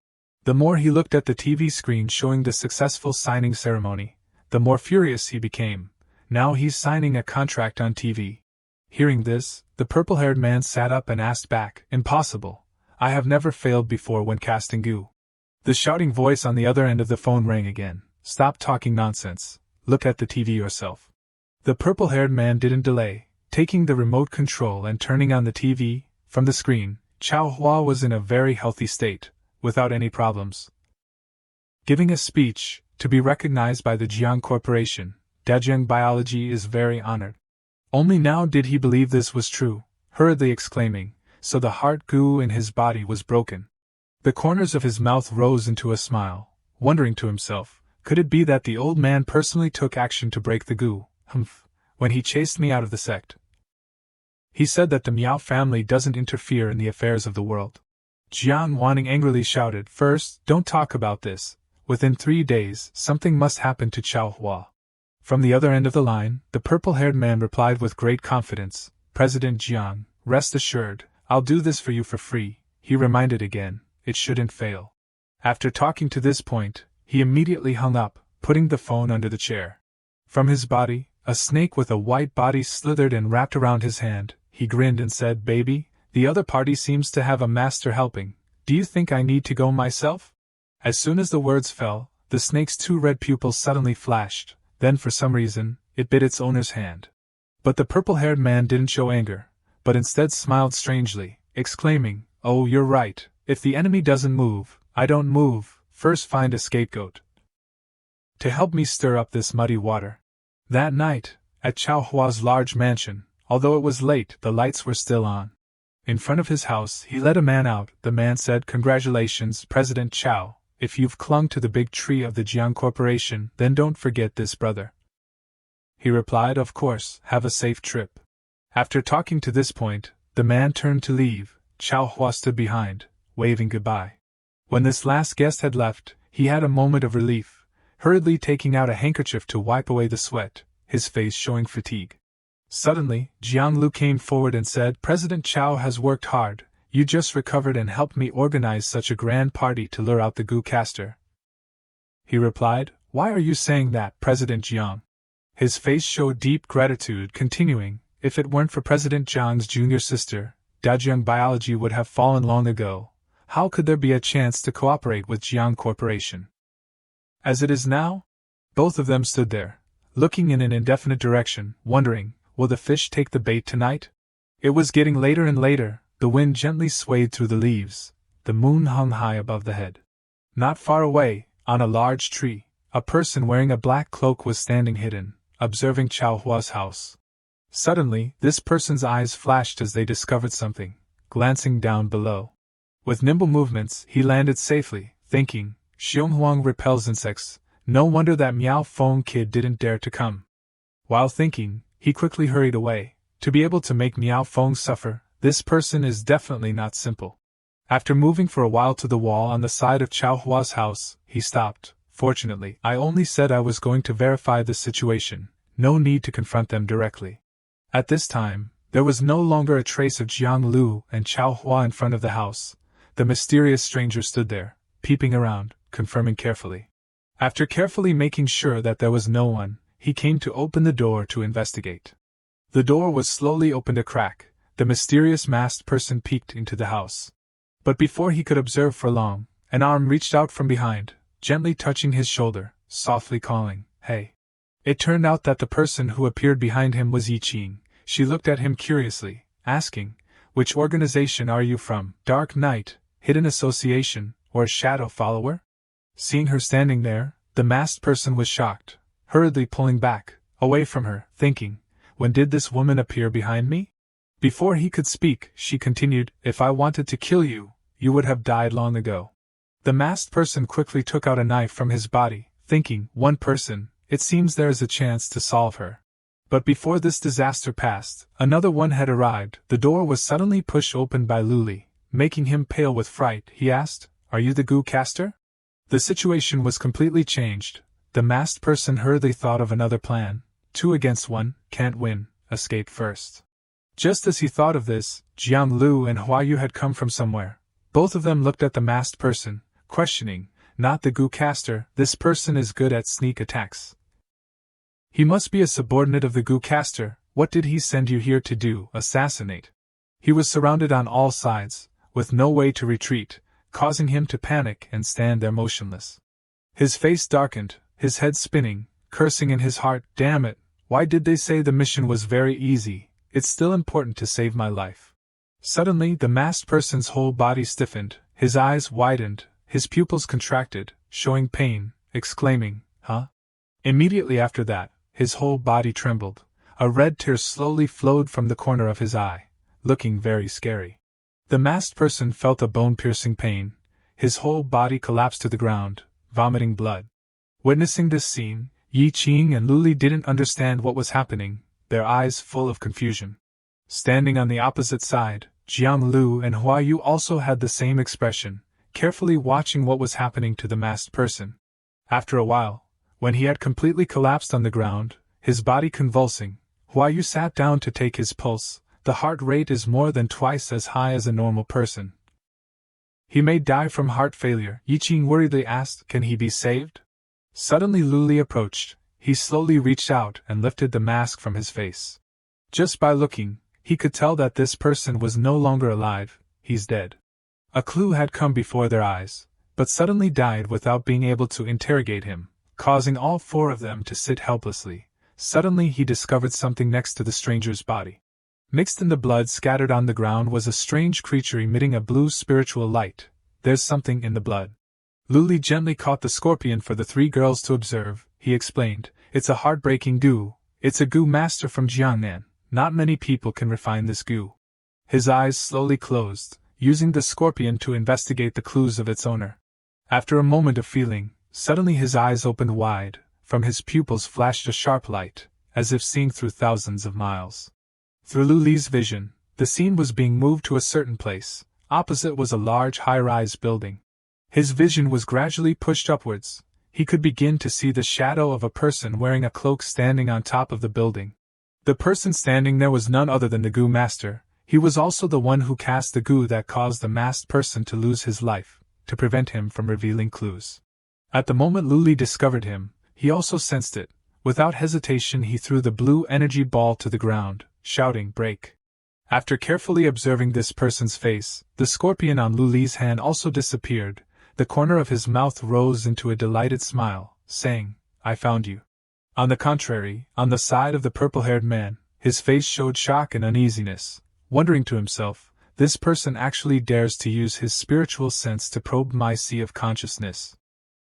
The more he looked at the TV screen showing the successful signing ceremony, the more furious he became. Now he's signing a contract on TV. Hearing this, the purple-haired man sat up and asked back, Impossible. I have never failed before when casting goo. The shouting voice on the other end of the phone rang again. Stop talking nonsense. Look at the TV yourself. The purple-haired man didn't delay, taking the remote control and turning on the TV. From the screen, Chao Hua was in a very healthy state, without any problems. Giving a speech, to be recognized by the Jiang Corporation, Dajiang Biology is very honored. Only now did he believe this was true, hurriedly exclaiming, so the heart goo in his body was broken. The corners of his mouth rose into a smile, wondering to himself, could it be that the old man personally took action to break the goo, when he chased me out of the sect? He said that the Miao family doesn't interfere in the affairs of the world. Jiang Wanning angrily shouted, First, don't talk about this. Within 3 days, something must happen to Chao Hua. From the other end of the line, the purple-haired man replied with great confidence, President Jiang, rest assured, I'll do this for you for free. He reminded again, it shouldn't fail. After talking to this point, he immediately hung up, putting the phone under the chair. From his body, a snake with a white body slithered and wrapped around his hand. He grinned and said, Baby, the other party seems to have a master helping. Do you think I need to go myself? As soon as the words fell, the snake's 2 red pupils suddenly flashed. Then for some reason, it bit its owner's hand. But the purple-haired man didn't show anger, but instead smiled strangely, exclaiming, Oh, you're right, if the enemy doesn't move, I don't move, first find a scapegoat to help me stir up this muddy water. That night, at Chao Hua's large mansion, although it was late, the lights were still on. In front of his house, he let a man out. The man said, Congratulations, President Chao. If you've clung to the big tree of the Jiang Corporation, then don't forget this, brother. He replied, Of course, have a safe trip. After talking to this point, the man turned to leave. Chao Hua stood behind, waving goodbye. When this last guest had left, he had a moment of relief, hurriedly taking out a handkerchief to wipe away the sweat, his face showing fatigue. Suddenly, Jianglu came forward and said, President Chao has worked hard. You just recovered and helped me organize such a grand party to lure out the goo caster. He replied, Why are you saying that, President Jiang? His face showed deep gratitude, continuing, If it weren't for President Jiang's junior sister, Dajiang Biology would have fallen long ago. How could there be a chance to cooperate with Jiang Corporation? As it is now? Both of them stood there, looking in an indefinite direction, wondering, will the fish take the bait tonight? It was getting later and later. The wind gently swayed through the leaves. The moon hung high above the head. Not far away, on a large tree, a person wearing a black cloak was standing hidden, observing Chao Hua's house. Suddenly, this person's eyes flashed as they discovered something, glancing down below. With nimble movements, he landed safely, thinking, Xionghuang repels insects, no wonder that Miao Feng kid didn't dare to come. While thinking, he quickly hurried away. To be able to make Miao Feng suffer, this person is definitely not simple. After moving for a while to the wall on the side of Chao Hua's house, he stopped. Fortunately, I only said I was going to verify the situation, no need to confront them directly. At this time, there was no longer a trace of Jiang Lu and Chao Hua in front of the house. The mysterious stranger stood there, peeping around, confirming carefully. After carefully making sure that there was no one, he came to open the door to investigate. The door was slowly opened a crack. The mysterious masked person peeked into the house. But before he could observe for long, an arm reached out from behind, gently touching his shoulder, softly calling, "Hey." It turned out that the person who appeared behind him was Ying. She looked at him curiously, asking, "Which organization are you from? Dark Knight, Hidden Association, or Shadow Follower?" Seeing her standing there, the masked person was shocked, hurriedly pulling back, away from her, thinking, "When did this woman appear behind me?" Before he could speak, she continued, "If I wanted to kill you, you would have died long ago." The masked person quickly took out a knife from his body, thinking, "One person, it seems there is a chance to solve her." But before this disaster passed, another one had arrived. The door was suddenly pushed open by Luli, making him pale with fright. He asked, "Are you the goo caster?" The situation was completely changed. The masked person hurriedly thought of another plan. 2 against 1, can't win, escape first. Just as he thought of this, Jiang Lu and Hayou had come from somewhere. Both of them looked at the masked person, questioning, "Not the goo caster, this person is good at sneak attacks. He must be a subordinate of the goo caster. What did he send you here to do, assassinate?" He was surrounded on all sides, with no way to retreat, causing him to panic and stand there motionless. His face darkened, his head spinning, cursing in his heart, "Damn it, why did they say the mission was very easy? It's still important to save my life." Suddenly the masked person's whole body stiffened, his eyes widened, his pupils contracted, showing pain, exclaiming, "Huh?" Immediately after that, his whole body trembled. A red tear slowly flowed from the corner of his eye, looking very scary. The masked person felt a bone-piercing pain. His whole body collapsed to the ground, vomiting blood. Witnessing this scene, Ying and Luli didn't understand what was happening, their eyes full of confusion. Standing on the opposite side, Jiang Lu and Hayou also had the same expression, carefully watching what was happening to the masked person. After a while, when he had completely collapsed on the ground, his body convulsing, Hayou sat down to take his pulse. The heart rate is more than twice as high as a normal person. He may die from heart failure. Ying worriedly asked, "Can he be saved?" Suddenly Luli approached. He slowly reached out and lifted the mask from his face. Just by looking, he could tell that this person was no longer alive. "He's dead." A clue had come before their eyes, but suddenly died without being able to interrogate him, causing all 4 of them to sit helplessly. Suddenly he discovered something next to the stranger's body. Mixed in the blood scattered on the ground was a strange creature emitting a blue spiritual light. "There's something in the blood." Luli gently caught the scorpion for the 3 girls to observe. He explained, "It's a heartbreaking goo. It's a goo master from Jiangnan. Not many people can refine this goo." His eyes slowly closed, using the scorpion to investigate the clues of its owner. After a moment of feeling, suddenly his eyes opened wide. From his pupils flashed a sharp light, as if seeing through thousands of miles. Through Luli's vision, the scene was being moved to a certain place. Opposite was a large high-rise building. His vision was gradually pushed upwards. He could begin to see the shadow of a person wearing a cloak standing on top of the building. The person standing there was none other than the goo master. He was also the one who cast the goo that caused the masked person to lose his life, to prevent him from revealing clues. At the moment Luli discovered him, he also sensed it. Without hesitation he threw the blue energy ball to the ground, shouting, "Break!" After carefully observing this person's face, the scorpion on Luli's hand also disappeared. The corner of his mouth rose into a delighted smile, saying, "I found you." On the contrary, on the side of the purple-haired man, his face showed shock and uneasiness, wondering to himself, "This person actually dares to use his spiritual sense to probe my sea of consciousness."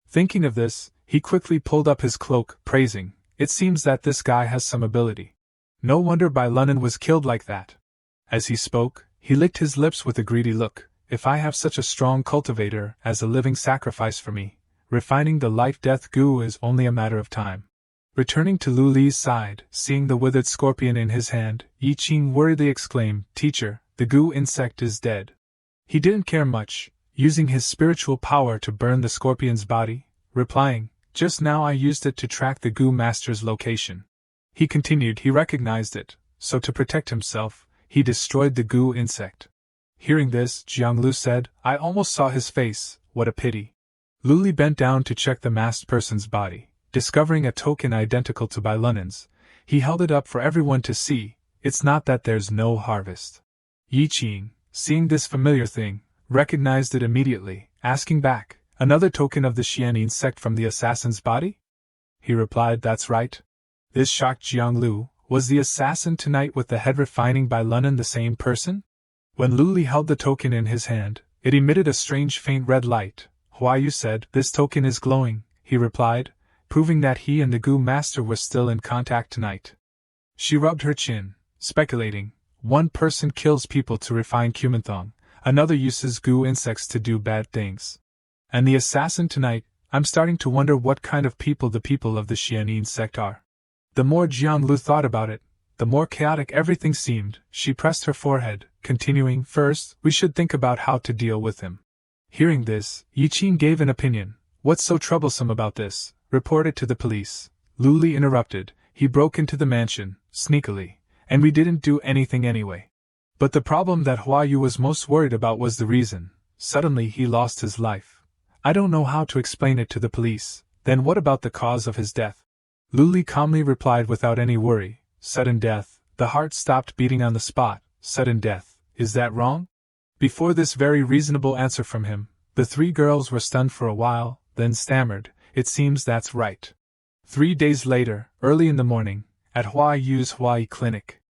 Thinking of this, he quickly pulled up his cloak, praising, "It seems that this guy has some ability. No wonder Bai Lunan was killed like that." As he spoke, he licked his lips with a greedy look. "If I have such a strong cultivator as a living sacrifice for me, refining the life-death goo is only a matter of time." Returning to Luli's side, seeing the withered scorpion in his hand, Ying worriedly exclaimed, "Teacher, the goo insect is dead." He didn't care much, using his spiritual power to burn the scorpion's body, replying, "Just now I used it to track the goo master's location." He continued he recognized it, so to protect himself, he destroyed the goo insect. Hearing this, Jianglu said, "I almost saw his face, what a pity." Luli bent down to check the masked person's body, discovering a token identical to Bai Lunen's. He held it up for everyone to see. "It's not that there's no harvest." Yi Qing, seeing this familiar thing, recognized it immediately, asking back, "Another token of the Xianyin sect from the assassin's body?" He replied, "That's right." This shocked Jianglu. Was the assassin tonight with the head refining Bai Lunen the same person? When Luli held the token in his hand, it emitted a strange faint red light. Hayou said, "This token is glowing," he replied, proving that he and the goo master were still in contact tonight. She rubbed her chin, speculating, one person kills people to refine Kumanthong, another uses goo insects to do bad things. And the assassin tonight, I'm starting to wonder what kind of people the people of the Xianyin sect are. The more Jianglu thought about it, the more chaotic everything seemed. She pressed her forehead, continuing, "First, we should think about how to deal with him." Hearing this, Yi Qing gave an opinion. "What's so troublesome about this? Report it to the police." Luli interrupted, "He broke into the mansion, sneakily, and we didn't do anything anyway." But the problem that Hayou was most worried about was the reason. Suddenly he lost his life. "I don't know how to explain it to the police." "Then what about the cause of his death?" Luli calmly replied without any worry, "Sudden death, the heart stopped beating on the spot, sudden death, is that wrong?" Before this very reasonable answer from him, the three girls were stunned for a while, then stammered, "It seems that's right." 3 days later, early in the morning, at Hayou's Hawaii clinic.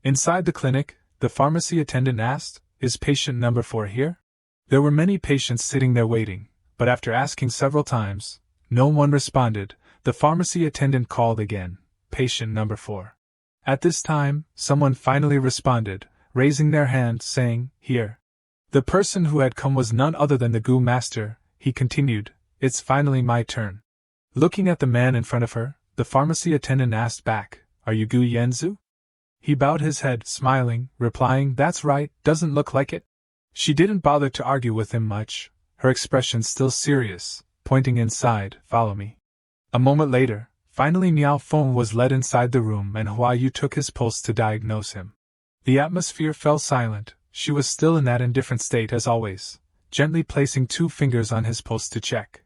Inside the clinic, the pharmacy attendant asked, "Is patient number 4 here?" There were many patients sitting there waiting, but after asking several times, no one responded. The pharmacy attendant called again, "Patient number 4. At this time, someone finally responded, raising their hand, saying, "Here." The person who had come was none other than the goo master. He continued, "It's finally my turn." Looking at the man in front of her, the pharmacy attendant asked back, "Are you Gu Yanzu?" He bowed his head, smiling, replying, "That's right, doesn't look like it." She didn't bother to argue with him much, her expression still serious, pointing inside, "Follow me." A moment later, finally Miao Feng was led inside the room and Hayou took his pulse to diagnose him. The atmosphere fell silent. She was still in that indifferent state as always, gently placing 2 fingers on his pulse to check.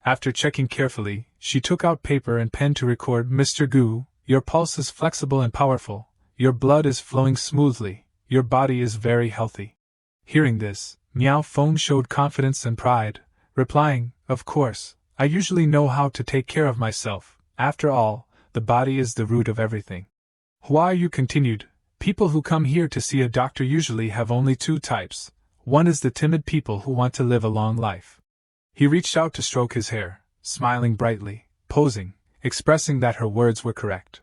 After checking carefully, she took out paper and pen to record, "Mr. Gu, your pulse is flexible and powerful, your blood is flowing smoothly, your body is very healthy." Hearing this, Miao Feng showed confidence and pride, replying, "Of course, I usually know how to take care of myself. After all, the body is the root of everything." Hayou continued, "People who come here to see a doctor usually have only 2 types. One is the timid people who want to live a long life." He reached out to stroke his hair, smiling brightly, posing, expressing that her words were correct.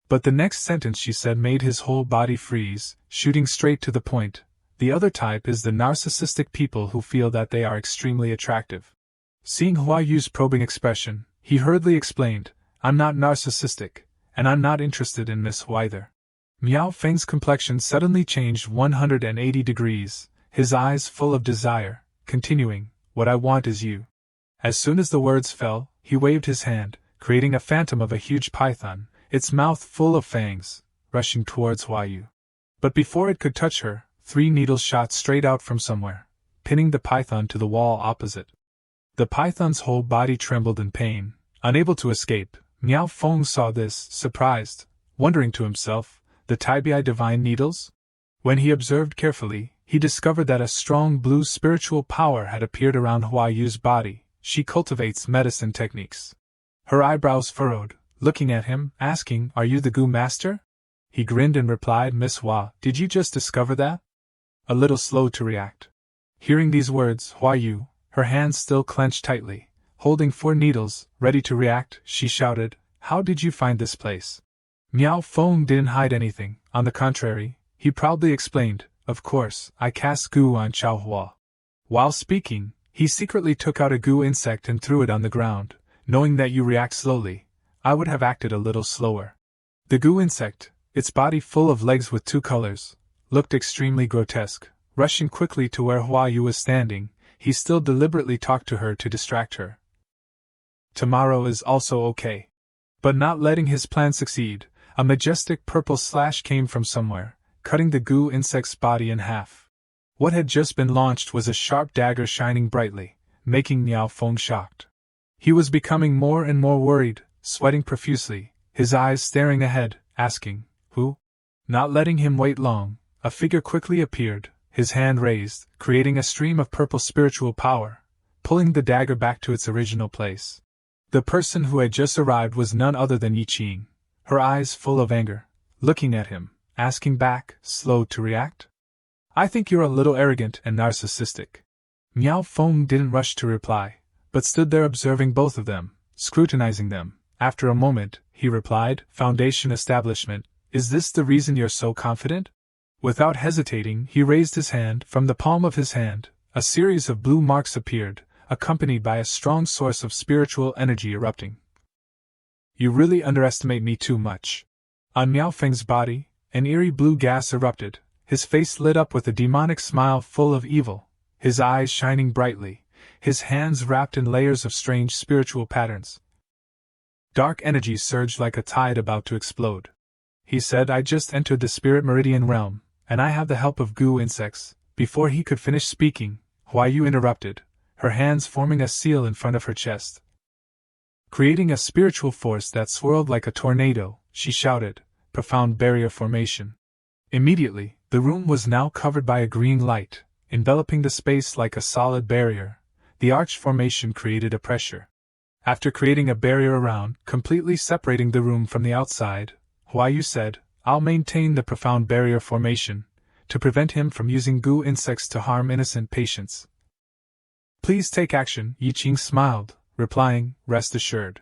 But the next sentence she said made his whole body freeze, shooting straight to the point. "The other type is the narcissistic people who feel that they are extremely attractive." Seeing Hayou's probing expression, he hurriedly explained, "I'm not narcissistic, and I'm not interested in Miss Hu either." Miao Feng's complexion suddenly changed 180 degrees, his eyes full of desire, continuing, "What I want is you." As soon as the words fell, he waved his hand, creating a phantom of a huge python, its mouth full of fangs, rushing towards Hayou. But before it could touch her, 3 needles shot straight out from somewhere, pinning the python to the wall opposite. The python's whole body trembled in pain, unable to escape. Miao Feng saw this, surprised, wondering to himself, "The Taibai divine needles?" When he observed carefully, he discovered that a strong blue spiritual power had appeared around Hayou's body. She cultivates medicine techniques. Her eyebrows furrowed, looking at him, asking, "Are you the Gu master?" He grinned and replied, "Miss Hua, did you just discover that?" A little slow to react. Hearing these words, Hayou, her hands still clenched tightly, holding 4 needles, ready to react, she shouted, "How did you find this place?" Miao Feng didn't hide anything. On the contrary, he proudly explained, "Of course, I cast goo on Chao Hua." While speaking, he secretly took out a goo insect and threw it on the ground. "Knowing that you react slowly, I would have acted a little slower." The goo insect, its body full of legs with 2 colors, looked extremely grotesque, Rushing quickly to where Hayou was standing, he still deliberately talked to her to distract her. Tomorrow is also okay. But not letting his plan succeed, a majestic purple slash came from somewhere, cutting the goo insect's body in half. What had just been launched was a sharp dagger shining brightly, making Miao Feng shocked. He was becoming more and more worried, sweating profusely, his eyes staring ahead, asking, "Who?" Not letting him wait long, a figure quickly appeared, his hand raised, creating a stream of purple spiritual power, pulling the dagger back to its original place. The person who had just arrived was none other than Ying, her eyes full of anger, looking at him, asking back, slow to react. "I think you're a little arrogant and narcissistic." Miao Feng didn't rush to reply, but stood there observing both of them, scrutinizing them. After a moment, he replied, "Foundation establishment, is this the reason you're so confident?" Without hesitating, he raised his hand. From the palm of his hand, a series of blue marks appeared, accompanied by a strong source of spiritual energy erupting. "You really underestimate me too much." On Miao Feng's body, an eerie blue gas erupted, his face lit up with a demonic smile full of evil, his eyes shining brightly, his hands wrapped in layers of strange spiritual patterns. Dark energy surged like a tide about to explode. He said, "I just entered the spirit meridian realm, and I have the help of goo insects." Before he could finish speaking, Hayou interrupted, her hands forming a seal in front of her chest. Creating a spiritual force that swirled like a tornado, she shouted, "Profound barrier formation." Immediately, the room was now covered by a green light, enveloping the space like a solid barrier. The arch formation created a pressure. After creating a barrier around, completely separating the room from the outside, Hayou said, "I'll maintain the profound barrier formation, to prevent him from using goo insects to harm innocent patients." "Please take action," Ying smiled, replying, "Rest assured."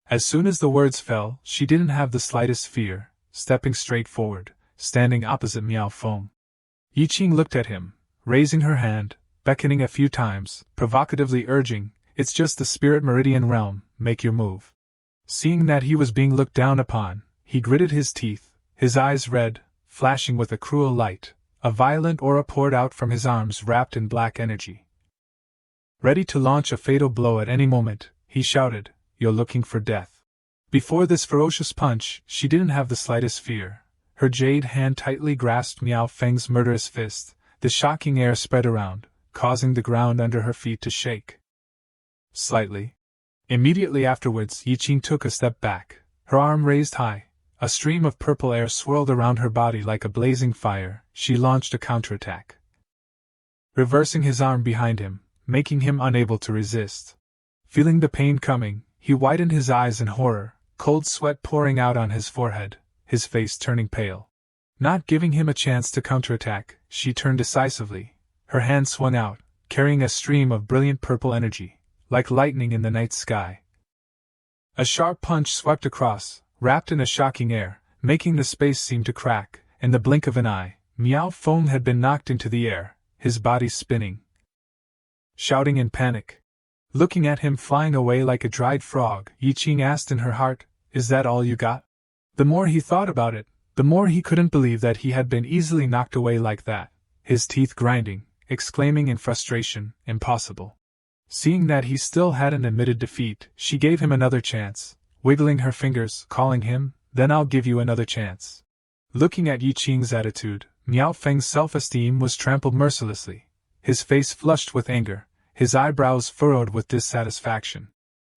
As soon as the words fell, she didn't have the slightest fear, stepping straight forward, standing opposite Miao Feng. Ying looked at him, raising her hand, beckoning a few times, provocatively urging, "It's just the spirit meridian realm, make your move." Seeing that he was being looked down upon, he gritted his teeth, his eyes red, flashing with a cruel light. A violent aura poured out from his arms wrapped in black energy. Ready to launch a fatal blow at any moment, he shouted, "You're looking for death." Before this ferocious punch, she didn't have the slightest fear. Her jade hand tightly grasped Miao Feng's murderous fist. The shocking air spread around, causing the ground under her feet to shake slightly. Immediately afterwards, Ying took a step back, her arm raised high. A stream of purple air swirled around her body like a blazing fire. She launched a counterattack, reversing his arm behind him, making him unable to resist. Feeling the pain coming, he widened his eyes in horror, cold sweat pouring out on his forehead, his face turning pale. Not giving him a chance to counterattack, she turned decisively. Her hand swung out, carrying a stream of brilliant purple energy, like lightning in the night sky. A sharp punch swept across, wrapped in a shocking air, making the space seem to crack. In the blink of an eye, Miao Feng had been knocked into the air, his body spinning. Shouting in panic. Looking at him flying away like a dried frog, Ying asked in her heart, "Is that all you got?" The more he thought about it, the more he couldn't believe that he had been easily knocked away like that, his teeth grinding, exclaiming in frustration, "Impossible." Seeing that he still hadn't admitted defeat, she gave him another chance, wiggling her fingers, calling him, "Then I'll give you another chance." Looking at Ying's attitude, Miao Feng's self-esteem was trampled mercilessly, his face flushed with anger, his eyebrows furrowed with dissatisfaction.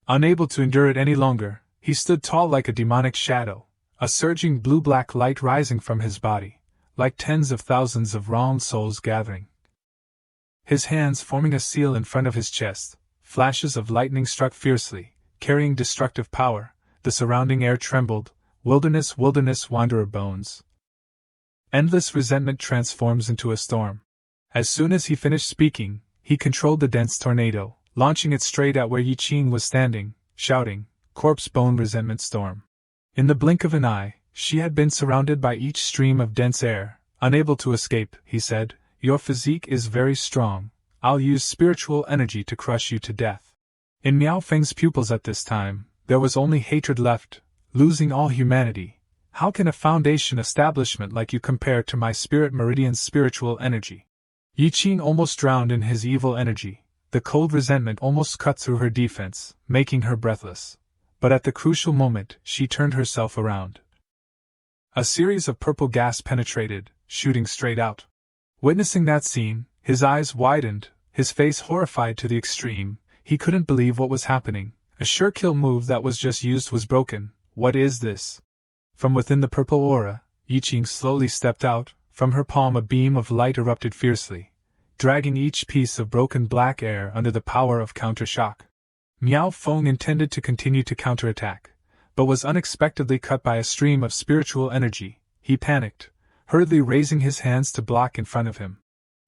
Unable to endure it any longer, he stood tall like a demonic shadow, a surging blue-black light rising from his body, like tens of thousands of wronged souls gathering. His hands forming a seal in front of his chest, flashes of lightning struck fiercely, carrying destructive power. The surrounding air trembled. Wilderness, wanderer bones. Endless resentment transforms into a storm. As soon as he finished speaking, he controlled the dense tornado, launching it straight at where Ying was standing, shouting, "Corpse bone resentment storm." In the blink of an eye, she had been surrounded by each stream of dense air. Unable to escape, he said, "Your physique is very strong. I'll use spiritual energy to crush you to death." In Miao Feng's pupils at this time, there was only hatred left, losing all humanity. "How can a foundation establishment like you compare to my spirit meridian's spiritual energy?" Yi Qing almost drowned in his evil energy. The cold resentment almost cut through her defense, making her breathless. But at the crucial moment, she turned herself around. A series of purple gas penetrated, shooting straight out. Witnessing that scene, his eyes widened, his face horrified to the extreme. He couldn't believe what was happening. A sure kill move that was just used was broken. What is this? From within the purple aura, Yi Qing slowly stepped out. From her palm a beam of light erupted fiercely, dragging each piece of broken black air under the power of counter-shock. Miao Feng intended to continue to counterattack, but was unexpectedly cut by a stream of spiritual energy. He panicked, hurriedly raising his hands to block in front of him.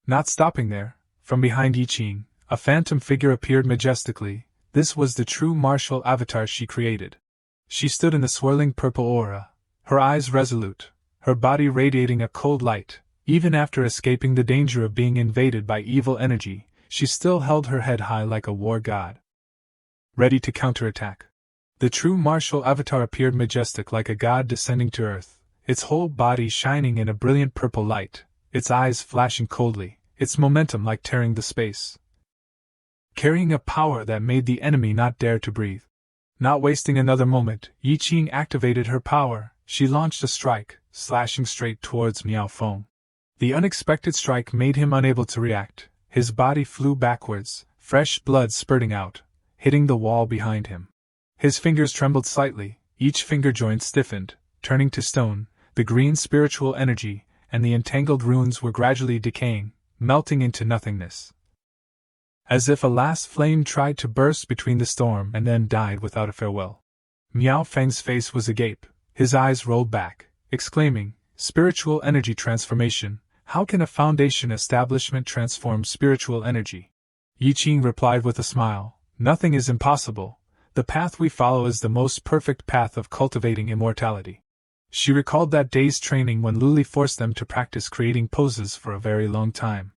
Not stopping there, from behind Yi Qing, a phantom figure appeared majestically. This was the true martial avatar she created. She stood in the swirling purple aura, her eyes resolute, her body radiating a cold light. Even after escaping the danger of being invaded by evil energy, she still held her head high like a war god, ready to counterattack. The true martial avatar appeared majestic like a god descending to earth, its whole body shining in a brilliant purple light, its eyes flashing coldly, its momentum like tearing the space, carrying a power that made the enemy not dare to breathe. Not wasting another moment, Yi Qing activated her power. She launched a strike, slashing straight towards Miao Feng. The unexpected strike made him unable to react. His body flew backwards, fresh blood spurting out, hitting the wall behind him. His fingers trembled slightly, each finger joint stiffened, turning to stone. The green spiritual energy and the entangled runes were gradually decaying, melting into nothingness. As if a last flame tried to burst between the storm and then died without a farewell. Miao Feng's face was agape, his eyes rolled back, exclaiming, "Spiritual energy transformation. How can a foundation establishment transform spiritual energy?" Yi Qing replied with a smile, "Nothing is impossible. The path we follow is the most perfect path of cultivating immortality." She recalled that day's training when Luli forced them to practice creating poses for a very long time.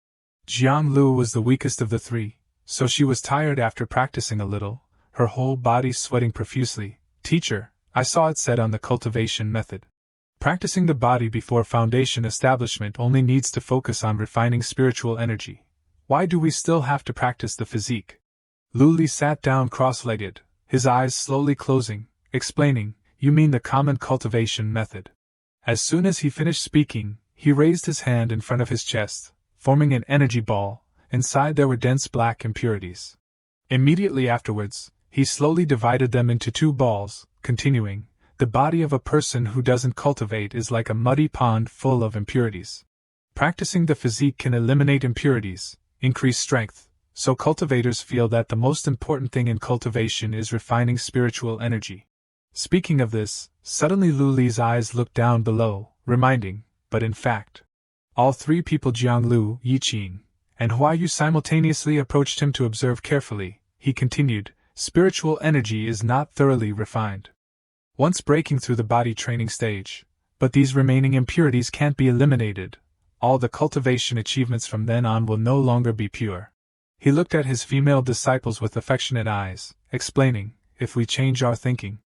Jiang Lu was the weakest of the three, so she was tired after practicing a little, her whole body sweating profusely. "Teacher, I saw it said on the cultivation method. Practicing the body before foundation establishment only needs to focus on refining spiritual energy. Why do we still have to practice the physique?" Luli sat down cross-legged, his eyes slowly closing, explaining, "You mean the common cultivation method." As soon as he finished speaking, he raised his hand in front of his chest, forming an energy ball. Inside there were dense black impurities. Immediately afterwards, he slowly divided them into two balls, continuing, "The body of a person who doesn't cultivate is like a muddy pond full of impurities. Practicing the physique can eliminate impurities, increase strength, so cultivators feel that the most important thing in cultivation is refining spiritual energy." Speaking of this, suddenly Luli's eyes looked down below, reminding, but in fact, all three people Jiang Lu, Yi Qing, and Hayou simultaneously approached him to observe carefully. He continued, "Spiritual energy is not thoroughly refined once breaking through the body training stage, but these remaining impurities can't be eliminated. All the cultivation achievements from then on will no longer be pure." He looked at his female disciples with affectionate eyes, explaining, "If we change our thinking,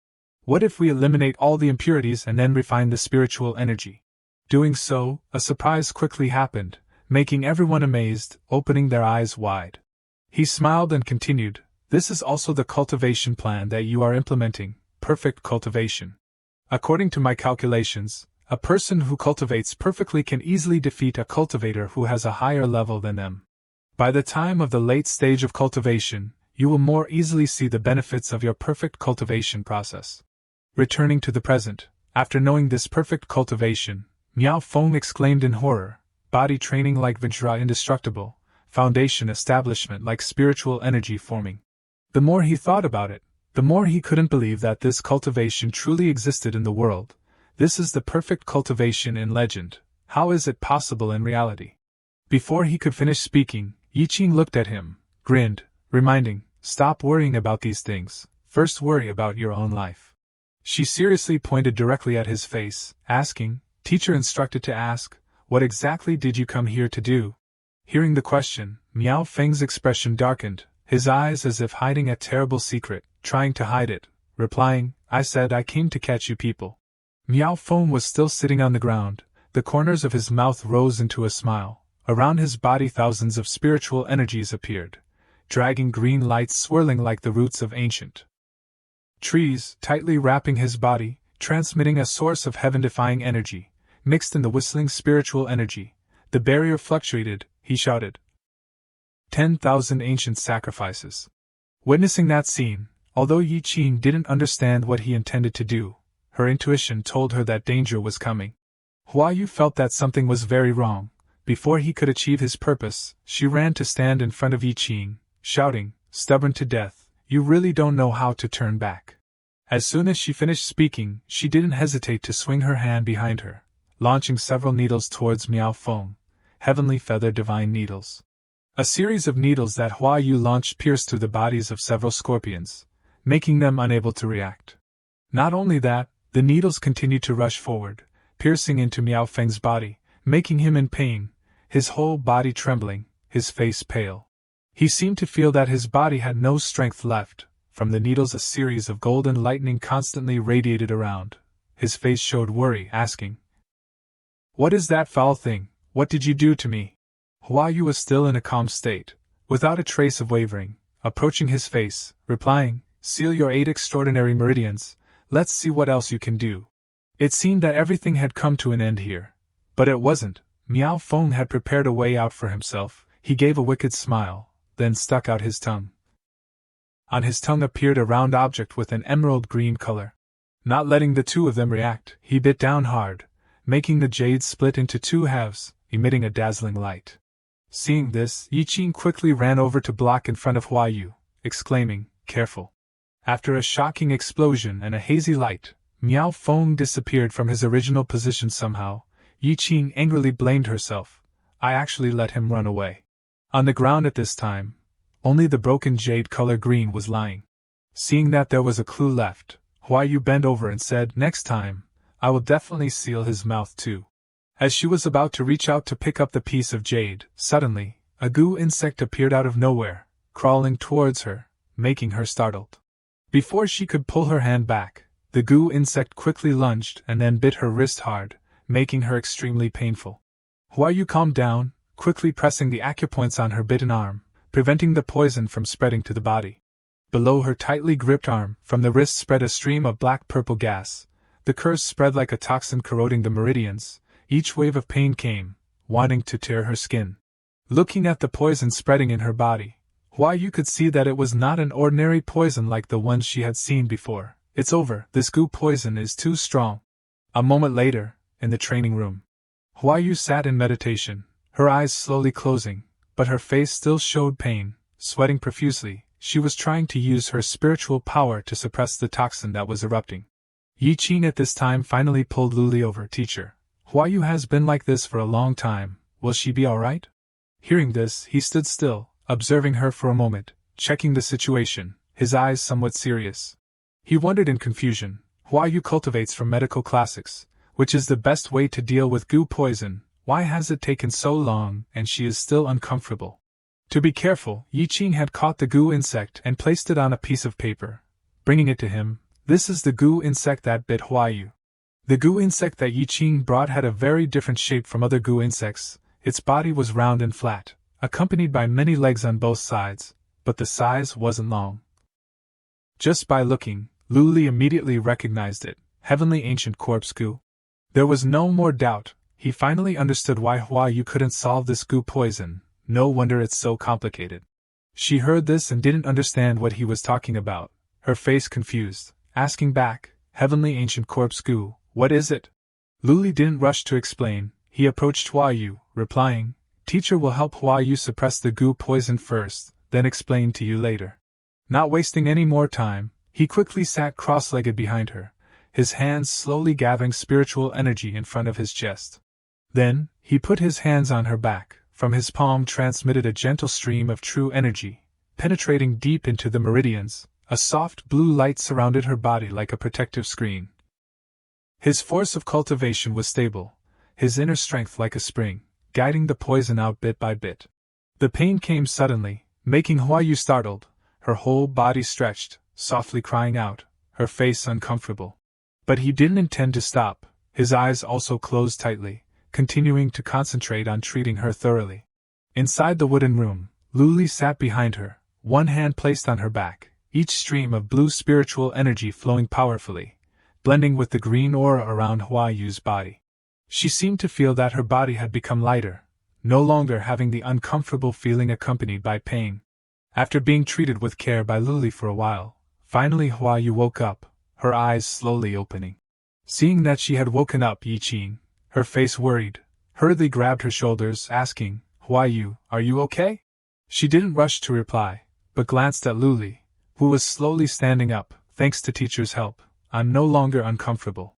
what if we eliminate all the impurities and then refine the spiritual energy?" Doing so, a surprise quickly happened, making everyone amazed, opening their eyes wide. He smiled and continued, "This is also the cultivation plan that you are implementing, perfect cultivation. According to my calculations, a person who cultivates perfectly can easily defeat a cultivator who has a higher level than them. By the time of the late stage of cultivation, you will more easily see the benefits of your perfect cultivation process." Returning to the present, after knowing this perfect cultivation, Miao Feng exclaimed in horror, "Body training like Vajra indestructible, foundation establishment like spiritual energy forming." The more he thought about it, the more he couldn't believe that this cultivation truly existed in the world. This is the perfect cultivation in legend. How is it possible in reality? Before he could finish speaking, Yi Qing looked at him, grinned, reminding, "Stop worrying about these things, first worry about your own life." She seriously pointed directly at his face, asking, "Teacher instructed to ask, what exactly did you come here to do?" Hearing the question, Miao Feng's expression darkened, his eyes as if hiding a terrible secret, trying to hide it, replying, "I said I came to catch you people." Miao Feng was still sitting on the ground, the corners of his mouth rose into a smile, Around his body thousands of spiritual energies appeared, dragging green lights swirling like the roots of ancient trees, tightly wrapping his body, transmitting a source of heaven-defying energy, mixed in the whistling spiritual energy. The barrier fluctuated, he shouted. 10,000 ancient sacrifices. Witnessing that scene, although Yi Qing didn't understand what he intended to do, her intuition told her that danger was coming. Hayou felt that something was very wrong. Before he could achieve his purpose, she ran to stand in front of Yi Qing, shouting, "Stubborn to death, you really don't know how to turn back." As soon as she finished speaking, she didn't hesitate to swing her hand behind her, launching several needles towards Miao Feng, heavenly feather divine needles. A series of needles that Hayou launched pierced through the bodies of several scorpions, making them unable to react. Not only that, the needles continued to rush forward, piercing into Miao Feng's body, making him in pain, his whole body trembling, his face pale. He seemed to feel that his body had no strength left. From the needles a series of golden lightning constantly radiated around. His face showed worry, asking, "What is that foul thing? What did you do to me?" Hayou was still in a calm state, without a trace of wavering, approaching his face, replying, "Seal your 8 extraordinary meridians, let's see what else you can do." It seemed that everything had come to an end here. But it wasn't. Miao Feng had prepared a way out for himself. He gave a wicked smile, then stuck out his tongue. On his tongue appeared a round object with an emerald green color. Not letting the two of them react, he bit down hard, making the jade split into 2 halves, emitting a dazzling light. Seeing this, Yi Qing quickly ran over to block in front of Hayou, exclaiming, "Careful." After a shocking explosion and a hazy light, Miao Feng disappeared from his original position somehow. Yi Qing angrily blamed herself. "I actually let him run away." On the ground at this time, only the broken jade color green was lying. Seeing that there was a clue left, Hayou bent over and said, "Next time, I will definitely seal his mouth too." As she was about to reach out to pick up the piece of jade, suddenly, a goo insect appeared out of nowhere, crawling towards her, making her startled. Before she could pull her hand back, the goo insect quickly lunged and then bit her wrist hard, making her extremely painful. Hayou calmed down, quickly pressing the acupoints on her bitten arm, preventing the poison from spreading to the body. Below her tightly gripped arm, from the wrist spread a stream of black-purple gas. The curse spread like a toxin corroding the meridians. Each wave of pain came, wanting to tear her skin. Looking at the poison spreading in her body, Hayou could see that it was not an ordinary poison like the ones she had seen before. "It's over, this goo poison is too strong." A moment later, in the training room, Hayou sat in meditation, her eyes slowly closing, but her face still showed pain. Sweating profusely, she was trying to use her spiritual power to suppress the toxin that was erupting. Yi Qing at this time finally pulled Luli over. "Teacher, Hayou has been like this for a long time, will she be alright?" Hearing this, he stood still, observing her for a moment, checking the situation, his eyes somewhat serious. He wondered in confusion. Hayou cultivates from medical classics, which is the best way to deal with goo poison. Why has it taken so long and she is still uncomfortable? To be careful, Yi Qing had caught the goo insect and placed it on a piece of paper, bringing it to him. "This is the goo insect that bit Hayou." The goo insect that Yi Qing brought had a very different shape from other goo insects. Its body was round and flat, accompanied by many legs on both sides, but the size wasn't long. Just by looking, Luli immediately recognized it, heavenly ancient corpse goo. There was no more doubt, he finally understood why Hayou couldn't solve this goo poison. No wonder it's so complicated. She heard this and didn't understand what he was talking about, her face confused, asking back, "Heavenly ancient corpse goo, what is it?" Luli didn't rush to explain. He approached Hayou, replying, "Teacher will help Hayou suppress the goo poison first, then explain to you later." Not wasting any more time, he quickly sat cross-legged behind her, his hands slowly gathering spiritual energy in front of his chest. Then, he put his hands on her back. From his palm transmitted a gentle stream of true energy, penetrating deep into the meridians. A soft blue light surrounded her body like a protective screen. His force of cultivation was stable, his inner strength like a spring, guiding the poison out bit by bit. The pain came suddenly, making Hayou startled, her whole body stretched, softly crying out, her face uncomfortable. But he didn't intend to stop. His eyes also closed tightly, continuing to concentrate on treating her thoroughly. Inside the wooden room, Luli sat behind her, one hand placed on her back, each stream of blue spiritual energy flowing powerfully, blending with the green aura around Hayou's body. She seemed to feel that her body had become lighter, no longer having the uncomfortable feeling accompanied by pain. After being treated with care by Luli for a while, finally Hayou woke up, her eyes slowly opening. Seeing that she had woken up, Ying, her face worried, hurriedly grabbed her shoulders, asking, "Hayou, are you okay?" She didn't rush to reply, but glanced at Luli, who was slowly standing up. "Thanks to teacher's help, I'm no longer uncomfortable."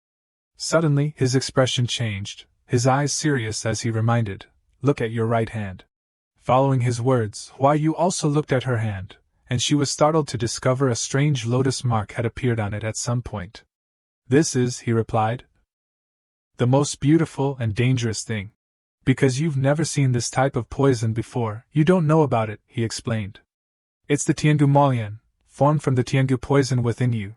Suddenly, his expression changed, his eyes serious as he reminded, "Look at your right hand." Following his words, Hayou also looked at her hand, and she was startled to discover a strange lotus mark had appeared on it at some point. "This is," he replied, "the most beautiful and dangerous thing. Because you've never seen this type of poison before, you don't know about it," he explained. "It's the Tiangu Molian, formed from the Tiangu poison within you."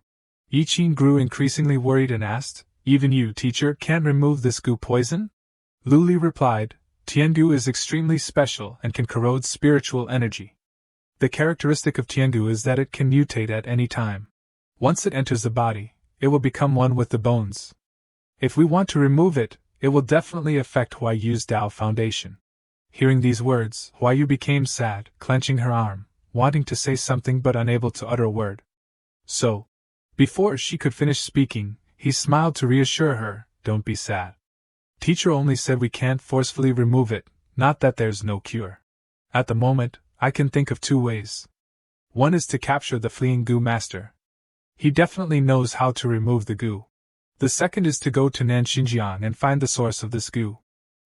Ying grew increasingly worried and asked, "Even you, teacher, can't remove this goo poison?" Luli replied, "Tiangu is extremely special and can corrode spiritual energy. The characteristic of Tiangu is that it can mutate at any time. Once it enters the body, it will become one with the bones. If we want to remove it, it will definitely affect Hayou's Tao foundation." Hearing these words, Hayou became sad, clenching her arm, wanting to say something but unable to utter a word. So, before she could finish speaking, he smiled to reassure her, "Don't be sad. Teacher only said we can't forcefully remove it, not that there's no cure. At the moment, I can think of two ways. One is to capture the fleeing goo master. He definitely knows how to remove the goo. The second is to go to Nanxinjiang and find the source of this goo."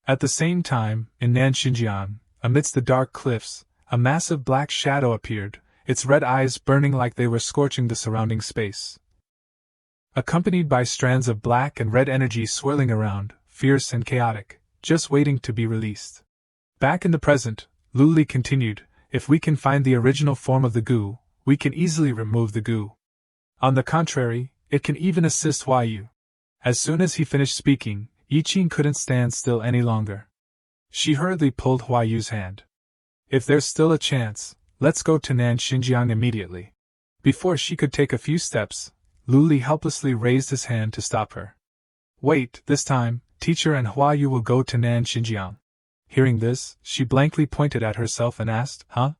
At the same time, in Nanxinjiang, amidst the dark cliffs, a massive black shadow appeared, its red eyes burning like they were scorching the surrounding space. Accompanied by strands of black and red energy swirling around, fierce and chaotic, just waiting to be released. Back in the present, Luli continued, "If we can find the original form of the goo, we can easily remove the goo. On the contrary, it can even assist Hayou." As soon as he finished speaking, Ying couldn't stand still any longer. She hurriedly pulled Hayou's hand. "If there's still a chance, let's go to Nanxinjiang immediately." Before she could take a few steps, Luli helplessly raised his hand to stop her. "Wait, this time, teacher and Hayou will go to Nanxinjiang." Hearing this, she blankly pointed at herself and asked, "Huh?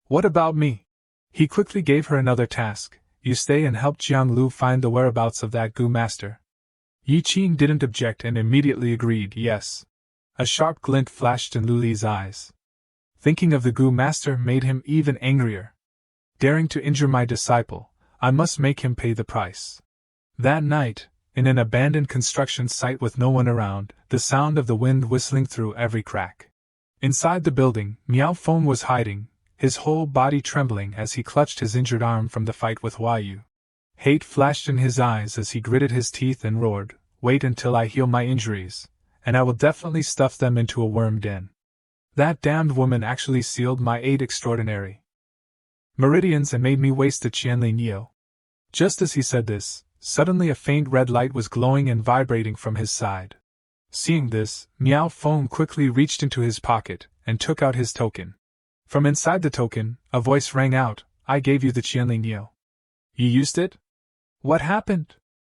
What about me?" He quickly gave her another task: "You stay and help Jianglu find the whereabouts of that goo master." Ying didn't object and immediately agreed, "Yes." A sharp glint flashed in Luli's eyes. Thinking of the goo master made him even angrier. "Daring to injure my disciple, I must make him pay the price." That night, in an abandoned construction site with no one around, the sound of the wind whistling through every crack. Inside the building, Miao Feng was hiding, his whole body trembling as he clutched his injured arm from the fight with Hayou. Hate flashed in his eyes as he gritted his teeth and roared, "Wait until I heal my injuries, and I will definitely stuff them into a worm den. That damned woman actually sealed my 8 extraordinary meridians and made me waste the Qianli Neo." Just as he said this, suddenly a faint red light was glowing and vibrating from his side. Seeing this, Miao Feng quickly reached into his pocket and took out his token. From inside the token, a voice rang out, "I gave you the Qianli Neo. You used it? What happened?"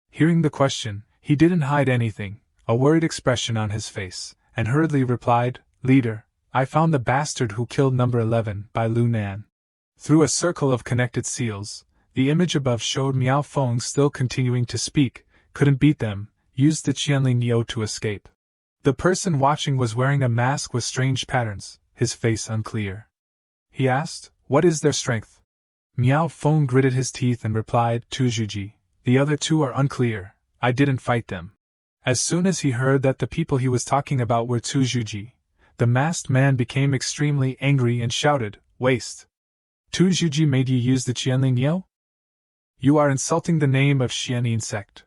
Hearing the question, he didn't hide anything, a worried expression on his face, and hurriedly replied, "Leader, I found the bastard who killed number 11 by Lu Nan." Through a circle of connected seals, the image above showed Miao Feng still continuing to speak, couldn't beat them, used the Qianli Neo to escape. The person watching was wearing a mask with strange patterns, his face unclear. He asked, "What is their strength?" Miao Feng gritted his teeth and replied, "Tujuji. The other 2 are unclear, I didn't fight them." As soon as he heard that the people he was talking about were Tujuji, the masked man became extremely angry and shouted, "Waste! Tujuji made you use the Qianli Neo? You are insulting the name of Xianin sect."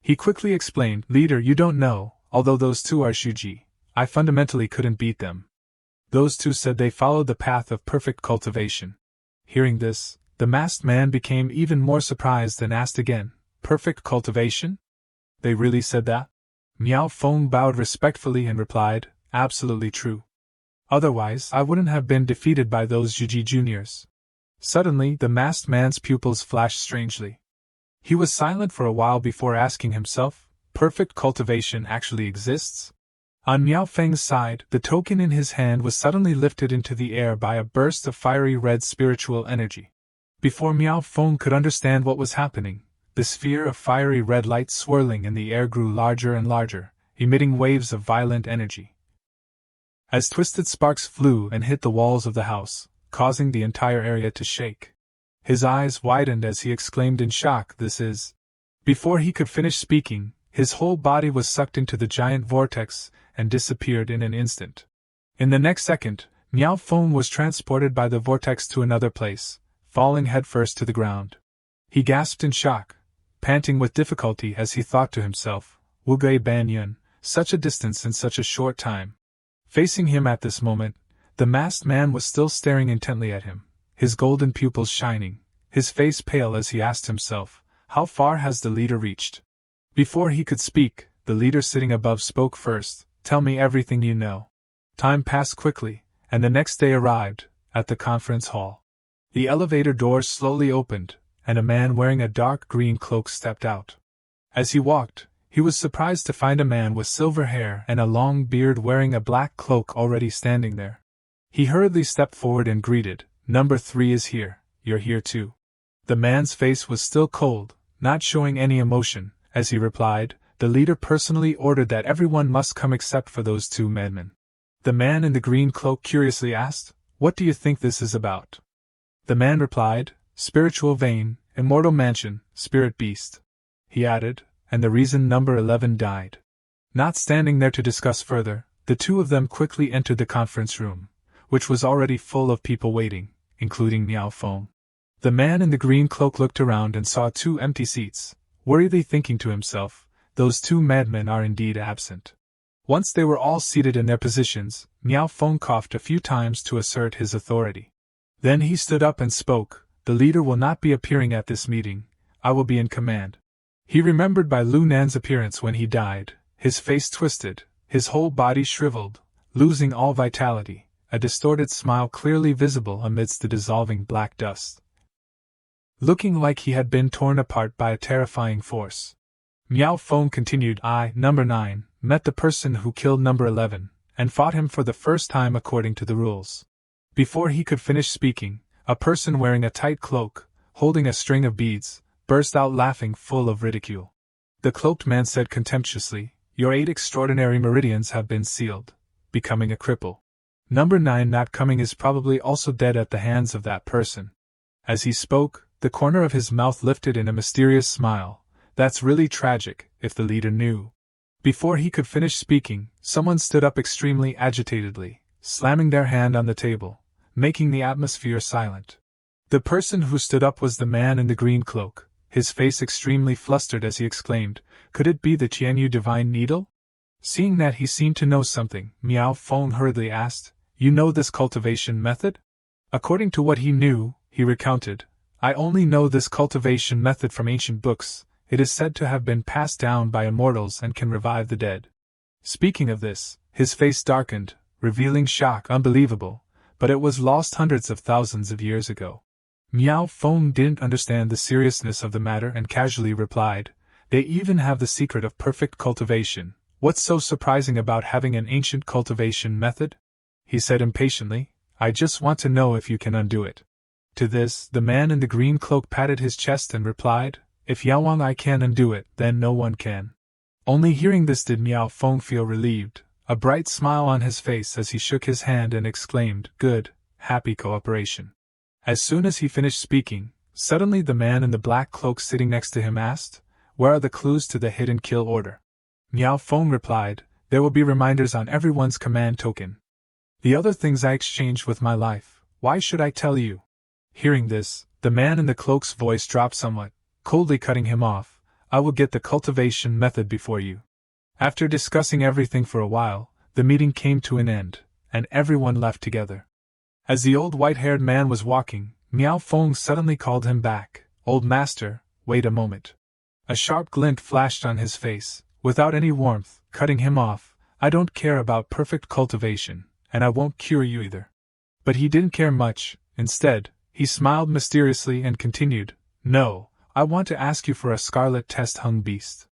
He quickly explained, "Leader, you don't know, although those 2 are Shuji, I fundamentally couldn't beat them. Those 2 said they followed the path of perfect cultivation." Hearing this, the masked man became even more surprised and asked again, "Perfect cultivation? They really said that?" Miao Feng bowed respectfully and replied, absolutely true. Otherwise, I wouldn't have been defeated by those Zhuji juniors. Suddenly, the masked man's pupils flashed strangely. He was silent for a while before asking himself, perfect cultivation actually exists? On Miao Feng's side, the token in his hand was suddenly lifted into the air by a burst of fiery red spiritual energy. Before Miao Feng could understand what was happening, the sphere of fiery red light swirling in the air grew larger and larger, emitting waves of violent energy. As twisted sparks flew and hit the walls of the house, causing the entire area to shake. His eyes widened as he exclaimed in shock, "This is..." Before he could finish speaking, his whole body was sucked into the giant vortex and disappeared in an instant. In the next second, Miao Feng was transported by the vortex to another place, falling headfirst to the ground. He gasped in shock, panting with difficulty as he thought to himself, Wu Gui Ban Yun, such a distance in such a short time. Facing him at this moment, the masked man was still staring intently at him, his golden pupils shining, his face pale as he asked himself, how far has the leader reached? Before he could speak, the leader sitting above spoke first, tell me everything you know. Time passed quickly, and the next day arrived, at the conference hall. The elevator doors slowly opened, and a man wearing a dark green cloak stepped out. As he walked, he was surprised to find a man with silver hair and a long beard wearing a black cloak already standing there. He hurriedly stepped forward and greeted, "Number 3 is here, you're here too." The man's face was still cold, not showing any emotion, as he replied, "The leader personally ordered that everyone must come except for those 2 madmen." The man in the green cloak curiously asked, "What do you think this is about?" The man replied, "Spiritual vein, immortal mansion, spirit beast." He added, "And the reason number 11 died." Not standing there to discuss further, the 2 of them quickly entered the conference room, which was already full of people waiting, including Miao Feng. The man in the green cloak looked around and saw 2 empty seats, worriedly thinking to himself, those 2 madmen are indeed absent. Once they were all seated in their positions, Miao Feng coughed a few times to assert his authority. Then he stood up and spoke, "The leader will not be appearing at this meeting, I will be in command." He remembered Bai Lu Nan's appearance when he died, his face twisted, his whole body shriveled, losing all vitality, a distorted smile clearly visible amidst the dissolving black dust. Looking like he had been torn apart by a terrifying force. Miao Feng continued, "I, number 9, met the person who killed number 11, and fought him for the first time according to the rules." Before he could finish speaking, a person wearing a tight cloak, holding a string of beads, burst out laughing full of ridicule. The cloaked man said contemptuously, "Your 8 extraordinary meridians have been sealed, becoming a cripple. Number 9 not coming is probably also dead at the hands of that person." As he spoke, the corner of his mouth lifted in a mysterious smile. "That's really tragic, if the leader knew." Before he could finish speaking, someone stood up extremely agitatedly, slamming their hand on the table, making the atmosphere silent. The person who stood up was the man in the green cloak, his face extremely flustered as he exclaimed, "Could it be the Qianyu divine needle?" Seeing that he seemed to know something, Miao Feng hurriedly asked, "You know this cultivation method?" According to what he knew, he recounted, "I only know this cultivation method from ancient books. It is said to have been passed down by immortals and can revive the dead." Speaking of this, his face darkened, revealing shock unbelievable, but it was lost hundreds of thousands of years ago. Miao Feng didn't understand the seriousness of the matter and casually replied, "They even have the secret of perfect cultivation. What's so surprising about having an ancient cultivation method?" He said impatiently, "I just want to know if you can undo it." To this, the man in the green cloak patted his chest and replied, "If Yaowang I can undo it, then no one can." Only hearing this did Miao Feng feel relieved, a bright smile on his face as he shook his hand and exclaimed, "Good, happy cooperation." As soon as he finished speaking, suddenly the man in the black cloak sitting next to him asked, "Where are the clues to the hidden kill order?" Miao Feng replied, "There will be reminders on everyone's command token. The other things I exchanged with my life, why should I tell you?" Hearing this, the man in the cloak's voice dropped somewhat, coldly cutting him off, "I will get the cultivation method before you." After discussing everything for a while, the meeting came to an end, and everyone left together. As the old white-haired man was walking, Miao Feng suddenly called him back, "Old master, wait a moment." A sharp glint flashed on his face, without any warmth, cutting him off. I don't care about perfect cultivation, and I won't cure you either. But he didn't care much. Instead, he smiled mysteriously and continued, No, I want to ask you for a scarlet test-hung beast.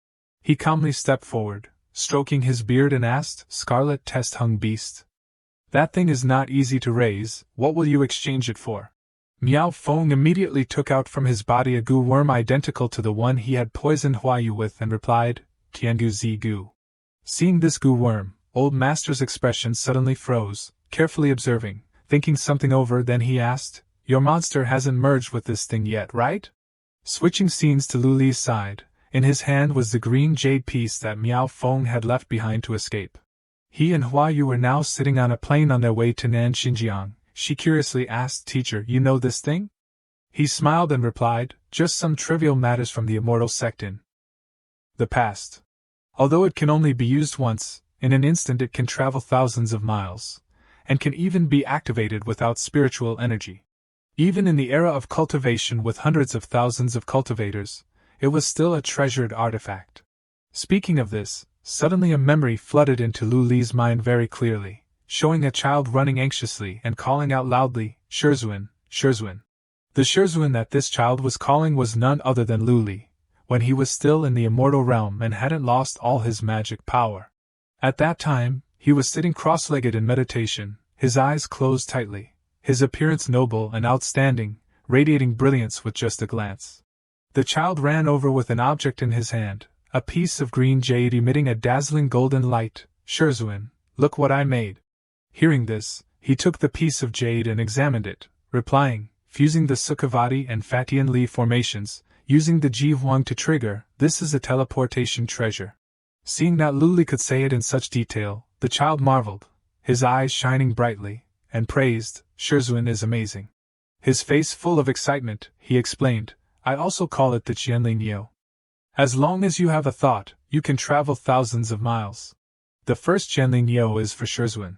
He calmly stepped forward, stroking his beard and asked, Scarlet test-hung beast? That thing is not easy to raise, what will you exchange it for? Miao Feng immediately took out from his body a goo worm identical to the one he had poisoned Hayou with and replied, Tiangu zi gu. Seeing this goo worm, old master's expression suddenly froze, carefully observing, thinking something over, then he asked, Your monster hasn't merged with this thing yet, right? Switching scenes to Luli's side, in his hand was the green jade piece that Miao Feng had left behind to escape. He and Hayou were now sitting on a plane on their way to Nanxinjiang. She curiously asked, Teacher, you know this thing? He smiled and replied, Just some trivial matters from the immortal sect in the past. Although it can only be used once, in an instant it can travel thousands of miles, and can even be activated without spiritual energy. Even in the era of cultivation with hundreds of thousands of cultivators, it was still a treasured artifact. Speaking of this, suddenly a memory flooded into Luli's mind very clearly, showing a child running anxiously and calling out loudly, Shurzuan, Shurzuan. The Shurzuan that this child was calling was none other than Luli, when he was still in the immortal realm and hadn't lost all his magic power. At that time, he was sitting cross-legged in meditation, his eyes closed tightly, his appearance noble and outstanding, radiating brilliance with just a glance. The child ran over with an object in his hand, a piece of green jade emitting a dazzling golden light. Shurzuan, look what I made. Hearing this, he took the piece of jade and examined it, replying, fusing the Sukhavati and Fatian Li formations, using the Ji Huang to trigger, this is a teleportation treasure. Seeing that Luli could say it in such detail, the child marveled, his eyes shining brightly, and praised, Shurzuan is amazing. His face full of excitement, he explained, I also call it the Qianli Niu. As long as you have a thought, you can travel thousands of miles. The first Qianli Niu is for Shurzuan.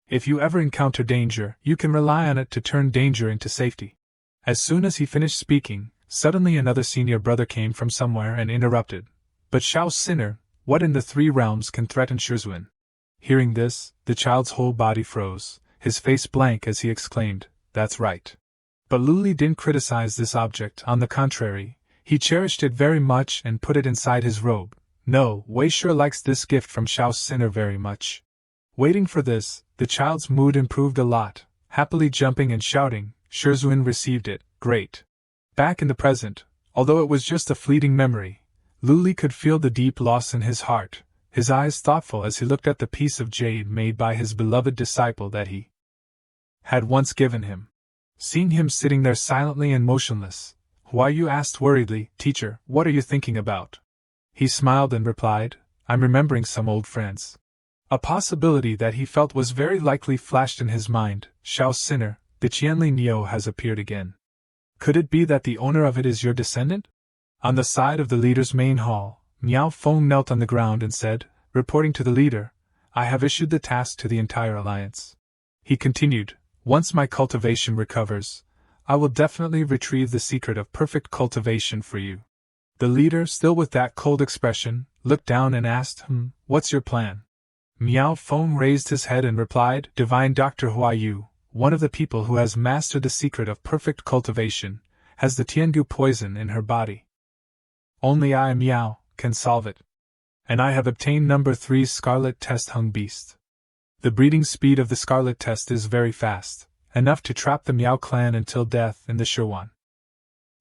If you ever encounter danger, you can rely on it to turn danger into safety. As soon as he finished speaking, suddenly another senior brother came from somewhere and interrupted. But Shao Sinner, what in the three realms can threaten Shurzuan? Hearing this, the child's whole body froze, his face blank as he exclaimed, That's right. But Luli didn't criticize this object, on the contrary, he cherished it very much and put it inside his robe. No, Wei sure likes this gift from Shao Sinner very much. Waiting for this, the child's mood improved a lot, happily jumping and shouting, Shurzuan received it, great. Back in the present, although it was just a fleeting memory, Luli could feel the deep loss in his heart, his eyes thoughtful as he looked at the piece of jade made by his beloved disciple that he had once given him. Seeing him sitting there silently and motionless, Hayou asked worriedly, Teacher, what are you thinking about? He smiled and replied, I'm remembering some old friends. A possibility that he felt was very likely flashed in his mind, Shao Sinner, the Qianli Niu has appeared again. Could it be that the owner of it is your descendant? On the side of the leader's main hall, Miao Feng knelt on the ground and said, reporting to the leader, I have issued the task to the entire alliance. He continued, Once my cultivation recovers, I will definitely retrieve the secret of perfect cultivation for you. The leader, still with that cold expression, looked down and asked, what's your plan? Miao Feng raised his head and replied, Divine Dr. Hayou, one of the people who has mastered the secret of perfect cultivation, has the Tiangu poison in her body. Only I, Miao, can solve it. And I have obtained number 3 Scarlet Test-hung beast. The breeding speed of the Scarlet Test is very fast, enough to trap the Miao clan until death in the Shirwan.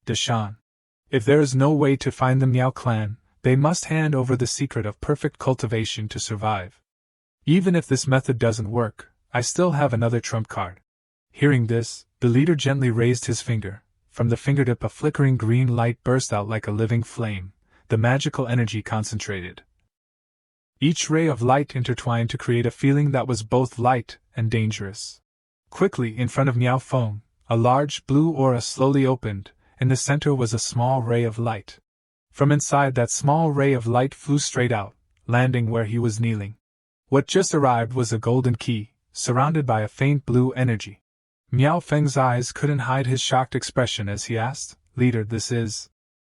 Deshan. If there is no way to find the Miao clan, they must hand over the secret of perfect cultivation to survive. Even if this method doesn't work, I still have another trump card. Hearing this, the leader gently raised his finger. From the fingertip a flickering green light burst out like a living flame, the magical energy concentrated. Each ray of light intertwined to create a feeling that was both light and dangerous. Quickly, in front of Miao Feng, a large blue aura slowly opened. In the center was a small ray of light. From inside that small ray of light flew straight out, landing where he was kneeling. What just arrived was a golden key, surrounded by a faint blue energy. Miao Feng's eyes couldn't hide his shocked expression as he asked, Leader, this is...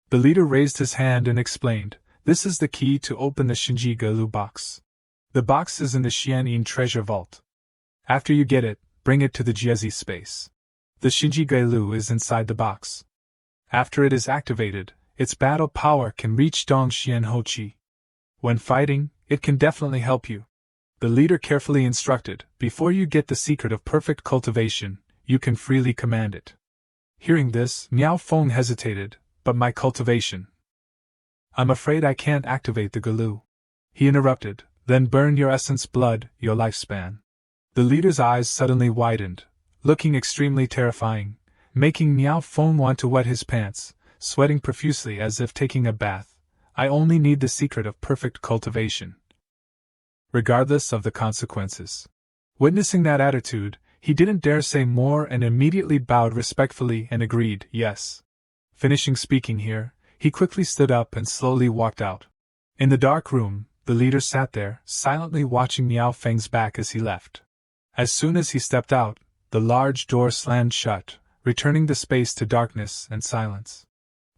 The leader raised his hand and explained, This is the key to open the Shinji Galu box. The box is in the Xianyin treasure vault. After you get it, bring it to the Jiezi space. The Shinji Galu is inside the box. After it is activated, its battle power can reach Dongxian Hoqi. When fighting, it can definitely help you. The leader carefully instructed, before you get the secret of perfect cultivation, you can freely command it. Hearing this, Miao Feng hesitated, but my cultivation. I'm afraid I can't activate the Galu. He interrupted, then burn your essence blood, your lifespan. The leader's eyes suddenly widened, looking extremely terrifying, making Miao Feng want to wet his pants, sweating profusely as if taking a bath. I only need the secret of perfect cultivation. Regardless of the consequences. Witnessing that attitude, he didn't dare say more and immediately bowed respectfully and agreed, yes. Finishing speaking here, he quickly stood up and slowly walked out. In the dark room, the leader sat there, silently watching Miao Feng's back as he left. As soon as he stepped out, the large door slammed shut, returning the space to darkness and silence.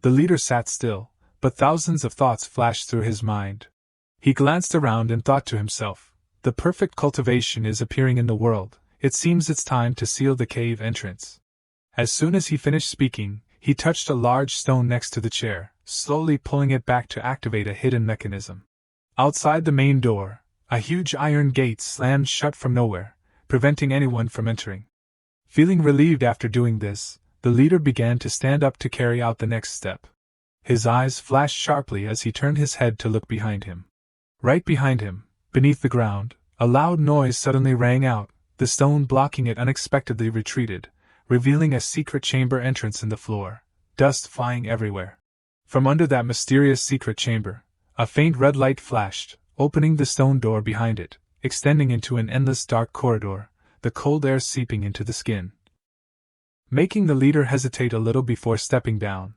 The leader sat still, but thousands of thoughts flashed through his mind. He glanced around and thought to himself, the perfect cultivation is appearing in the world, it seems it's time to seal the cave entrance. As soon as he finished speaking, he touched a large stone next to the chair, slowly pulling it back to activate a hidden mechanism. Outside the main door, a huge iron gate slammed shut from nowhere, preventing anyone from entering. Feeling relieved after doing this, the leader began to stand up to carry out the next step. His eyes flashed sharply as he turned his head to look behind him. Right behind him, beneath the ground, a loud noise suddenly rang out, the stone blocking it unexpectedly retreated, revealing a secret chamber entrance in the floor, dust flying everywhere. From under that mysterious secret chamber, a faint red light flashed, opening the stone door behind it, extending into an endless dark corridor, the cold air seeping into the skin, making the leader hesitate a little before stepping down.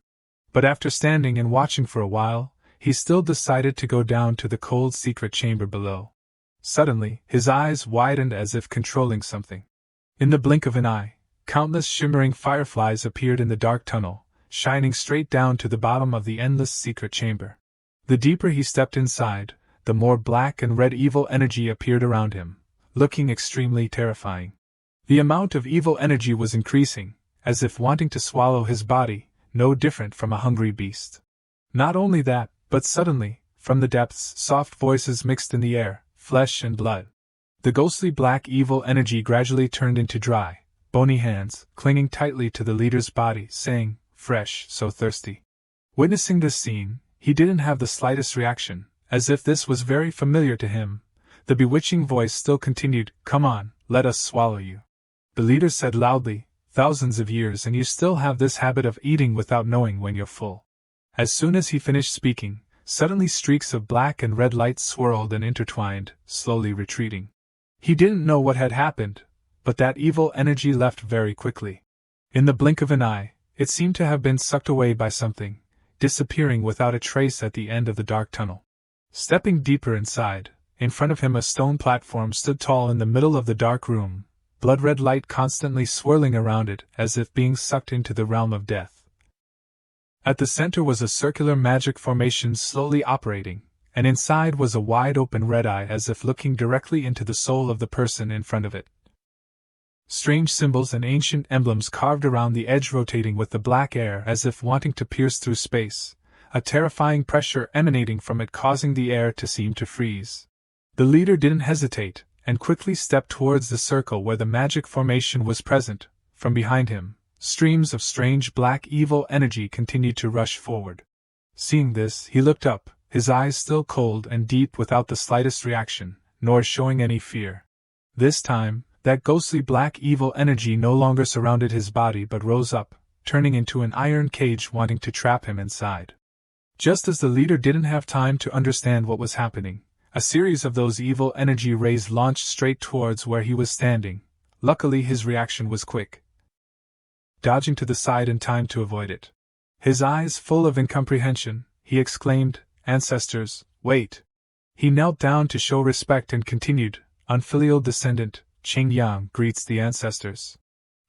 But after standing and watching for a while, he still decided to go down to the cold secret chamber below. Suddenly, his eyes widened as if controlling something. In the blink of an eye, countless shimmering fireflies appeared in the dark tunnel, shining straight down to the bottom of the endless secret chamber. The deeper he stepped inside, the more black and red evil energy appeared around him, looking extremely terrifying. The amount of evil energy was increasing, as if wanting to swallow his body, no different from a hungry beast. Not only that, but suddenly, from the depths, soft voices mixed in the air, flesh and blood. The ghostly black evil energy gradually turned into dry, bony hands, clinging tightly to the leader's body, saying, "Fresh, so thirsty." Witnessing this scene, he didn't have the slightest reaction, as if this was very familiar to him. The bewitching voice still continued, "Come on, let us swallow you." The leader said loudly, "Thousands of years and you still have this habit of eating without knowing when you're full." As soon as he finished speaking, suddenly streaks of black and red light swirled and intertwined, slowly retreating. He didn't know what had happened, but that evil energy left very quickly. In the blink of an eye, it seemed to have been sucked away by something, disappearing without a trace at the end of the dark tunnel. Stepping deeper inside, in front of him a stone platform stood tall in the middle of the dark room, blood-red light constantly swirling around it as if being sucked into the realm of death. At the center was a circular magic formation slowly operating, and inside was a wide-open red eye as if looking directly into the soul of the person in front of it. Strange symbols and ancient emblems carved around the edge rotating with the black air as if wanting to pierce through space, a terrifying pressure emanating from it causing the air to seem to freeze. The leader didn't hesitate, and quickly stepped towards the circle where the magic formation was present. From behind him, streams of strange black evil energy continued to rush forward. Seeing this, he looked up, his eyes still cold and deep without the slightest reaction, nor showing any fear. This time, that ghostly black evil energy no longer surrounded his body but rose up, turning into an iron cage wanting to trap him inside. Just as the leader didn't have time to understand what was happening, a series of those evil energy rays launched straight towards where he was standing. Luckily his reaction was quick, dodging to the side in time to avoid it. His eyes full of incomprehension, he exclaimed, "Ancestors, wait!" He knelt down to show respect and continued, "Unfilial descendant, Qing Yang greets the ancestors.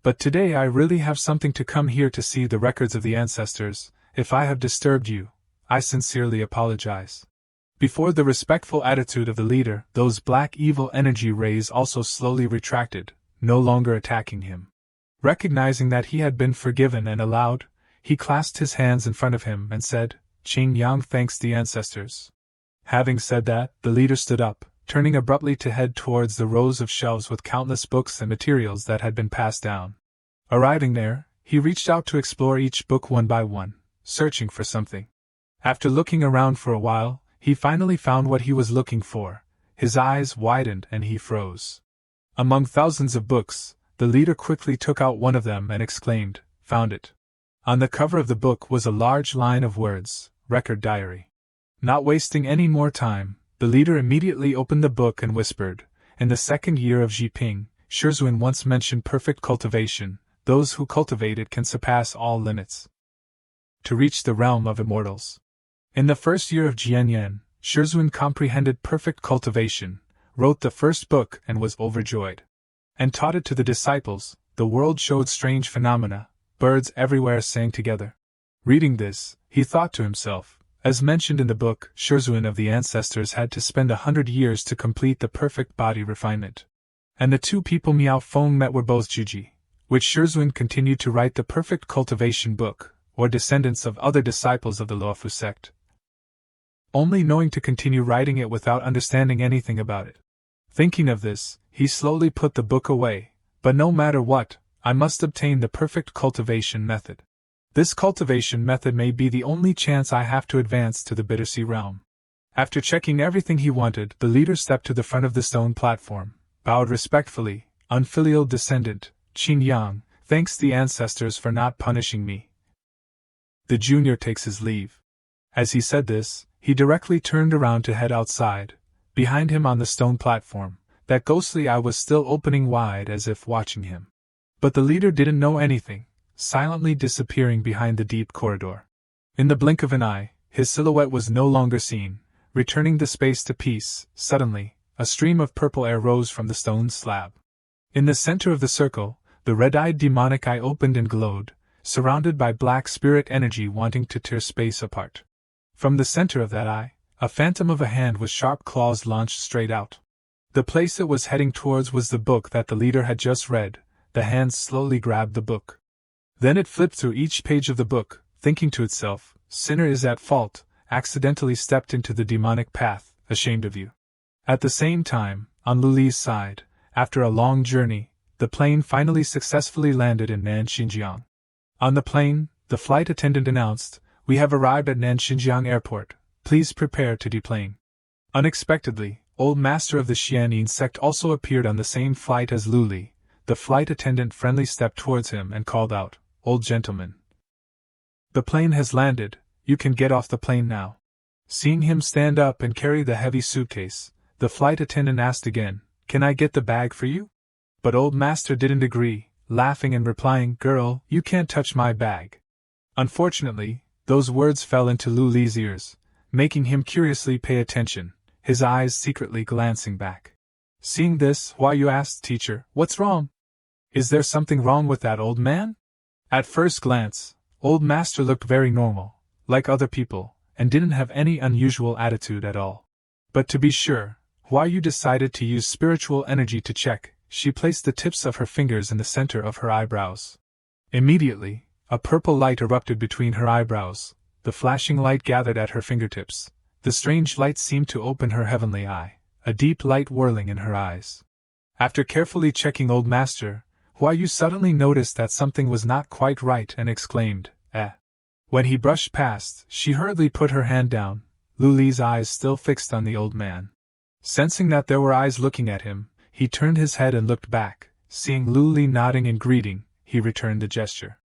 But today I really have something to come here to see the records of the ancestors. If I have disturbed you, I sincerely apologize." Before the respectful attitude of the leader, those black evil energy rays also slowly retracted, no longer attacking him. Recognizing that he had been forgiven and allowed, he clasped his hands in front of him and said, "Qing Yang thanks the ancestors." Having said that, the leader stood up, turning abruptly to head towards the rows of shelves with countless books and materials that had been passed down. Arriving there, he reached out to explore each book one by one, searching for something. After looking around for a while, he finally found what he was looking for. His eyes widened and he froze. Among thousands of books, the leader quickly took out one of them and exclaimed, "Found it." On the cover of the book was a large line of words, "Record Diary." Not wasting any more time, the leader immediately opened the book and whispered, "In the second year of Jiping, Shizun once mentioned perfect cultivation. Those who cultivate it can surpass all limits to reach the realm of immortals." In the first year of Jianyan, Shizun comprehended perfect cultivation, wrote the first book and was overjoyed. And taught it to the disciples. The world showed strange phenomena, birds everywhere sang together. Reading this, he thought to himself, as mentioned in the book, Shizun of the ancestors had to spend 100 years to complete the perfect body refinement. And the two people Miao Feng met were both Juji, which Shizun continued to write the perfect cultivation book, or descendants of other disciples of the Luofu sect, only knowing to continue writing it without understanding anything about it. Thinking of this, he slowly put the book away, but no matter what, I must obtain the perfect cultivation method. This cultivation method may be the only chance I have to advance to the Bittersea realm. After checking everything he wanted, the leader stepped to the front of the stone platform, bowed respectfully, "Unfilial descendant, Qing Yang, thanks the ancestors for not punishing me." The junior takes his leave. As he said this, he directly turned around to head outside. Behind him on the stone platform, that ghostly eye was still opening wide as if watching him. But the leader didn't know anything, silently disappearing behind the deep corridor. In the blink of an eye, his silhouette was no longer seen, returning the space to peace. Suddenly, a stream of purple air rose from the stone slab. In the center of the circle, the red-eyed demonic eye opened and glowed, surrounded by black spirit energy wanting to tear space apart. From the center of that eye, a phantom of a hand with sharp claws launched straight out. The place it was heading towards was the book that the leader had just read. The hand slowly grabbed the book. Then it flipped through each page of the book, thinking to itself, "Sinner is at fault, accidentally stepped into the demonic path, ashamed of you." At the same time, on Luli's side, after a long journey, the plane finally successfully landed in Nanxinjiang. On the plane, the flight attendant announced, "We have arrived at Nanxinjiang Airport. Please prepare to deplane." Unexpectedly, Old Master of the Xianin sect also appeared on the same flight as Luli. The flight attendant friendly stepped towards him and called out, "Old gentleman, the plane has landed, you can get off the plane now." Seeing him stand up and carry the heavy suitcase, the flight attendant asked again, "Can I get the bag for you?" But Old Master didn't agree, laughing and replying, "Girl, you can't touch my bag." Unfortunately, those words fell into Luli's ears, making him curiously pay attention, his eyes secretly glancing back. Seeing this, Hayou asked, "Teacher, what's wrong? Is there something wrong with that old man?" At first glance, Old Master looked very normal, like other people, and didn't have any unusual attitude at all. But to be sure, Hayou decided to use spiritual energy to check. She placed the tips of her fingers in the center of her eyebrows. Immediately, a purple light erupted between her eyebrows. The flashing light gathered at her fingertips. The strange light seemed to open her heavenly eye, a deep light whirling in her eyes. After carefully checking Old Master, Hayou suddenly noticed that something was not quite right and exclaimed, "Eh." When he brushed past, she hurriedly put her hand down, Luli's eyes still fixed on the old man. Sensing that there were eyes looking at him, he turned his head and looked back. Seeing Luli nodding in greeting, he returned the gesture.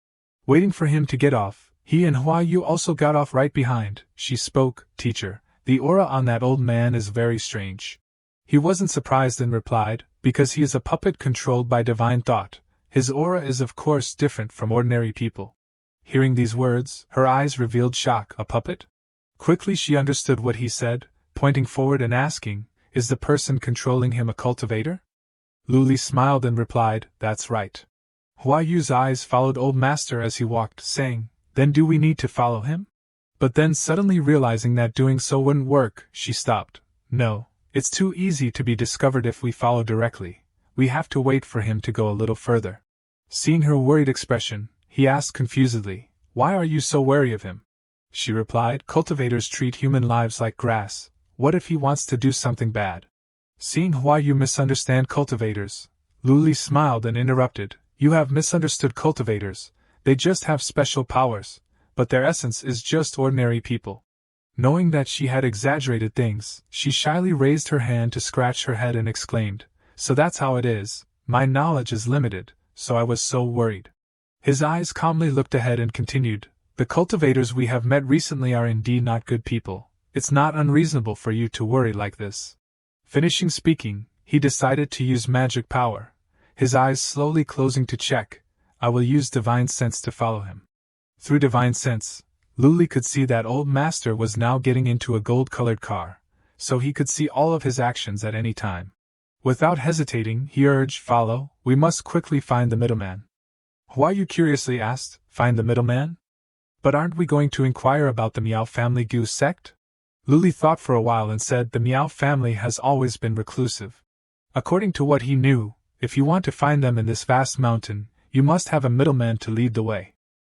Waiting for him to get off, he and Hayou also got off right behind. She spoke, "Teacher, the aura on that old man is very strange." He wasn't surprised and replied, "Because he is a puppet controlled by divine thought. His aura is of course different from ordinary people." Hearing these words, her eyes revealed shock. "A puppet?" Quickly she understood what he said, pointing forward and asking, "Is the person controlling him a cultivator?" Luli smiled and replied, "That's right." Hayou's eyes followed Old Master as he walked, saying, "Then do we need to follow him?" But then suddenly realizing that doing so wouldn't work, she stopped. No, it's too easy to be discovered if we follow directly. We have to wait for him to go a little further. Seeing her worried expression, he asked confusedly, "Why are you so wary of him?" She replied, "Cultivators treat human lives like grass. What if he wants to do something bad?" Seeing Hayou misunderstand cultivators, Luli smiled and interrupted, "You have misunderstood cultivators. They just have special powers, but their essence is just ordinary people." Knowing that she had exaggerated things, she shyly raised her hand to scratch her head and exclaimed, "So that's how it is. My knowledge is limited, so I was so worried." His eyes calmly looked ahead and continued, "The cultivators we have met recently are indeed not good people. It's not unreasonable for you to worry like this." Finishing speaking, he decided to use magic power, his eyes slowly closing to check, "I will use divine sense to follow him." Through divine sense, Luli could see that old master was now getting into a gold-colored car, so he could see all of his actions at any time. Without hesitating, he urged, "Follow, we must quickly find the middleman." Hayou curiously asked, "Find the middleman? But aren't we going to inquire about the Miao family Gu sect?" Luli thought for a while and said the Miao family has always been reclusive. According to what he knew, if you want to find them in this vast mountain, you must have a middleman to lead the way.